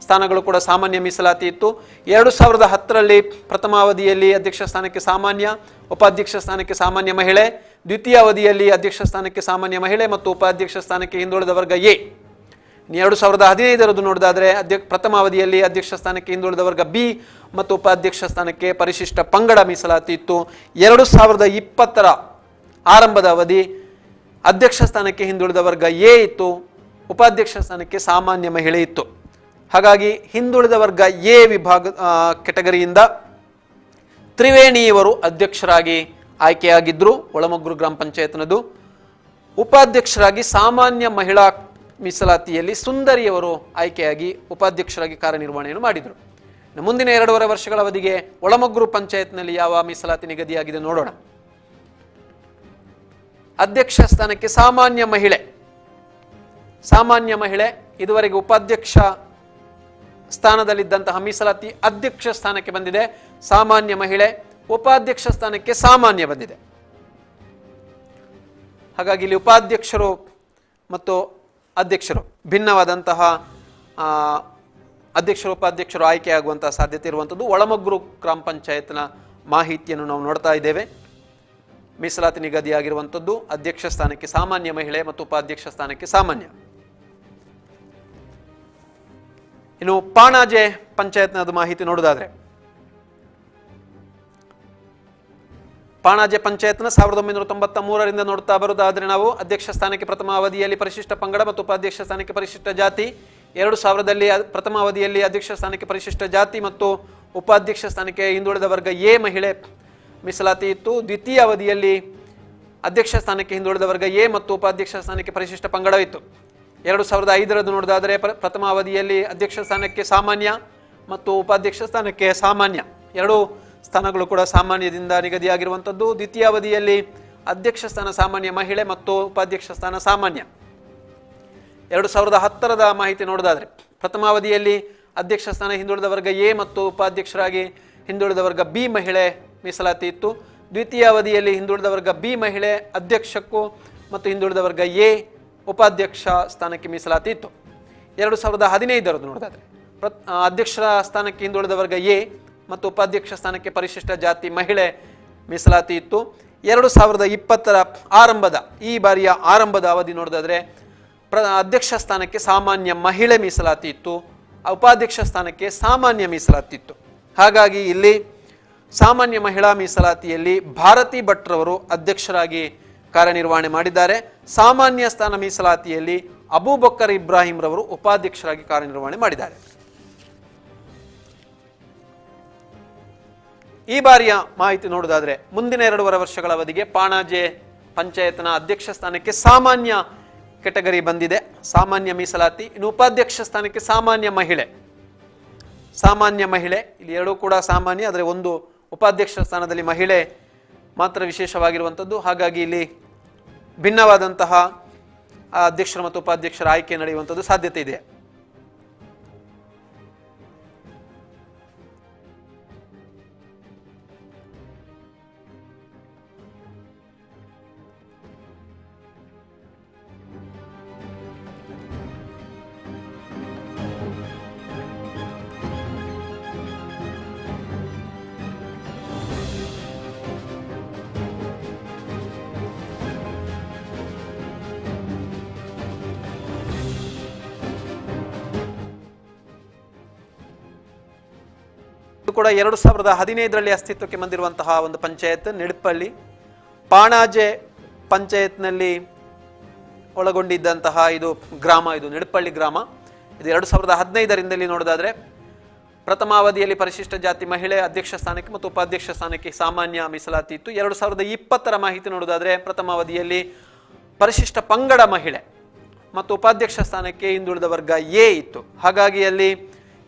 ಸ್ಥಾನಗಳು ಕೂಡ ಸಾಮಾನ್ಯ ಮೀಸಲಾತಿ ಇತ್ತು. 2010ರಲ್ಲಿ ಪ್ರಥಮ ಅವಧಿಯಲ್ಲಿ ಅಧ್ಯಕ್ಷ ಸ್ಥಾನಕ್ಕೆ ಸಾಮಾನ್ಯ, ಉಪಾಧ್ಯಕ್ಷ ಸ್ಥಾನಕ್ಕೆ ಸಾಮಾನ್ಯ ಮಹಿಳೆ, ದ್ವಿತೀಯ ಅವಧಿಯಲ್ಲಿ ಅಧ್ಯಕ್ಷ ಸ್ಥಾನಕ್ಕೆ ಸಾಮಾನ್ಯ ಮಹಿಳೆ ಮತ್ತು ಉಪಾಧ್ಯಕ್ಷ ಸ್ಥಾನಕ್ಕೆ ಹಿಂದುಳಿದ ವರ್ಗ ಎ. 2015ರದ್ದು ನೋಡಿದಾದ್ರೆ ಪ್ರಥಮ ಅವಧಿಯಲ್ಲಿ ಅಧ್ಯಕ್ಷ ಸ್ಥಾನಕ್ಕೆ ಹಿಂದುಳಿದ ವರ್ಗ ಬಿ ಮತ್ತು ಉಪಾಧ್ಯಕ್ಷ ಸ್ಥಾನಕ್ಕೆ ಪರಿಶಿಷ್ಟ ಪಂಗಡ ಮೀಸಲಾತಿ ಇತ್ತು. 2020ರ ಆರಂಭದ ಅವಧಿ ಅಧ್ಯಕ್ಷ ಸ್ಥಾನಕ್ಕೆ ಹಿಂದುಳಿದ ವರ್ಗ ಎ ಇತ್ತು, ಉಪಾಧ್ಯಕ್ಷ ಸ್ಥಾನಕ್ಕೆ ಸಾಮಾನ್ಯ ಮಹಿಳೆ ಇತ್ತು. ಹಾಗಾಗಿ ಹಿಂದುಳಿದ ವರ್ಗ ಎ ವಿಭಾಗ ಕೆಟಗರಿಯಿಂದ ತ್ರಿವೇಣಿಯವರು ಅಧ್ಯಕ್ಷರಾಗಿ ಆಯ್ಕೆಯಾಗಿದ್ದರು ಒಳಮೊಗ್ರು ಗ್ರಾಮ ಪಂಚಾಯತ್ನದು. ಉಪಾಧ್ಯಕ್ಷರಾಗಿ ಸಾಮಾನ್ಯ ಮಹಿಳಾ ಮೀಸಲಾತಿಯಲ್ಲಿ ಸುಂದರಿಯವರು ಆಯ್ಕೆಯಾಗಿ ಉಪಾಧ್ಯಕ್ಷರಾಗಿ ಕಾರ್ಯನಿರ್ವಹಣೆಯನ್ನು ಮಾಡಿದರು. ಮುಂದಿನ 2.5 ವರ್ಷಗಳ ಅವಧಿಗೆ ಒಳಮೊಗ್ರು ಪಂಚಾಯತ್ನಲ್ಲಿ ಯಾವ ಮೀಸಲಾತಿ ನಿಗದಿಯಾಗಿದೆ ನೋಡೋಣ. ಅಧ್ಯಕ್ಷ ಸ್ಥಾನಕ್ಕೆ ಸಾಮಾನ್ಯ ಮಹಿಳೆ ಇದುವರೆಗೆ ಉಪಾಧ್ಯಕ್ಷ ಸ್ಥಾನದಲ್ಲಿದ್ದಂತಹ ಮೀಸಲಾತಿ ಅಧ್ಯಕ್ಷ ಸ್ಥಾನಕ್ಕೆ ಬಂದಿದೆ. ಸಾಮಾನ್ಯ ಮಹಿಳೆ ಉಪಾಧ್ಯಕ್ಷ ಸ್ಥಾನಕ್ಕೆ ಸಾಮಾನ್ಯ ಬಂದಿದೆ. ಹಾಗಾಗಿ ಇಲ್ಲಿ ಉಪಾಧ್ಯಕ್ಷರು ಮತ್ತು ಅಧ್ಯಕ್ಷರು ಭಿನ್ನವಾದಂತಹ ಅಧ್ಯಕ್ಷರು ಉಪಾಧ್ಯಕ್ಷರು ಆಯ್ಕೆಯಾಗುವಂತಹ ಸಾಧ್ಯತೆ ಇರುವಂಥದ್ದು ಒಳಮೊಗ್ರು ಗ್ರಾಮ ಪಂಚಾಯತ್ನ ಮಾಹಿತಿಯನ್ನು ನಾವು ನೋಡ್ತಾ ಇದ್ದೇವೆ. ಮೀಸಲಾತಿ ನಿಗದಿಯಾಗಿರುವಂಥದ್ದು ಅಧ್ಯಕ್ಷ ಸ್ಥಾನಕ್ಕೆ ಸಾಮಾನ್ಯ ಮಹಿಳೆ ಮತ್ತು ಉಪಾಧ್ಯಕ್ಷ ಸ್ಥಾನಕ್ಕೆ ಸಾಮಾನ್ಯ. ಇನ್ನು ಪಾಣಾಜೆ ಪಂಚಾಯತ್ನದು ಮಾಹಿತಿ ನೋಡುವುದಾದ್ರೆ ಪಾಣಾಜೆ ಪಂಚಾಯತ್ನ 1993ರಿಂದ ನೋಡ್ತಾ ಬರುವುದಾದ್ರೆ ನಾವು ಅಧ್ಯಕ್ಷ ಸ್ಥಾನಕ್ಕೆ ಪ್ರಥಮ ಅವಧಿಯಲ್ಲಿ ಪರಿಶಿಷ್ಟ ಪಂಗಡ ಮತ್ತು ಉಪಾಧ್ಯಕ್ಷ ಸ್ಥಾನಕ್ಕೆ ಪರಿಶಿಷ್ಟ ಜಾತಿ, 2000ರಲ್ಲಿ ಪ್ರಥಮ ಅವಧಿಯಲ್ಲಿ ಅಧ್ಯಕ್ಷ ಸ್ಥಾನಕ್ಕೆ ಪರಿಶಿಷ್ಟ ಜಾತಿ ಮತ್ತು ಉಪಾಧ್ಯಕ್ಷ ಸ್ಥಾನಕ್ಕೆ ಹಿಂದುಳಿದ ವರ್ಗ ಎ ಮಹಿಳೆ ಮೀಸಲಾತಿ ಇತ್ತು. ದ್ವಿತೀಯ ಅವಧಿಯಲ್ಲಿ ಅಧ್ಯಕ್ಷ ಸ್ಥಾನಕ್ಕೆ ಹಿಂದುಳಿದ ವರ್ಗ ಎ ಮತ್ತು ಉಪಾಧ್ಯಕ್ಷ ಸ್ಥಾನಕ್ಕೆ ಪರಿಶಿಷ್ಟ ಪಂಗಡವಿತ್ತು. 2005ರದ್ದು ನೋಡೋದಾದರೆ ಪ್ರಥಮ ಅವಧಿಯಲ್ಲಿ ಅಧ್ಯಕ್ಷ ಸ್ಥಾನಕ್ಕೆ ಸಾಮಾನ್ಯ ಮತ್ತು ಉಪಾಧ್ಯಕ್ಷ ಸ್ಥಾನಕ್ಕೆ ಸಾಮಾನ್ಯ, ಎರಡೂ ಸ್ಥಾನಗಳು ಕೂಡ ಸಾಮಾನ್ಯದಿಂದ ನಿಗದಿಯಾಗಿರುವಂಥದ್ದು. ದ್ವಿತೀಯ ಅವಧಿಯಲ್ಲಿ ಅಧ್ಯಕ್ಷ ಸ್ಥಾನ ಸಾಮಾನ್ಯ ಮಹಿಳೆ ಮತ್ತು ಉಪಾಧ್ಯಕ್ಷ ಸ್ಥಾನ ಸಾಮಾನ್ಯ. 2010ರದ ಮಾಹಿತಿ ನೋಡೋದಾದರೆ ಪ್ರಥಮ ಅವಧಿಯಲ್ಲಿ ಅಧ್ಯಕ್ಷ ಸ್ಥಾನ ಹಿಂದುಳಿದ ವರ್ಗ ಎ ಮತ್ತು ಉಪಾಧ್ಯಕ್ಷರಾಗಿ ಹಿಂದುಳಿದ ವರ್ಗ ಬಿ ಮಹಿಳೆ ಮೀಸಲಾತಿ ಇತ್ತು. ದ್ವಿತೀಯ ಅವಧಿಯಲ್ಲಿ ಹಿಂದುಳಿದ ವರ್ಗ ಬಿ ಮಹಿಳೆ ಅಧ್ಯಕ್ಷಕ್ಕೂ ಮತ್ತು ಹಿಂದುಳಿದ ವರ್ಗ ಎ ಉಪಾಧ್ಯಕ್ಷ ಸ್ಥಾನಕ್ಕೆ ಮೀಸಲಾತಿ ಇತ್ತು. 2015ರದ್ದು ನೋಡೋದಾದರೆ ಅಧ್ಯಕ್ಷರ ಸ್ಥಾನಕ್ಕೆ ಹಿಂದುಳಿದ ವರ್ಗ ಎ ಮತ್ತು ಉಪಾಧ್ಯಕ್ಷ ಸ್ಥಾನಕ್ಕೆ ಪರಿಶಿಷ್ಟ ಜಾತಿ ಮಹಿಳೆ ಮೀಸಲಾತಿ ಇತ್ತು. 2020ರ ಈ ಬಾರಿಯ ಆರಂಭದ ಅವಧಿ ನೋಡೋದಾದರೆ ಅಧ್ಯಕ್ಷ ಸ್ಥಾನಕ್ಕೆ ಸಾಮಾನ್ಯ ಮಹಿಳೆ ಮೀಸಲಾತಿ ಇತ್ತು, ಉಪಾಧ್ಯಕ್ಷ ಸ್ಥಾನಕ್ಕೆ ಸಾಮಾನ್ಯ ಮೀಸಲಾತಿ ಇತ್ತು. ಹಾಗಾಗಿ ಇಲ್ಲಿ ಸಾಮಾನ್ಯ ಮಹಿಳಾ ಮೀಸಲಾತಿಯಲ್ಲಿ ಭಾರತಿ ಭಟ್ರವರು ಅಧ್ಯಕ್ಷರಾಗಿ ಕಾರ್ಯನಿರ್ವಹಣೆ ಮಾಡಿದ್ದಾರೆ. ಸಾಮಾನ್ಯ ಸ್ಥಾನ ಮೀಸಲಾತಿಯಲ್ಲಿ ಅಬೂಬಕ್ಕರ್ ಇಬ್ರಾಹಿಂ ರವರು ಉಪಾಧ್ಯಕ್ಷರಾಗಿ ಕಾರ್ಯನಿರ್ವಹಣೆ ಮಾಡಿದ್ದಾರೆ. ಈ ಬಾರಿಯ ಮಾಹಿತಿ ನೋಡುವುದಾದರೆ ಮುಂದಿನ 2.5 ವರ್ಷಗಳ ಅವಧಿಗೆ ಪಾಣಾಜೆ ಪಂಚಾಯತ್ನ ಅಧ್ಯಕ್ಷ ಸ್ಥಾನಕ್ಕೆ ಸಾಮಾನ್ಯ ಕೆಟಗರಿ ಬಂದಿದೆ, ಸಾಮಾನ್ಯ ಮೀಸಲಾತಿ. ಇನ್ನು ಉಪಾಧ್ಯಕ್ಷ ಸ್ಥಾನಕ್ಕೆ ಸಾಮಾನ್ಯ ಮಹಿಳೆ ಇಲ್ಲಿ ಎರಡೂ ಕೂಡ ಸಾಮಾನ್ಯ, ಆದರೆ ಒಂದು ಉಪಾಧ್ಯಕ್ಷ ಸ್ಥಾನದಲ್ಲಿ ಮಹಿಳೆ ಮಾತ್ರ ವಿಶೇಷವಾಗಿರುವಂಥದ್ದು. ಹಾಗಾಗಿ ಇಲ್ಲಿ ಭಿನ್ನವಾದಂತಹ ಅಧ್ಯಕ್ಷರು ಮತ್ತು ಉಪಾಧ್ಯಕ್ಷರ ಆಯ್ಕೆ ನಡೆಯುವಂಥದ್ದು ಸಾಧ್ಯತೆ ಇದೆ. ಇದು ಕೂಡ 2015ರಲ್ಲಿ ಅಸ್ತಿತ್ವಕ್ಕೆ ಬಂದಿರುವಂತಹ ಒಂದು ಪಂಚಾಯತ್ ನಿಡಪಳ್ಳಿ. ಪಾಣಾಜೆ ಪಂಚಾಯತ್ನಲ್ಲಿ ಒಳಗೊಂಡಿದ್ದಂತಹ ಇದು ಗ್ರಾಮ, ಇದು ನಿಡಪಳ್ಳಿ ಗ್ರಾಮ. ಇದು 2015ರಿಂದಲೇ ನೋಡೋದಾದ್ರೆ ಪ್ರಥಮ ಅವಧಿಯಲ್ಲಿ ಪರಿಶಿಷ್ಟ ಜಾತಿ ಮಹಿಳೆ ಅಧ್ಯಕ್ಷ ಸ್ಥಾನಕ್ಕೆ ಮತ್ತು ಉಪಾಧ್ಯಕ್ಷ ಸ್ಥಾನಕ್ಕೆ ಸಾಮಾನ್ಯ ಮೀಸಲಾತಿ ಇತ್ತು. 2020ರ ಮಾಹಿತಿ ನೋಡೋದಾದ್ರೆ ಪ್ರಥಮ ಅವಧಿಯಲ್ಲಿ ಪರಿಶಿಷ್ಟ ಪಂಗಡ ಮಹಿಳೆ ಮತ್ತು ಉಪಾಧ್ಯಕ್ಷ ಸ್ಥಾನಕ್ಕೆ ಹಿಂದುಳಿದ ವರ್ಗ ಎ ಇತ್ತು. ಹಾಗಾಗಿ ಅಲ್ಲಿ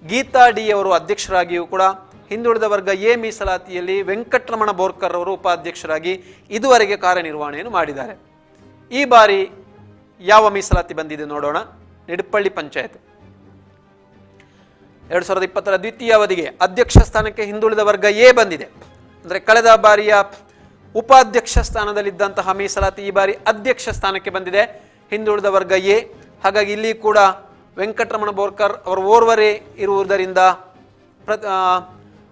ಗೀತಾ ಡಿ ಅವರು ಅಧ್ಯಕ್ಷರಾಗಿಯೂ ಕೂಡ ಹಿಂದುಳಿದ ವರ್ಗ ಎ ಮೀಸಲಾತಿಯಲ್ಲಿ ವೆಂಕಟರಮಣ ಬೋರ್ಕರ್ ಅವರು ಉಪಾಧ್ಯಕ್ಷರಾಗಿ ಇದುವರೆಗೆ ಕಾರ್ಯನಿರ್ವಹಣೆಯನ್ನು ಮಾಡಿದ್ದಾರೆ. ಈ ಬಾರಿ ಯಾವ ಮೀಸಲಾತಿ ಬಂದಿದೆ ನೋಡೋಣ. ನಿಡಪಳ್ಳಿ ಪಂಚಾಯತ್ 2020ರ ದ್ವಿತೀಯ ಅವಧಿಗೆ ಅಧ್ಯಕ್ಷ ಸ್ಥಾನಕ್ಕೆ ಹಿಂದುಳಿದ ವರ್ಗ ಎ ಬಂದಿದೆ. ಅಂದರೆ ಕಳೆದ ಬಾರಿಯ ಉಪಾಧ್ಯಕ್ಷ ಸ್ಥಾನದಲ್ಲಿದ್ದಂತಹ ಮೀಸಲಾತಿ ಈ ಬಾರಿ ಅಧ್ಯಕ್ಷ ಸ್ಥಾನಕ್ಕೆ ಬಂದಿದೆ. ಹಿಂದುಳಿದ ವರ್ಗ ಎ. ಹಾಗಾಗಿ ಇಲ್ಲಿ ಕೂಡ ವೆಂಕಟರಮಣ ಬೋರ್ಕರ್ ಅವರು ಓರ್ವರೇ ಇರುವುದರಿಂದ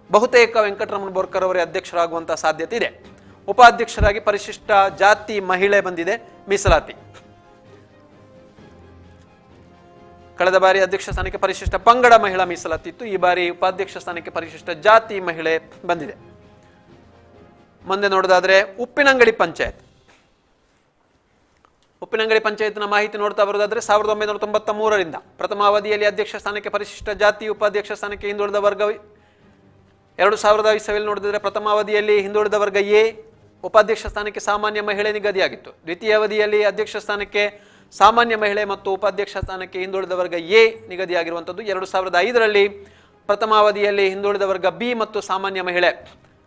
ಬಹುತೇಕ ವೆಂಕಟರಮಣ ಬೋರ್ಕರ್ ಅವರೇ ಅಧ್ಯಕ್ಷರಾಗುವಂತಹ ಸಾಧ್ಯತೆ ಇದೆ. ಉಪಾಧ್ಯಕ್ಷರಾಗಿ ಪರಿಶಿಷ್ಟ ಜಾತಿ ಮಹಿಳೆ ಬಂದಿದೆ ಮೀಸಲಾತಿ. ಕಳೆದ ಬಾರಿ ಅಧ್ಯಕ್ಷ ಸ್ಥಾನಕ್ಕೆ ಪರಿಶಿಷ್ಟ ಪಂಗಡ ಮಹಿಳಾ ಮೀಸಲಾತಿ ಇತ್ತು. ಈ ಬಾರಿ ಉಪಾಧ್ಯಕ್ಷ ಸ್ಥಾನಕ್ಕೆ ಪರಿಶಿಷ್ಟ ಜಾತಿ ಮಹಿಳೆ ಬಂದಿದೆ. ಮುಂದೆ ನೋಡೋದಾದ್ರೆ ಉಪ್ಪಿನಂಗಡಿ ಪಂಚಾಯತ್. ಉಪ್ಪಿನಂಗಡಿ ಪಂಚಾಯತ್ನ ಮಾಹಿತಿ ನೋಡ್ತಾ ಬರೋದಾದ್ರೆ 1993ರಿಂದ ಪ್ರಥಮ ಅವಧಿಯಲ್ಲಿ ಅಧ್ಯಕ್ಷ ಸ್ಥಾನಕ್ಕೆ ಪರಿಶಿಷ್ಟ ಜಾತಿ, ಉಪಾಧ್ಯಕ್ಷ ಸ್ಥಾನಕ್ಕೆ ಹಿಂದುಳಿದ ವರ್ಗ. 2020 ನೋಡಿದ್ರೆ ಪ್ರಥಮ ಅವಧಿಯಲ್ಲಿ ಹಿಂದುಳಿದ ವರ್ಗ ಎ, ಉಪಾಧ್ಯಕ್ಷ ಸ್ಥಾನಕ್ಕೆ ಸಾಮಾನ್ಯ ಮಹಿಳೆ ನಿಗದಿಯಾಗಿತ್ತು. ದ್ವಿತೀಯ ಅವಧಿಯಲ್ಲಿ ಅಧ್ಯಕ್ಷ ಸ್ಥಾನಕ್ಕೆ ಸಾಮಾನ್ಯ ಮಹಿಳೆ ಮತ್ತು ಉಪಾಧ್ಯಕ್ಷ ಸ್ಥಾನಕ್ಕೆ ಹಿಂದುಳಿದ ವರ್ಗ ಎ ನಿಗದಿಯಾಗಿರುವಂಥದ್ದು. 2005ರಲ್ಲಿ ಪ್ರಥಮ ಅವಧಿಯಲ್ಲಿ ಹಿಂದುಳಿದ ವರ್ಗ ಬಿ ಮತ್ತು ಸಾಮಾನ್ಯ ಮಹಿಳೆ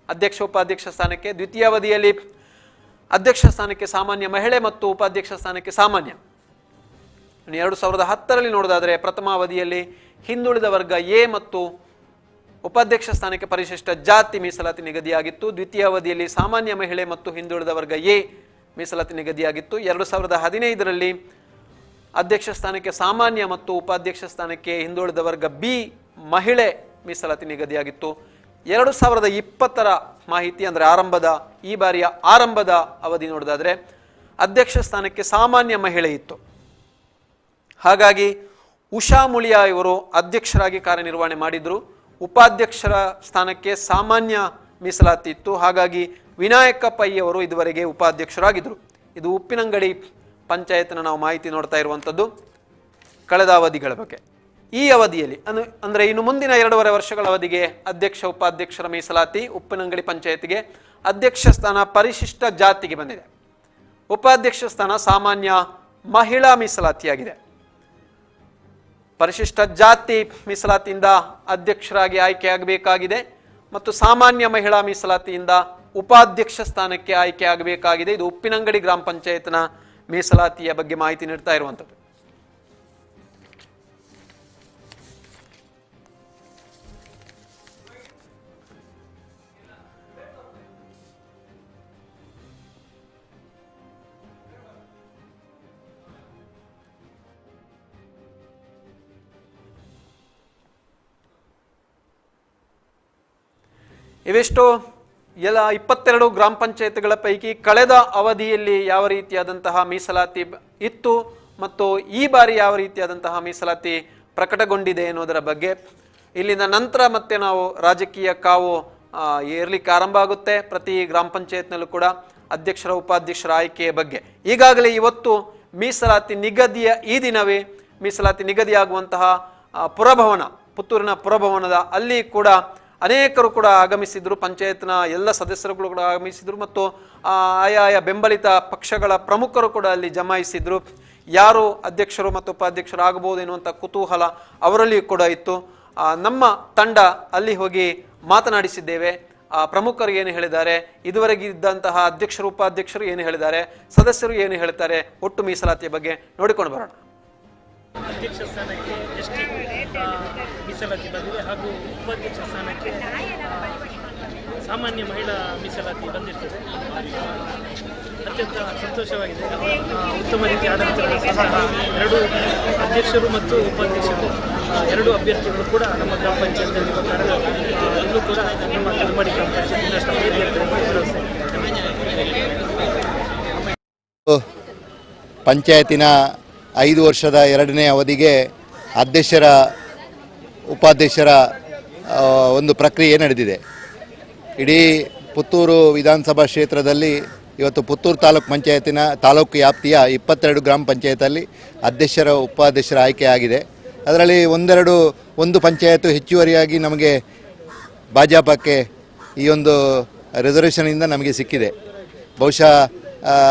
ಅಧ್ಯಕ್ಷ ಉಪಾಧ್ಯಕ್ಷ ಸ್ಥಾನಕ್ಕೆ. ದ್ವಿತೀಯ ಅವಧಿಯಲ್ಲಿ ಅಧ್ಯಕ್ಷ ಸ್ಥಾನಕ್ಕೆ ಸಾಮಾನ್ಯ ಮಹಿಳೆ ಮತ್ತು ಉಪಾಧ್ಯಕ್ಷ ಸ್ಥಾನಕ್ಕೆ ಸಾಮಾನ್ಯ. 2010ರಲ್ಲಿ ನೋಡೋದಾದರೆ ಪ್ರಥಮ ಅವಧಿಯಲ್ಲಿ ಹಿಂದುಳಿದ ವರ್ಗ ಎ ಮತ್ತು ಉಪಾಧ್ಯಕ್ಷ ಸ್ಥಾನಕ್ಕೆ ಪರಿಶಿಷ್ಟ ಜಾತಿ ಮೀಸಲಾತಿ ನಿಗದಿಯಾಗಿತ್ತು. ದ್ವಿತೀಯ ಅವಧಿಯಲ್ಲಿ ಸಾಮಾನ್ಯ ಮಹಿಳೆ ಮತ್ತು ಹಿಂದುಳಿದ ವರ್ಗ ಎ ಮೀಸಲಾತಿ ನಿಗದಿಯಾಗಿತ್ತು. 2015ರಲ್ಲಿ ಅಧ್ಯಕ್ಷ ಸ್ಥಾನಕ್ಕೆ ಸಾಮಾನ್ಯ ಮತ್ತು ಉಪಾಧ್ಯಕ್ಷ ಸ್ಥಾನಕ್ಕೆ ಹಿಂದುಳಿದ ವರ್ಗ ಬಿ ಮಹಿಳೆ ಮೀಸಲಾತಿ ನಿಗದಿಯಾಗಿತ್ತು. 2020ರ ಮಾಹಿತಿ ಅಂದರೆ ಈ ಬಾರಿಯ ಆರಂಭದ ಅವಧಿ ನೋಡೋದಾದ್ರೆ ಅಧ್ಯಕ್ಷ ಸ್ಥಾನಕ್ಕೆ ಸಾಮಾನ್ಯ ಮಹಿಳೆ ಇತ್ತು. ಹಾಗಾಗಿ ಉಷಾ ಮುಳಿಯಾ ಇವರು ಅಧ್ಯಕ್ಷರಾಗಿ ಕಾರ್ಯನಿರ್ವಹಣೆ ಮಾಡಿದ್ರು. ಉಪಾಧ್ಯಕ್ಷರ ಸ್ಥಾನಕ್ಕೆ ಸಾಮಾನ್ಯ ಮೀಸಲಾತಿ ಇತ್ತು. ಹಾಗಾಗಿ ವಿನಾಯಕ ಪೈ ಅವರು ಇದುವರೆಗೆ ಉಪಾಧ್ಯಕ್ಷರಾಗಿದ್ದರು. ಇದು ಉಪ್ಪಿನಂಗಡಿ ಪಂಚಾಯತ್ನ ನಾವು ಮಾಹಿತಿ ನೋಡ್ತಾ ಇರುವಂಥದ್ದು ಕಳೆದ ಅವಧಿಗಳ ಬಗ್ಗೆ. ಈ ಅವಧಿಯಲ್ಲಿ ಅಂದರೆ ಇನ್ನು ಮುಂದಿನ 2.5 ವರ್ಷಗಳ ಅವಧಿಗೆ ಅಧ್ಯಕ್ಷ ಉಪಾಧ್ಯಕ್ಷರ ಮೀಸಲಾತಿ ಉಪ್ಪಿನಂಗಡಿ ಪಂಚಾಯತ್ಗೆ. ಅಧ್ಯಕ್ಷ ಸ್ಥಾನ ಪರಿಶಿಷ್ಟ ಜಾತಿಗೆ ಬಂದಿದೆ. ಉಪಾಧ್ಯಕ್ಷ ಸ್ಥಾನ ಸಾಮಾನ್ಯ ಮಹಿಳಾ ಮೀಸಲಾತಿಯಾಗಿದೆ. ಪರಿಶಿಷ್ಟ ಜಾತಿ ಮೀಸಲಾತಿಯಿಂದ ಅಧ್ಯಕ್ಷರಾಗಿ ಆಯ್ಕೆಯಾಗಬೇಕಾಗಿದೆ ಮತ್ತು ಸಾಮಾನ್ಯ ಮಹಿಳಾ ಮೀಸಲಾತಿಯಿಂದ ಉಪಾಧ್ಯಕ್ಷ ಸ್ಥಾನಕ್ಕೆ ಆಯ್ಕೆ ಆಗಬೇಕಾಗಿದೆ. ಇದು ಉಪ್ಪಿನಂಗಡಿ ಗ್ರಾಮ ಪಂಚಾಯತ್ನ ಮೀಸಲಾತಿಯ ಬಗ್ಗೆ ಮಾಹಿತಿ ನೀಡ್ತಾ ಇರುವಂಥದ್ದು. ಇವೆಷ್ಟು 22 ಗ್ರಾಮ ಪಂಚಾಯತ್ಗಳ ಪೈಕಿ ಕಳೆದ ಅವಧಿಯಲ್ಲಿ ಯಾವ ರೀತಿಯಾದಂತಹ ಮೀಸಲಾತಿ ಇತ್ತು ಮತ್ತು ಈ ಬಾರಿ ಯಾವ ರೀತಿಯಾದಂತಹ ಮೀಸಲಾತಿ ಪ್ರಕಟಗೊಂಡಿದೆ ಎನ್ನುವುದರ ಬಗ್ಗೆ. ಇಲ್ಲಿಂದ ನಂತರ ಮತ್ತೆ ನಾವು ರಾಜಕೀಯ ಕಾವು ಏರ್ಲಿಕ್ಕೆ ಆರಂಭ ಆಗುತ್ತೆ. ಪ್ರತಿ ಗ್ರಾಮ ಪಂಚಾಯತ್ನಲ್ಲೂ ಕೂಡ ಅಧ್ಯಕ್ಷರ ಉಪಾಧ್ಯಕ್ಷರ ಆಯ್ಕೆಯ ಬಗ್ಗೆ ಈಗಾಗಲೇ ಇವತ್ತು ಮೀಸಲಾತಿ ನಿಗದಿಯ ಈ ದಿನವೇ ಮೀಸಲಾತಿ ನಿಗದಿಯಾಗುವಂತಹ ಪುರಭವನ, ಪುತ್ತೂರಿನ ಪುರಭವನದ ಅಲ್ಲಿ ಕೂಡ ಅನೇಕರು ಕೂಡ ಆಗಮಿಸಿದ್ರು. ಪಂಚಾಯತ್ನ ಎಲ್ಲ ಸದಸ್ಯರುಗಳು ಕೂಡ ಆಗಮಿಸಿದ್ರು ಮತ್ತು ಆಯಾಯ ಬೆಂಬಲಿತ ಪಕ್ಷಗಳ ಪ್ರಮುಖರು ಕೂಡ ಅಲ್ಲಿ ಜಮಾಯಿಸಿದ್ರು. ಯಾರು ಅಧ್ಯಕ್ಷರು ಮತ್ತು ಉಪಾಧ್ಯಕ್ಷರು ಆಗಬಹುದು ಎನ್ನುವಂಥ ಕುತೂಹಲ ಅವರಲ್ಲಿ ಕೂಡ ಇತ್ತು. ನಮ್ಮ ತಂಡ ಅಲ್ಲಿ ಹೋಗಿ ಮಾತನಾಡಿಸಿದ್ದೇವೆ. ಪ್ರಮುಖರು ಏನು ಹೇಳಿದ್ದಾರೆ, ಇದುವರೆಗೆ ಇದ್ದಂತಹ ಅಧ್ಯಕ್ಷರು ಉಪಾಧ್ಯಕ್ಷರು ಏನು ಹೇಳಿದ್ದಾರೆ, ಸದಸ್ಯರು ಏನು ಹೇಳ್ತಾರೆ, ಒಟ್ಟು ಮೀಸಲಾತಿಯ ಬಗ್ಗೆ ನೋಡಿಕೊಂಡು ಬರೋಣ. ಅಧ್ಯಕ್ಷ ಸ್ಥಾನಕ್ಕೆ ಎಷ್ಟು ಮೀಸಲಾತಿ ಬಂದಿದೆ ಹಾಗೂ ಉಪಾಧ್ಯಕ್ಷ ಸ್ಥಾನಕ್ಕೆ ಸಾಮಾನ್ಯ ಮಹಿಳಾ ಮೀಸಲಾತಿ ಬಂದಿರ್ತದೆ. ಅತ್ಯಂತ ಸಂತೋಷವಾಗಿದೆ. ಉತ್ತಮ ರೀತಿ ಆಡಳಿತ ನಡೆಸಿದಂತಹ 2 ಅಧ್ಯಕ್ಷರು ಮತ್ತು ಉಪಾಧ್ಯಕ್ಷರು 2 ಅಭ್ಯರ್ಥಿಗಳು ಕೂಡ ನಮ್ಮ ಗ್ರಾಮ ಪಂಚಾಯತ್ನಲ್ಲಿರುವ ಕಾರಣ ಇಲ್ಲೂ ಕೂಡ ನಮ್ಮ ಕಲ್ಮಡಿ ಗ್ರಾಮ ಪಂಚಾಯತ್ ಇನ್ನಷ್ಟು ಅಭಿವೃದ್ಧಿ ಭರವಸೆ. ಪಂಚಾಯತಿನ 5 ವರ್ಷದ 2ನೇ ಅವಧಿಗೆ ಅಧ್ಯಕ್ಷರ ಉಪಾಧ್ಯಕ್ಷರ ಒಂದು ಪ್ರಕ್ರಿಯೆ ನಡೆದಿದೆ. ಇಡೀ ಪುತ್ತೂರು ವಿಧಾನಸಭಾ ಕ್ಷೇತ್ರದಲ್ಲಿ ಇವತ್ತು ಪುತ್ತೂರು ತಾಲೂಕು ಪಂಚಾಯತಿನ ತಾಲೂಕು ವ್ಯಾಪ್ತಿಯ 22 ಗ್ರಾಮ ಪಂಚಾಯತಲ್ಲಿ ಅಧ್ಯಕ್ಷರ ಉಪಾಧ್ಯಕ್ಷರ ಆಯ್ಕೆಯಾಗಿದೆ. ಅದರಲ್ಲಿ ಒಂದು ಪಂಚಾಯತು ಹೆಚ್ಚುವರಿಯಾಗಿ ನಮಗೆ ಭಾಜಪಕ್ಕೆ ಈ ಒಂದು ರಿಸರ್ವೇಷನಿಂದ ನಮಗೆ ಸಿಕ್ಕಿದೆ. ಬಹುಶಃ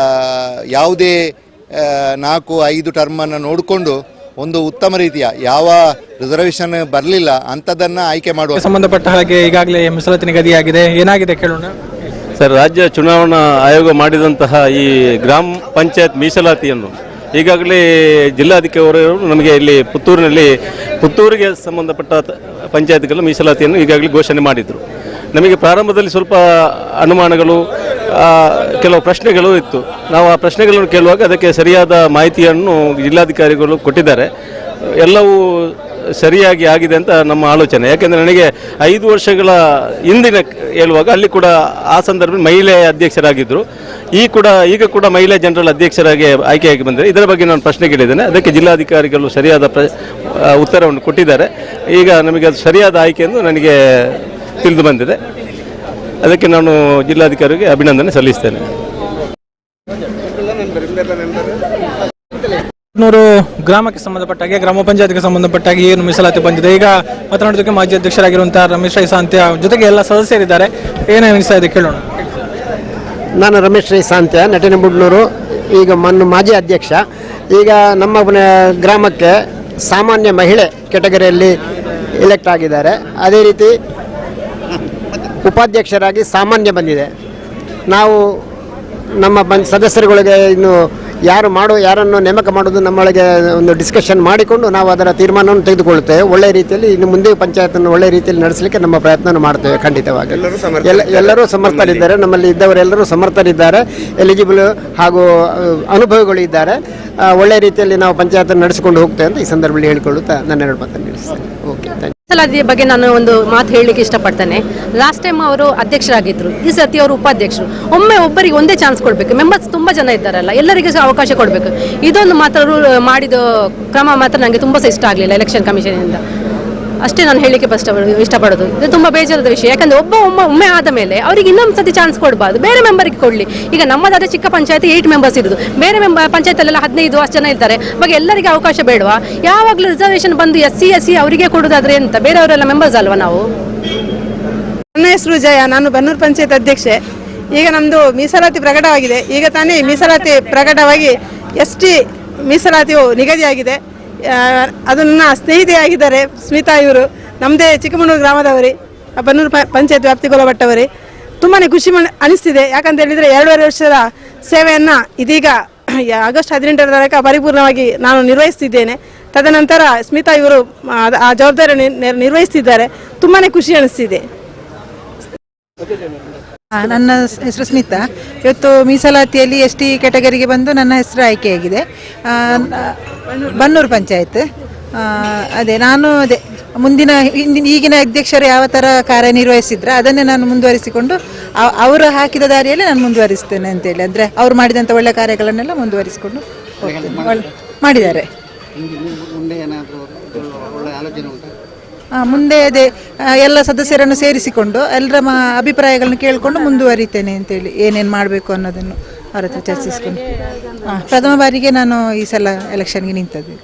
ಯಾವುದೇ 4-5 ಟರ್ಮನ್ನು ನೋಡಿಕೊಂಡು ಒಂದು ಉತ್ತಮ ರೀತಿಯ ಯಾವ ರಿಸರ್ವೇಷನ್ ಬರಲಿಲ್ಲ ಅಂಥದ್ದನ್ನು ಆಯ್ಕೆ ಮಾಡುವ ಸಂಬಂಧಪಟ್ಟ ಹಾಗೆ ಈಗಾಗಲೇ ಮೀಸಲಾತಿ ನಿಗದಿಯಾಗಿದೆ. ಏನಾಗಿದೆ ಕೇಳೋಣ ಸರ್. ರಾಜ್ಯ ಚುನಾವಣಾ ಆಯೋಗ ಮಾಡಿದಂತಹ ಈ ಗ್ರಾಮ ಪಂಚಾಯತ್ ಮೀಸಲಾತಿಯನ್ನು ಈಗಾಗಲೇ ಜಿಲ್ಲಾಧಿಕಾರಿ ನಮಗೆ ಇಲ್ಲಿ ಪುತ್ತೂರಿಗೆ ಸಂಬಂಧಪಟ್ಟ ಪಂಚಾಯತ್ಗಳ ಮೀಸಲಾತಿಯನ್ನು ಈಗಾಗಲೇ ಘೋಷಣೆ ಮಾಡಿದರು. ನಮಗೆ ಪ್ರಾರಂಭದಲ್ಲಿ ಸ್ವಲ್ಪ ಅನುಮಾನಗಳು ಕೆಲವು ಪ್ರಶ್ನೆಗಳು ಇತ್ತು. ನಾವು ಆ ಪ್ರಶ್ನೆಗಳನ್ನು ಕೇಳುವಾಗ ಅದಕ್ಕೆ ಸರಿಯಾದ ಮಾಹಿತಿಯನ್ನು ಜಿಲ್ಲಾಧಿಕಾರಿಗಳು ಕೊಟ್ಟಿದ್ದಾರೆ. ಎಲ್ಲವೂ ಸರಿಯಾಗಿ ಆಗಿದೆ ಅಂತ ನಮ್ಮ ಆಲೋಚನೆ. ಯಾಕೆಂದರೆ ನನಗೆ 5 ವರ್ಷಗಳ ಹಿಂದಿನ ಹೇಳುವಾಗ ಅಲ್ಲಿ ಕೂಡ ಆ ಸಂದರ್ಭದಲ್ಲಿ ಮಹಿಳೆ ಅಧ್ಯಕ್ಷರಾಗಿದ್ದರು. ಈಗ ಕೂಡ ಮಹಿಳಾ ಜನರಲ್ ಅಧ್ಯಕ್ಷರಾಗಿ ಆಯ್ಕೆಯಾಗಿ ಬಂದರೆ ಇದರ ಬಗ್ಗೆ ನಾನು ಪ್ರಶ್ನೆ ಕೇಳಿದ್ದೇನೆ. ಅದಕ್ಕೆ ಜಿಲ್ಲಾಧಿಕಾರಿಗಳು ಸರಿಯಾದ ಉತ್ತರವನ್ನು ಕೊಟ್ಟಿದ್ದಾರೆ. ಈಗ ನಮಗೆ ಅದು ಸರಿಯಾದ ಆಯ್ಕೆ ಎಂದು ನನಗೆ ತಿಳಿದು ಬಂದಿದೆ. ಅದಕ್ಕೆ ನಾನು ಜಿಲ್ಲಾಧಿಕಾರಿಗೆ ಅಭಿನಂದನೆ ಸಲ್ಲಿಸ್ತೇನೆ. ಗ್ರಾಮಕ್ಕೆ ಸಂಬಂಧಪಟ್ಟಾಗೆ ಗ್ರಾಮ ಪಂಚಾಯತ್ಗೆ ಸಂಬಂಧಪಟ್ಟಾಗಿ ಏನು ಮೀಸಲಾತಿ ಬಂದಿದೆ, ಈಗ ಮಾತನಾಡೋದಕ್ಕೆ ಮಾಜಿ ಅಧ್ಯಕ್ಷರಾಗಿರುವಂತಹ ರಮೇಶ್ ರೈ ಸಾಂತ್ಯ ಜೊತೆಗೆ ಎಲ್ಲ ಸದಸ್ಯರಿದ್ದಾರೆ. ಏನೇ ಅನಿಸ್ತಾ ಇದೆ ಕೇಳೋಣ. ನಾನು ರಮೇಶ್ ರೈ ಸಾಂತ್ಯ, ನಟನೆಬುಡ್ನೂರು, ಈಗ ಮಾಜಿ ಅಧ್ಯಕ್ಷ. ಈಗ ನಮ್ಮ ಗ್ರಾಮಕ್ಕೆ ಸಾಮಾನ್ಯ ಮಹಿಳೆ ಕೆಟಗರಿಯಲ್ಲಿ ಎಲೆಕ್ಟ್ ಆಗಿದ್ದಾರೆ. ಅದೇ ರೀತಿ ಉಪಾಧ್ಯಕ್ಷರಾಗಿ ಸಾಮಾನ್ಯ ಬಂದಿದೆ. ನಾವು ನಮ್ಮ ಸದಸ್ಯರುಗಳಿಗೆ ಇನ್ನು ಯಾರನ್ನು ನೇಮಕ ಮಾಡೋದು ನಮ್ಮೊಳಗೆ ಒಂದು ಡಿಸ್ಕಷನ್ ಮಾಡಿಕೊಂಡು ನಾವು ಅದರ ತೀರ್ಮಾನವನ್ನು ತೆಗೆದುಕೊಳ್ಳುತ್ತೇವೆ. ಒಳ್ಳೆಯ ರೀತಿಯಲ್ಲಿ ಇನ್ನು ಮುಂದೆ ಪಂಚಾಯತನ್ನು ಒಳ್ಳೆಯ ರೀತಿಯಲ್ಲಿ ನಡೆಸಲಿಕ್ಕೆ ನಮ್ಮ ಪ್ರಯತ್ನ ಮಾಡ್ತೇವೆ. ಖಂಡಿತವಾಗಿ ಎಲ್ಲರೂ ಸಮರ್ಥರಿದ್ದಾರೆ. ನಮ್ಮಲ್ಲಿ ಇದ್ದವರೆಲ್ಲರೂ ಸಮರ್ಥರಿದ್ದಾರೆ, ಎಲಿಜಿಬಲ್ ಹಾಗೂ ಅನುಭವಿಗಳು ಇದ್ದಾರೆ. ಒಳ್ಳೆಯ ರೀತಿಯಲ್ಲಿ ನಾವು ಪಂಚಾಯತನ್ನು ನಡೆಸಿಕೊಂಡು ಹೋಗ್ತೇವೆ ಅಂತ ಈ ಸಂದರ್ಭದಲ್ಲಿ ಹೇಳಿಕೊಳ್ಳುತ್ತಾ ನನ್ನ 2 ಮಾತನ್ನು ನಿಲ್ಲಿಸ್ತೇನೆ. Okay, thank you. ಮೀಸಲಾತಿ ಬಗ್ಗೆ ನಾನು ಒಂದು ಮಾತು ಹೇಳಲಿಕ್ಕೆ ಇಷ್ಟಪಡ್ತೇನೆ. ಲಾಸ್ಟ್ ಟೈಮ್ ಅವರು ಅಧ್ಯಕ್ಷರಾಗಿದ್ದರು, ಈ ಸತಿ ಅವರು ಉಪಾಧ್ಯಕ್ಷರು. ಒಬ್ಬರಿಗೆ ಒಂದೇ ಚಾನ್ಸ್ ಕೊಡಬೇಕು. ಮೆಂಬರ್ಸ್ ತುಂಬ ಜನ ಇದ್ದಾರಲ್ಲ, ಎಲ್ಲರಿಗೂ ಸಹ ಅವಕಾಶ ಕೊಡಬೇಕು. ಇದೊಂದು ಮಾತ್ರ ಮಾಡಿದ ಕ್ರಮ ಮಾತ್ರ ನನಗೆ ತುಂಬ ಸಹ ಇಷ್ಟ ಆಗಲಿಲ್ಲ ಎಲೆಕ್ಷನ್ ಕಮಿಷನಿಂದ. ಅಷ್ಟೇ ನಾನು ಹೇಳಲಿಕ್ಕೆ ಇಷ್ಟಪಡೋದು. ಇದು ತುಂಬ ಬೇಜಾರದ ವಿಷಯ. ಯಾಕಂದರೆ ಒಮ್ಮೆ ಆದ ಮೇಲೆ ಅವರಿಗೆ ಇನ್ನೊಂದು ಸತಿ ಚಾನ್ಸ್ ಕೊಡಬಾರ್ದು, ಬೇರೆ ಮೆಂಬರ್ಗೆ ಕೊಡಲಿ. ಈಗ ನಮ್ಮದಾದ ಚಿಕ್ಕ ಪಂಚಾಯತಿ 8 ಮೆಂಬರ್ಸ್ ಇರೋದು, ಬೇರೆ ಪಂಚಾಯತಲ್ಲೆಲ್ಲ 15 ಅಷ್ಟು ಜನ ಇದ್ದಾರೆ. ಬಗ್ಗೆ ಎಲ್ಲರಿಗೆ ಅವಕಾಶ ಬೇಡವಾ? ಯಾವಾಗಲೂ ರಿಸರ್ವೇಷನ್ ಬಂದು SC ಅವರಿಗೆ ಕೊಡೋದಾದ್ರೆ ಎಂತ? ಬೇರೆಯವರೆಲ್ಲ ಮೆಂಬರ್ಸ್ ಅಲ್ವಾ ನಾವು? ನನ್ನ ಹೆಸರು ಜಯ, ನಾನು ಬನ್ನೂರು ಪಂಚಾಯತ್ ಅಧ್ಯಕ್ಷೆ. ಈಗ ನಮ್ಮದು ಮೀಸಲಾತಿ ಪ್ರಕಟವಾಗಿದೆ. ಈಗ ತಾನೇ ಮೀಸಲಾತಿ ಪ್ರಕಟವಾಗಿ ST ಮೀಸಲಾತಿಯು ನಿಗದಿಯಾಗಿದೆ. ಅದು ನನ್ನ ಸ್ನೇಹಿತೆಯಾಗಿದ್ದಾರೆ ಸ್ಮಿತಾ. ಇವರು ನಮ್ಮದೇ ಚಿಕ್ಕಮಗಳೂರು ಗ್ರಾಮದವರೇ, ಬನ್ನೂರು ಪಂಚಾಯತ್ ವ್ಯಾಪ್ತಿಗೊಳಪಟ್ಟವರೇ. ತುಂಬಾ ಖುಷಿ ಅನಿಸ್ತಿದೆ. ಯಾಕಂತ ಹೇಳಿದರೆ 2.5 ವರ್ಷದ ಸೇವೆಯನ್ನು ಇದೀಗ ಆಗಸ್ಟ್ 18ರ ತನಕ ಪರಿಪೂರ್ಣವಾಗಿ ನಾನು ನಿರ್ವಹಿಸ್ತಿದ್ದೇನೆ. ತದನಂತರ ಸ್ಮಿತಾ ಇವರು ಆ ಜವಾಬ್ದಾರಿ ನಿರ್ವಹಿಸ್ತಿದ್ದಾರೆ. ತುಂಬಾ ಖುಷಿ ಅನಿಸ್ತಿದೆ. ನನ್ನ ಹೆಸರು ಸ್ಮಿತಾ. ಇವತ್ತು ಮೀಸಲಾತಿಯಲ್ಲಿ ST ಕ್ಯಾಟಗರಿಗೆ ಬಂದು ನನ್ನ ಹೆಸರು ಆಯ್ಕೆಯಾಗಿದೆ. ಬನ್ನೂರು ಪಂಚಾಯತ್. ನಾನು ಮುಂದಿನ ಈಗಿನ ಅಧ್ಯಕ್ಷರು ಯಾವ ಥರ ಕಾರ್ಯನಿರ್ವಹಿಸಿದ್ರೆ ಅದನ್ನೇ ನಾನು ಮುಂದುವರಿಸಿಕೊಂಡು ಅವರು ಹಾಕಿದ ದಾರಿಯಲ್ಲಿ ನಾನು ಮುಂದುವರಿಸ್ತೇನೆ ಅಂತೇಳಿ. ಅಂದರೆ ಅವರು ಮಾಡಿದಂಥ ಒಳ್ಳೆಯ ಕಾರ್ಯಗಳನ್ನೆಲ್ಲ ಮುಂದುವರಿಸಿಕೊಂಡು ಹೋಗ್ತೇನೆ. ಮಾಡಿದ್ದಾರೆ. ಮುಂದೆ ಎಲ್ಲ ಸದಸ್ಯರನ್ನು ಸೇರಿಸಿಕೊಂಡು ಎಲ್ಲರ ಅಭಿಪ್ರಾಯಗಳನ್ನು ಕೇಳಿಕೊಂಡು ಮುಂದುವರಿತೇನೆ ಅಂತೇಳಿ. ಏನೇನು ಮಾಡಬೇಕು ಅನ್ನೋದನ್ನು ಅವರ ಹತ್ರ ಚರ್ಚಿಸಿಕೊಂಡು ಪ್ರಥಮ ಬಾರಿಗೆ ನಾನು ಈ ಸಲ ಎಲೆಕ್ಷನ್ಗೆ ನಿಂತದ್ದು.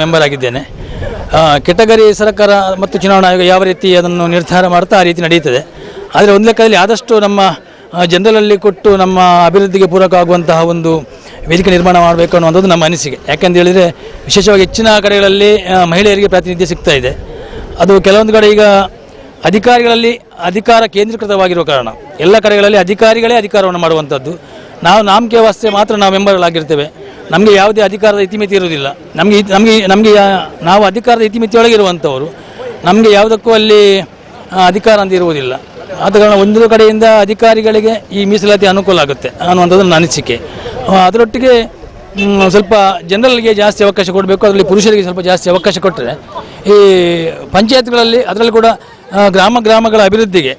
ಮೆಂಬರ್ ಆಗಿದ್ದೇನೆ. ಕೆಟಗರಿ ಸರ್ಕಾರ ಮತ್ತು ಚುನಾವಣಾ ಆಯೋಗ ಯಾವ ರೀತಿ ಅದನ್ನು ನಿರ್ಧಾರ ಮಾಡ್ತಾ ಆ ರೀತಿ ನಡೆಯುತ್ತದೆ. ಆದರೆ ಒಂದು ಲೆಕ್ಕದಲ್ಲಿ ಆದಷ್ಟು ನಮ್ಮ ಜನರಲ್ಲಿ ಕೊಟ್ಟು ನಮ್ಮ ಅಭಿವೃದ್ಧಿಗೆ ಪೂರಕ ಆಗುವಂತಹ ಒಂದು ವೇದಿಕೆ ನಿರ್ಮಾಣ ಮಾಡಬೇಕು ಅನ್ನುವಂಥದ್ದು ನಮ್ಮ ಅನಿಸಿಕೆ. ಯಾಕೆಂತ ಹೇಳಿದರೆ ವಿಶೇಷವಾಗಿ ಹೆಚ್ಚಿನ ಕಡೆಗಳಲ್ಲಿ ಮಹಿಳೆಯರಿಗೆ ಪ್ರಾತಿನಿಧ್ಯ ಸಿಗ್ತಾ ಇದೆ. ಅದು ಕೆಲವೊಂದು ಕಡೆ ಈಗ ಅಧಿಕಾರಿಗಳಲ್ಲಿ ಅಧಿಕಾರ ಕೇಂದ್ರೀಕೃತವಾಗಿರುವ ಕಾರಣ ಎಲ್ಲ ಕಡೆಗಳಲ್ಲಿ ಅಧಿಕಾರಿಗಳೇ ಅಧಿಕಾರವನ್ನು ಮಾಡುವಂಥದ್ದು. ನಾವು ನಾಮಕೆ ವ್ಯವಸ್ಥೆ ಮಾತ್ರ ನಾವು ಮೆಂಬರ್ಗಳಾಗಿರ್ತೇವೆ. ನಮಗೆ ಯಾವುದೇ ಅಧಿಕಾರದ ಇತಿಮಿತಿ ಇರುವುದಿಲ್ಲ. ನಮಗೆ ನಾವು ಅಧಿಕಾರದ ಇತಿಮಿತಿಯೊಳಗೆ ಇರುವಂಥವರು. ನಮಗೆ ಯಾವುದಕ್ಕೂ ಅಲ್ಲಿ ಅಧಿಕಾರ ಅಂತ ಇರುವುದಿಲ್ಲ. ಆದ ಕಾರಣ ಒಂದು ಕಡೆಯಿಂದ ಅಧಿಕಾರಿಗಳಿಗೆ ಈ ಮೀಸಲಾತಿ ಅನುಕೂಲ ಆಗುತ್ತೆ ಅನ್ನುವಂಥದ್ದು ನನ್ನ ಅನಿಸಿಕೆ. ಅದರೊಟ್ಟಿಗೆ ಸ್ವಲ್ಪ ಜನರಲ್ಗೆ ಜಾಸ್ತಿ ಅವಕಾಶ ಕೊಡಬೇಕು. ಅದರಲ್ಲಿ ಪುರುಷರಿಗೆ ಸ್ವಲ್ಪ ಜಾಸ್ತಿ ಅವಕಾಶ ಕೊಟ್ಟರೆ ಈ ಪಂಚಾಯತ್ಗಳಲ್ಲಿ ಅದರಲ್ಲಿ ಕೂಡ ಗ್ರಾಮಗಳ ಅಭಿವೃದ್ಧಿಗೆ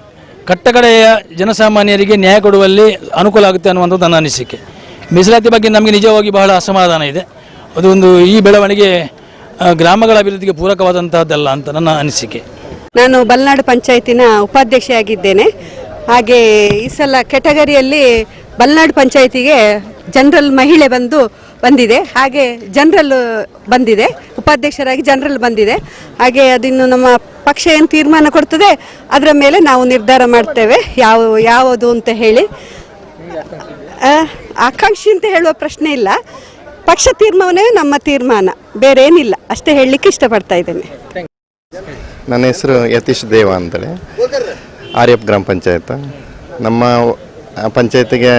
ಕಟ್ಟಕಡೆಯ ಜನಸಾಮಾನ್ಯರಿಗೆ ನ್ಯಾಯ ಕೊಡುವಲ್ಲಿ ಅನುಕೂಲ ಆಗುತ್ತೆ ಅನ್ನುವಂಥದ್ದು ನನ್ನ ಅನಿಸಿಕೆ. ಮೀಸಲಾತಿ ಬಗ್ಗೆ ನಮಗೆ ನಿಜವಾಗಿ ಬಹಳ ಅಸಮಾಧಾನ ಇದೆ. ಅದೊಂದು ಈ ಬೆಳವಣಿಗೆ ಗ್ರಾಮಗಳ ಅಭಿವೃದ್ಧಿಗೆ ಪೂರಕವಾದಂತಹದ್ದಲ್ಲ ಅಂತ ನನ್ನ ಅನಿಸಿಕೆ. ನಾನು ಬಲ್ನಾಡು ಪಂಚಾಯತಿನ ಉಪಾಧ್ಯಕ್ಷೆಯಾಗಿದ್ದೇನೆ. ಹಾಗೆ ಈ ಸಲ ಕೆಟಗರಿಯಲ್ಲಿ ಬಲ್ನಾಡು ಪಂಚಾಯತಿಗೆ ಜನರಲ್ ಮಹಿಳೆ ಬಂದಿದೆ. ಹಾಗೆ ಜನರಲ್ ಬಂದಿದೆ, ಉಪಾಧ್ಯಕ್ಷರಾಗಿ ಜನರಲ್ ಬಂದಿದೆ. ಹಾಗೆ ಅದಿನ್ನು ನಮ್ಮ ಪಕ್ಷ ಏನು ತೀರ್ಮಾನ ಕೊಡ್ತದೆ ಅದರ ಮೇಲೆ ನಾವು ನಿರ್ಧಾರ ಮಾಡ್ತೇವೆ ಯಾವುದು ಅಂತ ಹೇಳಿ. ಆಕಾಂಕ್ಷಿ ಅಂತ ಹೇಳುವ ಪ್ರಶ್ನೆ ಇಲ್ಲ. ಪಕ್ಷ ತೀರ್ಮಾನವೇ ನಮ್ಮ ತೀರ್ಮಾನ, ಬೇರೆ ಏನಿಲ್ಲ. ಅಷ್ಟೇ ಹೇಳಲಿಕ್ಕೆ ಇಷ್ಟಪಡ್ತಾ ಇದ್ದೇನೆ. ನನ್ನ ಹೆಸರು ಯತೀಶ್ ದೇವ ಅಂತೇಳಿ. RF ಗ್ರಾಮ ಪಂಚಾಯತ್. ನಮ್ಮ ಪಂಚಾಯತಿಗೆ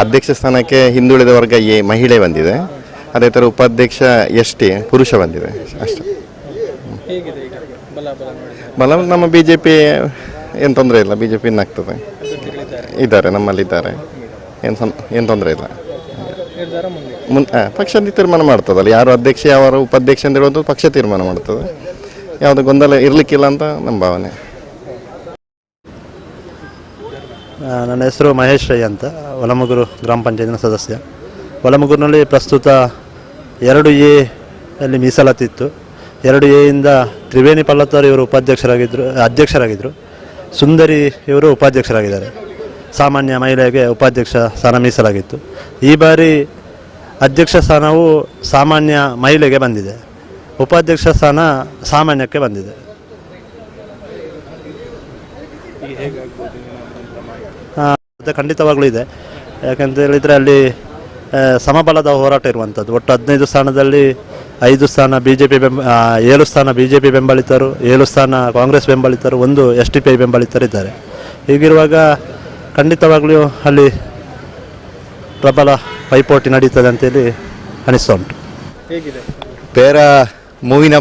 ಅಧ್ಯಕ್ಷ ಸ್ಥಾನಕ್ಕೆ ಹಿಂದುಳಿದ ವರ್ಗ ಮಹಿಳೆ ಬಂದಿದೆ. ಅದೇ ಥರ ಉಪಾಧ್ಯಕ್ಷ ST ಪುರುಷ ಬಂದಿದೆ ಅಷ್ಟೇ. ಬಲ ನಮ್ಮ BJP ಏನು ತೊಂದರೆ ಇಲ್ಲ, BJP ಆಗ್ತದೆ. ಇದ್ದಾರೆ, ನಮ್ಮಲ್ಲಿದ್ದಾರೆ, ಏನು ತೊಂದರೆ ಇಲ್ಲ. ಪಕ್ಷ ತೀರ್ಮಾನ ಮಾಡ್ತದಲ್ಲ, ಯಾರು ಅಧ್ಯಕ್ಷ ಯಾರು ಉಪಾಧ್ಯಕ್ಷ ಅಂತ ಹೇಳೋದು ಪಕ್ಷ ತೀರ್ಮಾನ ಮಾಡ್ತದೆ. ಯಾವುದು ಗೊಂದಲ ಇರಲಿಕ್ಕಿಲ್ಲ ಅಂತ ನಮ್ಮ ಭಾವನೆ. ನನ್ನ ಹೆಸರು ಮಹೇಶ್ ರೈ ಅಂತ, ಒಲಮಗೂರು ಗ್ರಾಮ ಪಂಚಾಯತಿನ ಸದಸ್ಯ. ಒಲಮಗೂರಿನಲ್ಲಿ ಪ್ರಸ್ತುತ 2A ಅಲ್ಲಿ ಮೀಸಲಾತಿ ಇತ್ತು. 2A ಇಂದ ತ್ರಿವೇಣಿ ಪಲ್ಲತ್ತರ್ ಇವರು ಅಧ್ಯಕ್ಷರಾಗಿದ್ದರು. ಸುಂದರಿ ಇವರು ಉಪಾಧ್ಯಕ್ಷರಾಗಿದ್ದಾರೆ. ಸಾಮಾನ್ಯ ಮಹಿಳೆಗೆ ಉಪಾಧ್ಯಕ್ಷ ಸ್ಥಾನ ಮೀಸಲಾಗಿತ್ತು. ಈ ಬಾರಿ ಅಧ್ಯಕ್ಷ ಸ್ಥಾನವು ಸಾಮಾನ್ಯ ಮಹಿಳೆಗೆ ಬಂದಿದೆ, ಉಪಾಧ್ಯಕ್ಷ ಸ್ಥಾನ ಸಾಮಾನ್ಯಕ್ಕೆ ಬಂದಿದೆ. ಖಂಡಿತವಾಗ್ಲೂ ಇದೆ. ಯಾಕಂತ ಹೇಳಿದರೆ ಅಲ್ಲಿ ಸಮಬಲದ ಹೋರಾಟ ಇರುವಂಥದ್ದು. ಒಟ್ಟು 15 ಸ್ಥಾನದಲ್ಲಿ 5 ಸ್ಥಾನ BJP 7 ಸ್ಥಾನ BJP ಬೆಂಬಲಿತರು, 7 ಸ್ಥಾನ ಕಾಂಗ್ರೆಸ್ ಬೆಂಬಲಿತರು, 1 SDPI ಬೆಂಬಲಿತರಿದ್ದಾರೆ. ಹೀಗಿರುವಾಗ ಖಂಡಿತವಾಗ್ಲೂ ಅಲ್ಲಿ ಪ್ರಬಲ ಪೈಪೋಟಿ ನಡೀತದೆ ಅಂತೇಳಿ ಅನಿಸ್ತಾ ಉಂಟು. ಬೇರೆ ಮೂವಿನ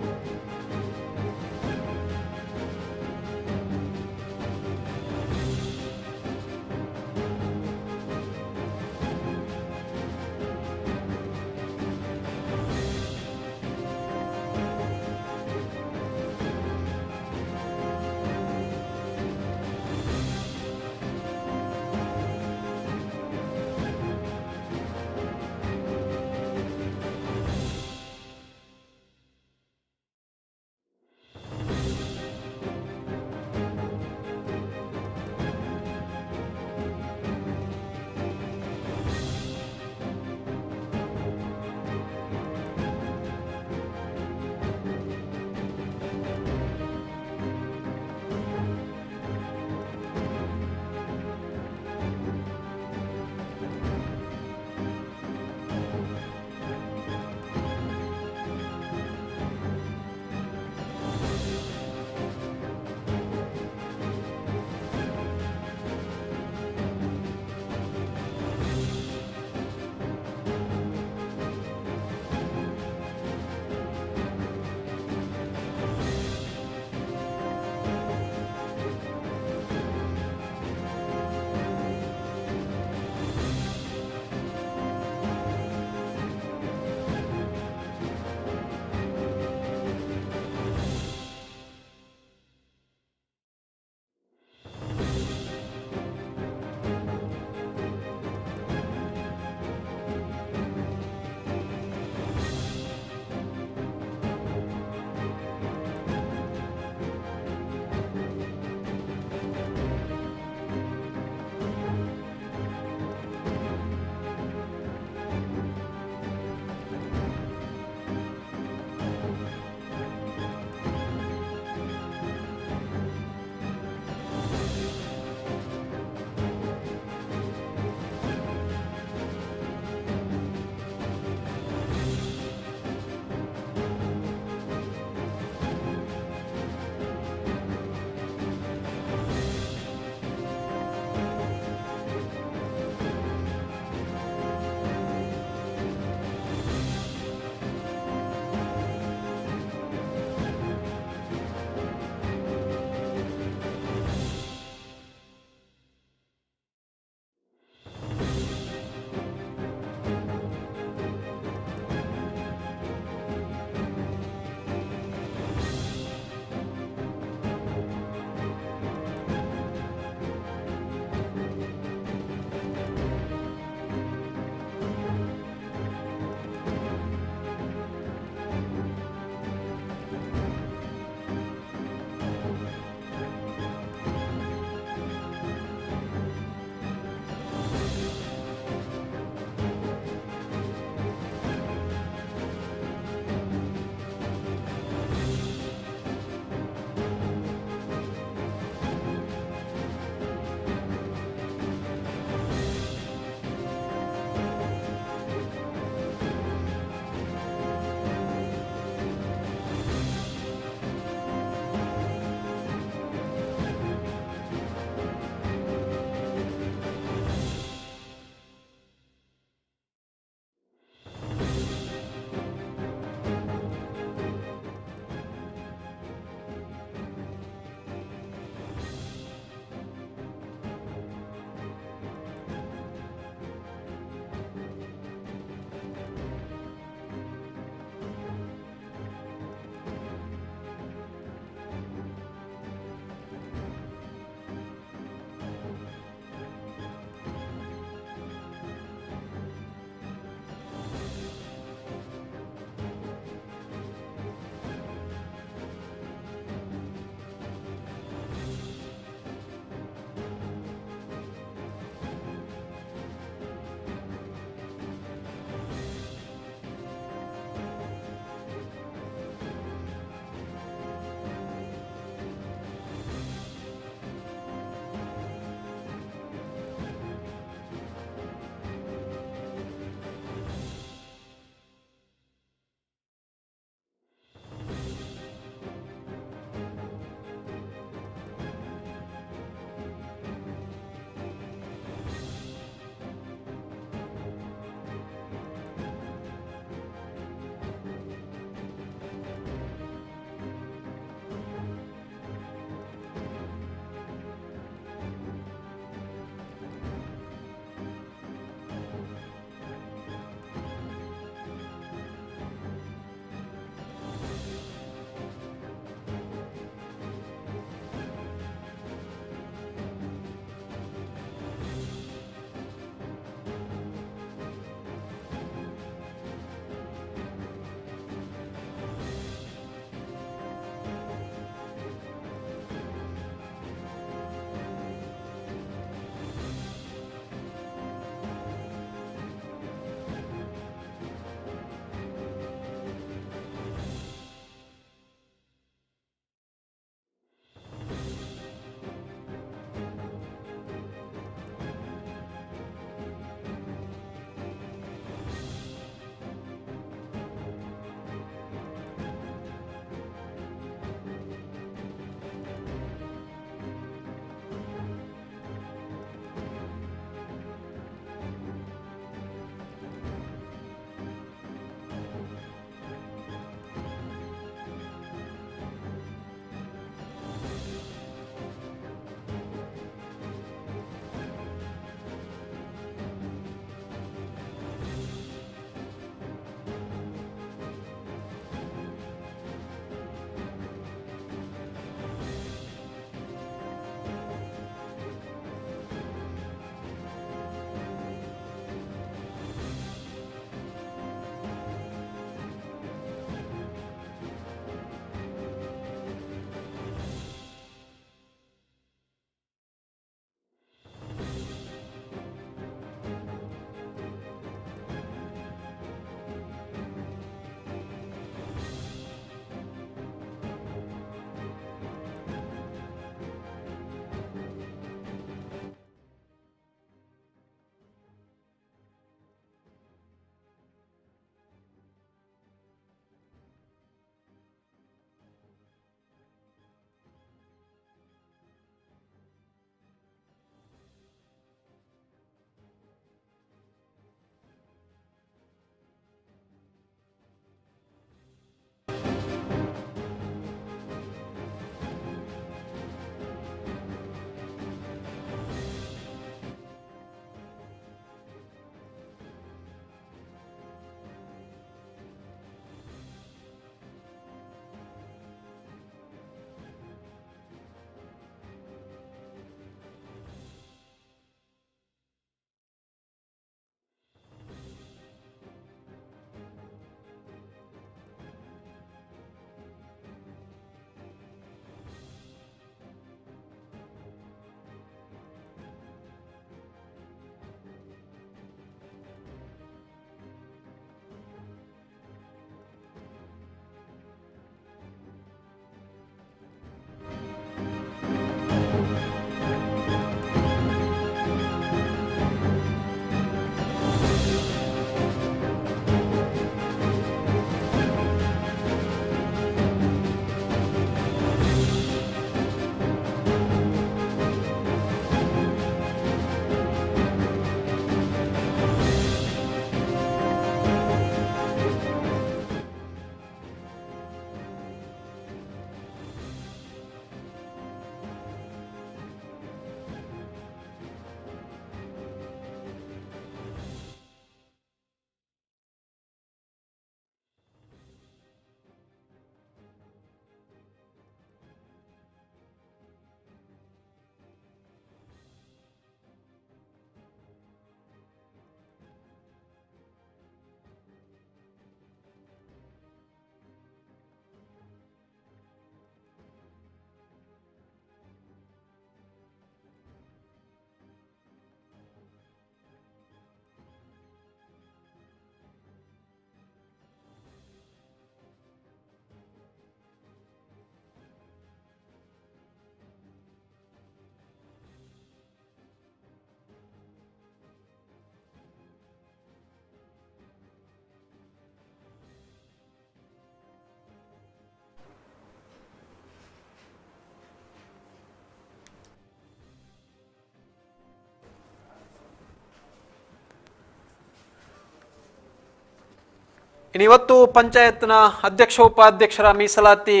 ಇನ್ನು ಇವತ್ತು ಪಂಚಾಯತ್ನ ಅಧ್ಯಕ್ಷ ಉಪಾಧ್ಯಕ್ಷರ ಮೀಸಲಾತಿ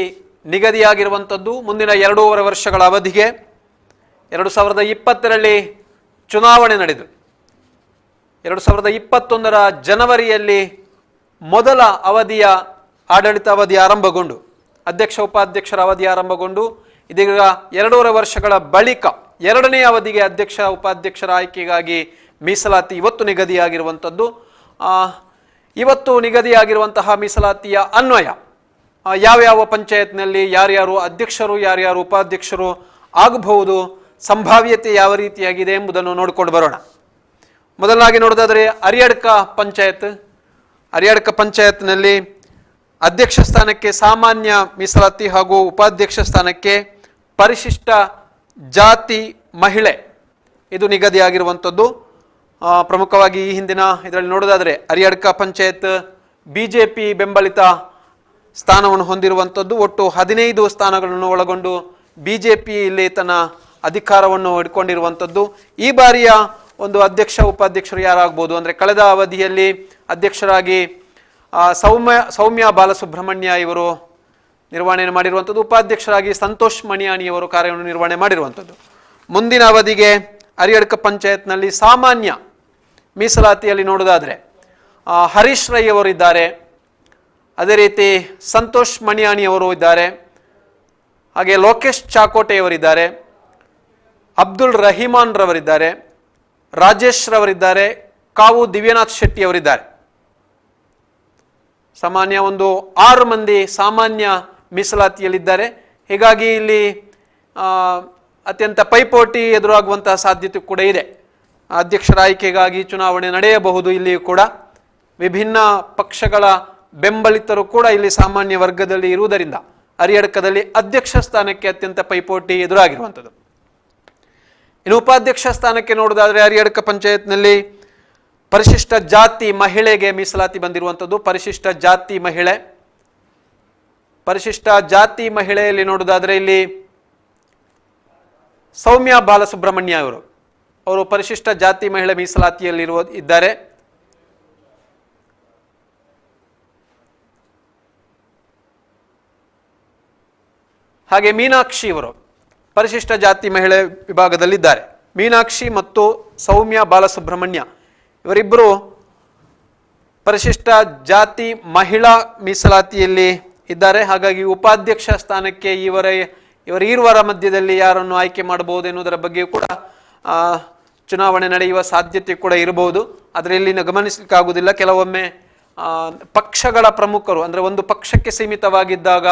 ನಿಗದಿಯಾಗಿರುವಂಥದ್ದು ಮುಂದಿನ 2.5 ವರ್ಷಗಳ ಅವಧಿಗೆ. 2020ರಲ್ಲಿ ಚುನಾವಣೆ ನಡೆದು 2021ರ ಜನವರಿಯಲ್ಲಿ ಮೊದಲ ಅವಧಿಯ ಆಡಳಿತ ಅವಧಿ ಆರಂಭಗೊಂಡು ಅಧ್ಯಕ್ಷ ಉಪಾಧ್ಯಕ್ಷರ ಅವಧಿ ಆರಂಭಗೊಂಡು ಇದೀಗ 2.5 ವರ್ಷಗಳ ಬಳಿಕ 2ನೇ ಅವಧಿಗೆ ಅಧ್ಯಕ್ಷ ಉಪಾಧ್ಯಕ್ಷರ ಆಯ್ಕೆಗಾಗಿ ಮೀಸಲಾತಿ ಇವತ್ತು ನಿಗದಿಯಾಗಿರುವಂಥದ್ದು. ಇವತ್ತು ನಿಗದಿಯಾಗಿರುವಂತಹ ಮೀಸಲಾತಿಯ ಅನ್ವಯ ಯಾವ್ಯಾವ ಪಂಚಾಯತ್ನಲ್ಲಿ ಯಾರ್ಯಾರು ಅಧ್ಯಕ್ಷರು ಯಾರ್ಯಾರು ಉಪಾಧ್ಯಕ್ಷರು ಆಗಬಹುದು, ಸಂಭಾವ್ಯತೆ ಯಾವ ರೀತಿಯಾಗಿದೆ ಎಂಬುದನ್ನು ನೋಡಿಕೊಂಡು ಬರೋಣ. ಮೊದಲನಾಗಿ ನೋಡೋದಾದರೆ ಅರಿಯಡ್ಕ ಪಂಚಾಯತ್ನಲ್ಲಿ ಅಧ್ಯಕ್ಷ ಸ್ಥಾನಕ್ಕೆ ಸಾಮಾನ್ಯ ಮೀಸಲಾತಿ ಹಾಗೂ ಉಪಾಧ್ಯಕ್ಷ ಸ್ಥಾನಕ್ಕೆ ಪರಿಶಿಷ್ಟ ಜಾತಿ ಮಹಿಳೆ ಇದು ನಿಗದಿಯಾಗಿರುವಂಥದ್ದು. ಪ್ರಮುಖವಾಗಿ ಈ ಹಿಂದಿನ ಇದರಲ್ಲಿ ನೋಡೋದಾದರೆ ಅರಿಯಡ್ಕ ಪಂಚಾಯತ್ BJP ಬೆಂಬಲಿತ ಸ್ಥಾನವನ್ನು ಹೊಂದಿರುವಂಥದ್ದು. ಒಟ್ಟು 15 ಸ್ಥಾನಗಳನ್ನು ಒಳಗೊಂಡು BJP ಇಲ್ಲಿ ತನ್ನ ಅಧಿಕಾರವನ್ನು ಇಟ್ಕೊಂಡಿರುವಂಥದ್ದು. ಈ ಬಾರಿಯ ಒಂದು ಅಧ್ಯಕ್ಷ ಉಪಾಧ್ಯಕ್ಷರು ಯಾರಾಗ್ಬೋದು ಅಂದರೆ ಕಳೆದ ಅವಧಿಯಲ್ಲಿ ಅಧ್ಯಕ್ಷರಾಗಿ ಸೌಮ್ಯ ಬಾಲಸುಬ್ರಹ್ಮಣ್ಯ ಇವರು ನಿರ್ವಹಣೆ ಮಾಡಿರುವಂಥದ್ದು. ಉಪಾಧ್ಯಕ್ಷರಾಗಿ ಸಂತೋಷ್ ಮಣಿಯಾಣಿಯವರು ಕಾರ್ಯವನ್ನು ನಿರ್ವಹಣೆ ಮಾಡಿರುವಂಥದ್ದು. ಮುಂದಿನ ಅವಧಿಗೆ ಅರಿಯಡ್ಕ ಪಂಚಾಯತ್ನಲ್ಲಿ ಸಾಮಾನ್ಯ ಮೀಸಲಾತಿಯಲ್ಲಿ ನೋಡೋದಾದರೆ ಹರೀಶ್ ರೈ ಅವರಿದ್ದಾರೆ, ಅದೇ ರೀತಿ ಸಂತೋಷ್ ಮಣಿಯಾಣಿಯವರು ಇದ್ದಾರೆ, ಹಾಗೆ ಲೋಕೇಶ್ ಚಾಕೋಟೆಯವರಿದ್ದಾರೆ, ಅಬ್ದುಲ್ ರಹಿಮಾನ್ ರವರಿದ್ದಾರೆ, ರಾಜೇಶ್ ರವರಿದ್ದಾರೆ, ಕಾವು ದಿವ್ಯನಾಥ್ ಶೆಟ್ಟಿ ಅವರಿದ್ದಾರೆ. ಸಾಮಾನ್ಯ ಒಂದು 6 ಮಂದಿ ಸಾಮಾನ್ಯ ಮೀಸಲಾತಿಯಲ್ಲಿದ್ದಾರೆ. ಹೀಗಾಗಿ ಇಲ್ಲಿ ಅತ್ಯಂತ ಪೈಪೋಟಿ ಎದುರಾಗುವಂತಹ ಸಾಧ್ಯತೆ ಕೂಡ ಇದೆ. ಅಧ್ಯಕ್ಷರ ಆಯ್ಕೆಗಾಗಿ ಚುನಾವಣೆ ನಡೆಯಬಹುದು. ಇಲ್ಲಿಯೂ ಕೂಡ ವಿಭಿನ್ನ ಪಕ್ಷಗಳ ಬೆಂಬಲಿತರು ಕೂಡ ಇಲ್ಲಿ ಸಾಮಾನ್ಯ ವರ್ಗದಲ್ಲಿ ಇರುವುದರಿಂದ ಅರಿಯಡ್ಕದಲ್ಲಿ ಅಧ್ಯಕ್ಷ ಸ್ಥಾನಕ್ಕೆ ಅತ್ಯಂತ ಪೈಪೋಟಿ ಎದುರಾಗಿರುವಂಥದ್ದು. ಇನ್ನು ಉಪಾಧ್ಯಕ್ಷ ಸ್ಥಾನಕ್ಕೆ ನೋಡೋದಾದರೆ ಅರಿಯಡ್ಕ ಪಂಚಾಯತ್ನಲ್ಲಿ ಪರಿಶಿಷ್ಟ ಜಾತಿ ಮಹಿಳೆಗೆ ಮೀಸಲಾತಿ ಬಂದಿರುವಂಥದ್ದು. ಪರಿಶಿಷ್ಟ ಜಾತಿ ಮಹಿಳೆಯಲ್ಲಿ ನೋಡೋದಾದರೆ ಇಲ್ಲಿ ಸೌಮ್ಯ ಬಾಲಸುಬ್ರಹ್ಮಣ್ಯ ಅವರು ಪರಿಶಿಷ್ಟ ಜಾತಿ ಮಹಿಳೆ ಮೀಸಲಾತಿಯಲ್ಲಿ ಇದ್ದಾರೆ. ಹಾಗೆ ಮೀನಾಕ್ಷಿ ಇವರು ಪರಿಶಿಷ್ಟ ಜಾತಿ ಮಹಿಳೆ ವಿಭಾಗದಲ್ಲಿದ್ದಾರೆ. ಮೀನಾಕ್ಷಿ ಮತ್ತು ಸೌಮ್ಯ ಬಾಲಸುಬ್ರಹ್ಮಣ್ಯ ಇವರಿಬ್ಬರು ಪರಿಶಿಷ್ಟ ಜಾತಿ ಮಹಿಳಾ ಮೀಸಲಾತಿಯಲ್ಲಿ ಇದ್ದಾರೆ. ಹಾಗಾಗಿ ಉಪಾಧ್ಯಕ್ಷ ಸ್ಥಾನಕ್ಕೆ ಇವರ ಮಧ್ಯದಲ್ಲಿ ಯಾರನ್ನು ಆಯ್ಕೆ ಮಾಡಬಹುದು ಎನ್ನುವುದರ ಬಗ್ಗೆ ಕೂಡ ಚುನಾವಣೆ ನಡೆಯುವ ಸಾಧ್ಯತೆ ಕೂಡ ಇರಬಹುದು. ಆದರೆ ಇಲ್ಲಿ ಗಮನಿಸಲಿಕ್ಕಾಗುವುದಿಲ್ಲ, ಕೆಲವೊಮ್ಮೆ ಪಕ್ಷಗಳ ಪ್ರಮುಖರು ಅಂದರೆ ಒಂದು ಪಕ್ಷಕ್ಕೆ ಸೀಮಿತವಾಗಿದ್ದಾಗ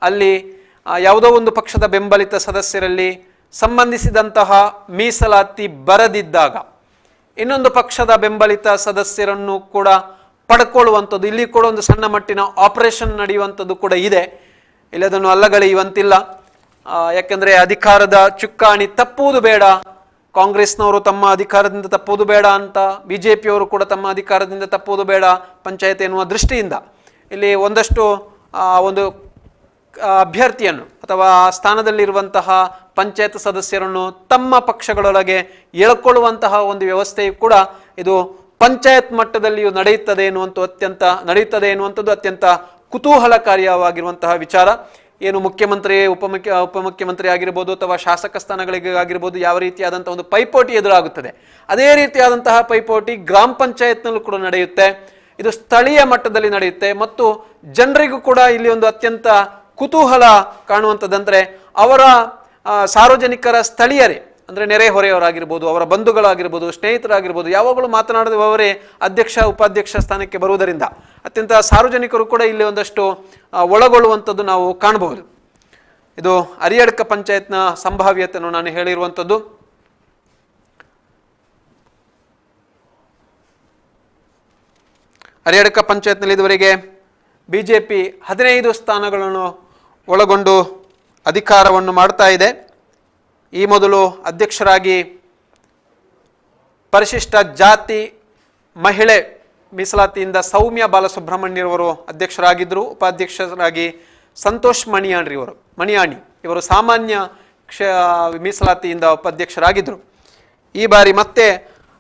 ಅಲ್ಲಿ ಯಾವುದೋ ಒಂದು ಪಕ್ಷದ ಬೆಂಬಲಿತ ಸದಸ್ಯರಲ್ಲಿ ಸಂಬಂಧಿಸಿದಂತಹ ಮೀಸಲಾತಿ ಬರದಿದ್ದಾಗ ಇನ್ನೊಂದು ಪಕ್ಷದ ಬೆಂಬಲಿತ ಸದಸ್ಯರನ್ನು ಕೂಡ ಪಡ್ಕೊಳ್ಳುವಂಥದ್ದು, ಇಲ್ಲಿ ಕೂಡ ಒಂದು ಸಣ್ಣ ಮಟ್ಟಿನ ಆಪರೇಷನ್ ನಡೆಯುವಂಥದ್ದು ಕೂಡ ಇದೆ. ಇಲ್ಲಿ ಅದನ್ನು ಅಲ್ಲಗಳೆಯುವಂತಿಲ್ಲ. ಯಾಕೆಂದರೆ ಅಧಿಕಾರದ ಚುಕ್ಕಾಣಿ ತಪ್ಪುವುದು ಬೇಡ, ಕಾಂಗ್ರೆಸ್ನವರು ತಮ್ಮ ಅಧಿಕಾರದಿಂದ ತಪ್ಪುವುದು ಬೇಡ ಅಂತ, BJPಯವರು ಕೂಡ ತಮ್ಮ ಅಧಿಕಾರದಿಂದ ತಪ್ಪುವುದು ಬೇಡ ಪಂಚಾಯತ್ ಎನ್ನುವ ದೃಷ್ಟಿಯಿಂದ ಇಲ್ಲಿ ಒಂದಷ್ಟು ಒಂದು ಅಭ್ಯರ್ಥಿಯನ್ನು ಅಥವಾ ಸ್ಥಾನದಲ್ಲಿರುವಂತಹ ಪಂಚಾಯತ್ ಸದಸ್ಯರನ್ನು ತಮ್ಮ ಪಕ್ಷಗಳೊಳಗೆ ಎಳ್ಕೊಳ್ಳುವಂತಹ ಒಂದು ವ್ಯವಸ್ಥೆಯು ಕೂಡ ಇದು ಪಂಚಾಯತ್ ಮಟ್ಟದಲ್ಲಿಯೂ ನಡೆಯುತ್ತದೆ ಎನ್ನುವಂಥದ್ದು ಅತ್ಯಂತ ಕುತೂಹಲಕಾರಿಯಾಗಿರುವಂತಹ ವಿಚಾರ. ಏನು ಮುಖ್ಯಮಂತ್ರಿ ಉಪಮುಖ್ಯಮಂತ್ರಿ ಆಗಿರ್ಬೋದು ಅಥವಾ ಶಾಸಕ ಸ್ಥಾನಗಳಿಗೆ ಆಗಿರ್ಬೋದು ಯಾವ ರೀತಿಯಾದಂತಹ ಒಂದು ಪೈಪೋಟಿ ಎದುರಾಗುತ್ತದೆ, ಅದೇ ರೀತಿಯಾದಂತಹ ಪೈಪೋಟಿ ಗ್ರಾಮ ಪಂಚಾಯತ್ನಲ್ಲೂ ಕೂಡ ನಡೆಯುತ್ತೆ. ಇದು ಸ್ಥಳೀಯ ಮಟ್ಟದಲ್ಲಿ ನಡೆಯುತ್ತೆ ಮತ್ತು ಜನರಿಗೂ ಕೂಡ ಇಲ್ಲಿ ಒಂದು ಅತ್ಯಂತ ಕುತೂಹಲ ಕಾಣುವಂಥದ್ದಂದರೆ ಅವರ ಸಾರ್ವಜನಿಕರ ಸ್ಥಳೀಯರೇ ಅಂದರೆ ನೆರೆಹೊರೆಯವರಾಗಿರ್ಬೋದು, ಅವರ ಬಂಧುಗಳಾಗಿರ್ಬೋದು, ಸ್ನೇಹಿತರಾಗಿರ್ಬೋದು, ಯಾವಾಗಲೂ ಮಾತನಾಡಿದವರೇ ಅಧ್ಯಕ್ಷ ಉಪಾಧ್ಯಕ್ಷ ಸ್ಥಾನಕ್ಕೆ ಬರುವುದರಿಂದ ಅತ್ಯಂತ ಸಾರ್ವಜನಿಕರು ಕೂಡ ಇಲ್ಲಿ ಒಂದಷ್ಟು ಒಳಗೊಳ್ಳುವಂಥದ್ದು ನಾವು ಕಾಣಬಹುದು. ಇದು ಅರಿಯಡ್ಕ ಪಂಚಾಯತ್ನ ಸಂಭಾವ್ಯತೆಯನ್ನು ನಾನು ಹೇಳಿರುವಂಥದ್ದು. ಅರಿಯಡ್ಕ ಪಂಚಾಯತ್ನಲ್ಲಿ ಇದುವರೆಗೆ BJP 15 ಸ್ಥಾನಗಳನ್ನು ಒಳಗೊಂಡು ಅಧಿಕಾರವನ್ನು ಮಾಡ್ತಾ ಇದೆ. ಈ ಮೊದಲು ಅಧ್ಯಕ್ಷರಾಗಿ ಪರಿಶಿಷ್ಟ ಜಾತಿ ಮಹಿಳೆ ಮೀಸಲಾತಿಯಿಂದ ಸೌಮ್ಯ ಬಾಲಸುಬ್ರಹ್ಮಣ್ಯರವರು ಅಧ್ಯಕ್ಷರಾಗಿದ್ದರು. ಉಪಾಧ್ಯಕ್ಷರಾಗಿ ಸಂತೋಷ್ ಮಣಿಯಾಣಿ ಇವರು ಸಾಮಾನ್ಯ ಮೀಸಲಾತಿಯಿಂದ ಉಪಾಧ್ಯಕ್ಷರಾಗಿದ್ದರು. ಈ ಬಾರಿ ಮತ್ತೆ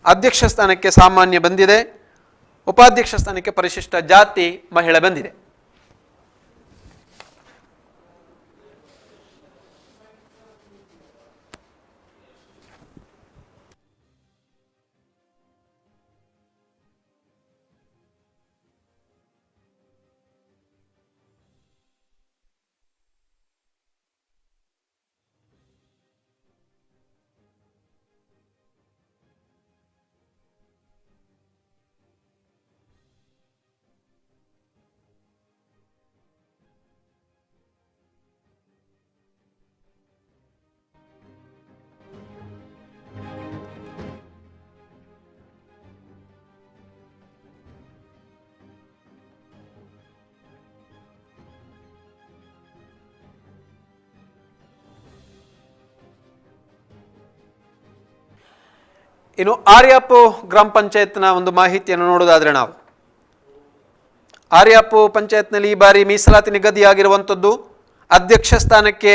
ಅಧ್ಯಕ್ಷ ಸ್ಥಾನಕ್ಕೆ ಸಾಮಾನ್ಯ ಬಂದಿದೆ. ಉಪಾಧ್ಯಕ್ಷ ಸ್ಥಾನಕ್ಕೆ ಪರಿಶಿಷ್ಟ ಜಾತಿ ಮಹಿಳೆ ಬಂದಿದೆ. ಇನ್ನು ಆರ್ಯಾಪು ಗ್ರಾಮ ಪಂಚಾಯತ್ನ ಒಂದು ಮಾಹಿತಿಯನ್ನು ನೋಡೋದಾದ್ರೆ ನಾವು ಆರ್ಯಾಪು ಪಂಚಾಯತ್ನಲ್ಲಿ ಈ ಬಾರಿ ಮೀಸಲಾತಿ ನಿಗದಿಯಾಗಿರುವಂಥದ್ದು ಅಧ್ಯಕ್ಷ ಸ್ಥಾನಕ್ಕೆ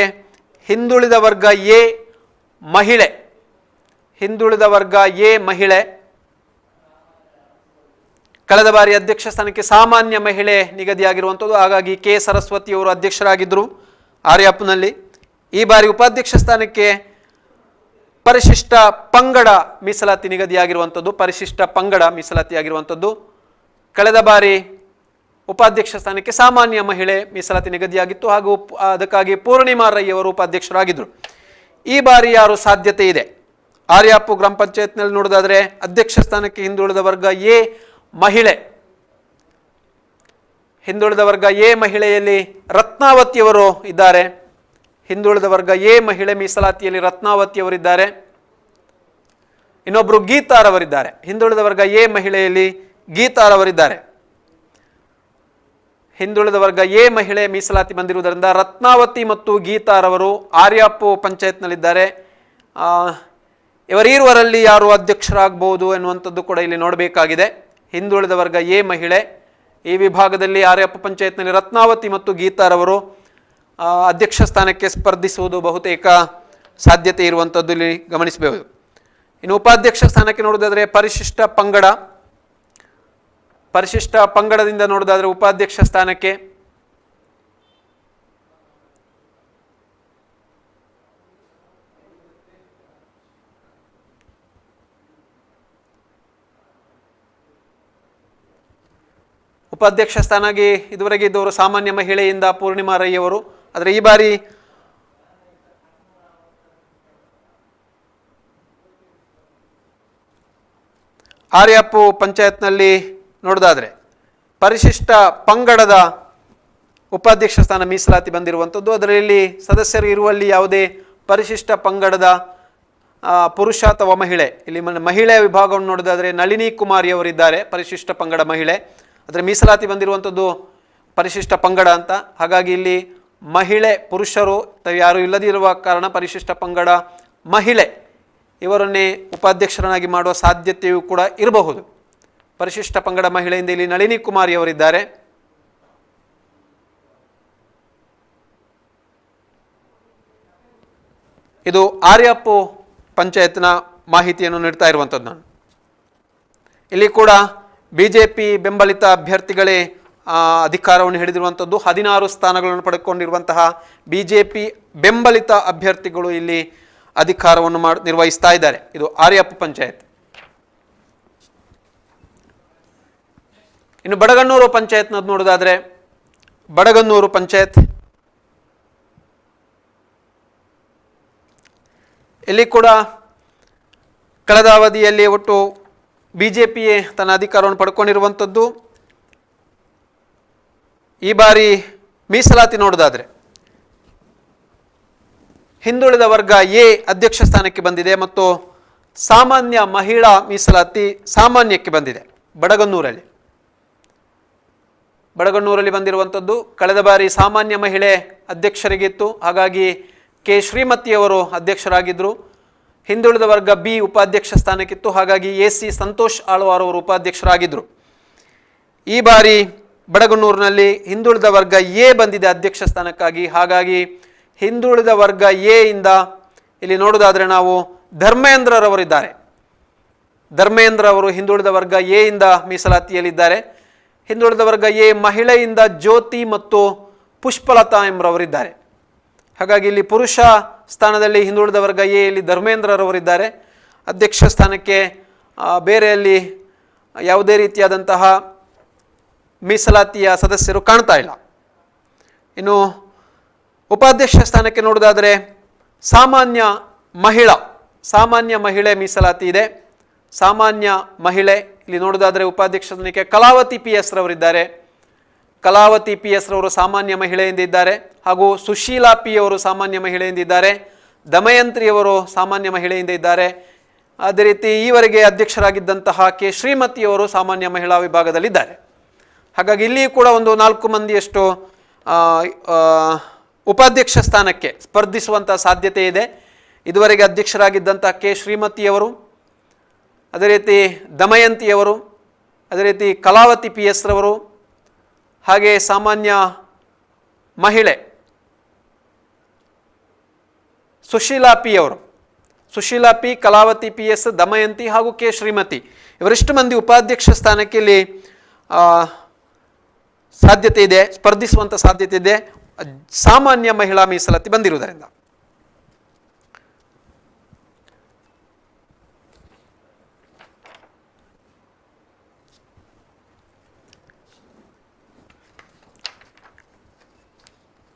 ಹಿಂದುಳಿದ ವರ್ಗ ಎ ಮಹಿಳೆ, ಹಿಂದುಳಿದ ವರ್ಗ ಎ ಮಹಿಳೆ. ಕಳೆದ ಬಾರಿ ಅಧ್ಯಕ್ಷ ಸ್ಥಾನಕ್ಕೆ ಸಾಮಾನ್ಯ ಮಹಿಳೆ ನಿಗದಿಯಾಗಿರುವಂಥದ್ದು, ಹಾಗಾಗಿ ಕೆ ಸರಸ್ವತಿಯವರು ಅಧ್ಯಕ್ಷರಾಗಿದ್ದರು ಆರ್ಯಾಪುನಲ್ಲಿ. ಈ ಬಾರಿ ಉಪಾಧ್ಯಕ್ಷ ಸ್ಥಾನಕ್ಕೆ ಪರಿಶಿಷ್ಟ ಪಂಗಡ ಮೀಸಲಾತಿ ನಿಗದಿಯಾಗಿರುವಂಥದ್ದು, ಪರಿಶಿಷ್ಟ ಪಂಗಡ ಮೀಸಲಾತಿಯಾಗಿರುವಂಥದ್ದು. ಕಳೆದ ಬಾರಿ ಉಪಾಧ್ಯಕ್ಷ ಸ್ಥಾನಕ್ಕೆ ಸಾಮಾನ್ಯ ಮಹಿಳೆ ಮೀಸಲಾತಿ ನಿಗದಿಯಾಗಿತ್ತು, ಹಾಗೂ ಅದಕ್ಕಾಗಿ ಪೂರ್ಣಿಮಾ ರೈ ಅವರು ಉಪಾಧ್ಯಕ್ಷರಾಗಿದ್ದರು. ಈ ಬಾರಿ ಯಾರು ಸಾಧ್ಯತೆ ಇದೆ? ಆರ್ಯಾಪು ಗ್ರಾಮ ಪಂಚಾಯತ್ನಲ್ಲಿ ನೋಡೋದಾದ್ರೆ ಅಧ್ಯಕ್ಷ ಸ್ಥಾನಕ್ಕೆ ಹಿಂದುಳಿದ ವರ್ಗ ಎ ಮಹಿಳೆ, ಹಿಂದುಳಿದ ವರ್ಗ ಎ ಮಹಿಳೆಯಲ್ಲಿ ರತ್ನಾವತಿಯವರು ಇದ್ದಾರೆ. ಹಿಂದುಳಿದ ವರ್ಗ ಎ ಮಹಿಳೆ ಮೀಸಲಾತಿಯಲ್ಲಿ ರತ್ನಾವತಿಯವರಿದ್ದಾರೆ. ಇನ್ನೊಬ್ಬರು ಗೀತಾರವರಿದ್ದಾರೆ. ಹಿಂದುಳಿದ ವರ್ಗ ಎ ಮಹಿಳೆಯಲ್ಲಿ ಗೀತಾರವರಿದ್ದಾರೆ. ಹಿಂದುಳಿದ ವರ್ಗ ಎ ಮಹಿಳೆ ಮೀಸಲಾತಿ ಬಂದಿರುವುದರಿಂದ ರತ್ನಾವತಿ ಮತ್ತು ಗೀತಾರವರು ಆರ್ಯಾಪು ಪಂಚಾಯತ್ನಲ್ಲಿದ್ದಾರೆ. ಇವರೀರುವರಲ್ಲಿ ಯಾರು ಅಧ್ಯಕ್ಷರಾಗಬಹುದು ಎನ್ನುವಂಥದ್ದು ಕೂಡ ಇಲ್ಲಿ ನೋಡಬೇಕಾಗಿದೆ. ಹಿಂದುಳಿದ ವರ್ಗ ಎ ಮಹಿಳೆ ಈ ವಿಭಾಗದಲ್ಲಿ ಆರ್ಯಾಪು ಪಂಚಾಯತ್ನಲ್ಲಿ ರತ್ನಾವತಿ ಮತ್ತು ಗೀತಾರವರು ಅಧ್ಯಕ್ಷ ಸ್ಥಾನಕ್ಕೆ ಸ್ಪರ್ಧಿಸುವುದು ಬಹುತೇಕ ಸಾಧ್ಯತೆ ಇರುವಂಥದ್ದು ಇಲ್ಲಿ ಗಮನಿಸಬಹುದು. ಇನ್ನು ಉಪಾಧ್ಯಕ್ಷ ಸ್ಥಾನಕ್ಕೆ ನೋಡೋದಾದರೆ ಪರಿಶಿಷ್ಟ ಪಂಗಡ, ಪರಿಶಿಷ್ಟ ಪಂಗಡದಿಂದ ನೋಡೋದಾದರೆ ಉಪಾಧ್ಯಕ್ಷ ಸ್ಥಾನಕ್ಕೆ ಉಪಾಧ್ಯಕ್ಷ ಸ್ಥಾನಕ್ಕೆ ಇದುವರೆಗೆ ಇದ್ದವರು ಸಾಮಾನ್ಯ ಮಹಿಳೆಯಿಂದ ಪೂರ್ಣಿಮಾ ರೈ ಅವರು. ಆದರೆ ಈ ಬಾರಿ ಆರ್ಯಾಪು ಪಂಚಾಯತ್ನಲ್ಲಿ ನೋಡೋದಾದರೆ ಪರಿಶಿಷ್ಟ ಪಂಗಡದ ಉಪಾಧ್ಯಕ್ಷ ಸ್ಥಾನ ಮೀಸಲಾತಿ ಬಂದಿರುವಂಥದ್ದು. ಅದರಲ್ಲಿ ಸದಸ್ಯರು ಇರುವಲ್ಲಿ ಯಾವುದೇ ಪರಿಶಿಷ್ಟ ಪಂಗಡದ ಪುರುಷ ಅಥವಾ ಮಹಿಳೆ, ಇಲ್ಲಿ ಮಹಿಳೆಯ ವಿಭಾಗವನ್ನು ನೋಡೋದಾದರೆ ನಳಿನಿ ಕುಮಾರಿ ಅವರಿದ್ದಾರೆ, ಪರಿಶಿಷ್ಟ ಪಂಗಡ ಮಹಿಳೆ. ಅದರ ಮೀಸಲಾತಿ ಬಂದಿರುವಂಥದ್ದು ಪರಿಶಿಷ್ಟ ಪಂಗಡ ಅಂತ. ಹಾಗಾಗಿ ಇಲ್ಲಿ ಮಹಿಳೆ, ಪುರುಷರು ಯಾರು ಇಲ್ಲದಿರುವ ಕಾರಣ ಪರಿಶಿಷ್ಟ ಪಂಗಡ ಮಹಿಳೆ ಇವರನ್ನೇ ಉಪಾಧ್ಯಕ್ಷರನ್ನಾಗಿ ಮಾಡುವ ಸಾಧ್ಯತೆಯೂ ಕೂಡ ಇರಬಹುದು. ಪರಿಶಿಷ್ಟ ಪಂಗಡ ಮಹಿಳೆಯಿಂದ ಇಲ್ಲಿ ನಳಿನಿ ಕುಮಾರಿ ಅವರಿದ್ದಾರೆ. ಇದು ಆರ್ಯಾಪು ಪಂಚಾಯತ್ನ ಮಾಹಿತಿಯನ್ನು ನೀಡ್ತಾ ಇರುವಂಥದ್ದು. ನಾನು ಇಲ್ಲಿ ಕೂಡ ಬಿಜೆಪಿ ಬೆಂಬಲಿತ ಅಭ್ಯರ್ಥಿಗಳೇ ಅಧಿಕಾರವನ್ನು ಹಿಡಿದಿರುವಂಥದ್ದು. 16 ಸ್ಥಾನಗಳನ್ನು ಪಡೆದುಕೊಂಡಿರುವಂತಹ ಬಿಜೆಪಿ ಬೆಂಬಲಿತ ಅಭ್ಯರ್ಥಿಗಳು ಇಲ್ಲಿ ಅಧಿಕಾರವನ್ನು ನಿರ್ವಹಿಸ್ತಾ ಇದ್ದಾರೆ. ಇದು ಆರ್ಯಾಪು ಪಂಚಾಯತ್. ಇನ್ನು ಬಡಗನ್ನೂರು ಪಂಚಾಯತ್ನದ್ದು ನೋಡೋದಾದರೆ ಬಡಗನ್ನೂರು ಪಂಚಾಯತ್ ಇಲ್ಲಿ ಕೂಡ ಕಳೆದ ಅವಧಿಯಲ್ಲಿ ಒಟ್ಟು ಬಿಜೆಪಿಯೇ ತನ್ನ ಅಧಿಕಾರವನ್ನು ಪಡ್ಕೊಂಡಿರುವಂಥದ್ದು. ಈ ಬಾರಿ ಮೀಸಲಾತಿ ನೋಡೋದಾದರೆ ಹಿಂದುಳಿದ ವರ್ಗ ಎ ಅಧ್ಯಕ್ಷ ಸ್ಥಾನಕ್ಕೆ ಬಂದಿದೆ ಮತ್ತು ಸಾಮಾನ್ಯ ಮಹಿಳಾ ಮೀಸಲಾತಿ ಸಾಮಾನ್ಯಕ್ಕೆ ಬಂದಿದೆ. ಬಡಗನ್ನೂರಲ್ಲಿ ಬಂದಿರುವಂಥದ್ದು. ಕಳೆದ ಬಾರಿ ಸಾಮಾನ್ಯ ಮಹಿಳೆ ಅಧ್ಯಕ್ಷರಿಗಿತ್ತು, ಹಾಗಾಗಿ ಕೆ ಶ್ರೀಮತಿಯವರು ಅಧ್ಯಕ್ಷರಾಗಿದ್ದರು. ಹಿಂದುಳಿದ ವರ್ಗ ಬಿ ಉಪಾಧ್ಯಕ್ಷ ಸ್ಥಾನಕ್ಕಿತ್ತು, ಹಾಗಾಗಿ AC ಸಂತೋಷ್ ಆಳ್ವಾರ್ ಅವರು ಉಪಾಧ್ಯಕ್ಷರಾಗಿದ್ದರು. ಈ ಬಾರಿ ಬಡಗನ್ನೂರಿನಲ್ಲಿ ಹಿಂದುಳಿದ ವರ್ಗ ಎ ಬಂದಿದೆ ಅಧ್ಯಕ್ಷ ಸ್ಥಾನಕ್ಕಾಗಿ. ಹಾಗಾಗಿ ಹಿಂದುಳಿದ ವರ್ಗ ಎ ಇಂದ ಇಲ್ಲಿ ನೋಡೋದಾದರೆ ನಾವು ಧರ್ಮೇಂದ್ರರವರಿದ್ದಾರೆ. ಧರ್ಮೇಂದ್ರ ಅವರು ಹಿಂದುಳಿದ ವರ್ಗ ಎ ಇಂದ ಮೀಸಲಾತಿಯಲ್ಲಿದ್ದಾರೆ. ಹಿಂದುಳಿದ ವರ್ಗ ಎ ಮಹಿಳೆಯಿಂದ ಜ್ಯೋತಿ ಮತ್ತು ಪುಷ್ಪಲತಾ ಎಂಬರವರಿದ್ದಾರೆ. ಹಾಗಾಗಿ ಇಲ್ಲಿ ಪುರುಷ ಸ್ಥಾನದಲ್ಲಿ ಹಿಂದುಳಿದ ವರ್ಗ ಎ ಇಲ್ಲಿ ಧರ್ಮೇಂದ್ರರವರಿದ್ದಾರೆ. ಅಧ್ಯಕ್ಷ ಸ್ಥಾನಕ್ಕೆ ಬೇರೆಯಲ್ಲಿ ಯಾವುದೇ ರೀತಿಯಾದಂತಹ ಮೀಸಲಾತಿಯ ಸದಸ್ಯರು ಕಾಣ್ತಾ ಇಲ್ಲ. ಇನ್ನು ಉಪಾಧ್ಯಕ್ಷ ಸ್ಥಾನಕ್ಕೆ ನೋಡೋದಾದರೆ ಸಾಮಾನ್ಯ ಮಹಿಳೆ ಮೀಸಲಾತಿ ಇದೆ. ಸಾಮಾನ್ಯ ಮಹಿಳೆ ಇಲ್ಲಿ ನೋಡೋದಾದರೆ ಉಪಾಧ್ಯಕ್ಷ ಸ್ಥಾನಕ್ಕೆ ಕಲಾವತಿ ಪಿ ಎಸ್ ರವರಿದ್ದಾರೆ. ಕಲಾವತಿ ಪಿ ಎಸ್ ರವರು ಸಾಮಾನ್ಯ ಮಹಿಳೆಯಿಂದಿದ್ದಾರೆ. ಹಾಗೂ ಸುಶೀಲಾ ಪಿ ಅವರು ಸಾಮಾನ್ಯ ಮಹಿಳೆಯಿಂದಿದ್ದಾರೆ. ದಮಯಂತ್ರಿಯವರು ಸಾಮಾನ್ಯ ಮಹಿಳೆಯಿಂದ ಇದ್ದಾರೆ. ಅದೇ ರೀತಿ ಈವರೆಗೆ ಅಧ್ಯಕ್ಷರಾಗಿದ್ದಂತಹ ಕೆ ಶ್ರೀಮತಿಯವರು ಸಾಮಾನ್ಯ ಮಹಿಳಾ ವಿಭಾಗದಲ್ಲಿದ್ದಾರೆ. ಹಾಗಾಗಿ ಇಲ್ಲಿ ಕೂಡ ಒಂದು 4 ಮಂದಿಯಷ್ಟು ಉಪಾಧ್ಯಕ್ಷ ಸ್ಥಾನಕ್ಕೆ ಸ್ಪರ್ಧಿಸುವಂಥ ಸಾಧ್ಯತೆ ಇದೆ. ಇದುವರೆಗೆ ಅಧ್ಯಕ್ಷರಾಗಿದ್ದಂಥ ಕೆ ಶ್ರೀಮತಿಯವರು, ಅದೇ ರೀತಿ ದಮಯಂತಿಯವರು, ಅದೇ ರೀತಿ ಕಲಾವತಿ ಪಿ ಎಸ್ ರವರು, ಹಾಗೆ ಸಾಮಾನ್ಯ ಮಹಿಳೆ ಸುಶೀಲಾ ಪಿ ಅವರು, Sushila P, Kalavati P S, Damayanti ಹಾಗೂ ಕೆ ಶ್ರೀಮತಿ ಇವರಿಷ್ಟು ಮಂದಿ ಉಪಾಧ್ಯಕ್ಷ ಸ್ಥಾನಕ್ಕೆ ಇಲ್ಲಿ ಸಾಧ್ಯತೆ ಇದೆ, ಸ್ಪರ್ಧಿಸುವಂಥ ಸಾಧ್ಯತೆ ಇದೆ, ಸಾಮಾನ್ಯ ಮಹಿಳಾ ಮೀಸಲಾತಿ ಬಂದಿರುವುದರಿಂದ.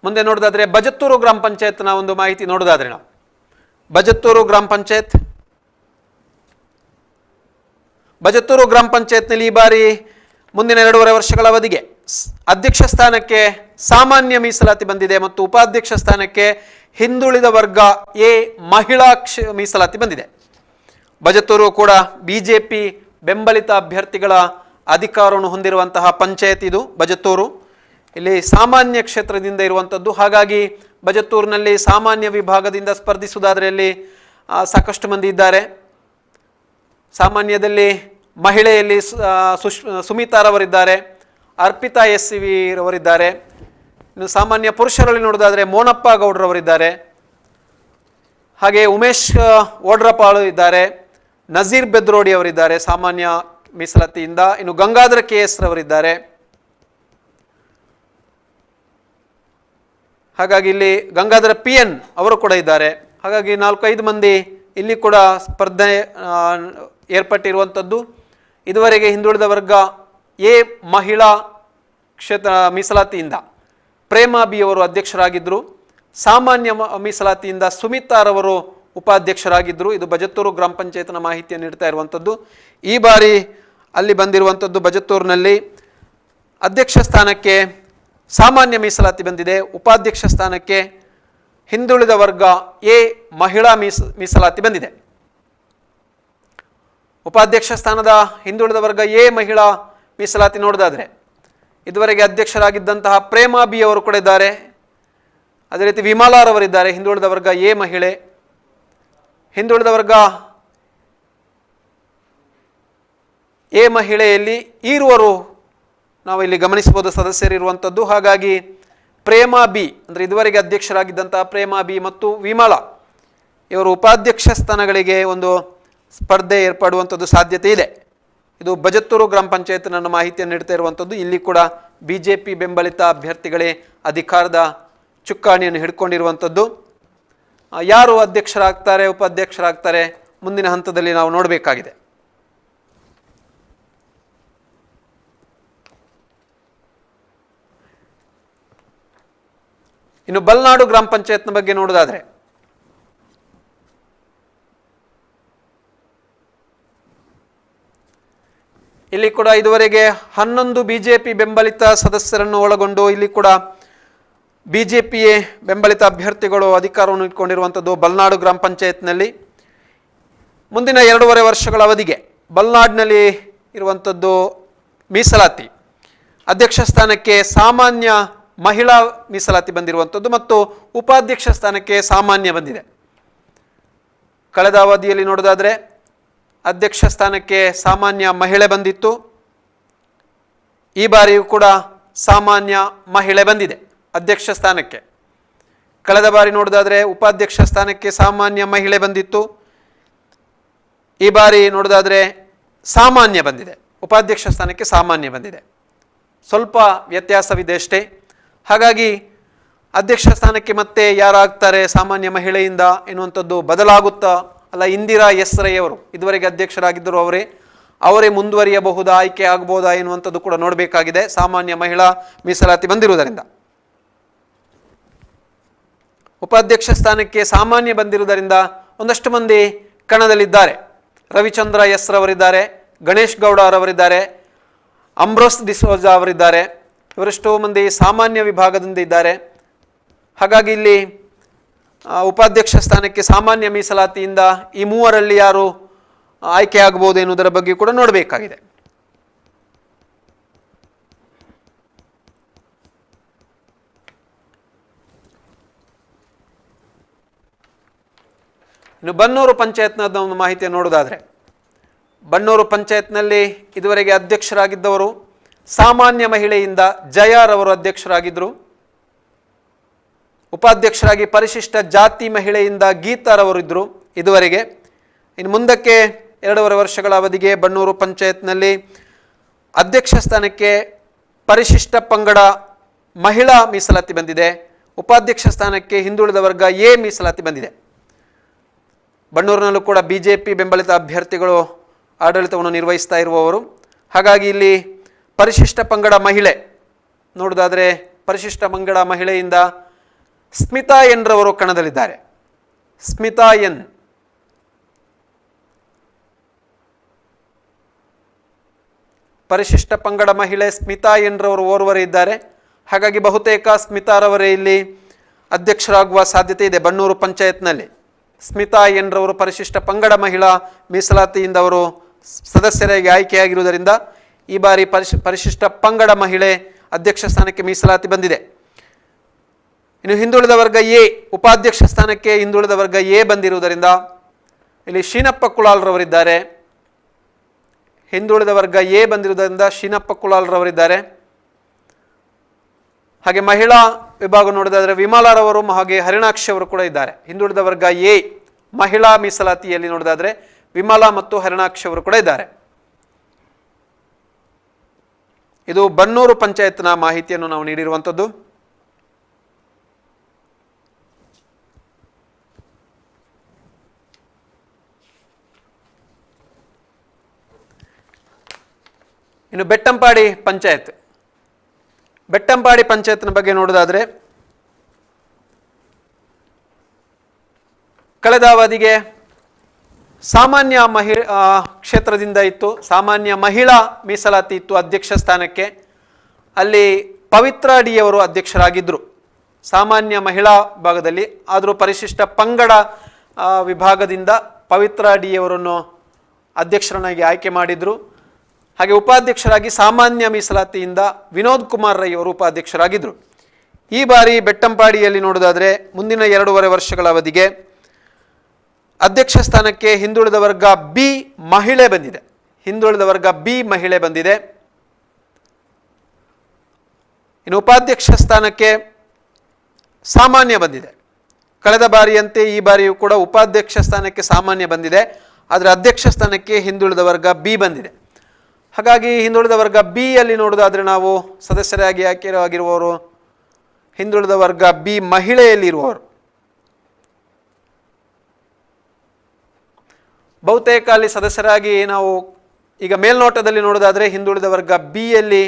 ಮುಂದೆ ನೋಡೋದಾದ್ರೆ ಬಜತ್ತೂರು ಗ್ರಾಮ ಪಂಚಾಯತ್ನ ಒಂದು ಮಾಹಿತಿ ನೋಡೋದಾದ್ರೆ ನಾವು ಬಜತ್ತೂರು ಗ್ರಾಮ ಪಂಚಾಯತ್ನಲ್ಲಿ ಈ ಬಾರಿ ಮುಂದಿನ 2.5 ವರ್ಷಗಳ ಅವಧಿಗೆ ಅಧ್ಯಕ್ಷ ಸ್ಥಾನಕ್ಕೆ ಸಾಮಾನ್ಯ ಮೀಸಲಾತಿ ಬಂದಿದೆ ಮತ್ತು ಉಪಾಧ್ಯಕ್ಷ ಸ್ಥಾನಕ್ಕೆ ಹಿಂದುಳಿದ ವರ್ಗ ಎ ಮಹಿಳಾ ಮೀಸಲಾತಿ ಬಂದಿದೆ. ಬಜತ್ತೂರು ಕೂಡ ಬಿಜೆಪಿ ಬೆಂಬಲಿತ ಅಭ್ಯರ್ಥಿಗಳ ಅಧಿಕಾರವನ್ನು ಹೊಂದಿರುವಂತಹ ಪಂಚಾಯತ್ ಇದು ಬಜತ್ತೂರು. ಇಲ್ಲಿ ಸಾಮಾನ್ಯ ಕ್ಷೇತ್ರದಿಂದ ಇರುವಂಥದ್ದು. ಹಾಗಾಗಿ ಬಜತ್ತೂರಿನಲ್ಲಿ ಸಾಮಾನ್ಯ ವಿಭಾಗದಿಂದ ಸ್ಪರ್ಧಿಸುವುದಾದರೆ ಅಲ್ಲಿ ಸಾಕಷ್ಟು ಮಂದಿ ಇದ್ದಾರೆ. ಸಾಮಾನ್ಯದಲ್ಲಿ ಮಹಿಳೆಯಲ್ಲಿ ಸುಮಿತಾರವರಿದ್ದಾರೆ, ಅರ್ಪಿತಾ ಎಸ್ ವಿ ರವರಿದ್ದಾರೆ. ಇನ್ನು ಸಾಮಾನ್ಯ ಪುರುಷರಲ್ಲಿ ನೋಡೋದಾದರೆ ಮೋನಪ್ಪ ಗೌಡ್ರವರಿದ್ದಾರೆ, ಹಾಗೆ ಉಮೇಶ್ ಓಡ್ರಪಾಳು ಇದ್ದಾರೆ, ನಜೀರ್ ಬೆದ್ರೋಡಿ ಅವರಿದ್ದಾರೆ ಸಾಮಾನ್ಯ ಮೀಸಲಾತಿಯಿಂದ. ಇನ್ನು ಗಂಗಾಧರ ಕೆ ಎಸ್ ರವರಿದ್ದಾರೆ. ಹಾಗಾಗಿ ಇಲ್ಲಿ ಗಂಗಾಧರ ಪಿ ಎನ್ ಅವರು ಕೂಡ ಇದ್ದಾರೆ. ಹಾಗಾಗಿ 4-5 ಮಂದಿ ಇಲ್ಲಿ ಕೂಡ ಸ್ಪರ್ಧೆ ಏರ್ಪಟ್ಟಿರುವಂಥದ್ದು. ಇದುವರೆಗೆ ಹಿಂದುಳಿದ ವರ್ಗ ಎ ಮಹಿಳಾ ಕ್ಷೇತ್ರ ಮೀಸಲಾತಿಯಿಂದ ಪ್ರೇಮಾ ಬಿ ಅವರು ಅಧ್ಯಕ್ಷರಾಗಿದ್ದರು. ಸಾಮಾನ್ಯ ಮೀಸಲಾತಿಯಿಂದ ಸುಮಿತಾರವರು ಉಪಾಧ್ಯಕ್ಷರಾಗಿದ್ದರು. ಇದು ಬಜತ್ತೂರು ಗ್ರಾಮ ಪಂಚಾಯತ್ನ ಮಾಹಿತಿಯನ್ನು ನೀಡ್ತಾ ಇರುವಂಥದ್ದು. ಈ ಬಾರಿ ಅಲ್ಲಿ ಬಂದಿರುವಂಥದ್ದು ಬಜತ್ತೂರಿನಲ್ಲಿ ಅಧ್ಯಕ್ಷ ಸ್ಥಾನಕ್ಕೆ ಸಾಮಾನ್ಯ ಮೀಸಲಾತಿ ಬಂದಿದೆ. ಉಪಾಧ್ಯಕ್ಷ ಸ್ಥಾನಕ್ಕೆ ಹಿಂದುಳಿದ ವರ್ಗ ಎ ಮಹಿಳಾ ಮೀಸಲಾತಿ ಬಂದಿದೆ. ಉಪಾಧ್ಯಕ್ಷ ಸ್ಥಾನದ ಹಿಂದುಳಿದ ವರ್ಗ ಎ ಮಹಿಳಾ ಮೀಸಲಾತಿ ನೋಡೋದಾದರೆ ಇದುವರೆಗೆ ಅಧ್ಯಕ್ಷರಾಗಿದ್ದಂತಹ ಪ್ರೇಮಾ ಬಿ ಅವರು ಕೂಡ ಇದ್ದಾರೆ. ಅದೇ ರೀತಿ ವಿಮಲಾರವರಿದ್ದಾರೆ ಹಿಂದುಳಿದ ವರ್ಗ ಎ ಮಹಿಳೆ. ಹಿಂದುಳಿದ ವರ್ಗ ಎ ಮಹಿಳೆಯಲ್ಲಿ ಈರುವರು ನಾವು ಇಲ್ಲಿ ಗಮನಿಸಬಹುದು ಸದಸ್ಯರಿರುವಂಥದ್ದು. ಹಾಗಾಗಿ ಪ್ರೇಮಾ ಬಿ ಅಂದರೆ ಇದುವರೆಗೆ ಅಧ್ಯಕ್ಷರಾಗಿದ್ದಂತಹ ಪ್ರೇಮಾ ಬಿ ಮತ್ತು ವಿಮಲಾ ಇವರು ಉಪಾಧ್ಯಕ್ಷ ಸ್ಥಾನಗಳಿಗೆ ಒಂದು ಸ್ಪರ್ಧೆ ಏರ್ಪಡುವಂಥದ್ದು ಸಾಧ್ಯತೆ ಇದೆ. ಇದು ಬಜತ್ತೂರು ಗ್ರಾಮ ಪಂಚಾಯತ್ ನನ್ನ ಮಾಹಿತಿಯನ್ನು ನೀಡ್ತಾ ಇರುವಂಥದ್ದು. ಇಲ್ಲಿ ಕೂಡ ಬಿಜೆಪಿ ಬೆಂಬಲಿತ ಅಭ್ಯರ್ಥಿಗಳೇ ಅಧಿಕಾರದ ಚುಕ್ಕಾಣಿಯನ್ನು ಹಿಡ್ಕೊಂಡಿರುವಂಥದ್ದು. ಯಾರು ಅಧ್ಯಕ್ಷರಾಗ್ತಾರೆ ಉಪಾಧ್ಯಕ್ಷರಾಗ್ತಾರೆ ಮುಂದಿನ ಹಂತದಲ್ಲಿ ನಾವು ನೋಡಬೇಕಾಗಿದೆ. ಇನ್ನು ಬಲ್ನಾಡು ಗ್ರಾಮ ಪಂಚಾಯತ್ನ ಬಗ್ಗೆ ನೋಡೋದಾದ್ರೆ ಇಲ್ಲಿ ಕೂಡ ಇದುವರೆಗೆ 11 ಬಿಜೆಪಿ ಬೆಂಬಲಿತ ಸದಸ್ಯರನ್ನು ಒಳಗೊಂಡು ಇಲ್ಲಿ ಕೂಡ ಬಿಜೆಪಿಯೇ ಬೆಂಬಲಿತ ಅಭ್ಯರ್ಥಿಗಳು ಅಧಿಕಾರವನ್ನು ಇಟ್ಕೊಂಡಿರುವಂಥದ್ದು ಬಲ್ನಾಡು ಗ್ರಾಮ ಪಂಚಾಯತ್ನಲ್ಲಿ. ಮುಂದಿನ 2.5 ವರ್ಷಗಳ ಅವಧಿಗೆ ಬಲ್ನಾಡಿನಲ್ಲಿ ಇರುವಂಥದ್ದು ಮೀಸಲಾತಿ ಅಧ್ಯಕ್ಷ ಸ್ಥಾನಕ್ಕೆ ಸಾಮಾನ್ಯ ಮಹಿಳಾ ಮೀಸಲಾತಿ ಬಂದಿರುವಂಥದ್ದು ಮತ್ತು ಉಪಾಧ್ಯಕ್ಷ ಸ್ಥಾನಕ್ಕೆ ಸಾಮಾನ್ಯ ಬಂದಿದೆ. ಕಳೆದ ಅವಧಿಯಲ್ಲಿ ನೋಡೋದಾದರೆ ಅಧ್ಯಕ್ಷ ಸ್ಥಾನಕ್ಕೆ ಸಾಮಾನ್ಯ ಮಹಿಳೆ ಬಂದಿತ್ತು. ಈ ಬಾರಿಯೂ ಕೂಡ ಸಾಮಾನ್ಯ ಮಹಿಳೆ ಬಂದಿದೆ ಅಧ್ಯಕ್ಷ ಸ್ಥಾನಕ್ಕೆ. ಕಳೆದ ಬಾರಿ ನೋಡೋದಾದರೆ ಉಪಾಧ್ಯಕ್ಷ ಸ್ಥಾನಕ್ಕೆ ಸಾಮಾನ್ಯ ಮಹಿಳೆ ಬಂದಿತ್ತು. ಈ ಬಾರಿ ನೋಡೋದಾದರೆ ಸಾಮಾನ್ಯ ಬಂದಿದೆ, ಉಪಾಧ್ಯಕ್ಷ ಸ್ಥಾನಕ್ಕೆ ಸಾಮಾನ್ಯ ಬಂದಿದೆ. ಸ್ವಲ್ಪ ವ್ಯತ್ಯಾಸವಿದೆ ಅಷ್ಟೇ. ಹಾಗಾಗಿ ಅಧ್ಯಕ್ಷ ಸ್ಥಾನಕ್ಕೆ ಮತ್ತೆ ಯಾರಾಗ್ತಾರೆ ಸಾಮಾನ್ಯ ಮಹಿಳೆಯಿಂದ ಎನ್ನುವಂಥದ್ದು ಬದಲಾಗುತ್ತಾ, ಅಲ್ಲ ಇಂದಿರಾ ಎಸ್ ರೈ ಅವರು ಇದುವರೆಗೆ ಅಧ್ಯಕ್ಷರಾಗಿದ್ದರು, ಅವರೇ ಮುಂದುವರಿಯಬಹುದಾ, ಆಯ್ಕೆ ಆಗ್ಬೋದಾ ಎನ್ನುವಂಥದ್ದು ಕೂಡ ನೋಡಬೇಕಾಗಿದೆ. ಸಾಮಾನ್ಯ ಮಹಿಳಾ ಮೀಸಲಾತಿ ಬಂದಿರುವುದರಿಂದ ಉಪಾಧ್ಯಕ್ಷ ಸ್ಥಾನಕ್ಕೆ ಸಾಮಾನ್ಯ ಬಂದಿರುವುದರಿಂದ ಒಂದಷ್ಟು ಮಂದಿ ಕಣದಲ್ಲಿದ್ದಾರೆ. ರವಿಚಂದ್ರ ಎಸ್ ರವರಿದ್ದಾರೆ, ಗಣೇಶ್ ಗೌಡ ಅವರಿದ್ದಾರೆ, ಅಂಬ್ರೋಸ್ ಡಿಸೋಜಾ ಅವರಿದ್ದಾರೆ. ಇವರೆಷ್ಟೋ ಮಂದಿ ಸಾಮಾನ್ಯ ವಿಭಾಗದಿಂದ ಇದ್ದಾರೆ. ಹಾಗಾಗಿ ಇಲ್ಲಿ ಉಪಾಧ್ಯಕ್ಷ ಸ್ಥಾನಕ್ಕೆ ಸಾಮಾನ್ಯ ಮೀಸಲಾತಿಯಿಂದ ಈ ಮೂವರಲ್ಲಿ ಯಾರು ಆಯ್ಕೆ ಆಗಬಹುದು ಎನ್ನುವುದರ ಬಗ್ಗೆ ಕೂಡ ನೋಡಬೇಕಾಗಿದೆ. ಇನ್ನು ಬನ್ನೂರು ಪಂಚಾಯತ್ನ ಒಂದು ಮಾಹಿತಿಯನ್ನು ನೋಡೋದಾದರೆ, ಬನ್ನೂರು ಪಂಚಾಯತ್ನಲ್ಲಿ ಇದುವರೆಗೆ ಅಧ್ಯಕ್ಷರಾಗಿದ್ದವರು ಸಾಮಾನ್ಯ ಮಹಿಳೆಯಿಂದ ಜಯಾರವರು ಅಧ್ಯಕ್ಷರಾಗಿದ್ದರು. ಉಪಾಧ್ಯಕ್ಷರಾಗಿ ಪರಿಶಿಷ್ಟ ಜಾತಿ ಮಹಿಳೆಯಿಂದ ಗೀತಾರವರು ಇದ್ದರು ಇದುವರೆಗೆ. ಇನ್ನು ಮುಂದಕ್ಕೆ 2.5 ವರ್ಷಗಳ ಅವಧಿಗೆ ಬನ್ನೂರು ಪಂಚಾಯತ್ನಲ್ಲಿ ಅಧ್ಯಕ್ಷ ಸ್ಥಾನಕ್ಕೆ ಪರಿಶಿಷ್ಟ ಪಂಗಡ ಮಹಿಳಾ ಮೀಸಲಾತಿ ಬಂದಿದೆ. ಉಪಾಧ್ಯಕ್ಷ ಸ್ಥಾನಕ್ಕೆ ಹಿಂದುಳಿದ ವರ್ಗ ಎ ಮೀಸಲಾತಿ ಬಂದಿದೆ. ಬನ್ನೂರಿನಲ್ಲೂ ಕೂಡ BJP ಬೆಂಬಲಿತ ಅಭ್ಯರ್ಥಿಗಳು ಆಡಳಿತವನ್ನು ನಿರ್ವಹಿಸ್ತಾ ಇರುವವರು. ಹಾಗಾಗಿ ಇಲ್ಲಿ ಪರಿಶಿಷ್ಟ ಪಂಗಡ ಮಹಿಳೆ ನೋಡೋದಾದರೆ, ಪರಿಶಿಷ್ಟ ಪಂಗಡ ಮಹಿಳೆಯಿಂದ ಸ್ಮಿತಾ ಎನ್ ರವರು ಕಣದಲ್ಲಿದ್ದಾರೆ. ಸ್ಮಿತಾ ಎನ್ ಪರಿಶಿಷ್ಟ ಪಂಗಡ ಮಹಿಳೆ ಸ್ಮಿತಾ ಎನ್ ರವರು ಓರ್ವರೇ ಇದ್ದಾರೆ. ಹಾಗಾಗಿ ಬಹುತೇಕ ಸ್ಮಿತಾರವರೇ ಇಲ್ಲಿ ಅಧ್ಯಕ್ಷರಾಗುವ ಸಾಧ್ಯತೆ ಇದೆ ಬನ್ನೂರು ಪಂಚಾಯತ್ನಲ್ಲಿ. ಸ್ಮಿತಾ ಎನ್ ರವರು ಪರಿಶಿಷ್ಟ ಪಂಗಡ ಮಹಿಳಾ ಮೀಸಲಾತಿಯಿಂದ ಅವರು ಸದಸ್ಯರಾಗಿ ಆಯ್ಕೆಯಾಗಿರುವುದರಿಂದ ಈ ಬಾರಿ ಪರಿಶಿಷ್ಟ ಪಂಗಡ ಮಹಿಳೆ ಅಧ್ಯಕ್ಷ ಸ್ಥಾನಕ್ಕೆ ಮೀಸಲಾತಿ ಬಂದಿದೆ. ಇನ್ನು ಹಿಂದುಳಿದ ವರ್ಗ ಎ ಉಪಾಧ್ಯಕ್ಷ ಸ್ಥಾನಕ್ಕೆ ಹಿಂದುಳಿದ ವರ್ಗ ಎ ಬಂದಿರುವುದರಿಂದ ಇಲ್ಲಿ ಶೀನಪ್ಪ ಕುಲಾಲ್ ರವರಿದ್ದಾರೆ. ಹಿಂದುಳಿದ ವರ್ಗ ಎ ಬಂದಿರುವುದರಿಂದ ಶೀನಪ್ಪ ಕುಲಾಲ್ ರವರಿದ್ದಾರೆ. ಹಾಗೆ ಮಹಿಳಾ ವಿಭಾಗ ನೋಡಿದಾದರೆ ವಿಮಲಾರವರು ಹಾಗೆ ಹರಿಣಾಕ್ಷಿ ಅವರು ಕೂಡ ಇದ್ದಾರೆ. ಹಿಂದುಳಿದ ವರ್ಗ ಎ ಮಹಿಳಾ ಮೀಸಲಾತಿಯಲ್ಲಿ ನೋಡಿದಾದರೆ ವಿಮಲಾ ಮತ್ತು ಹರಿಣಾಕ್ಷಿ ಅವರು ಕೂಡ ಇದ್ದಾರೆ. ಇದು ಬನ್ನೂರು ಪಂಚಾಯತ್ನ ಮಾಹಿತಿಯನ್ನು ನಾವು ನೀಡಿರುವಂಥದ್ದು. ಇನ್ನು ಬೆಟ್ಟಂಪಾಡಿ ಪಂಚಾಯತ್, ಬೆಟ್ಟಂಪಾಡಿ ಪಂಚಾಯತ್ನ ಬಗ್ಗೆ ನೋಡೋದಾದರೆ ಕಳೆದ ಅವಧಿಗೆ ಸಾಮಾನ್ಯ ಕ್ಷೇತ್ರದಿಂದ ಇತ್ತು, ಸಾಮಾನ್ಯ ಮಹಿಳಾ ಮೀಸಲಾತಿ ಇತ್ತು ಅಧ್ಯಕ್ಷ ಸ್ಥಾನಕ್ಕೆ. ಅಲ್ಲಿ ಪವಿತ್ರ ಡಿ ಅವರು ಅಧ್ಯಕ್ಷರಾಗಿದ್ದರು ಸಾಮಾನ್ಯ ಮಹಿಳಾ ಭಾಗದಲ್ಲಿ. ಆದರೂ ಪರಿಶಿಷ್ಟ ಪಂಗಡ ವಿಭಾಗದಿಂದ ಪವಿತ್ರ ಡಿ ಅವರನ್ನು ಅಧ್ಯಕ್ಷರನ್ನಾಗಿ ಆಯ್ಕೆ ಮಾಡಿದರು. ಹಾಗೆ ಉಪಾಧ್ಯಕ್ಷರಾಗಿ ಸಾಮಾನ್ಯ ಮೀಸಲಾತಿಯಿಂದ ವಿನೋದ್ ಕುಮಾರ್ ರೈ ಅವರು ಉಪಾಧ್ಯಕ್ಷರಾಗಿದ್ದರು. ಈ ಬಾರಿ ಬೆಟ್ಟಂಪಾಡಿಯಲ್ಲಿ ನೋಡೋದಾದರೆ ಮುಂದಿನ 2.5 ವರ್ಷಗಳ ಅವಧಿಗೆ ಅಧ್ಯಕ್ಷ ಸ್ಥಾನಕ್ಕೆ ಹಿಂದುಳಿದ ವರ್ಗ ಬಿ ಮಹಿಳೆ ಬಂದಿದೆ. ಹಿಂದುಳಿದ ವರ್ಗ ಬಿ ಮಹಿಳೆ ಬಂದಿದೆ. ಇನ್ನು ಉಪಾಧ್ಯಕ್ಷ ಸ್ಥಾನಕ್ಕೆ ಸಾಮಾನ್ಯ ಬಂದಿದೆ. ಕಳೆದ ಬಾರಿಯಂತೆ ಈ ಬಾರಿಯೂ ಕೂಡ ಉಪಾಧ್ಯಕ್ಷ ಸ್ಥಾನಕ್ಕೆ ಸಾಮಾನ್ಯ ಬಂದಿದೆ, ಆದರೆ ಅಧ್ಯಕ್ಷ ಸ್ಥಾನಕ್ಕೆ ಹಿಂದುಳಿದ ವರ್ಗ ಬಿ ಬಂದಿದೆ. ಹಾಗಾಗಿ ಹಿಂದುಳಿದ ವರ್ಗ ಬಿ ಯಲ್ಲಿ ನೋಡೋದಾದರೆ ನಾವು ಸದಸ್ಯರಾಗಿ ಆಯ್ಕೆಯಾಗಿರುವವರು ಹಿಂದುಳಿದ ವರ್ಗ ಬಿ ಮಹಿಳೆಯಲ್ಲಿರುವವರು. ಬಹುತೇಕ ಅಲ್ಲಿ ಸದಸ್ಯರಾಗಿ ನಾವು ಈಗ ಮೇಲ್ನೋಟದಲ್ಲಿ ನೋಡೋದಾದರೆ ಹಿಂದುಳಿದ ವರ್ಗ ಬಿ ಯಲ್ಲಿ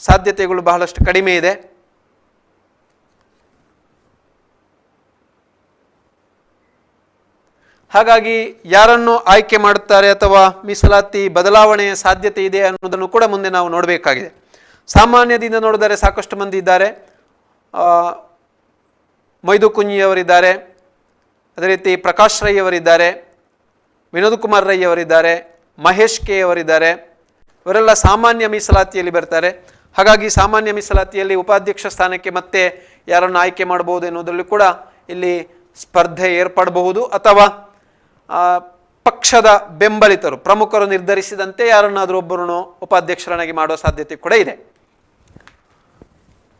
ಸಾಧ್ಯತೆಗಳು ಬಹಳಷ್ಟು ಕಡಿಮೆ ಇದೆ. ಹಾಗಾಗಿ ಯಾರನ್ನು ಆಯ್ಕೆ ಮಾಡುತ್ತಾರೆ ಅಥವಾ ಮೀಸಲಾತಿ ಬದಲಾವಣೆಯ ಸಾಧ್ಯತೆ ಇದೆ ಅನ್ನೋದನ್ನು ಕೂಡ ಮುಂದೆ ನಾವು ನೋಡಬೇಕಾಗಿದೆ. ಸಾಮಾನ್ಯದಿಂದ ನೋಡಿದರೆ ಸಾಕಷ್ಟು ಮಂದಿ ಇದ್ದಾರೆ. ಮೊಯ್ದು ಕುಂಜಿಯವರಿದ್ದಾರೆ, ಅದೇ ರೀತಿ ಪ್ರಕಾಶ್ ರೈ ಅವರಿದ್ದಾರೆ, ವಿನೋದ್ ಕುಮಾರ್ ರೈ ಅವರಿದ್ದಾರೆ, ಮಹೇಶ್ ಕೆ ಅವರಿದ್ದಾರೆ. ಇವರೆಲ್ಲ ಸಾಮಾನ್ಯ ಮೀಸಲಾತಿಯಲ್ಲಿ ಬರ್ತಾರೆ. ಹಾಗಾಗಿ ಸಾಮಾನ್ಯ ಮೀಸಲಾತಿಯಲ್ಲಿ ಉಪಾಧ್ಯಕ್ಷ ಸ್ಥಾನಕ್ಕೆ ಮತ್ತೆ ಯಾರನ್ನು ಆಯ್ಕೆ ಮಾಡಬಹುದು ಎನ್ನುವುದರಲ್ಲಿ ಕೂಡ ಇಲ್ಲಿ ಸ್ಪರ್ಧೆ ಏರ್ಪಡಬಹುದು, ಅಥವಾ ಪಕ್ಷದ ಬೆಂಬಲಿತರು ಪ್ರಮುಖರು ನಿರ್ಧರಿಸಿದಂತೆ ಯಾರನ್ನಾದರೂ ಒಬ್ಬರನ್ನು ಉಪಾಧ್ಯಕ್ಷರನ್ನಾಗಿ ಮಾಡುವ ಸಾಧ್ಯತೆ ಕೂಡ ಇದೆ.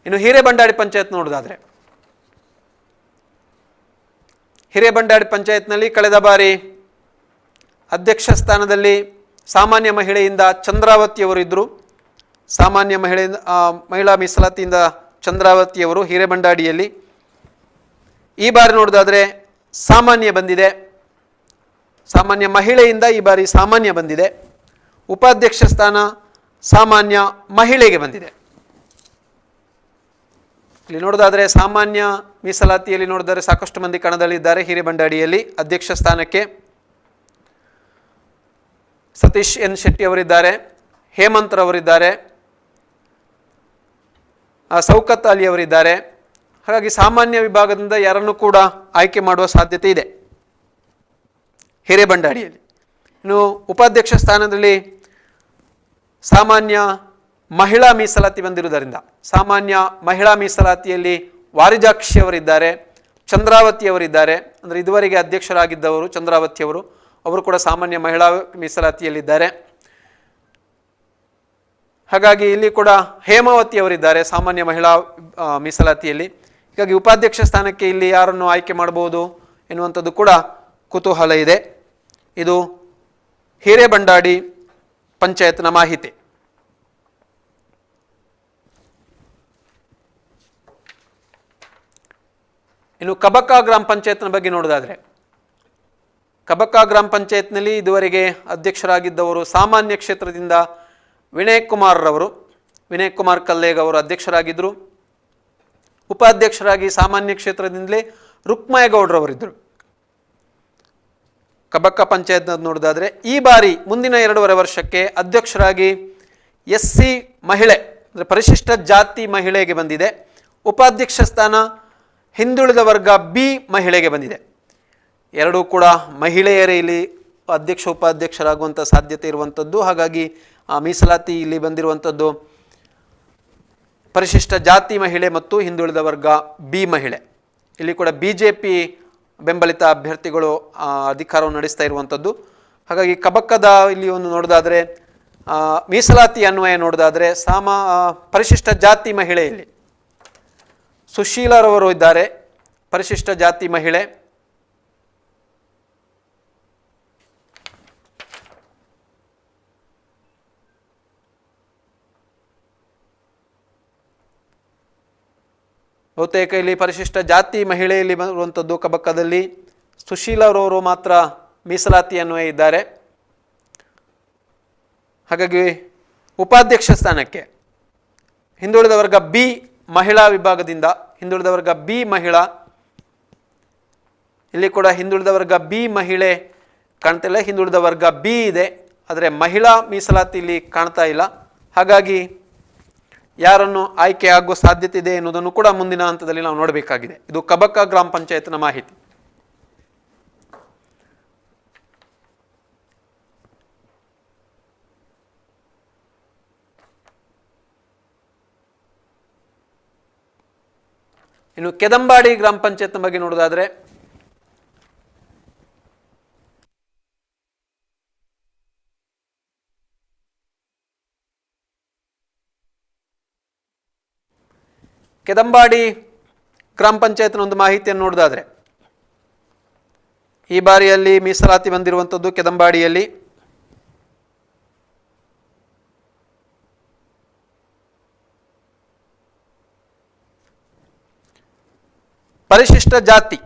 ಇನ್ನು ಹಿರೇಬಂಡಾಡಿ ಪಂಚಾಯತ್ ನೋಡೋದಾದರೆ, ಹಿರೇಬಂಡಾಡಿ ಪಂಚಾಯತ್ನಲ್ಲಿ ಕಳೆದ ಬಾರಿ ಅಧ್ಯಕ್ಷ ಸ್ಥಾನದಲ್ಲಿ ಸಾಮಾನ್ಯ ಮಹಿಳೆಯಿಂದ ಚಂದ್ರಾವತಿಯವರು ಇದ್ದರು. ಸಾಮಾನ್ಯ ಮಹಿಳಾ ಮೀಸಲಾತಿಯಿಂದ ಚಂದ್ರಾವತಿಯವರು ಹಿರೇಬಂಡಾಡಿಯಲ್ಲಿ. ಈ ಬಾರಿ ನೋಡೋದಾದರೆ ಸಾಮಾನ್ಯ ಬಂದಿದೆ. ಸಾಮಾನ್ಯ ಮಹಿಳೆಯಿಂದ ಈ ಬಾರಿ ಸಾಮಾನ್ಯ ಬಂದಿದೆ. ಉಪಾಧ್ಯಕ್ಷ ಸ್ಥಾನ ಸಾಮಾನ್ಯ ಮಹಿಳೆಗೆ ಬಂದಿದೆ. ಇಲ್ಲಿ ನೋಡೋದಾದರೆ ಸಾಮಾನ್ಯ ಮೀಸಲಾತಿಯಲ್ಲಿ ನೋಡಿದರೆ ಸಾಕಷ್ಟು ಮಂದಿ ಕಣದಲ್ಲಿದ್ದಾರೆ. ಹಿರೇಬಂಡಾಡಿಯಲ್ಲಿ ಅಧ್ಯಕ್ಷ ಸ್ಥಾನಕ್ಕೆ ಸತೀಶ್ ಎನ್ ಶೆಟ್ಟಿ ಅವರಿದ್ದಾರೆ, ಹೇಮಂತ್ ರವರಿದ್ದಾರೆ, ಸೌಕತ್ ಅಲಿ ಅವರಿದ್ದಾರೆ. ಹಾಗಾಗಿ ಸಾಮಾನ್ಯ ವಿಭಾಗದಿಂದ ಯಾರನ್ನು ಕೂಡ ಆಯ್ಕೆ ಮಾಡುವ ಸಾಧ್ಯತೆ ಇದೆ ಹಿರೇಬಂಡಾಡಿಯಲ್ಲಿ. ಇನ್ನು ಉಪಾಧ್ಯಕ್ಷ ಸ್ಥಾನದಲ್ಲಿ ಸಾಮಾನ್ಯ ಮಹಿಳಾ ಮೀಸಲಾತಿ ಬಂದಿರುವುದರಿಂದ ಸಾಮಾನ್ಯ ಮಹಿಳಾ ಮೀಸಲಾತಿಯಲ್ಲಿ ವಾರಿಜಾಕ್ಷಿ ಅವರಿದ್ದಾರೆ, ಚಂದ್ರಾವತಿ ಅವರಿದ್ದಾರೆ. ಅಂದರೆ ಇದುವರೆಗೆ ಅಧ್ಯಕ್ಷರಾಗಿದ್ದವರು ಚಂದ್ರಾವತಿಯವರು, ಅವರು ಕೂಡ ಸಾಮಾನ್ಯ ಮಹಿಳಾ ಮೀಸಲಾತಿಯಲ್ಲಿದ್ದಾರೆ. ಹಾಗಾಗಿ ಇಲ್ಲಿ ಕೂಡ ಹೇಮಾವತಿ ಅವರಿದ್ದಾರೆ ಸಾಮಾನ್ಯ ಮಹಿಳಾ ಮೀಸಲಾತಿಯಲ್ಲಿ. ಹೀಗಾಗಿ ಉಪಾಧ್ಯಕ್ಷ ಸ್ಥಾನಕ್ಕೆ ಇಲ್ಲಿ ಯಾರನ್ನು ಆಯ್ಕೆ ಮಾಡಬಹುದು ಎನ್ನುವಂಥದ್ದು ಕೂಡ ಕುತೂಹಲ ಇದೆ. ಇದು ಹಿರೇಬಂಡಾಡಿ ಪಂಚಾಯತ್ನ ಮಾಹಿತಿ. ಇನ್ನು ಕಬಕ ಗ್ರಾಮ ಪಂಚಾಯತ್ನ ಬಗ್ಗೆ ನೋಡೋದಾದರೆ, ಕಬಕ ಗ್ರಾಮ ಪಂಚಾಯತ್ನಲ್ಲಿ ಇದುವರೆಗೆ ಅಧ್ಯಕ್ಷರಾಗಿದ್ದವರು ಸಾಮಾನ್ಯ ಕ್ಷೇತ್ರದಿಂದ ವಿನಯ್ ಕುಮಾರ್ ಕಲ್ಲೇಗ್ ಅವರು ಅಧ್ಯಕ್ಷರಾಗಿದ್ದರು. ಉಪಾಧ್ಯಕ್ಷರಾಗಿ ಸಾಮಾನ್ಯ ಕ್ಷೇತ್ರದಿಂದಲೇ ರುಕ್ಮಾಯಗೌಡ್ರವರಿದ್ದರು. ಕಬಕ ಪಂಚಾಯತ್ ನೋಡೋದಾದರೆ ಈ ಬಾರಿ ಮುಂದಿನ 2.5 ವರ್ಷಕ್ಕೆ ಅಧ್ಯಕ್ಷರಾಗಿ SC ಮಹಿಳೆ ಅಂದರೆ ಪರಿಶಿಷ್ಟ ಜಾತಿ ಮಹಿಳೆಗೆ ಬಂದಿದೆ. ಉಪಾಧ್ಯಕ್ಷ ಸ್ಥಾನ ಹಿಂದುಳಿದ ವರ್ಗ B ಮಹಿಳೆಗೆ ಬಂದಿದೆ. ಎರಡೂ ಕೂಡ ಮಹಿಳೆಯರೇ ಇಲ್ಲಿ ಅಧ್ಯಕ್ಷ ಉಪಾಧ್ಯಕ್ಷರಾಗುವಂಥ ಸಾಧ್ಯತೆ ಇರುವಂಥದ್ದು. ಹಾಗಾಗಿ ಮೀಸಲಾತಿ ಇಲ್ಲಿ ಬಂದಿರುವಂಥದ್ದು ಪರಿಶಿಷ್ಟ ಜಾತಿ ಮಹಿಳೆ ಮತ್ತು ಹಿಂದುಳಿದ ವರ್ಗ B ಮಹಿಳೆ. ಇಲ್ಲಿ ಕೂಡ BJP ಬೆಂಬಲಿತ ಅಭ್ಯರ್ಥಿಗಳು ಅಧಿಕಾರವನ್ನು ನಡೆಸ್ತಾ ಇರುವಂಥದ್ದು. ಹಾಗಾಗಿ ಕಬಕ್ಕದ ಇಲ್ಲಿ ಒಂದು ನೋಡೋದಾದರೆ ಮೀಸಲಾತಿ ಅನ್ವಯ ನೋಡೋದಾದರೆ ಪರಿಶಿಷ್ಟ ಜಾತಿ ಮಹಿಳೆಯಲ್ಲಿ ಸುಶೀಲರವರು ಇದ್ದಾರೆ, ಪರಿಶಿಷ್ಟ ಜಾತಿ ಮಹಿಳೆ. ಬಹುತೇಕ ಇಲ್ಲಿ ಪರಿಶಿಷ್ಟ ಜಾತಿ ಮಹಿಳೆಯಲ್ಲಿ ಬರುವಂಥದ್ದು ಕಬಕ್ಕದಲ್ಲಿ ಸುಶೀಲರವರು ಮಾತ್ರ ಮೀಸಲಾತಿ ಅನ್ವಯ ಇದ್ದಾರೆ. ಹಾಗಾಗಿ ಉಪಾಧ್ಯಕ್ಷ ಸ್ಥಾನಕ್ಕೆ ಹಿಂದುಳಿದ ವರ್ಗ B ಮಹಿಳಾ ವಿಭಾಗದಿಂದ ಹಿಂದುಳಿದ ವರ್ಗ B ಮಹಿಳಾ, ಇಲ್ಲಿ ಕೂಡ ಹಿಂದುಳಿದ ವರ್ಗ B ಮಹಿಳೆ ಕಾಣ್ತಾ ಇಲ್ಲ, ಹಿಂದುಳಿದ ವರ್ಗ B ಇದೆ, ಆದರೆ ಮಹಿಳಾ ಮೀಸಲಾತಿ ಇಲ್ಲಿ ಕಾಣ್ತಾ ಇಲ್ಲ. ಹಾಗಾಗಿ ಯಾರನ್ನು ಆಯ್ಕೆ ಆಗುವ ಸಾಧ್ಯತೆ ಇದೆ ಎನ್ನುವುದನ್ನು ಕೂಡ ಮುಂದಿನ ಹಂತದಲ್ಲಿ ನಾವು ನೋಡಬೇಕಾಗಿದೆ. ಇದು ಕಬಕ ಗ್ರಾಮ ಪಂಚಾಯತ್ನ ಮಾಹಿತಿ. ಇನ್ನು ಕೆದಂಬಾಡಿ ಗ್ರಾಮ ಪಂಚಾಯತ್ನ ಬಗ್ಗೆ ನೋಡೋದಾದರೆ ಕೆದಂಬಾಡಿ ಗ್ರಾಮ ಪಂಚಾಯತ್ನ ಒಂದು ಮಾಹಿತಿಯನ್ನು ನೋಡೋದಾದರೆ ಈ ಬಾರಿಯಲ್ಲಿ ಮೀಸಲಾತಿ ಬಂದಿರುವಂಥದ್ದು ಕೆದಂಬಾಡಿಯಲ್ಲಿ ಪರಿಶಿಷ್ಟ ಜಾತಿ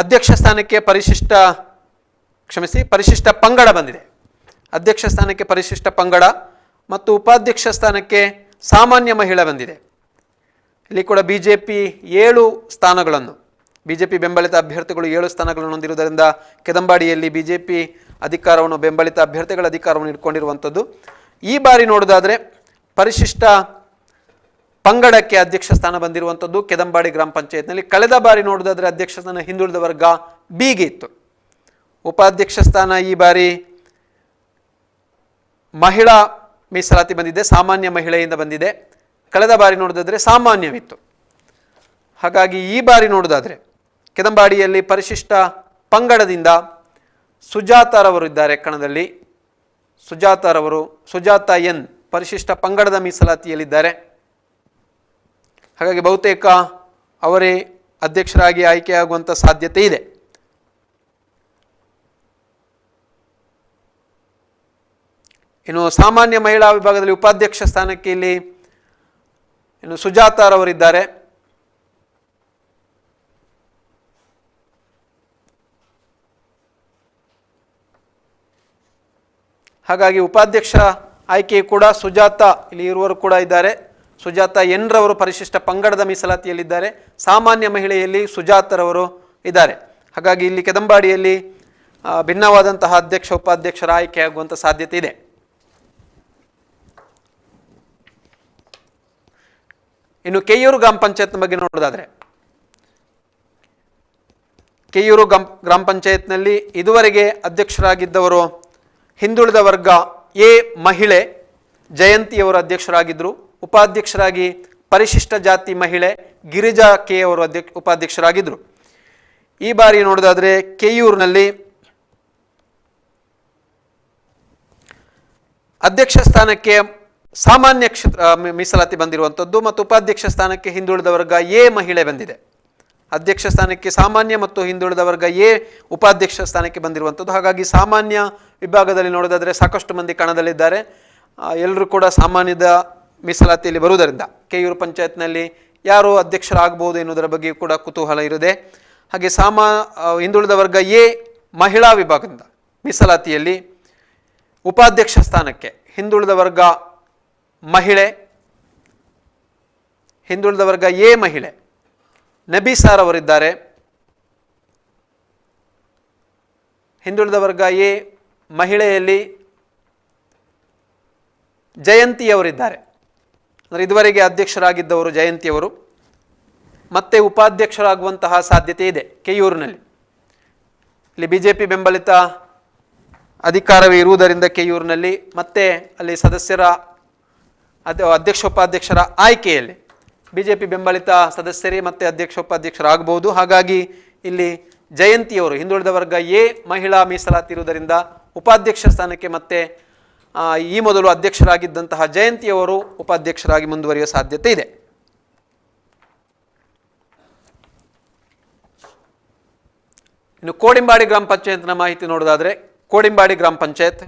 ಅಧ್ಯಕ್ಷ ಸ್ಥಾನಕ್ಕೆ ಪರಿಶಿಷ್ಟ ಪಂಗಡ ಬಂದಿದೆ. ಅಧ್ಯಕ್ಷ ಸ್ಥಾನಕ್ಕೆ ಪರಿಶಿಷ್ಟ ಪಂಗಡ ಮತ್ತು ಉಪಾಧ್ಯಕ್ಷ ಸ್ಥಾನಕ್ಕೆ ಸಾಮಾನ್ಯ ಮಹಿಳೆ ಬಂದಿದೆ. ಇಲ್ಲಿ ಕೂಡ BJP 7 ಸ್ಥಾನಗಳನ್ನು BJP ಬೆಂಬಲಿತ ಅಭ್ಯರ್ಥಿಗಳು 7 ಸ್ಥಾನಗಳನ್ನು ಹೊಂದಿರುವುದರಿಂದ ಕೆದಂಬಾಡಿಯಲ್ಲಿ BJP ಅಧಿಕಾರವನ್ನು ಬೆಂಬಲಿತ ಅಭ್ಯರ್ಥಿಗಳ ಅಧಿಕಾರವನ್ನು ಇಟ್ಕೊಂಡಿರುವಂಥದ್ದು. ಈ ಬಾರಿ ನೋಡೋದಾದರೆ ಪರಿಶಿಷ್ಟ ಪಂಗಡಕ್ಕೆ ಅಧ್ಯಕ್ಷ ಸ್ಥಾನ ಬಂದಿರುವಂಥದ್ದು ಕೆದಂಬಾಡಿ ಗ್ರಾಮ ಪಂಚಾಯತ್ನಲ್ಲಿ. ಕಳೆದ ಬಾರಿ ನೋಡೋದಾದರೆ ಅಧ್ಯಕ್ಷ ಸ್ಥಾನ ಹಿಂದುಳಿದ ವರ್ಗ Bಗೆ ಇತ್ತು. ಉಪಾಧ್ಯಕ್ಷ ಸ್ಥಾನ ಈ ಬಾರಿ ಮಹಿಳಾ ಮೀಸಲಾತಿ ಬಂದಿದೆ, ಸಾಮಾನ್ಯ ಮಹಿಳೆಯಿಂದ ಬಂದಿದೆ. ಕಳೆದ ಬಾರಿ ನೋಡೋದಾದರೆ ಸಾಮಾನ್ಯವಿತ್ತು. ಹಾಗಾಗಿ ಈ ಬಾರಿ ನೋಡೋದಾದರೆ ಕೆದಂಬಾಡಿಯಲ್ಲಿ ಪರಿಶಿಷ್ಟ ಪಂಗಡದಿಂದ ಸುಜಾತಾರವರು ಇದ್ದಾರೆ ಕಣದಲ್ಲಿ. ಸುಜಾತಾ N ಪರಿಶಿಷ್ಟ ಪಂಗಡದ ಮೀಸಲಾತಿಯಲ್ಲಿದ್ದಾರೆ. ಹಾಗಾಗಿ ಬಹುತೇಕ ಅವರೇ ಅಧ್ಯಕ್ಷರಾಗಿ ಆಯ್ಕೆಯಾಗುವಂಥ ಸಾಧ್ಯತೆ ಇದೆ. ಇನ್ನು ಸಾಮಾನ್ಯ ಮಹಿಳಾ ವಿಭಾಗದಲ್ಲಿ ಉಪಾಧ್ಯಕ್ಷ ಸ್ಥಾನಕ್ಕೆ ಇಲ್ಲಿ ಇನ್ನು ಸುಜಾತಾರವರಿದ್ದಾರೆ. ಹಾಗಾಗಿ ಉಪಾಧ್ಯಕ್ಷ ಆಯ್ಕೆ ಕೂಡ ಸುಜಾತಾ ಇಲ್ಲಿ ಇರುವರು ಕೂಡ ಇದ್ದಾರೆ. ಸುಜಾತಾ ಎನ್ ರವರು ಪರಿಶಿಷ್ಟ ಪಂಗಡದ ಮೀಸಲಾತಿಯಲ್ಲಿದ್ದಾರೆ. ಸಾಮಾನ್ಯ ಮಹಿಳೆಯಲ್ಲಿ ಸುಜಾತರವರು ಇದ್ದಾರೆ. ಹಾಗಾಗಿ ಇಲ್ಲಿ ಕೆದಂಬಾಡಿಯಲ್ಲಿ ಭಿನ್ನವಾದಂತಹ ಅಧ್ಯಕ್ಷ ಉಪಾಧ್ಯಕ್ಷರ ಆಯ್ಕೆ ಆಗುವಂಥ ಸಾಧ್ಯತೆ ಇದೆ. ಇನ್ನು ಕೆಯ್ಯೂರು ಗ್ರಾಮ ಪಂಚಾಯತ್ನ ಬಗ್ಗೆ ನೋಡೋದಾದರೆ, ಕೆಯ್ಯೂರು ಗ್ರಾಮ ಪಂಚಾಯತ್ನಲ್ಲಿ ಇದುವರೆಗೆ ಅಧ್ಯಕ್ಷರಾಗಿದ್ದವರು ಹಿಂದುಳಿದ ವರ್ಗ ಎ ಮಹಿಳೆ ಜಯಂತಿಯವರು ಅಧ್ಯಕ್ಷರಾಗಿದ್ದರು. ಉಪಾಧ್ಯಕ್ಷರಾಗಿ ಪರಿಶಿಷ್ಟ ಜಾತಿ ಮಹಿಳೆ ಗಿರಿಜಾ ಕೆ ಅವರು ಉಪಾಧ್ಯಕ್ಷರಾಗಿದ್ದರು. ಈ ಬಾರಿ ನೋಡೋದಾದರೆ ಕೆಯ್ಯೂರಿನಲ್ಲಿ ಅಧ್ಯಕ್ಷ ಸ್ಥಾನಕ್ಕೆ ಸಾಮಾನ್ಯ ಮೀಸಲಾತಿ ಬಂದಿರುವಂಥದ್ದು ಮತ್ತು ಉಪಾಧ್ಯಕ್ಷ ಸ್ಥಾನಕ್ಕೆ ಹಿಂದುಳಿದ ವರ್ಗ ಎ ಮಹಿಳೆ ಬಂದಿದೆ. ಅಧ್ಯಕ್ಷ ಸ್ಥಾನಕ್ಕೆ ಸಾಮಾನ್ಯ ಮತ್ತು ಹಿಂದುಳಿದ ವರ್ಗ ಎ ಉಪಾಧ್ಯಕ್ಷ ಸ್ಥಾನಕ್ಕೆ ಬಂದಿರುವಂಥದ್ದು. ಹಾಗಾಗಿ ಸಾಮಾನ್ಯ ವಿಭಾಗದಲ್ಲಿ ನೋಡೋದಾದರೆ ಸಾಕಷ್ಟು ಮಂದಿ ಕಣದಲ್ಲಿದ್ದಾರೆ. ಎಲ್ಲರೂ ಕೂಡ ಸಾಮಾನ್ಯದ ಮೀಸಲಾತಿಯಲ್ಲಿ ಬರುವುದರಿಂದ ಕೆಯ್ಯೂರು ಪಂಚಾಯತ್ನಲ್ಲಿ ಯಾರು ಅಧ್ಯಕ್ಷರಾಗಬಹುದು ಎನ್ನುವುದರ ಬಗ್ಗೆ ಕೂಡ ಕುತೂಹಲ ಇರಿದೆ. ಹಾಗೆ ಹಿಂದುಳಿದ ವರ್ಗ ಎ ಮಹಿಳಾ ವಿಭಾಗದಿಂದ ಮೀಸಲಾತಿಯಲ್ಲಿ ಉಪಾಧ್ಯಕ್ಷ ಸ್ಥಾನಕ್ಕೆ ಹಿಂದುಳಿದ ವರ್ಗ ಎ ಮಹಿಳೆ ನಬೀಸಾರ್ ಅವರಿದ್ದಾರೆ. ಹಿಂದುಳಿದ ವರ್ಗ ಎ ಮಹಿಳೆಯಲ್ಲಿ ಜಯಂತಿಯವರಿದ್ದಾರೆ. ಅಂದರೆ ಇದುವರೆಗೆ ಅಧ್ಯಕ್ಷರಾಗಿದ್ದವರು ಜಯಂತಿಯವರು ಮತ್ತೆ ಉಪಾಧ್ಯಕ್ಷರಾಗುವಂತಹ ಸಾಧ್ಯತೆ ಇದೆ ಕೆಯ್ಯೂರಿನಲ್ಲಿ. ಇಲ್ಲಿ BJP ಬೆಂಬಲಿತ ಅಧಿಕಾರವೇ ಇರುವುದರಿಂದ ಕೆಯ್ಯೂರಿನಲ್ಲಿ ಮತ್ತೆ ಅಲ್ಲಿ ಸದಸ್ಯರ ಅಧ್ಯಕ್ಷ ಉಪಾಧ್ಯಕ್ಷರ ಆಯ್ಕೆಯಲ್ಲಿ BJP ಬೆಂಬಲಿತ ಸದಸ್ಯರೇ ಮತ್ತೆ ಅಧ್ಯಕ್ಷ ಉಪಾಧ್ಯಕ್ಷರಾಗಬಹುದು. ಹಾಗಾಗಿ ಇಲ್ಲಿ ಜಯಂತಿಯವರು ಹಿಂದುಳಿದ ವರ್ಗ ಎ ಮಹಿಳಾ ಮೀಸಲಾತಿ ಇರುವುದರಿಂದ ಉಪಾಧ್ಯಕ್ಷ ಸ್ಥಾನಕ್ಕೆ ಮತ್ತೆ ಈ ಮೊದಲು ಅಧ್ಯಕ್ಷರಾಗಿದ್ದಂತಹ ಜಯಂತಿಯವರು ಉಪಾಧ್ಯಕ್ಷರಾಗಿ ಮುಂದುವರಿಯುವ ಸಾಧ್ಯತೆ ಇದೆ. ಇನ್ನು ಕೋಡಿಂಬಾಡಿ ಗ್ರಾಮ ಪಂಚಾಯತ್ನ ಮಾಹಿತಿ ನೋಡೋದಾದರೆ, ಕೋಡಿಂಬಾಡಿ ಗ್ರಾಮ ಪಂಚಾಯತ್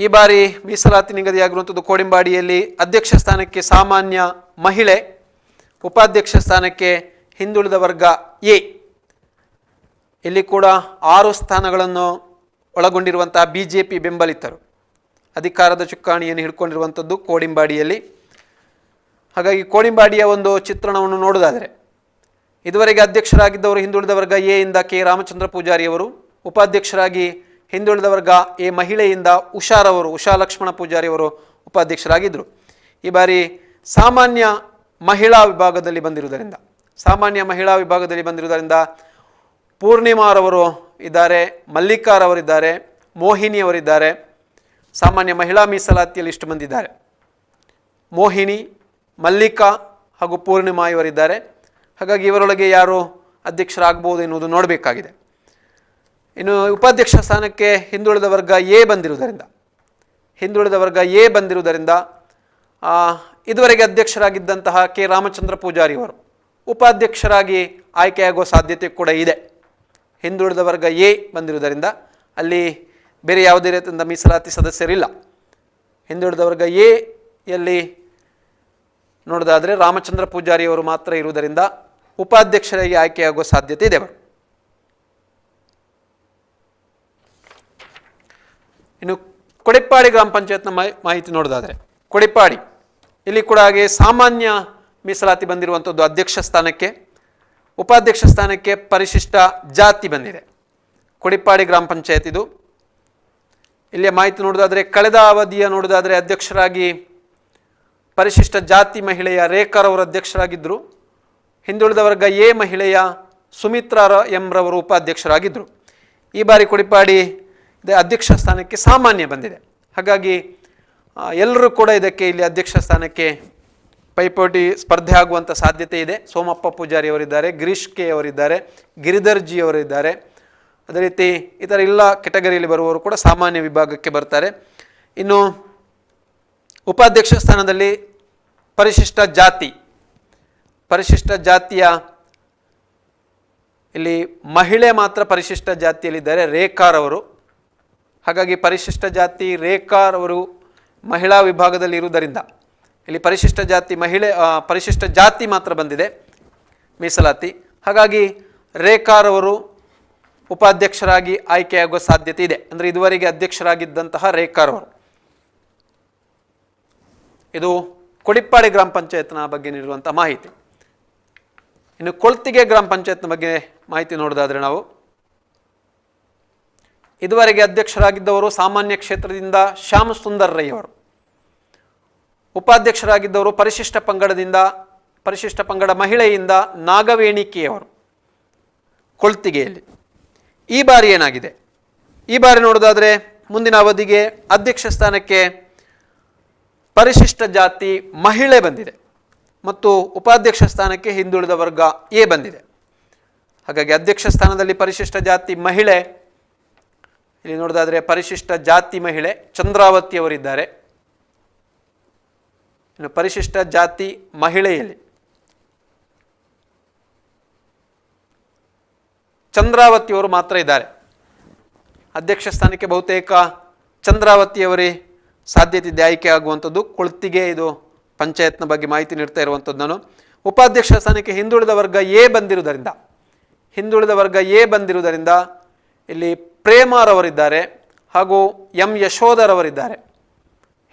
ಈ ಬಾರಿ ಮೀಸಲಾತಿ ನಿಗದಿಯಾಗಿರುವಂಥದ್ದು ಕೋಡಿಂಬಾಡಿಯಲ್ಲಿ ಅಧ್ಯಕ್ಷ ಸ್ಥಾನಕ್ಕೆ ಸಾಮಾನ್ಯ ಮಹಿಳೆ, ಉಪಾಧ್ಯಕ್ಷ ಸ್ಥಾನಕ್ಕೆ ಹಿಂದುಳಿದ ವರ್ಗ ಎ. ಇಲ್ಲಿ ಕೂಡ 6 ಸ್ಥಾನಗಳನ್ನು ಒಳಗೊಂಡಿರುವಂತಹ BJP ಬೆಂಬಲಿತರು ಅಧಿಕಾರದ ಚುಕ್ಕಾಣಿಯನ್ನು ಹಿಡ್ಕೊಂಡಿರುವಂಥದ್ದು ಕೋಡಿಂಬಾಡಿಯಲ್ಲಿ. ಹಾಗಾಗಿ ಕೋಡಿಂಬಾಡಿಯ ಒಂದು ಚಿತ್ರಣವನ್ನು ನೋಡೋದಾದರೆ, ಇದುವರೆಗೆ ಅಧ್ಯಕ್ಷರಾಗಿದ್ದವರು ಹಿಂದುಳಿದ ವರ್ಗ ಎ ಇಂದ ಕೆ ರಾಮಚಂದ್ರ ಪೂಜಾರಿಯವರು, ಉಪಾಧ್ಯಕ್ಷರಾಗಿ ಹಿಂದುಳಿದ ವರ್ಗ ಎ ಮಹಿಳೆಯಿಂದ ಉಷಾ ಲಕ್ಷ್ಮಣ ಪೂಜಾರಿಯವರು ಉಪಾಧ್ಯಕ್ಷರಾಗಿದ್ದರು. ಈ ಬಾರಿ ಸಾಮಾನ್ಯ ಮಹಿಳಾ ವಿಭಾಗದಲ್ಲಿ ಬಂದಿರುವುದರಿಂದ ಪೂರ್ಣಿಮಾರವರು ಇದ್ದಾರೆ, ಮಲ್ಲಿಕಾರವರಿದ್ದಾರೆ, ಮೋಹಿನಿಯವರಿದ್ದಾರೆ. ಸಾಮಾನ್ಯ ಮಹಿಳಾ ಮೀಸಲಾತಿಯಲ್ಲಿ ಇಷ್ಟು ಬಂದಿದ್ದಾರೆ. ಮೋಹಿನಿ, ಮಲ್ಲಿಕಾ ಹಾಗೂ ಪೂರ್ಣಿಮಾ ಇವರಿದ್ದಾರೆ. ಹಾಗಾಗಿ ಇವರೊಳಗೆ ಯಾರು ಅಧ್ಯಕ್ಷರಾಗಬಹುದು ಎನ್ನುವುದು ನೋಡಬೇಕಾಗಿದೆ. ಇನ್ನು ಉಪಾಧ್ಯಕ್ಷ ಸ್ಥಾನಕ್ಕೆ ಹಿಂದುಳಿದ ವರ್ಗ ಎ ಬಂದಿರುವುದರಿಂದ ಇದುವರೆಗೆ ಅಧ್ಯಕ್ಷರಾಗಿದ್ದಂತಹ ಕೆ ರಾಮಚಂದ್ರ ಪೂಜಾರಿಯವರು ಉಪಾಧ್ಯಕ್ಷರಾಗಿ ಆಯ್ಕೆಯಾಗುವ ಸಾಧ್ಯತೆ ಕೂಡ ಇದೆ. ಹಿಂದುಳಿದ ವರ್ಗ ಎ ಬಂದಿರುವುದರಿಂದ ಅಲ್ಲಿ ಬೇರೆ ಯಾವುದೇ ರೀತಿಯಿಂದ ಮೀಸಲಾತಿ ಸದಸ್ಯರಿಲ್ಲ. ಹಿಂದುಳಿದ ವರ್ಗ ಎ ಯಲ್ಲಿ ನೋಡೋದಾದರೆ ರಾಮಚಂದ್ರ ಪೂಜಾರಿಯವರು ಮಾತ್ರ ಇರುವುದರಿಂದ ಉಪಾಧ್ಯಕ್ಷರಾಗಿ ಆಯ್ಕೆಯಾಗುವ ಸಾಧ್ಯತೆ ಇದೆ ಅವರು. ಇನ್ನು ಕೊಡಿಪ್ಪಾಡಿ ಗ್ರಾಮ ಪಂಚಾಯತ್ನ ಮಾಹಿತಿ ನೋಡೋದಾದರೆ, ಕೊಡಿಪ್ಪಾಡಿ ಇಲ್ಲಿ ಕೂಡ ಹಾಗೆ ಸಾಮಾನ್ಯ ಮೀಸಲಾತಿ ಬಂದಿರುವಂಥದ್ದು ಅಧ್ಯಕ್ಷ ಸ್ಥಾನಕ್ಕೆ, ಉಪಾಧ್ಯಕ್ಷ ಸ್ಥಾನಕ್ಕೆ ಪರಿಶಿಷ್ಟ ಜಾತಿ ಬಂದಿದೆ. ಕೊಡಿಪ್ಪಾಡಿ ಗ್ರಾಮ ಪಂಚಾಯತ್ ಇದು. ಇಲ್ಲಿಯ ಮಾಹಿತಿ ನೋಡೋದಾದರೆ, ಕಳೆದ ಅವಧಿಯ ನೋಡೋದಾದರೆ ಅಧ್ಯಕ್ಷರಾಗಿ ಪರಿಶಿಷ್ಟ ಜಾತಿ ಮಹಿಳೆಯ ರೇಖಾರವರು ಅಧ್ಯಕ್ಷರಾಗಿದ್ದರು. ಹಿಂದುಳಿದ ವರ್ಗ ಎ ಮಹಿಳೆಯ ಸುಮಿತ್ರಾ ಎಂ ರವರು ಉಪಾಧ್ಯಕ್ಷರಾಗಿದ್ದರು. ಈ ಬಾರಿ ಕೊಡಿಪ್ಪಾಡಿ ಅಧ್ಯಕ್ಷ ಸ್ಥಾನಕ್ಕೆ ಸಾಮಾನ್ಯ ಬಂದಿದೆ. ಹಾಗಾಗಿ ಎಲ್ಲರೂ ಕೂಡ ಇಲ್ಲಿ ಅಧ್ಯಕ್ಷ ಸ್ಥಾನಕ್ಕೆ ಪೈಪೋಟಿ ಸ್ಪರ್ಧೆ ಆಗುವಂಥ ಸಾಧ್ಯತೆ ಇದೆ. ಸೋಮಪ್ಪ ಪೂಜಾರಿ ಅವರಿದ್ದಾರೆ, ಗಿರೀಶ್ ಕೆ ಅವರಿದ್ದಾರೆ, ಗಿರಿಧರ್ ಜಿ ಅವರಿದ್ದಾರೆ. ಅದೇ ರೀತಿ ಇತರ ಎಲ್ಲ ಕೆಟಗರಿಯಲ್ಲಿ ಬರುವವರು ಕೂಡ ಸಾಮಾನ್ಯ ವಿಭಾಗಕ್ಕೆ ಬರ್ತಾರೆ. ಇನ್ನು ಉಪಾಧ್ಯಕ್ಷ ಸ್ಥಾನದಲ್ಲಿ ಪರಿಶಿಷ್ಟ ಜಾತಿಯ ಇಲ್ಲಿ ಮಹಿಳೆ ಮಾತ್ರ ಪರಿಶಿಷ್ಟ ಜಾತಿಯಲ್ಲಿದ್ದಾರೆ, ರೇಖಾರವರು. ಹಾಗಾಗಿ ಪರಿಶಿಷ್ಟ ಜಾತಿ ರೇಖಾರವರು ಮಹಿಳಾ ವಿಭಾಗದಲ್ಲಿ ಇರುವುದರಿಂದ ಇಲ್ಲಿ ಪರಿಶಿಷ್ಟ ಜಾತಿ ಮಾತ್ರ ಬಂದಿದೆ ಮೀಸಲಾತಿ. ಹಾಗಾಗಿ ರೇಖಾರವರು ಉಪಾಧ್ಯಕ್ಷರಾಗಿ ಆಯ್ಕೆಯಾಗುವ ಸಾಧ್ಯತೆ ಇದೆ. ಅಂದರೆ ಇದುವರೆಗೆ ಅಧ್ಯಕ್ಷರಾಗಿದ್ದಂತಹ ರೇಖಾರವರು. ಇದು ಕೊಡಿಪ್ಪಾಡಿ ಗ್ರಾಮ ಪಂಚಾಯತ್ನ ಬಗ್ಗೆ ನೀಡುವಂಥ ಮಾಹಿತಿ. ಇನ್ನು ಕೊಳ್ತಿಗೆ ಗ್ರಾಮ ಪಂಚಾಯತ್ನ ಬಗ್ಗೆ ಮಾಹಿತಿ ನೋಡೋದಾದರೆ ನಾವು ಇದುವರೆಗೆ ಅಧ್ಯಕ್ಷರಾಗಿದ್ದವರು ಸಾಮಾನ್ಯ ಕ್ಷೇತ್ರದಿಂದ ಶ್ಯಾಮ ಸುಂದರ್ ರೈ ಅವರು. ಉಪಾಧ್ಯಕ್ಷರಾಗಿದ್ದವರು ಪರಿಶಿಷ್ಟ ಪಂಗಡ ಮಹಿಳೆಯಿಂದ ನಾಗವೇಣಿಕೆಯವರು ಕೊಳ್ತಿಗೆಯಲ್ಲಿ. ಈ ಬಾರಿ ಏನಾಗಿದೆ, ಈ ಬಾರಿ ನೋಡೋದಾದರೆ ಮುಂದಿನ ಅವಧಿಗೆ ಅಧ್ಯಕ್ಷ ಸ್ಥಾನಕ್ಕೆ ಪರಿಶಿಷ್ಟ ಜಾತಿ ಮಹಿಳೆ ಬಂದಿದೆ ಮತ್ತು ಉಪಾಧ್ಯಕ್ಷ ಸ್ಥಾನಕ್ಕೆ ಹಿಂದುಳಿದ ವರ್ಗ ಎ ಬಂದಿದೆ. ಹಾಗಾಗಿ ಅಧ್ಯಕ್ಷ ಸ್ಥಾನದಲ್ಲಿ ಪರಿಶಿಷ್ಟ ಜಾತಿ ಮಹಿಳೆ, ಇಲ್ಲಿ ನೋಡೋದಾದರೆ ಪರಿಶಿಷ್ಟ ಜಾತಿ ಮಹಿಳೆ ಚಂದ್ರಾವತಿ ಅವರಿದ್ದಾರೆ. ಇನ್ನು ಪರಿಶಿಷ್ಟ ಜಾತಿ ಮಹಿಳೆಯಲ್ಲಿ ಚಂದ್ರಾವತಿಯವರು ಮಾತ್ರ ಇದ್ದಾರೆ. ಅಧ್ಯಕ್ಷ ಸ್ಥಾನಕ್ಕೆ ಬಹುತೇಕ ಚಂದ್ರಾವತಿಯವರೇ ಸಾಧ್ಯತೆ ಇದೆ ಆಯ್ಕೆ ಆಗುವಂಥದ್ದು. ಕೊಳ್ತಿಗೆ ಇದು ಪಂಚಾಯತ್ನ ಬಗ್ಗೆ ಮಾಹಿತಿ ನೀಡ್ತಾ ಇರುವಂಥದ್ದು ನಾನು. ಉಪಾಧ್ಯಕ್ಷ ಸ್ಥಾನಕ್ಕೆ ಹಿಂದುಳಿದ ವರ್ಗ ಎ ಬಂದಿರುವುದರಿಂದ ಇಲ್ಲಿ ಪ್ರೇಮಾರವರಿದ್ದಾರೆ ಹಾಗೂ ಎಂ ಯಶೋಧರವರಿದ್ದಾರೆ.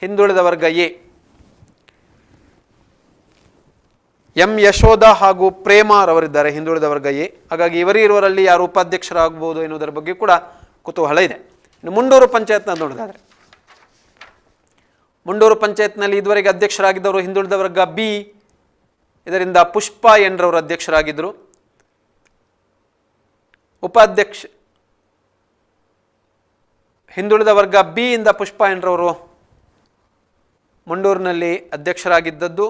ಹಿಂದುಳಿದ ವರ್ಗ ಎ ಎಂ ಯಶೋಧ ಹಾಗೂ ಪ್ರೇಮಾರವರಿದ್ದಾರೆ ಹಿಂದುಳಿದ ವರ್ಗ ಎ. ಹಾಗಾಗಿ ಇವರಲ್ಲಿ ಯಾರು ಉಪಾಧ್ಯಕ್ಷರಾಗಬಹುದು ಎನ್ನುವುದರ ಬಗ್ಗೆ ಕೂಡ ಕುತೂಹಲ ಇದೆ. ಇನ್ನು ಮುಂಡೂರು ಪಂಚಾಯತ್ನ ನೋಡೋದಾದರೆ ಮುಂಡೂರು ಪಂಚಾಯತ್ನಲ್ಲಿ ಇದುವರೆಗೆ ಅಧ್ಯಕ್ಷರಾಗಿದ್ದವರು ಹಿಂದುಳಿದ ವರ್ಗ ಬಿ, ಇದರಿಂದ ಪುಷ್ಪಾ ಎನ್ರವರು ಅಧ್ಯಕ್ಷರಾಗಿದ್ದರು. ಹಿಂದುಳಿದ ವರ್ಗ ಬಿ ಇಂದ ಪುಷ್ಪಾ ಎನ್ರವರು ಮುಂಡೂರಿನಲ್ಲಿ ಅಧ್ಯಕ್ಷರಾಗಿದ್ದದ್ದು.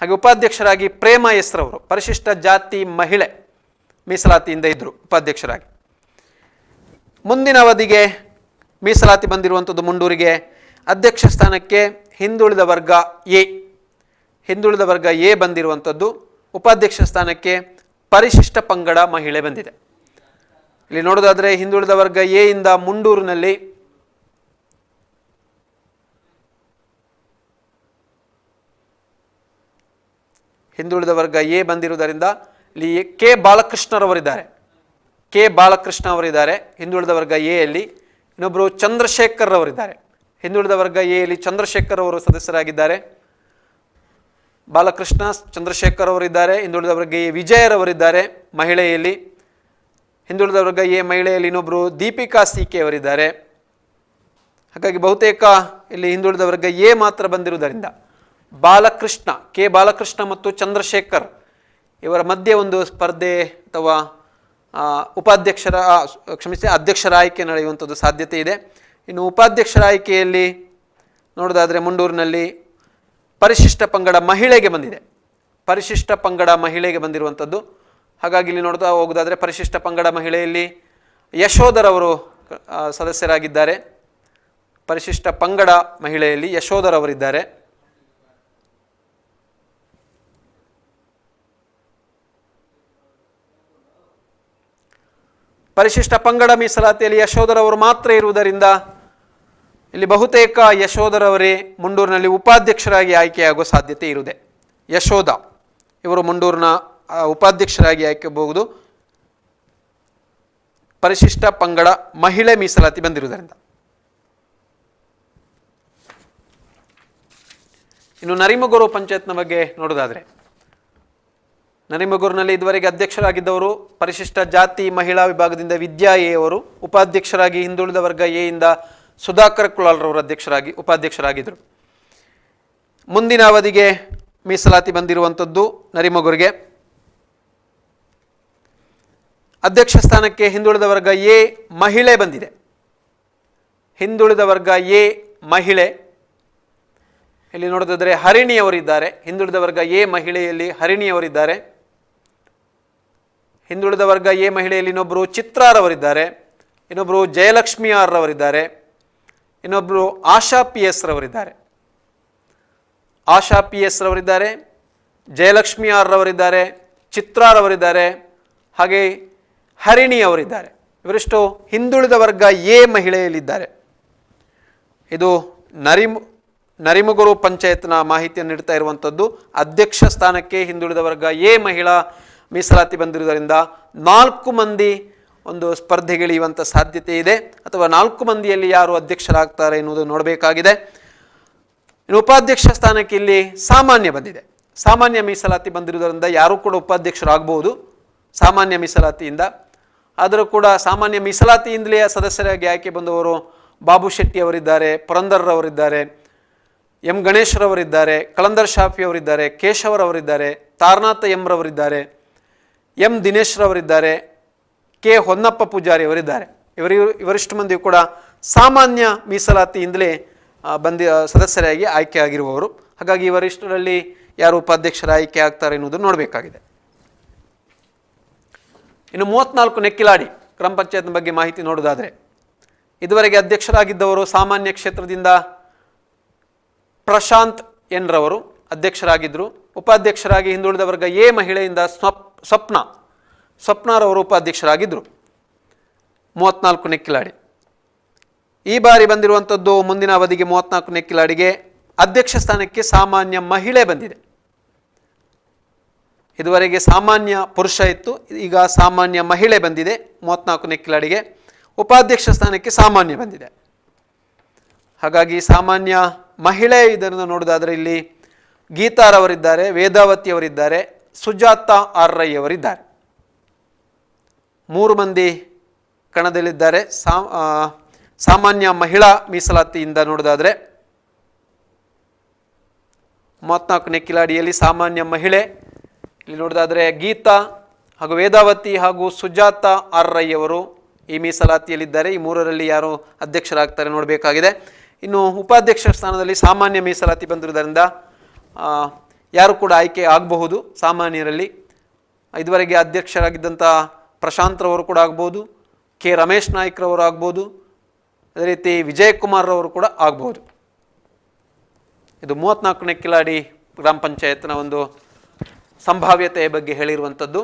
ಹಾಗೆ ಉಪಾಧ್ಯಕ್ಷರಾಗಿ ಪ್ರೇಮ ಎಸ್ ರವರು ಪರಿಶಿಷ್ಟ ಜಾತಿ ಮಹಿಳೆ ಮೀಸಲಾತಿಯಿಂದ ಇದ್ದರು ಉಪಾಧ್ಯಕ್ಷರಾಗಿ. ಮುಂದಿನ ಅವಧಿಗೆ ಮೀಸಲಾತಿ ಬಂದಿರುವಂಥದ್ದು ಮುಂಡೂರಿಗೆ. ಅಧ್ಯಕ್ಷ ಸ್ಥಾನಕ್ಕೆ ಹಿಂದುಳಿದ ವರ್ಗ ಎ ಬಂದಿರುವಂಥದ್ದು. ಉಪಾಧ್ಯಕ್ಷ ಸ್ಥಾನಕ್ಕೆ ಪರಿಶಿಷ್ಟ ಪಂಗಡ ಮಹಿಳೆ ಬಂದಿದೆ. ಇಲ್ಲಿ ನೋಡೋದಾದರೆ ಹಿಂದುಳಿದ ವರ್ಗ ಎ ಇಂದ ಮುಂಡೂರಿನಲ್ಲಿ ಹಿಂದುಳಿದ ವರ್ಗ ಎ ಬಂದಿರುವುದರಿಂದ ಇಲ್ಲಿ ಕೆ ಬಾಲಕೃಷ್ಣ ಅವರಿದ್ದಾರೆ ಹಿಂದುಳಿದ ವರ್ಗ ಎ ಯಲ್ಲಿ. ಇನ್ನೊಬ್ಬರು ಚಂದ್ರಶೇಖರ್ ಅವರಿದ್ದಾರೆ ಹಿಂದುಳಿದ ವರ್ಗ ಎ ಯಲ್ಲಿ. ಚಂದ್ರಶೇಖರ್ ಅವರು ಸದಸ್ಯರಾಗಿದ್ದಾರೆ. ಬಾಲಕೃಷ್ಣ ಚಂದ್ರಶೇಖರ್ ಅವರಿದ್ದಾರೆ. ಹಿಂದುಳಿದ ವರ್ಗ ಎ ವಿಜಯರವರಿದ್ದಾರೆ ಮಹಿಳೆಯಲ್ಲಿ. ಹಿಂದುಳಿದ ವರ್ಗ ಎ ಮಹಿಳೆಯಲ್ಲಿ ಇನ್ನೊಬ್ಬರು ದೀಪಿಕಾ ಸಿ.ಕೆ ಅವರಿದ್ದಾರೆ. ಹಾಗಾಗಿ ಬಹುತೇಕ ಇಲ್ಲಿ ಹಿಂದುಳಿದ ವರ್ಗ ಎ ಮಾತ್ರ ಬಂದಿರುವುದರಿಂದ ಕೆ ಬಾಲಕೃಷ್ಣ ಮತ್ತು ಚಂದ್ರಶೇಖರ್ ಇವರ ಮಧ್ಯೆ ಒಂದು ಸ್ಪರ್ಧೆ ಅಥವಾ ಅಧ್ಯಕ್ಷರ ಆಯ್ಕೆ ನಡೆಯುವಂಥದ್ದು ಸಾಧ್ಯತೆ ಇದೆ. ಇನ್ನು ಉಪಾಧ್ಯಕ್ಷರ ಆಯ್ಕೆಯಲ್ಲಿ ನೋಡೋದಾದರೆ ಮುಂಡೂರಿನಲ್ಲಿ ಪರಿಶಿಷ್ಟ ಪಂಗಡ ಮಹಿಳೆಗೆ ಬಂದಿರುವಂಥದ್ದು. ಹಾಗಾಗಿ ಇಲ್ಲಿ ನೋಡ್ತಾ ಹೋಗೋದಾದರೆ ಪರಿಶಿಷ್ಟ ಪಂಗಡ ಮಹಿಳೆಯಲ್ಲಿ ಯಶೋಧರವರು ಸದಸ್ಯರಾಗಿದ್ದಾರೆ. ಪರಿಶಿಷ್ಟ ಪಂಗಡ ಮಹಿಳೆಯಲ್ಲಿ ಯಶೋಧರವರಿದ್ದಾರೆ. ಪರಿಶಿಷ್ಟ ಪಂಗಡ ಮೀಸಲಾತಿಯಲ್ಲಿ ಯಶೋಧರವರು ಮಾತ್ರ ಇರುವುದರಿಂದ ಇಲ್ಲಿ ಬಹುತೇಕ ಯಶೋಧರವರೇ ಮುಂಡೂರಿನಲ್ಲಿ ಉಪಾಧ್ಯಕ್ಷರಾಗಿ ಆಯ್ಕೆಯಾಗುವ ಸಾಧ್ಯತೆ ಇರುತ್ತದೆ. ಯಶೋಧ ಇವರು ಮುಂಡೂರಿನ ಉಪಾಧ್ಯಕ್ಷರಾಗಿ ಆಯ್ಕೆಬಹುದು ಪರಿಶಿಷ್ಟ ಪಂಗಡ ಮಹಿಳೆ ಮೀಸಲಾತಿ ಬಂದಿರುವುದರಿಂದ. ಇನ್ನು ನರಿಮಗೂರು ಪಂಚಾಯತ್ನ ಬಗ್ಗೆ ನೋಡೋದಾದರೆ ನರಿಮಗೂರಿನಲ್ಲಿ ಇದುವರೆಗೆ ಅಧ್ಯಕ್ಷರಾಗಿದ್ದವರು ಪರಿಶಿಷ್ಟ ಜಾತಿ ಮಹಿಳಾ ವಿಭಾಗದಿಂದ ವಿದ್ಯಾ ಎ ಅವರು. ಉಪಾಧ್ಯಕ್ಷರಾಗಿ ಹಿಂದುಳಿದ ವರ್ಗ ಎ ಇಂದ ಸುಧಾಕರ್ ಕುಲಾಲ್ರವರು ಉಪಾಧ್ಯಕ್ಷರಾಗಿದ್ದರು. ಮುಂದಿನ ಅವಧಿಗೆ ಮೀಸಲಾತಿ ಬಂದಿರುವಂಥದ್ದು ನರಿಮಗೂರಿಗೆ. ಅಧ್ಯಕ್ಷ ಸ್ಥಾನಕ್ಕೆ ಹಿಂದುಳಿದ ವರ್ಗ ಎ ಮಹಿಳೆ ಬಂದಿದೆ. ಹಿಂದುಳಿದ ವರ್ಗ ಎ ಮಹಿಳೆ ಇಲ್ಲಿ ನೋಡೋದಾದರೆ ಹರಿಣಿಯವರಿದ್ದಾರೆ. ಹಿಂದುಳಿದ ವರ್ಗ ಎ ಮಹಿಳೆಯಲ್ಲಿ ಹರಿಣಿಯವರಿದ್ದಾರೆ. ಹಿಂದುಳಿದ ವರ್ಗ ಎ ಮಹಿಳೆಯಲ್ಲಿ ಇನ್ನೊಬ್ಬರು ಚಿತ್ರಾರವರಿದ್ದಾರೆ. ಇನ್ನೊಬ್ಬರು ಜಯಲಕ್ಷ್ಮಿ ಆರ್ ರವರಿದ್ದಾರೆ. ಇನ್ನೊಬ್ಬರು ಆಶಾ ಪಿ ಎಸ್ ರವರಿದ್ದಾರೆ. ಜಯಲಕ್ಷ್ಮಿ ಆರ್ ರವರಿದ್ದಾರೆ. ಚಿತ್ರಾರವರಿದ್ದಾರೆ, ಹಾಗೆ ಹರಿಣಿ ಅವರಿದ್ದಾರೆ. ಇವರಿಷ್ಟು ಹಿಂದುಳಿದ ವರ್ಗ ಎ ಮಹಿಳೆಯಲ್ಲಿದ್ದಾರೆ. ಇದು ನರಿಮುಗೂರು ಪಂಚಾಯತ್ನ ಮಾಹಿತಿಯನ್ನು ನೀಡ್ತಾ ಇರುವಂಥದ್ದು. ಅಧ್ಯಕ್ಷ ಸ್ಥಾನಕ್ಕೆ ಹಿಂದುಳಿದ ವರ್ಗ ಎ ಮಹಿಳಾ ಮೀಸಲಾತಿ ಬಂದಿರುವುದರಿಂದ 4 ಮಂದಿ ಒಂದು ಸ್ಪರ್ಧೆಗಿಳಿಯುವಂಥ ಸಾಧ್ಯತೆ ಇದೆ, ಅಥವಾ 4 ಮಂದಿಯಲ್ಲಿ ಯಾರು ಅಧ್ಯಕ್ಷರಾಗ್ತಾರೆ ಎನ್ನುವುದು ನೋಡಬೇಕಾಗಿದೆ. ಇನ್ನು ಉಪಾಧ್ಯಕ್ಷ ಸ್ಥಾನಕ್ಕೆ ಇಲ್ಲಿ ಸಾಮಾನ್ಯ ಬಂದಿದೆ. ಸಾಮಾನ್ಯ ಮೀಸಲಾತಿ ಬಂದಿರುವುದರಿಂದ ಯಾರೂ ಕೂಡ ಉಪಾಧ್ಯಕ್ಷರಾಗಬಹುದು ಸಾಮಾನ್ಯ ಮೀಸಲಾತಿಯಿಂದ. ಆದರೂ ಕೂಡ ಸಾಮಾನ್ಯ ಮೀಸಲಾತಿಯಿಂದಲೇ ಸದಸ್ಯರಾಗಿ ಆಯ್ಕೆ ಬಂದವರು ಬಾಬು ಶೆಟ್ಟಿ ಅವರಿದ್ದಾರೆ, ಪುರಂದರ್ರವರಿದ್ದಾರೆ, ಎಂ ಗಣೇಶ್ರವರಿದ್ದಾರೆ, ಕಲಂದರ್ ಶಾಫಿ ಅವರಿದ್ದಾರೆ, ಕೇಶವರವರಿದ್ದಾರೆ, ತಾರನಾಥ ಎಂರವರಿದ್ದಾರೆ, ಎಂ ದಿನೇಶ್ರವರಿದ್ದಾರೆ, ಕೆ ಹೊನ್ನಪ್ಪ ಪೂಜಾರಿ ಅವರಿದ್ದಾರೆ. ಇವರಿಷ್ಟು ಮಂದಿ ಕೂಡ ಸಾಮಾನ್ಯ ಮೀಸಲಾತಿಯಿಂದಲೇ ಸದಸ್ಯರಾಗಿ ಆಯ್ಕೆ ಆಗಿರುವವರು. ಹಾಗಾಗಿ ಇವರಿಷ್ಟರಲ್ಲಿ ಯಾರು ಉಪಾಧ್ಯಕ್ಷರ ಆಯ್ಕೆ ಆಗ್ತಾರೆ ಎನ್ನುವುದನ್ನು ನೋಡಬೇಕಾಗಿದೆ. ಇನ್ನು 34 ನೆಕ್ಕಿಲಾಡಿ ಗ್ರಾಮ ಪಂಚಾಯತ್ನ ಬಗ್ಗೆ ಮಾಹಿತಿ ನೋಡೋದಾದರೆ, ಇದುವರೆಗೆ ಅಧ್ಯಕ್ಷರಾಗಿದ್ದವರು ಸಾಮಾನ್ಯ ಕ್ಷೇತ್ರದಿಂದ ಪ್ರಶಾಂತ್ ಎನ್ ರವರು ಅಧ್ಯಕ್ಷರಾಗಿದ್ದರು. ಉಪಾಧ್ಯಕ್ಷರಾಗಿ ಹಿಂದುಳಿದ ವರ್ಗ ಎ ಮಹಿಳೆಯಿಂದ ಸ್ವಪ್ನಾರವರು ಉಪಾಧ್ಯಕ್ಷರಾಗಿದ್ದರು. 34 ನೆಕ್ಕಿಲಾಡಿ. ಈ ಬಾರಿ ಬಂದಿರುವಂಥದ್ದು ಮುಂದಿನ ಅವಧಿಗೆ 34 ನೆಕ್ಕಿಲಾಡಿಗೆ ಅಧ್ಯಕ್ಷ ಸ್ಥಾನಕ್ಕೆ ಸಾಮಾನ್ಯ ಮಹಿಳೆ ಬಂದಿದೆ. ಇದುವರೆಗೆ ಸಾಮಾನ್ಯ ಪುರುಷ ಇತ್ತು, ಈಗ ಸಾಮಾನ್ಯ ಮಹಿಳೆ ಬಂದಿದೆ 34 ನೆಕ್ಕಿಲಾಡಿಗೆ. ಉಪಾಧ್ಯಕ್ಷ ಸ್ಥಾನಕ್ಕೆ ಸಾಮಾನ್ಯ ಬಂದಿದೆ. ಹಾಗಾಗಿ ಸಾಮಾನ್ಯ ಮಹಿಳೆ ಇದನ್ನು ನೋಡೋದಾದರೆ ಇಲ್ಲಿ ಗೀತಾರವರಿದ್ದಾರೆ, ವೇದಾವತಿ ಅವರಿದ್ದಾರೆ, ಸುಜಾತಾ ಆರ್ ರೈ ಅವರಿದ್ದಾರೆ. 3 ಮಂದಿ ಕಣದಲ್ಲಿದ್ದಾರೆ. ಸಾಮಾನ್ಯ ಮಹಿಳಾ ಮೀಸಲಾತಿಯಿಂದ ನೋಡೋದಾದರೆ 34 ನೆಕ್ಕಿಲಾಡಿಯಲ್ಲಿ ಸಾಮಾನ್ಯ ಮಹಿಳೆ ಇಲ್ಲಿ ನೋಡೋದಾದರೆ ಗೀತಾ ಹಾಗೂ ವೇದಾವತಿ ಹಾಗೂ ಸುಜಾತಾ ಆರ್ ರೈ ಅವರು ಈ ಮೀಸಲಾತಿಯಲ್ಲಿದ್ದಾರೆ. ಈ 3ರಲ್ಲಿ ಯಾರು ಅಧ್ಯಕ್ಷರಾಗ್ತಾರೆ ನೋಡಬೇಕಾಗಿದೆ. ಇನ್ನು ಉಪಾಧ್ಯಕ್ಷ ಸ್ಥಾನದಲ್ಲಿ ಸಾಮಾನ್ಯ ಮೀಸಲಾತಿ ಬಂದಿರುವುದರಿಂದ ಯಾರು ಕೂಡ ಆಯ್ಕೆ ಆಗಬಹುದು ಸಾಮಾನ್ಯರಲ್ಲಿ. ಇದುವರೆಗೆ ಅಧ್ಯಕ್ಷರಾಗಿದ್ದಂಥ ಪ್ರಶಾಂತ್ರವರು ಕೂಡ ಆಗ್ಬೋದು, ಕೆ ರಮೇಶ್ ನಾಯ್ಕ್ರವರು ಆಗ್ಬೋದು, ಅದೇ ರೀತಿ ವಿಜಯಕುಮಾರ್ ರವರು ಕೂಡ ಆಗ್ಬೋದು. ಇದು 34 ನೆಕ್ಕಿಲಾಡಿ ಗ್ರಾಮ ಪಂಚಾಯತ್ನ ಒಂದು ಸಂಭಾವ್ಯತೆಯ ಬಗ್ಗೆ ಹೇಳಿರುವಂಥದ್ದು.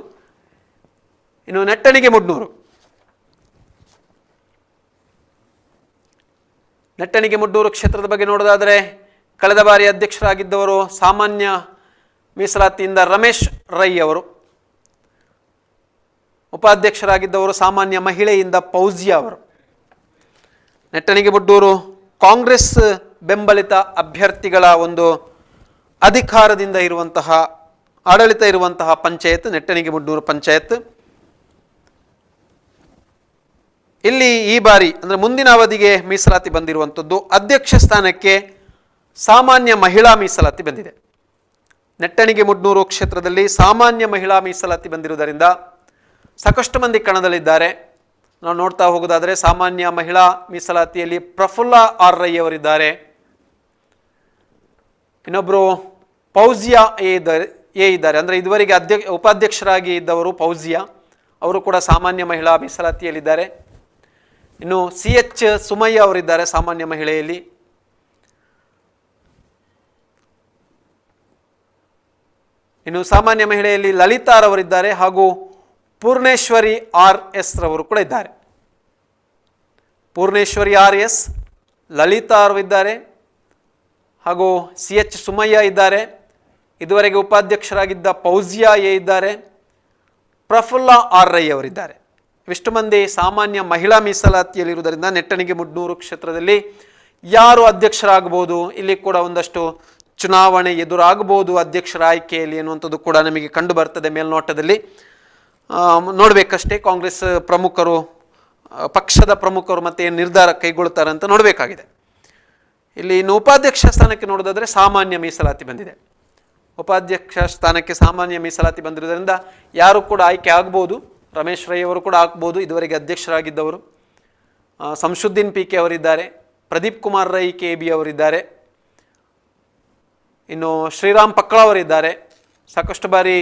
ಇನ್ನು ನೆಟ್ಟಣಿಗೆ ಮುಡ್ನೂರು ಕ್ಷೇತ್ರದ ಬಗ್ಗೆ ನೋಡೋದಾದರೆ, ಕಳೆದ ಬಾರಿ ಅಧ್ಯಕ್ಷರಾಗಿದ್ದವರು ಸಾಮಾನ್ಯ ಮೀಸಲಾತಿಯಿಂದ ರಮೇಶ್ ರೈ ಅವರು, ಉಪಾಧ್ಯಕ್ಷರಾಗಿದ್ದವರು ಸಾಮಾನ್ಯ ಮಹಿಳೆಯಿಂದ ಫೌಜಿಯಾ ಅವರು. ನೆಟ್ಟಣಿಗೆ ಮುಡ್ನೂರು ಕಾಂಗ್ರೆಸ್ ಬೆಂಬಲಿತ ಅಭ್ಯರ್ಥಿಗಳ ಒಂದು ಅಧಿಕಾರದಿಂದ ಇರುವಂತಹ ಆಡಳಿತ ಇರುವಂತಹ ಪಂಚಾಯತ್ ನೆಟ್ಟಣಿಗೆ ಮುಡ್ನೂರು ಪಂಚಾಯತ್. ಇಲ್ಲಿ ಈ ಬಾರಿ ಅಂದರೆ ಮುಂದಿನ ಅವಧಿಗೆ ಮೀಸಲಾತಿ ಬಂದಿರುವಂಥದ್ದು ಅಧ್ಯಕ್ಷ ಸ್ಥಾನಕ್ಕೆ ಸಾಮಾನ್ಯ ಮಹಿಳಾ ಮೀಸಲಾತಿ ಬಂದಿದೆ. ನೆಟ್ಟಣಿಗೆ ಮುಡ್ನೂರು ಕ್ಷೇತ್ರದಲ್ಲಿ ಸಾಮಾನ್ಯ ಮಹಿಳಾ ಮೀಸಲಾತಿ ಬಂದಿರುವುದರಿಂದ ಸಾಕಷ್ಟು ಮಂದಿ ಕಣದಲ್ಲಿದ್ದಾರೆ. ನಾವು ನೋಡ್ತಾ ಹೋಗೋದಾದರೆ ಸಾಮಾನ್ಯ ಮಹಿಳಾ ಮೀಸಲಾತಿಯಲ್ಲಿ ಪ್ರಫುಲ್ಲಾ ಆರ್ ರೈ ಅವರಿದ್ದಾರೆ. ಇನ್ನೊಬ್ಬರು ಫೌಜಿಯಾ ಎ ಇದ್ದಾರೆ. ಅಂದರೆ ಇದುವರೆಗೆ ಉಪಾಧ್ಯಕ್ಷರಾಗಿ ಇದ್ದವರು ಫೌಜಿಯಾ ಅವರು ಕೂಡ ಸಾಮಾನ್ಯ ಮಹಿಳಾ ಮೀಸಲಾತಿಯಲ್ಲಿದ್ದಾರೆ. ಇನ್ನು CH ಸುಮಯ್ಯ ಅವರಿದ್ದಾರೆ ಸಾಮಾನ್ಯ ಮಹಿಳೆಯಲ್ಲಿ. ಇನ್ನು ಸಾಮಾನ್ಯ ಮಹಿಳೆಯಲ್ಲಿ ಲಲಿತಾರವರಿದ್ದಾರೆ ಹಾಗೂ ಪೂರ್ಣೇಶ್ವರಿ RS ರವರು ಕೂಡ ಇದ್ದಾರೆ. ಪೂರ್ಣೇಶ್ವರಿ RS, ಲಲಿತಾ ಅವರಿದ್ದಾರೆ ಹಾಗೂ CH ಸುಮಯ್ಯ ಇದ್ದಾರೆ. ಇದುವರೆಗೆ ಉಪಾಧ್ಯಕ್ಷರಾಗಿದ್ದ ಫೌಜಿಯಾ ಎ ಇದ್ದಾರೆ, ಪ್ರಫುಲ್ಲಾ ಆರ್ ರೈ ಅವರಿದ್ದಾರೆ. ಇಷ್ಟು ಮಂದಿ ಸಾಮಾನ್ಯ ಮಹಿಳಾ ಮೀಸಲಾತಿಯಲ್ಲಿರುವುದರಿಂದ ನೆಟ್ಟಣಿಗೆ ಮುಡ್ನೂರು ಕ್ಷೇತ್ರದಲ್ಲಿ ಯಾರು ಅಧ್ಯಕ್ಷರಾಗಬಹುದು, ಇಲ್ಲಿ ಕೂಡ ಒಂದಷ್ಟು ಚುನಾವಣೆ ಎದುರಾಗಬಹುದು ಅಧ್ಯಕ್ಷರ ಆಯ್ಕೆಯಲ್ಲಿ ಎನ್ನುವಂಥದ್ದು ಕೂಡ ನಮಗೆ ಕಂಡು ಬರ್ತದೆ. ಮೇಲ್ನೋಟದಲ್ಲಿ ನೋಡಬೇಕಷ್ಟೇ ಕಾಂಗ್ರೆಸ್ ಪ್ರಮುಖರು, ಪಕ್ಷದ ಪ್ರಮುಖರು ಮತ್ತೆ ಏನು ನಿರ್ಧಾರ ಕೈಗೊಳ್ತಾರೆ ಅಂತ ನೋಡಬೇಕಾಗಿದೆ. ಇಲ್ಲಿ ಇನ್ನು ಉಪಾಧ್ಯಕ್ಷ ಸ್ಥಾನಕ್ಕೆ ನೋಡೋದಾದರೆ ಸಾಮಾನ್ಯ ಮೀಸಲಾತಿ ಬಂದಿದೆ. ಉಪಾಧ್ಯಕ್ಷ ಸ್ಥಾನಕ್ಕೆ ಸಾಮಾನ್ಯ ಮೀಸಲಾತಿ ಬಂದಿರುವುದರಿಂದ ಯಾರು ಕೂಡ ಆಯ್ಕೆ ಆಗ್ಬೋದು. ರಮೇಶ್ ರೈ ಅವರು ಕೂಡ ಆಗ್ಬೋದು, ಇದುವರೆಗೆ ಅಧ್ಯಕ್ಷರಾಗಿದ್ದವರು. ಸಂಶುದ್ದೀನ್ PK ಅವರಿದ್ದಾರೆ, ಪ್ರದೀಪ್ ಕುಮಾರ್ ರೈ KB ಅವರಿದ್ದಾರೆ, ಇನ್ನು ಶ್ರೀರಾಮ್ ಪಕ್ಕಳ ಅವರಿದ್ದಾರೆ. ಸಾಕಷ್ಟು ಬಾರಿ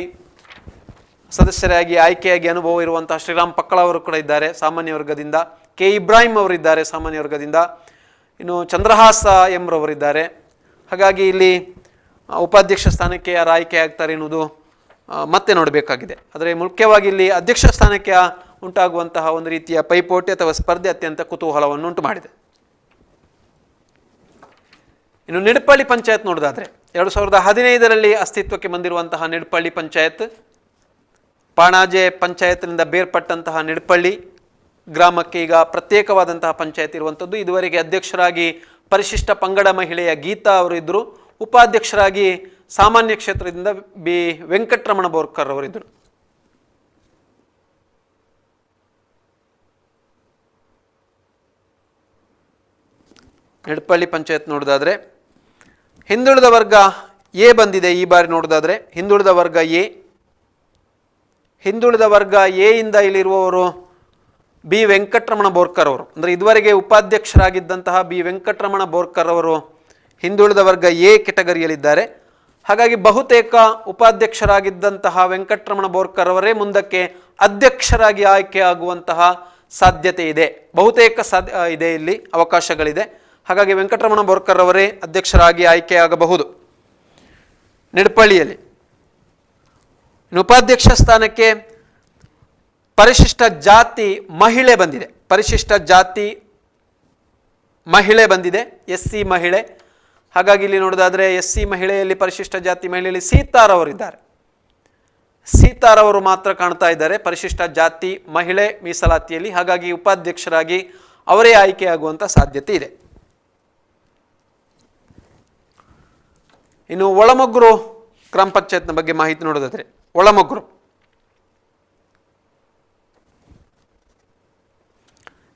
ಸದಸ್ಯರಾಗಿ ಆಯ್ಕೆಯಾಗಿ ಅನುಭವ ಇರುವಂತಹ ಶ್ರೀರಾಮ್ ಪಕ್ಕಳ ಅವರು ಕೂಡ ಇದ್ದಾರೆ ಸಾಮಾನ್ಯ ವರ್ಗದಿಂದ. K ಇಬ್ರಾಹಿಂ ಅವರಿದ್ದಾರೆ ಸಾಮಾನ್ಯ ವರ್ಗದಿಂದ. ಇನ್ನು ಚಂದ್ರಹಾಸ ಎಂರವರಿದ್ದಾರೆ. ಹಾಗಾಗಿ ಇಲ್ಲಿ ಉಪಾಧ್ಯಕ್ಷ ಸ್ಥಾನಕ್ಕೆ ಯಾರು ಆಯ್ಕೆ ಆಗ್ತಾರೆ ಎನ್ನುವುದು ಮತ್ತೆ ನೋಡಬೇಕಾಗಿದೆ. ಆದರೆ ಮುಖ್ಯವಾಗಿ ಇಲ್ಲಿ ಅಧ್ಯಕ್ಷ ಸ್ಥಾನಕ್ಕೆ ಉಂಟಾಗುವಂತಹ ಒಂದು ರೀತಿಯ ಪೈಪೋಟಿ ಅಥವಾ ಸ್ಪರ್ಧೆ ಅತ್ಯಂತ ಕುತೂಹಲವನ್ನು ಉಂಟು ಮಾಡಿದೆ. ಇನ್ನು ನಿಡಪಳ್ಳಿ ಪಂಚಾಯತ್ ನೋಡೋದಾದರೆ 2015ರಲ್ಲಿ ಅಸ್ತಿತ್ವಕ್ಕೆ ಬಂದಿರುವಂತಹ ನಿಡಪಳ್ಳಿ ಪಂಚಾಯತ್, ಪಾಣಾಜೆ ಪಂಚಾಯತ್ನಿಂದ ಬೇರ್ಪಟ್ಟಂತಹ ನಿಡಪಳ್ಳಿ ಗ್ರಾಮಕ್ಕೆ ಈಗ ಪ್ರತ್ಯೇಕವಾದಂತಹ ಪಂಚಾಯತ್ ಇರುವಂಥದ್ದು. ಇದುವರೆಗೆ ಅಧ್ಯಕ್ಷರಾಗಿ ಪರಿಶಿಷ್ಟ ಪಂಗಡ ಮಹಿಳೆಯ ಗೀತಾ ಅವರಿದ್ದರು. ಉಪಾಧ್ಯಕ್ಷರಾಗಿ ಸಾಮಾನ್ಯ ಕ್ಷೇತ್ರದಿಂದ ಬಿ ವೆಂಕಟರಮಣ ಬೋರ್ಕರ್ ಅವರಿದ್ದರು. ನಿಡಪಳ್ಳಿ ಪಂಚಾಯತ್ ನೋಡೋದಾದರೆ ಹಿಂದುಳಿದ ವರ್ಗ ಎ ಬಂದಿದೆ. ಈ ಬಾರಿ ನೋಡೋದಾದರೆ ಹಿಂದುಳಿದ ವರ್ಗ ಎ, ಹಿಂದುಳಿದ ವರ್ಗ ಎ ಇಂದ ಇಲ್ಲಿರುವವರು ಬಿ ವೆಂಕಟರಮಣ ಬೋರ್ಕರ್ ಅವರು, ಅಂದರೆ ಇದುವರೆಗೆ ಉಪಾಧ್ಯಕ್ಷರಾಗಿದ್ದಂತಹ ಬಿ ವೆಂಕಟರಮಣ ಬೋರ್ಕರ್ ಅವರು ಹಿಂದುಳಿದ ವರ್ಗ ಎ ಕೆಟಗರಿಯಲ್ಲಿದ್ದಾರೆ. ಹಾಗಾಗಿ ಬಹುತೇಕ ಉಪಾಧ್ಯಕ್ಷರಾಗಿದ್ದಂತಹ ವೆಂಕಟರಮಣ ಬೋರ್ಕರ್ ಅವರೇ ಮುಂದಕ್ಕೆ ಅಧ್ಯಕ್ಷರಾಗಿ ಆಯ್ಕೆ ಆಗುವಂತಹ ಸಾಧ್ಯತೆ ಇದೆ. ಬಹುತೇಕ ಇದೆ, ಇಲ್ಲಿ ಅವಕಾಶಗಳಿದೆ. ಹಾಗಾಗಿ ವೆಂಕಟರಮಣ ಬೋರ್ಕರ್ ಅವರೇ ಅಧ್ಯಕ್ಷರಾಗಿ ಆಯ್ಕೆಯಾಗಬಹುದು ನಿಡಪಳ್ಳಿಯಲ್ಲಿ. ಇನ್ನು ಉಪಾಧ್ಯಕ್ಷ ಸ್ಥಾನಕ್ಕೆ ಪರಿಶಿಷ್ಟ ಜಾತಿ ಮಹಿಳೆ ಬಂದಿದೆ. ಪರಿಶಿಷ್ಟ ಜಾತಿ ಮಹಿಳೆ ಬಂದಿದೆ, SC ಮಹಿಳೆ. ಹಾಗಾಗಿ ಇಲ್ಲಿ ನೋಡೋದಾದರೆ SC ಮಹಿಳೆಯಲ್ಲಿ, ಪರಿಶಿಷ್ಟ ಜಾತಿ ಮಹಿಳೆಯಲ್ಲಿ ಸೀತಾರವರಿದ್ದಾರೆ. ಸೀತಾರವರು ಮಾತ್ರ ಕಾಣ್ತಾ ಇದ್ದಾರೆ ಪರಿಶಿಷ್ಟ ಜಾತಿ ಮಹಿಳೆ ಮೀಸಲಾತಿಯಲ್ಲಿ. ಹಾಗಾಗಿ ಉಪಾಧ್ಯಕ್ಷರಾಗಿ ಅವರೇ ಆಯ್ಕೆಯಾಗುವಂಥ ಸಾಧ್ಯತೆ ಇದೆ. ಇನ್ನು ಒಳಮೊಗ್ರು ಗ್ರಾಮ ಪಂಚಾಯತ್ನ ಬಗ್ಗೆ ಮಾಹಿತಿ ನೋಡೋದಾದರೆ, ಒಳಮೊಗ್ರು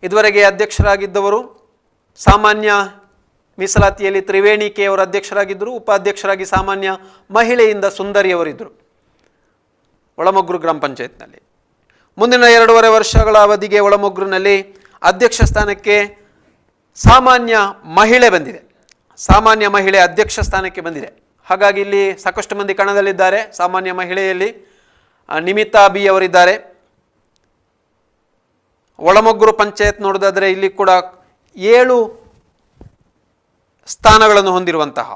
ಇದುವರೆಗೆ ಅಧ್ಯಕ್ಷರಾಗಿದ್ದವರು ಸಾಮಾನ್ಯ ಮೀಸಲಾತಿಯಲ್ಲಿ ತ್ರಿವೇಣಿ ಕೆ ಅವರು ಅಧ್ಯಕ್ಷರಾಗಿದ್ದರು. ಉಪಾಧ್ಯಕ್ಷರಾಗಿ ಸಾಮಾನ್ಯ ಮಹಿಳೆಯಿಂದ ಸುಂದರಿ ಅವರಿದ್ದರು ಒಳಮೊಗ್ರು ಗ್ರಾಮ ಪಂಚಾಯತ್ನಲ್ಲಿ. ಮುಂದಿನ 2.5 ವರ್ಷಗಳ ಅವಧಿಗೆ ಒಳಮೊಗ್ರಿನಲ್ಲಿ ಅಧ್ಯಕ್ಷ ಸ್ಥಾನಕ್ಕೆ ಸಾಮಾನ್ಯ ಮಹಿಳೆ ಬಂದಿದೆ. ಸಾಮಾನ್ಯ ಮಹಿಳೆ ಅಧ್ಯಕ್ಷ ಸ್ಥಾನಕ್ಕೆ ಬಂದಿದೆ. ಹಾಗಾಗಿ ಇಲ್ಲಿ ಸಾಕಷ್ಟು ಮಂದಿ ಕಣದಲ್ಲಿದ್ದಾರೆ. ಸಾಮಾನ್ಯ ಮಹಿಳೆಯಲ್ಲಿ ನಿಮಿತಾ ಬಿ ಅವರಿದ್ದಾರೆ. ಒಳಮೊಗ್ರು ಪಂಚಾಯತ್ ನೋಡೋದಾದರೆ ಇಲ್ಲಿ ಕೂಡ 7 ಸ್ಥಾನಗಳನ್ನು ಹೊಂದಿರುವಂತಹ,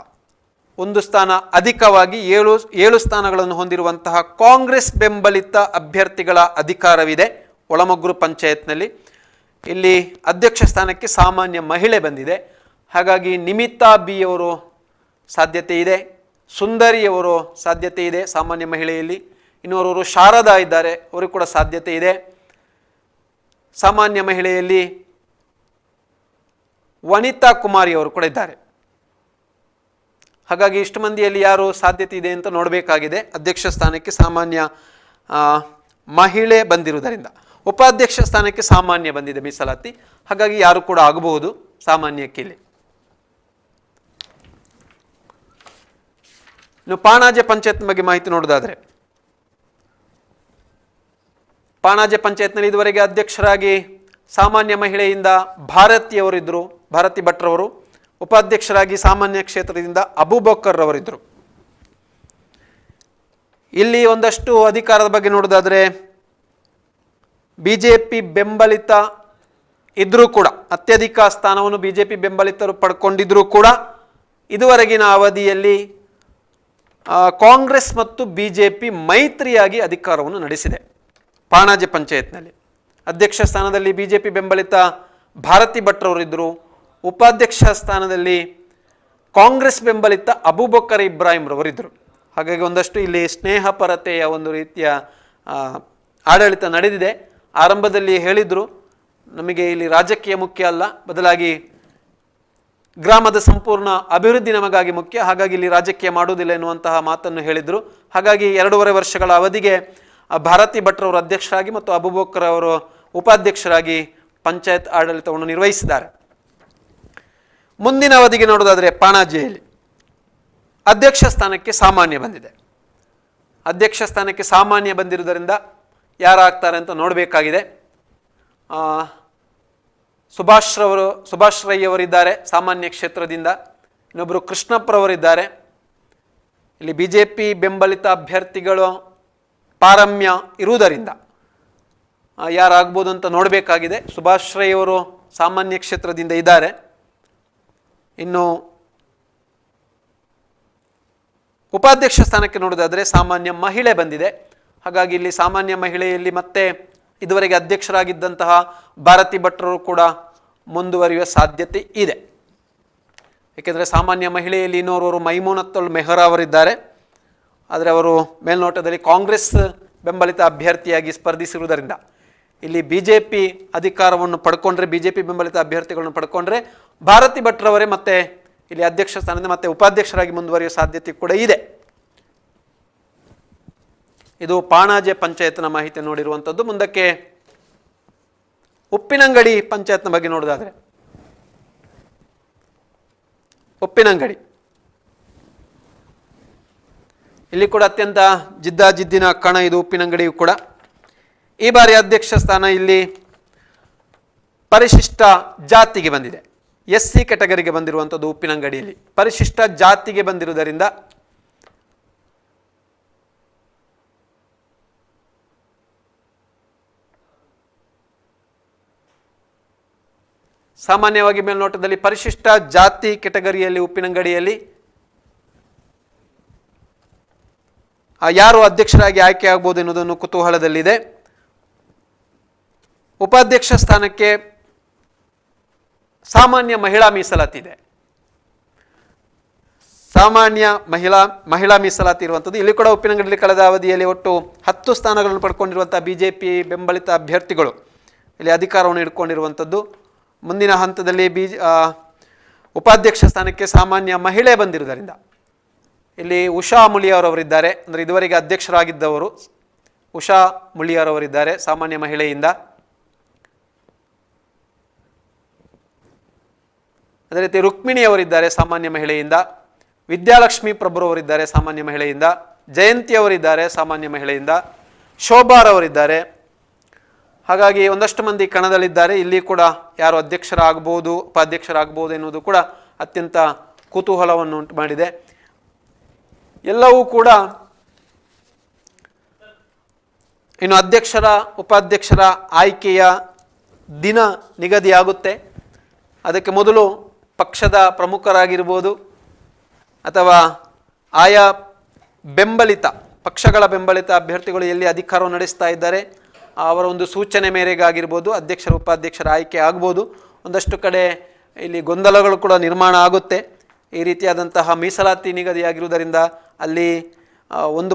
ಒಂದು ಸ್ಥಾನ ಅಧಿಕವಾಗಿ 7 ಸ್ಥಾನಗಳನ್ನು ಹೊಂದಿರುವಂತಹ ಕಾಂಗ್ರೆಸ್ ಬೆಂಬಲಿತ ಅಭ್ಯರ್ಥಿಗಳ ಅಧಿಕಾರವಿದೆ ಒಳಮೊಗ್ರು ಪಂಚಾಯತ್ನಲ್ಲಿ. ಇಲ್ಲಿ ಅಧ್ಯಕ್ಷ ಸ್ಥಾನಕ್ಕೆ ಸಾಮಾನ್ಯ ಮಹಿಳೆ ಬಂದಿದೆ. ಹಾಗಾಗಿ ನಿಮಿತಾ ಬಿ ಅವರು ಸಾಧ್ಯತೆ ಇದೆ, ಸುಂದರಿಯವರು ಸಾಧ್ಯತೆ ಇದೆ ಸಾಮಾನ್ಯ ಮಹಿಳೆಯಲ್ಲಿ. ಇನ್ನೋರ್ವರು ಶಾರದಾ ಇದ್ದಾರೆ, ಅವರಿಗೆ ಕೂಡ ಸಾಧ್ಯತೆ ಇದೆ. ಸಾಮಾನ್ಯ ಮಹಿಳೆಯಲ್ಲಿ ವನಿತಾ ಕುಮಾರಿ ಅವರು ಕೂಡ ಇದ್ದಾರೆ. ಹಾಗಾಗಿ ಇಷ್ಟು ಮಂದಿಯಲ್ಲಿ ಯಾರು ಸಾಧ್ಯತೆ ಇದೆ ಅಂತ ನೋಡಬೇಕಾಗಿದೆ. ಅಧ್ಯಕ್ಷ ಸ್ಥಾನಕ್ಕೆ ಸಾಮಾನ್ಯ ಮಹಿಳೆ ಬಂದಿರುವುದರಿಂದ. ಉಪಾಧ್ಯಕ್ಷ ಸ್ಥಾನಕ್ಕೆ ಸಾಮಾನ್ಯ ಬಂದಿದೆ ಮೀಸಲಾತಿ, ಹಾಗಾಗಿ ಯಾರು ಕೂಡ ಆಗಬಹುದು ಸಾಮಾನ್ಯಕ್ಕೆ ಇಲ್ಲಿ. ಇನ್ನು ಪಾಣಾಜೆ ಪಂಚಾಯತ್ ಬಗ್ಗೆ ಮಾಹಿತಿ ನೋಡೋದಾದರೆ, ಪಾಣಾಜೆ ಪಂಚಾಯತ್ನಲ್ಲಿ ಇದುವರೆಗೆ ಅಧ್ಯಕ್ಷರಾಗಿ ಸಾಮಾನ್ಯ ಮಹಿಳೆಯಿಂದ ಭಾರತಿಯವರಿದ್ದರು, ಭಾರತಿ ಭಟ್ರವರು. ಉಪಾಧ್ಯಕ್ಷರಾಗಿ ಸಾಮಾನ್ಯ ಕ್ಷೇತ್ರದಿಂದ ಅಬೂಬಕರ್ ಅವರಿದ್ದರು. ಇಲ್ಲಿ ಒಂದಷ್ಟು ಅಧಿಕಾರದ ಬಗ್ಗೆ ನೋಡೋದಾದರೆ BJP ಬೆಂಬಲಿತ ಇದ್ರೂ ಕೂಡ, ಅತ್ಯಧಿಕ ಸ್ಥಾನವನ್ನು BJP ಬೆಂಬಲಿತರು ಪಡ್ಕೊಂಡಿದ್ರೂ ಕೂಡ ಇದುವರೆಗಿನ ಅವಧಿಯಲ್ಲಿ ಕಾಂಗ್ರೆಸ್ ಮತ್ತು BJP ಮೈತ್ರಿಯಾಗಿ ಅಧಿಕಾರವನ್ನು ನಡೆಸಿದೆ ಪಾಣಾಜೆ ಪಂಚಾಯತ್ನಲ್ಲಿ. ಅಧ್ಯಕ್ಷ ಸ್ಥಾನದಲ್ಲಿ BJP ಬೆಂಬಲಿತ ಭಾರತಿ ಭಟ್ರವರಿದ್ದರು. ಉಪಾಧ್ಯಕ್ಷ ಸ್ಥಾನದಲ್ಲಿ ಕಾಂಗ್ರೆಸ್ ಬೆಂಬಲಿತ ಅಬೂಬಕರ್ ಇಬ್ರಾಹಿಂ ರವರಿದ್ದರು. ಹಾಗಾಗಿ ಒಂದಷ್ಟು ಇಲ್ಲಿ ಸ್ನೇಹಪರತೆಯ ಒಂದು ರೀತಿಯ ಆಡಳಿತ ನಡೆದಿದೆ. ಆರಂಭದಲ್ಲಿ ಹೇಳಿದರು, ನಮಗೆ ಇಲ್ಲಿ ರಾಜಕೀಯ ಮುಖ್ಯ ಅಲ್ಲ, ಬದಲಾಗಿ ಗ್ರಾಮದ ಸಂಪೂರ್ಣ ಅಭಿವೃದ್ಧಿ ನಮಗಾಗಿ ಮುಖ್ಯ, ಹಾಗಾಗಿ ಇಲ್ಲಿ ರಾಜಕೀಯ ಮಾಡುವುದಿಲ್ಲ ಎನ್ನುವಂತಹ ಮಾತನ್ನು ಹೇಳಿದರು. ಹಾಗಾಗಿ 2.5 ವರ್ಷಗಳ ಅವಧಿಗೆ ಭಾರತಿ ಭಟ್ರವರು ಅಧ್ಯಕ್ಷರಾಗಿ ಮತ್ತು ಅಬೂಬಕರ್ ಅವರು ಉಪಾಧ್ಯಕ್ಷರಾಗಿ ಪಂಚಾಯತ್ ಆಡಳಿತವನ್ನು ನಿರ್ವಹಿಸಿದ್ದಾರೆ. ಮುಂದಿನ ಅವಧಿಗೆ ನೋಡೋದಾದರೆ ಪಾಣಾಜೆಯಲ್ಲಿ ಅಧ್ಯಕ್ಷ ಸ್ಥಾನಕ್ಕೆ ಸಾಮಾನ್ಯ ಬಂದಿದೆ. ಅಧ್ಯಕ್ಷ ಸ್ಥಾನಕ್ಕೆ ಸಾಮಾನ್ಯ ಬಂದಿರುವುದರಿಂದ ಯಾರಾಗ್ತಾರೆ ಅಂತ ನೋಡಬೇಕಾಗಿದೆ. ಸುಭಾಷ್ ರೈ ಅವರಿದ್ದಾರೆ ಸಾಮಾನ್ಯ ಕ್ಷೇತ್ರದಿಂದ. ಇನ್ನೊಬ್ಬರು ಕೃಷ್ಣಪ್ಪರವರಿದ್ದಾರೆ. ಇಲ್ಲಿ BJP ಬೆಂಬಲಿತ ಅಭ್ಯರ್ಥಿಗಳು ಪಾರಮ್ಯ ಇರುವುದರಿಂದ ಯಾರಾಗ್ಬೋದು ಅಂತ ನೋಡಬೇಕಾಗಿದೆ. ಸುಭಾಷ್ ರೈ ಅವರು ಸಾಮಾನ್ಯ ಕ್ಷೇತ್ರದಿಂದ ಇದ್ದಾರೆ. ಇನ್ನು ಉಪಾಧ್ಯಕ್ಷ ಸ್ಥಾನಕ್ಕೆ ನೋಡೋದಾದರೆ ಸಾಮಾನ್ಯ ಮಹಿಳೆ ಬಂದಿದೆ. ಹಾಗಾಗಿ ಇಲ್ಲಿ ಸಾಮಾನ್ಯ ಮಹಿಳೆಯಲ್ಲಿ ಮತ್ತೆ ಇದುವರೆಗೆ ಅಧ್ಯಕ್ಷರಾಗಿದ್ದಂತಹ ಭಾರತಿ ಭಟ್ರು ಕೂಡ ಮುಂದುವರಿಯುವ ಸಾಧ್ಯತೆ ಇದೆ. ಏಕೆಂದರೆ ಸಾಮಾನ್ಯ ಮಹಿಳೆಯಲ್ಲಿ ಇನ್ನೋರ್ವರು ಮೈಮೂನತ್ತುಲ್ ಮೆಹ್ರಾ ಅವರಿದ್ದಾರೆ. ಆದರೆ ಅವರು ಮೇಲ್ನೋಟದಲ್ಲಿ ಕಾಂಗ್ರೆಸ್ ಬೆಂಬಲಿತ ಅಭ್ಯರ್ಥಿಯಾಗಿ ಸ್ಪರ್ಧಿಸಿರುವುದರಿಂದ ಇಲ್ಲಿ BJP ಅಧಿಕಾರವನ್ನು ಪಡ್ಕೊಂಡ್ರೆ, BJP ಬೆಂಬಲಿತ ಅಭ್ಯರ್ಥಿಗಳನ್ನು ಪಡ್ಕೊಂಡ್ರೆ ಭಾರತಿ ಭಟ್ರವರೇ ಮತ್ತೆ ಇಲ್ಲಿ ಅಧ್ಯಕ್ಷ ಸ್ಥಾನದಿಂದ ಮತ್ತೆ ಉಪಾಧ್ಯಕ್ಷರಾಗಿ ಮುಂದುವರಿಯುವ ಸಾಧ್ಯತೆ ಕೂಡ ಇದೆ. ಇದು ಪಾಣಾಜೆ ಪಂಚಾಯತ್ನ ಮಾಹಿತಿ ನೋಡಿರುವಂಥದ್ದು. ಮುಂದಕ್ಕೆ ಉಪ್ಪಿನಂಗಡಿ ಪಂಚಾಯತ್ನ ಬಗ್ಗೆ ನೋಡೋದಾದ್ರೆ, ಉಪ್ಪಿನಂಗಡಿ ಇಲ್ಲಿ ಕೂಡ ಅತ್ಯಂತ ಜಿದ್ದಾಜಿದ್ದಿನ ಕಣ ಇದು. ಉಪ್ಪಿನಂಗಡಿಯು ಕೂಡ ಈ ಬಾರಿ ಅಧ್ಯಕ್ಷ ಸ್ಥಾನ ಇಲ್ಲಿ ಪರಿಶಿಷ್ಟ ಜಾತಿಗೆ ಬಂದಿದೆ. SC ಕ್ಯಾಟಗರಿಗೆ ಬಂದಿರುವಂಥದ್ದು. ಉಪ್ಪಿನಂಗಡಿಯಲ್ಲಿ ಪರಿಶಿಷ್ಟ ಜಾತಿಗೆ ಬಂದಿರುವುದರಿಂದ ಸಾಮಾನ್ಯವಾಗಿ ಮೇಲ್ನೋಟದಲ್ಲಿ ಪರಿಶಿಷ್ಟ ಜಾತಿ ಕೆಟಗರಿಯಲ್ಲಿ ಉಪ್ಪಿನಂಗಡಿಯಲ್ಲಿ ಯಾರು ಅಧ್ಯಕ್ಷರಾಗಿ ಆಯ್ಕೆ ಆಗ್ಬೋದು ಎನ್ನುವುದನ್ನು ಕುತೂಹಲದಲ್ಲಿದೆ. ಉಪಾಧ್ಯಕ್ಷ ಸ್ಥಾನಕ್ಕೆ ಸಾಮಾನ್ಯ ಮಹಿಳಾ ಮೀಸಲಾತಿ ಇದೆ. ಸಾಮಾನ್ಯ ಮಹಿಳಾ ಮೀಸಲಾತಿ ಇರುವಂಥದ್ದು. ಇಲ್ಲಿ ಕೂಡ ಉಪ್ಪಿನಂಗಡಿಯಲ್ಲಿ ಕಳೆದ ಅವಧಿಯಲ್ಲಿ ಒಟ್ಟು 10 ಸ್ಥಾನಗಳನ್ನು ಪಡ್ಕೊಂಡಿರುವಂಥ BJP ಬೆಂಬಲಿತ ಅಭ್ಯರ್ಥಿಗಳು ಇಲ್ಲಿ ಅಧಿಕಾರವನ್ನು ಇಟ್ಕೊಂಡಿರುವಂಥದ್ದು. ಮುಂದಿನ ಹಂತದಲ್ಲಿ ಉಪಾಧ್ಯಕ್ಷ ಸ್ಥಾನಕ್ಕೆ ಸಾಮಾನ್ಯ ಮಹಿಳೆ ಬಂದಿರುವುದರಿಂದ ಇಲ್ಲಿ ಉಷಾ ಮುಳಿಯವರವರಿದ್ದಾರೆ. ಅಂದರೆ ಇದುವರೆಗೆ ಅಧ್ಯಕ್ಷರಾಗಿದ್ದವರು ಉಷಾ ಮುಳಿಯವರವರಿದ್ದಾರೆ ಸಾಮಾನ್ಯ ಮಹಿಳೆಯಿಂದ. ಅದೇ ರೀತಿ ರುಕ್ಮಿಣಿಯವರಿದ್ದಾರೆ ಸಾಮಾನ್ಯ ಮಹಿಳೆಯಿಂದ. ವಿದ್ಯಾಲಕ್ಷ್ಮಿ ಪ್ರಭುರವರಿದ್ದಾರೆ ಸಾಮಾನ್ಯ ಮಹಿಳೆಯಿಂದ. ಜಯಂತಿ ಅವರಿದ್ದಾರೆ ಸಾಮಾನ್ಯ ಮಹಿಳೆಯಿಂದ. ಶೋಭಾರವರಿದ್ದಾರೆ. ಹಾಗಾಗಿ ಒಂದಷ್ಟು ಮಂದಿ ಕಣದಲ್ಲಿದ್ದಾರೆ. ಇಲ್ಲಿ ಕೂಡ ಯಾರು ಅಧ್ಯಕ್ಷರಾಗಬಹುದು, ಉಪಾಧ್ಯಕ್ಷರಾಗಬಹುದು ಎನ್ನುವುದು ಕೂಡ ಅತ್ಯಂತ ಕುತೂಹಲವನ್ನು ಉಂಟು ಮಾಡಿದೆ. ಎಲ್ಲವೂ ಕೂಡ ಇನ್ನು ಅಧ್ಯಕ್ಷರ ಉಪಾಧ್ಯಕ್ಷರ ಆಯ್ಕೆಯ ದಿನ ನಿಗದಿಯಾಗುತ್ತೆ. ಅದಕ್ಕೆ ಮೊದಲು ಪಕ್ಷದ ಪ್ರಮುಖರಾಗಿರ್ಬೋದು ಅಥವಾ ಆಯಾ ಪಕ್ಷಗಳ ಬೆಂಬಲಿತ ಅಭ್ಯರ್ಥಿಗಳು ಎಲ್ಲಿ ಅಧಿಕಾರವನ್ನು ನಡೆಸ್ತಾ ಇದ್ದಾರೆ ಅವರ ಒಂದು ಸೂಚನೆ ಮೇರೆಗಾಗಿರ್ಬೋದು ಅಧ್ಯಕ್ಷರ ಉಪಾಧ್ಯಕ್ಷರ ಆಯ್ಕೆ ಆಗ್ಬೋದು. ಒಂದಷ್ಟು ಕಡೆ ಇಲ್ಲಿ ಗೊಂದಲಗಳು ಕೂಡ ನಿರ್ಮಾಣ ಆಗುತ್ತೆ. ಈ ರೀತಿಯಾದಂತಹ ಮೀಸಲಾತಿ ನಿಗದಿಯಾಗಿರುವುದರಿಂದ ಅಲ್ಲಿ ಒಂದು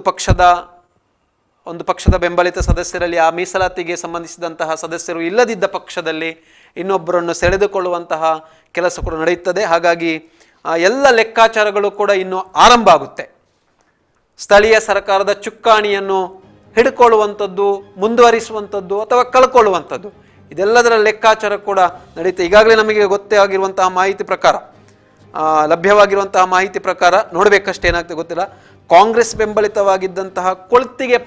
ಪಕ್ಷದ ಬೆಂಬಲಿತ ಸದಸ್ಯರಲ್ಲಿ ಆ ಮೀಸಲಾತಿಗೆ ಸಂಬಂಧಿಸಿದಂತಹ ಸದಸ್ಯರು ಇಲ್ಲದಿದ್ದ ಪಕ್ಷದಲ್ಲಿ ಇನ್ನೊಬ್ಬರನ್ನು ಸೆಳೆದುಕೊಳ್ಳುವಂತಹ ಕೆಲಸ ಕೂಡ ನಡೆಯುತ್ತದೆ. ಹಾಗಾಗಿ ಎಲ್ಲ ಲೆಕ್ಕಾಚಾರಗಳು ಕೂಡ ಇನ್ನು ಆರಂಭ ಆಗುತ್ತೆ. ಸ್ಥಳೀಯ ಸರ್ಕಾರದ ಚುಕ್ಕಾಣಿಯನ್ನು ಹಿಡ್ಕೊಳ್ಳುವಂಥದ್ದು, ಮುಂದುವರಿಸುವಂಥದ್ದು ಅಥವಾ ಕಳ್ಕೊಳ್ಳುವಂಥದ್ದು, ಇದೆಲ್ಲದರ ಲೆಕ್ಕಾಚಾರ ಕೂಡ ನಡೆಯುತ್ತೆ. ಈಗಾಗಲೇ ನಮಗೆ ಗೊತ್ತೇ ಆಗಿರುವಂತಹ ಮಾಹಿತಿ ಪ್ರಕಾರ, ಲಭ್ಯವಾಗಿರುವಂತಹ ಮಾಹಿತಿ ಪ್ರಕಾರ ನೋಡಬೇಕಷ್ಟೇ, ಏನಾಗ್ತದೆ ಗೊತ್ತಿಲ್ಲ. ಕಾಂಗ್ರೆಸ್ ಬೆಂಬಲಿತವಾಗಿದ್ದಂತಹ ಕೊಳ್ತಿಗೆ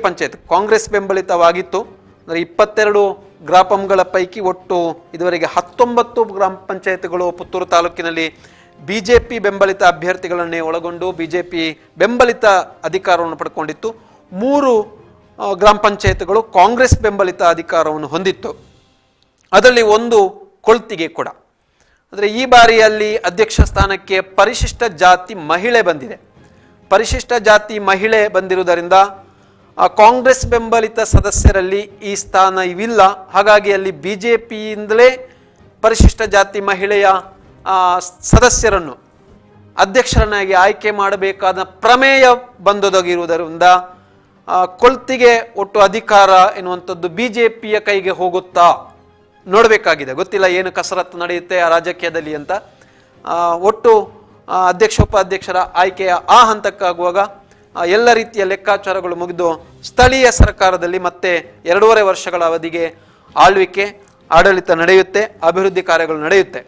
ಪಂಚಾಯತ್ ಕಾಂಗ್ರೆಸ್ ಬೆಂಬಲಿತವಾಗಿತ್ತು. ಅಂದರೆ 22 ಗ್ರಾಪಂಗಳ ಪೈಕಿ ಒಟ್ಟು ಇದುವರೆಗೆ 19 ಗ್ರಾಮ ಪಂಚಾಯತ್ಗಳು ಪುತ್ತೂರು ತಾಲೂಕಿನಲ್ಲಿ BJP ಬೆಂಬಲಿತ ಅಭ್ಯರ್ಥಿಗಳನ್ನೇ ಒಳಗೊಂಡು BJP ಬೆಂಬಲಿತ ಅಧಿಕಾರವನ್ನು ಪಡ್ಕೊಂಡಿತ್ತು. 3 ಗ್ರಾಮ ಪಂಚಾಯತ್ಗಳು ಕಾಂಗ್ರೆಸ್ ಬೆಂಬಲಿತ ಅಧಿಕಾರವನ್ನು ಹೊಂದಿತ್ತು. ಅದರಲ್ಲಿ ಒಂದು ಕೊಳ್ತಿಗೆ ಕೂಡ. ಅಂದರೆ ಈ ಬಾರಿಯಲ್ಲಿ ಅಧ್ಯಕ್ಷ ಸ್ಥಾನಕ್ಕೆ ಪರಿಶಿಷ್ಟ ಜಾತಿ ಮಹಿಳೆ ಬಂದಿದೆ. ಪರಿಶಿಷ್ಟ ಜಾತಿ ಮಹಿಳೆ ಬಂದಿರುವುದರಿಂದ ಕಾಂಗ್ರೆಸ್ ಬೆಂಬಲಿತ ಸದಸ್ಯರಲ್ಲಿ ಈ ಸ್ಥಾನ ಇವಿಲ್ಲ. ಹಾಗಾಗಿ ಅಲ್ಲಿ BJPಯಿಂದಲೇ ಪರಿಶಿಷ್ಟ ಜಾತಿ ಮಹಿಳೆಯ ಸದಸ್ಯರನ್ನು ಅಧ್ಯಕ್ಷರನ್ನಾಗಿ ಆಯ್ಕೆ ಮಾಡಬೇಕಾದ ಪ್ರಮೇಯ ಬಂದೊದಗಿರುವುದರಿಂದ ಕೊಳ್ತಿಗೆ ಒಟ್ಟು ಅಧಿಕಾರ ಎನ್ನುವಂಥದ್ದು BJPಯ ಕೈಗೆ ಹೋಗುತ್ತಾ ನೋಡಬೇಕಾಗಿದೆ. ಗೊತ್ತಿಲ್ಲ ಏನು ಕಸರತ್ತು ನಡೆಯುತ್ತೆ ಆ ರಾಜಕೀಯದಲ್ಲಿ ಅಂತ. ಒಟ್ಟು ಅಧ್ಯಕ್ಷ ಉಪಾಧ್ಯಕ್ಷರ ಆಯ್ಕೆಯ ಆ ಹಂತಕ್ಕಾಗುವಾಗ ಎಲ್ಲ ರೀತಿಯ ಲೆಕ್ಕಾಚಾರಗಳು ಮುಗಿದು ಸ್ಥಳೀಯ ಸರ್ಕಾರದಲ್ಲಿ ಮತ್ತೆ 2.5 ವರ್ಷಗಳ ಅವಧಿಗೆ ಆಡಳಿತ ನಡೆಯುತ್ತೆ, ಅಭಿವೃದ್ಧಿ ಕಾರ್ಯಗಳು ನಡೆಯುತ್ತೆ.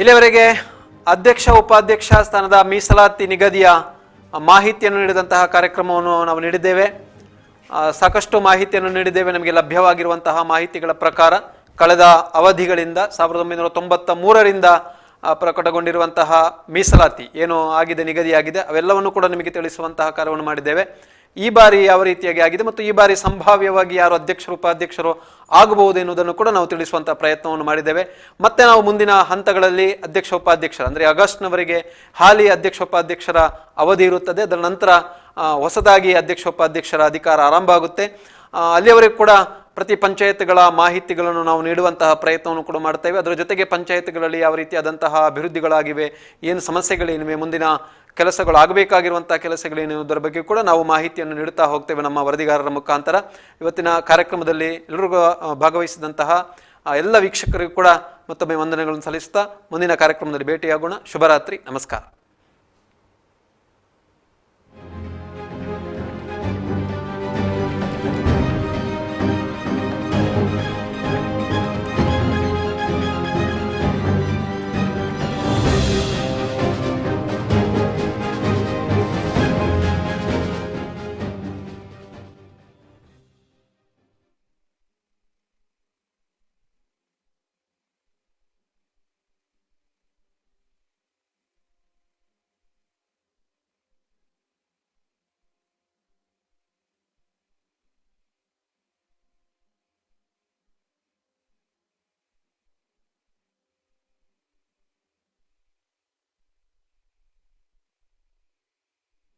ಇಲ್ಲಿಯವರೆಗೆ ಅಧ್ಯಕ್ಷ ಉಪಾಧ್ಯಕ್ಷ ಸ್ಥಾನದ ಮೀಸಲಾತಿ ನಿಗದಿಯ ಮಾಹಿತಿಯನ್ನು ನೀಡಿದಂತಹ ಕಾರ್ಯಕ್ರಮವನ್ನು ನಾವು ನೀಡಿದ್ದೇವೆ. ಸಾಕಷ್ಟು ಮಾಹಿತಿಯನ್ನು ನೀಡಿದ್ದೇವೆ. ನಮಗೆ ಲಭ್ಯವಾಗಿರುವಂತಹ ಮಾಹಿತಿಗಳ ಪ್ರಕಾರ ಕಳೆದ ಅವಧಿಗಳಿಂದ 1993ರಿಂದ ಪ್ರಕಟಗೊಂಡಿರುವಂತಹ ಮೀಸಲಾತಿ ಏನು ಆಗಿದೆ, ನಿಗದಿಯಾಗಿದೆ, ಅವೆಲ್ಲವನ್ನು ಕೂಡ ನಿಮಗೆ ತಿಳಿಸುವಂತಹ ಕಾರ್ಯವನ್ನು ಮಾಡಿದ್ದೇವೆ. ಈ ಬಾರಿ ಯಾವ ರೀತಿಯಾಗಿ ಆಗಿದೆ ಮತ್ತು ಈ ಬಾರಿ ಸಂಭಾವ್ಯವಾಗಿ ಯಾರು ಅಧ್ಯಕ್ಷರು ಉಪಾಧ್ಯಕ್ಷರು ಆಗಬಹುದು ಎನ್ನುವುದನ್ನು ಕೂಡ ನಾವು ತಿಳಿಸುವಂತಹ ಪ್ರಯತ್ನವನ್ನು ಮಾಡಿದ್ದೇವೆ. ಮತ್ತೆ ನಾವು ಮುಂದಿನ ಹಂತಗಳಲ್ಲಿ ಅಧ್ಯಕ್ಷ ಉಪಾಧ್ಯಕ್ಷರ ಅಂದರೆ ಆಗಸ್ಟ್ನವರೆಗೆ ಹಾಲಿ ಅಧ್ಯಕ್ಷ ಉಪಾಧ್ಯಕ್ಷರ ಅವಧಿ ಇರುತ್ತದೆ. ಅದರ ನಂತರ ಹೊಸದಾಗಿ ಅಧ್ಯಕ್ಷ ಉಪಾಧ್ಯಕ್ಷರ ಅಧಿಕಾರ ಆರಂಭ ಆಗುತ್ತೆ. ಅಲ್ಲಿಯವರೆಗೂ ಕೂಡ ಪ್ರತಿ ಪಂಚಾಯತ್ಗಳ ಮಾಹಿತಿಗಳನ್ನು ನಾವು ನೀಡುವಂತಹ ಪ್ರಯತ್ನವನ್ನು ಕೂಡ ಮಾಡ್ತೇವೆ. ಅದರ ಜೊತೆಗೆ ಪಂಚಾಯತ್ಗಳಲ್ಲಿ ಯಾವ ರೀತಿಯಾದಂತಹ ಅಭಿವೃದ್ಧಿಗಳಾಗಿವೆ, ಏನು ಸಮಸ್ಯೆಗಳೇನಿವೆ, ಮುಂದಿನ ಕೆಲಸಗಳು ಆಗಬೇಕಾಗಿರುವಂತಹ ಕೆಲಸಗಳೇನುವುದರ ಬಗ್ಗೆ ಕೂಡ ನಾವು ಮಾಹಿತಿಯನ್ನು ನೀಡುತ್ತಾ ಹೋಗ್ತೇವೆ ನಮ್ಮ ವರದಿಗಾರರ ಮುಖಾಂತರ. ಇವತ್ತಿನ ಕಾರ್ಯಕ್ರಮದಲ್ಲಿ ಎಲ್ಲರಿಗೂ ಭಾಗವಹಿಸಿದಂತಹ ಎಲ್ಲ ವೀಕ್ಷಕರಿಗೂ ಕೂಡ ಮತ್ತೊಮ್ಮೆ ವಂದನೆಗಳನ್ನು ಸಲ್ಲಿಸುತ್ತಾ ಮುಂದಿನ ಕಾರ್ಯಕ್ರಮದಲ್ಲಿ ಭೇಟಿಯಾಗೋಣ. ಶುಭರಾತ್ರಿ, ನಮಸ್ಕಾರ.